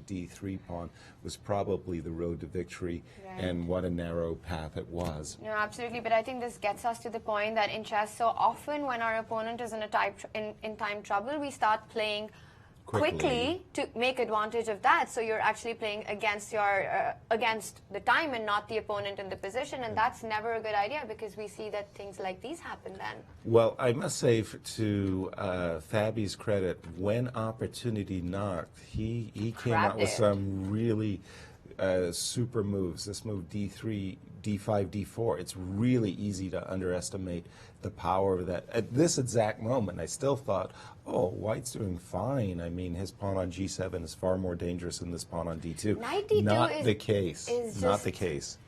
D3 pawn was probably the road to victory, and what a narrow path it was. No, absolutely, but I think this gets us to the point that in chess, so often when our opponent is in time trouble, we start playing quickly to make advantage of that. So you're actually playing against your against the time and not the opponent in the position, and that's never a good idea because we see that things like these happen then. Well, I must say to Fabi's credit, when opportunity knocked, he came out with some really super moves. This move D3, D5, D4, it's really easy to underestimate the power of that. At this exact moment, I still thought, oh, White's doing fine. I mean, his pawn on G7 is far more dangerous than this pawn on D2. Knight D2 Not the case. Not the case.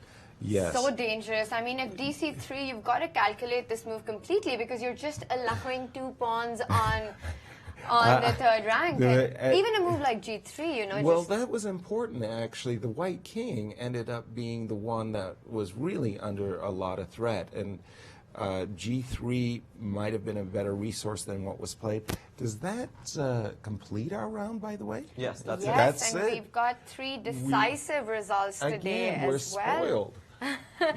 Yes. So dangerous. I mean, at DC3, you've got to calculate this move completely because you're just allowing 2 pawns on the third rank. Even a move like G3, you know. Well, that was important, actually. The white king ended up being the one that was really under a lot of threat. And G3 might have been a better resource than what was played. Does that complete our round, by the way? Yes, that's it. Yes, and we've got 3 decisive results today again, we're as well. Spoiled.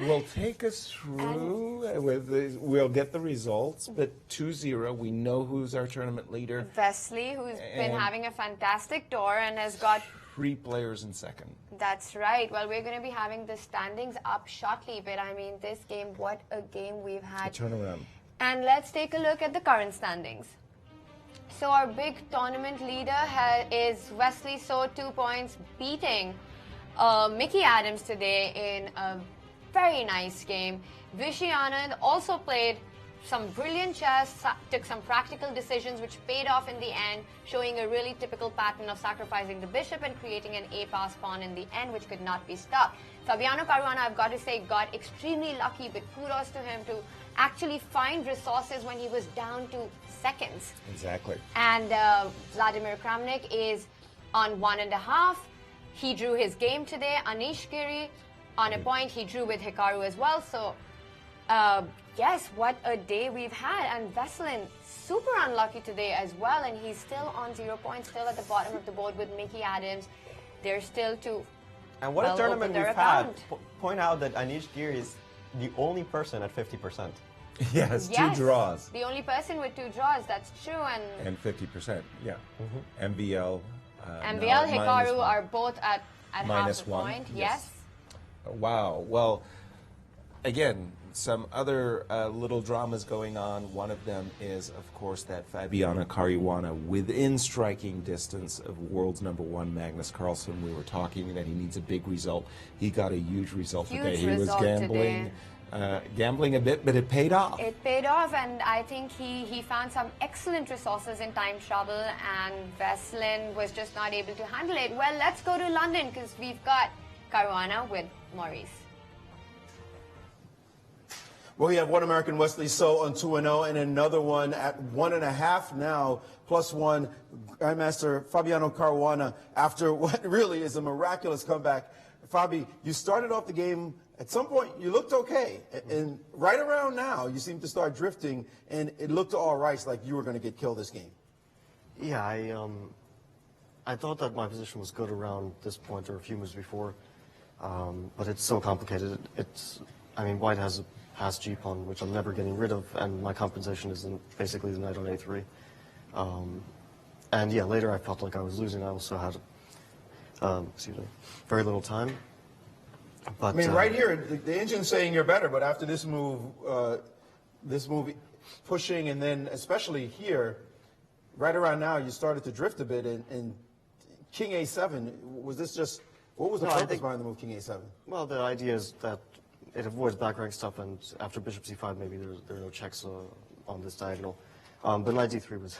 We'll take us through. We'll get the results, but 2-0. We know who's our tournament leader. Wesley, who's been having a fantastic tour and has got 3 players in second. That's right. Well, we're going to be having the standings up shortly, but I mean, this game, what a game we've had. Turnaround. And let's take a look at the current standings. So our big tournament leader is Wesley So, 2 points, beating Mickey Adams today in a very nice game. Vishy Anand also played some brilliant chess, took some practical decisions which paid off in the end, showing a really typical pattern of sacrificing the bishop and creating an A-pass pawn in the end, which could not be stopped. Fabiano Caruana, I've got to say, got extremely lucky, but kudos to him to actually find resources when he was down to seconds. Exactly. And Vladimir Kramnik is on 1.5. He drew his game today. Anish Giri on a point. He drew with Hikaru as well. So, yes, what a day we've had. And Veselin, super unlucky today as well. And he's still on 0 points, still at the bottom of the board with Mickey Adams. They're still to And what a tournament we've had. Point out that Anish Giri is the only person at 50%. Yes, 2 draws. The only person with 2 draws, that's true. And 50%, yeah. MVL. MVL, Hikaru -1. are both at half a -1. point, yes. Wow. Well, again, some other little dramas going on. One of them is, of course, that Fabiano Caruana within striking distance of world's #1 Magnus Carlsen. We were talking that he needs a big result. He got a huge result today. He was gambling. Gambling a bit, but it paid off. It paid off, and I think he found some excellent resources in time trouble, and Veselin was just not able to handle it. Well, let's go to London, because we've got Caruana with Maurice. Well, we have one American, Wesley So, on 2-0, and another one at 1.5 now, +1, Grandmaster Fabiano Caruana, after what really is a miraculous comeback. Fabi, you started off the game. At some point, you looked okay, and right around now, you seem to start drifting, and it looked all right, like you were going to get killed this game. Yeah, I thought that my position was good around this point or a few moves before, but it's so complicated. I mean, White has a pass G pawn, which I'm never getting rid of, and my compensation is basically the knight on A3. And yeah, later I felt like I was losing. I also had, very little time. But, I mean, right here, the engine's saying you're better, but after this move pushing, and then especially here, right around now, you started to drift a bit, and King A7, was this just, what was the purpose behind the move King A7? Well, the idea is that it avoids back rank stuff, and after Bishop C5, maybe there are no checks on this diagonal. But Knight D3 was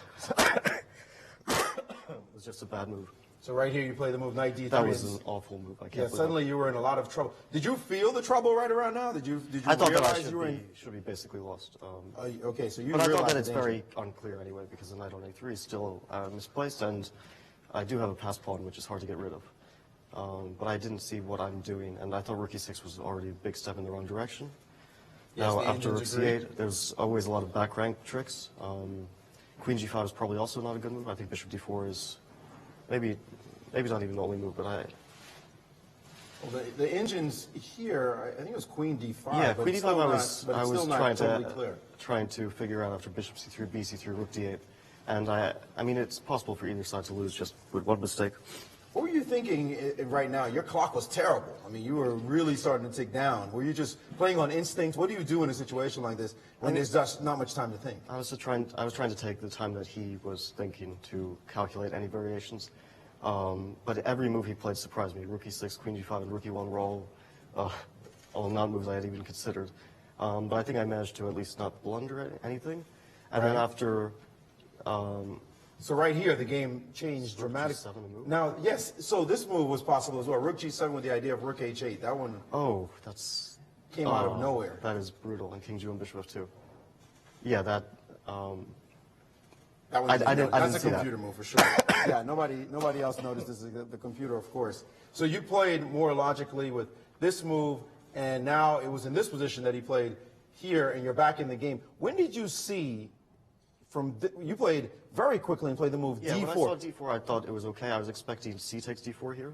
just a bad move. So right here, you play the move Knight D3. That was an awful move. I can't. Yeah, suddenly you were in a lot of trouble. Did you feel the trouble right around now? Did you I thought realize that I you were in? should be basically lost. Okay, so you. But I thought that realized it's the danger. very unclear anyway, because the knight on A3 is still misplaced, and I do have a pass pawn, which is hard to get rid of. But I didn't see what I'm doing, and I thought Rook E6 was already a big step in the wrong direction. Yes, now, the after Rook engines agree. C8, there's always a lot of back rank tricks. Queen G5 is probably also not a good move. I think Bishop D4 is maybe not even the only move, but Well, the engines here, I think it was Queen D5. yeah, but Queen it's D5 still I was still not totally clear. trying to figure out after Bishop C3, B3, Rook D8. And I mean, it's possible for either side to lose just with one mistake. What were you thinking right now? Your clock was terrible. I mean, you were really starting to tick down. Were you just playing on instinct? What do you do in a situation like this when there's just not much time to think? I was trying to take the time that he was thinking to calculate any variations. But every move he played surprised me. Rook E6, Queen G5, and Rook E1 were all non-moves I had even considered. But I think I managed to at least not blunder anything. And then after... So right here, the game changed dramatically. Now, yes, so this move was possible as well. Rook G7 with the idea of Rook H8. That one came out of nowhere. That is brutal. And King G1, Bishop F2. Yeah, that... That was that's a computer move for sure. Yeah, nobody else noticed this is the computer, of course. So you played more logically with this move, and now it was in this position that he played here, and you're back in the game. When did you see you played very quickly and played the move yeah, D4? When I saw D4, I thought it was okay. I was expecting C takes D4 here.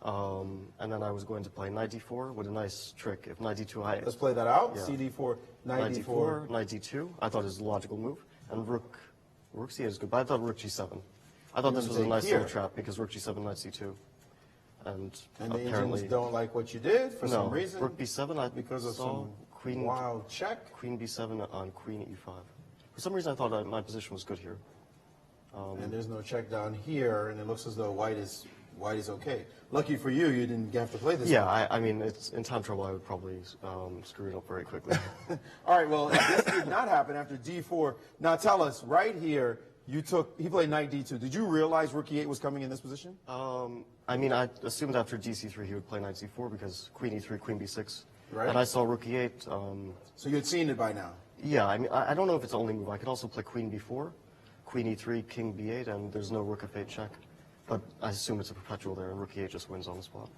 And then I was going to play Knight D4 with a nice trick. If Knight D2, Let's play that out. Yeah. CD4, Knight D4. Knight D2. I thought it was a logical move. And Rook C8 is good, but I thought Rook G7. I thought this was a nice little trap because Rook G7, Knight C2. And the apparently Indians don't like what you did for some no, reason? Rook b7, I Because of saw some queen, wild check? Queen b7 on queen e5. For some reason, I thought my position was good here. And there's no check down here, and it looks as though white is okay. Lucky for you, you didn't have to play this. Yeah, I mean, it's in time trouble. I would probably screw it up very quickly. All right, well, this did not happen after d4. Now tell us, right here, he played knight d2. Did you realize rook e8 was coming in this position? I mean, I assumed after dc3 he would play knight c4 because queen e3, queen b6. Right. And I saw rook e8. So you had seen it by now? Yeah, I mean, I don't know if it's the only move. I could also play queen b4, queen e3, king b8, and there's no rook f8 check. But I assume it's a perpetual there, and rook e8 just wins on the spot.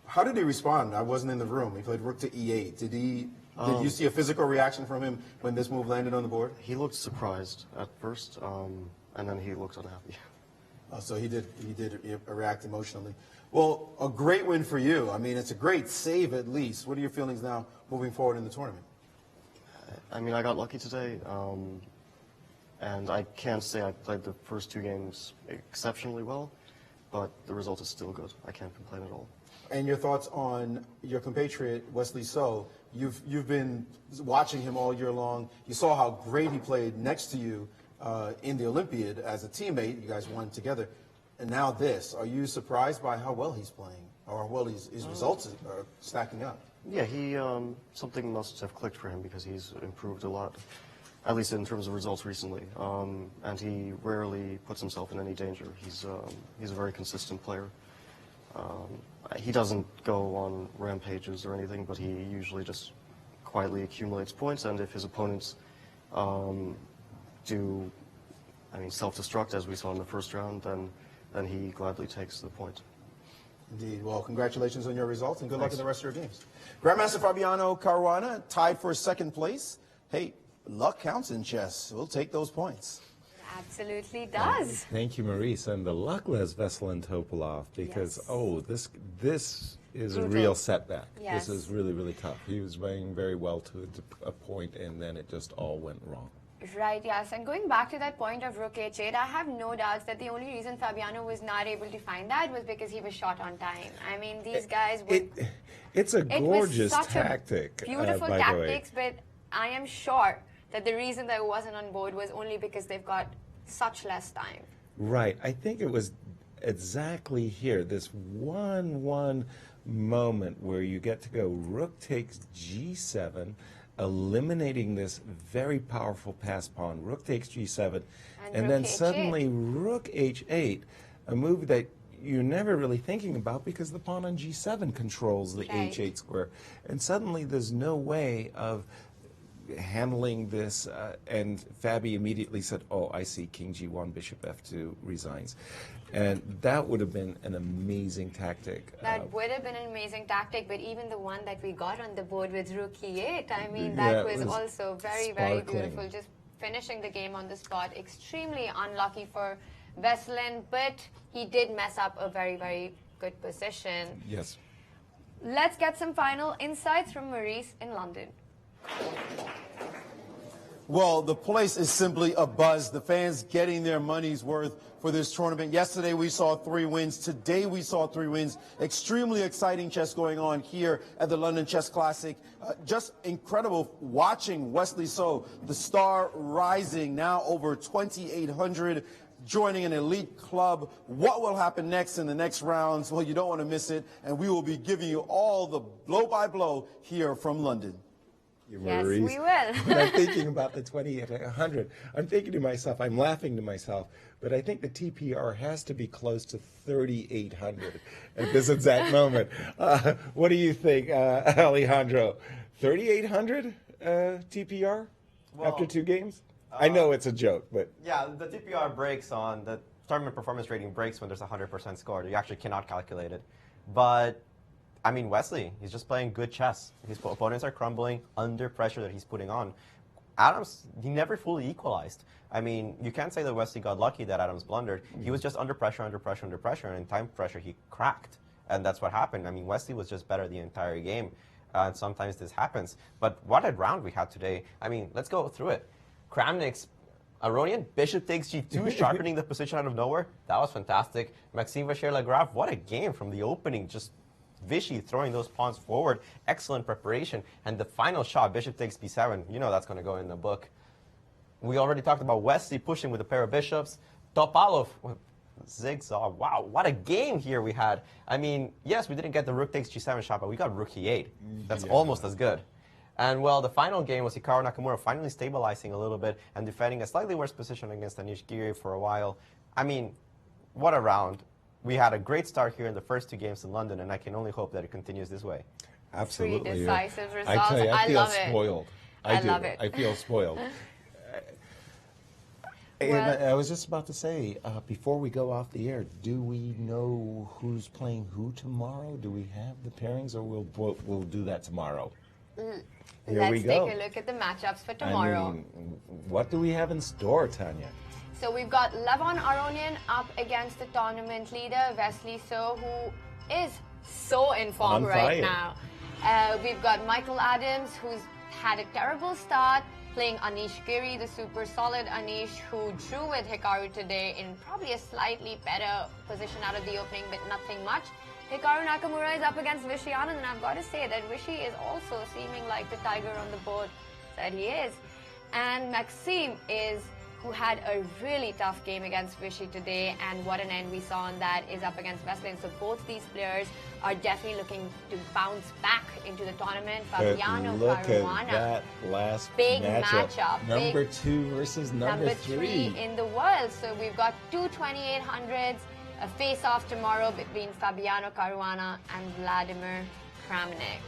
How did he respond? I wasn't in the room. He played rook to e8. Did you see a physical reaction from him when this move landed on the board? He looked surprised at first, and then he looked unhappy. So he did react emotionally. Well, a great win for you. I mean, it's a great save at least. What are your feelings now moving forward in the tournament? I mean, I got lucky today, and I can't say I played the first two games exceptionally well, but the result is still good. I can't complain at all. And your thoughts on your compatriot, Wesley So? You've been watching him all year long. You saw how great he played next to you in the Olympiad as a teammate. You guys won together. And now this. Are you surprised by how well he's playing, or how well his results are stacking up? Yeah, something must have clicked for him because he's improved a lot, at least in terms of results recently. And he rarely puts himself in any danger. He's a very consistent player. He doesn't go on rampages or anything, but he usually just quietly accumulates points. And if his opponents do, self-destruct, as we saw in the first round, then he gladly takes the point. Indeed. Well, congratulations on your results, and good luck in the rest of your games. Grandmaster Fabiano Caruana tied for second place. Hey, luck counts in chess. We'll take those points. Absolutely does. Thank you, Maurice, and the luckless Veselin Topolov, because this is a real setback. Yes. This is really, really tough. He was playing very well to a point, and then it just all went wrong. Right, yes. And going back to that point of rook h8, I have no doubts that the only reason Fabiano was not able to find that was because he was short on time. I mean, these guys would... It's a gorgeous tactic, beautiful by tactics, but I am sure that the reason that it wasn't on board was only because they've got such less time. Right. I think it was exactly here, this one moment where you get to go rook takes g7, eliminating this very powerful pass pawn. Rook takes g7, and then suddenly rook h8, a move that you're never really thinking about because the pawn on g7 controls the h8 square. And suddenly there's no way of handling this, and Fabi immediately said, oh, I see, king g1, bishop f2, resigns. And that would have been an amazing tactic. That would have been an amazing tactic, but even the one that we got on the board with rook e8, I mean, that was also very, very beautiful. Just finishing the game on the spot. Extremely unlucky for Veselin, but he did mess up a very, very good position. Yes. Let's get some final insights from Maurice in London. Well, the place is simply abuzz. The fans getting their money's worth for this tournament. Yesterday we saw 3 wins. Today we saw 3 wins. Extremely exciting chess going on here at the London Chess Classic. Just incredible watching Wesley So, the star rising, now over 2,800, joining an elite club. What will happen next in the next rounds? Well, you don't want to miss it. And we will be giving you all the blow-by-blow here from London. Yes, we will. When I'm thinking about the 2,800, I'm thinking to myself, I'm laughing to myself, but I think the TPR has to be close to 3,800 at this exact moment. What do you think, Alejandro? 3,800 TPR after 2 games? I know it's a joke, but... Yeah, the TPR breaks on, the tournament performance rating breaks when there's 100% score. You actually cannot calculate it. But... I mean, Wesley, he's just playing good chess. His opponents are crumbling under pressure that he's putting on. Adams, he never fully equalized. I mean, you can't say that Wesley got lucky that Adams blundered. He was just under pressure, and in time pressure, he cracked. And that's what happened. I mean, Wesley was just better the entire game. And sometimes this happens. But what a round we had today. I mean, let's go through it. Kramnik's Aronian, bishop takes g2, sharpening the position out of nowhere. That was fantastic. Maxime Vacher-Lagrave, what a game from the opening. Just Vichy throwing those pawns forward. Excellent preparation. And the final shot, bishop takes b7. You know that's going to go in the book. We already talked about Wesley pushing with a pair of bishops. Topalov, zigzag. Wow, what a game here we had. I mean, yes, we didn't get the rook takes g7 shot, but we got rook e8. That's almost as good. And, well, the final game was Hikaru Nakamura finally stabilizing a little bit and defending a slightly worse position against Anish Giri for a while. I mean, what a round. We had a great start here in the first 2 games in London, and I can only hope that it continues this way. Absolutely. 3 decisive results. I tell you, I feel love spoiled. it. I love it. I feel spoiled. And I was just about to say, before we go off the air, do we know who's playing who tomorrow? Do we have the pairings, or we'll do that tomorrow? Here we go. Let's take a look at the matchups for tomorrow. I mean, what do we have in store, Tanya? So we've got Levon Aronian up against the tournament leader, Wesley So, who is so in form right now. We've got Michael Adams, who's had a terrible start, playing Anish Giri, the super solid Anish, who drew with Hikaru today in probably a slightly better position out of the opening, but nothing much. Hikaru Nakamura is up against Vishy Anand, and I've got to say that Vishy is also seeming like the tiger on the board that he is. And Maxime is, who had a really tough game against Vishy today, and what an end we saw on that, is up against Wesley. So both these players are definitely looking to bounce back into the tournament. Fabiano Caruana. At that last big matchup. Number 2 versus number 3 in the world. So we've got 2 2800s. A face-off tomorrow between Fabiano Caruana and Vladimir Kramnik.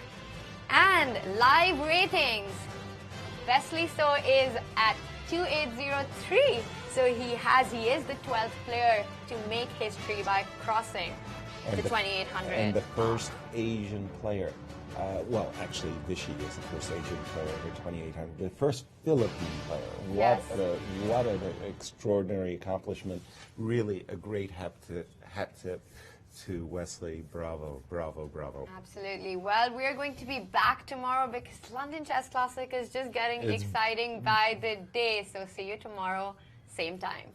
And live ratings. Wesley So is at 2803. So he is the 12th player to make history by crossing the 2800. And the first Asian player. Well, actually, Vichy is the first Asian player over 2800. The first Philippine player. Yes. What an extraordinary accomplishment. Really a great hat tip to Wesley. Bravo, bravo, bravo. Absolutely. Well, we're going to be back tomorrow because London Chess Classic is just getting exciting by the day. So see you tomorrow, same time.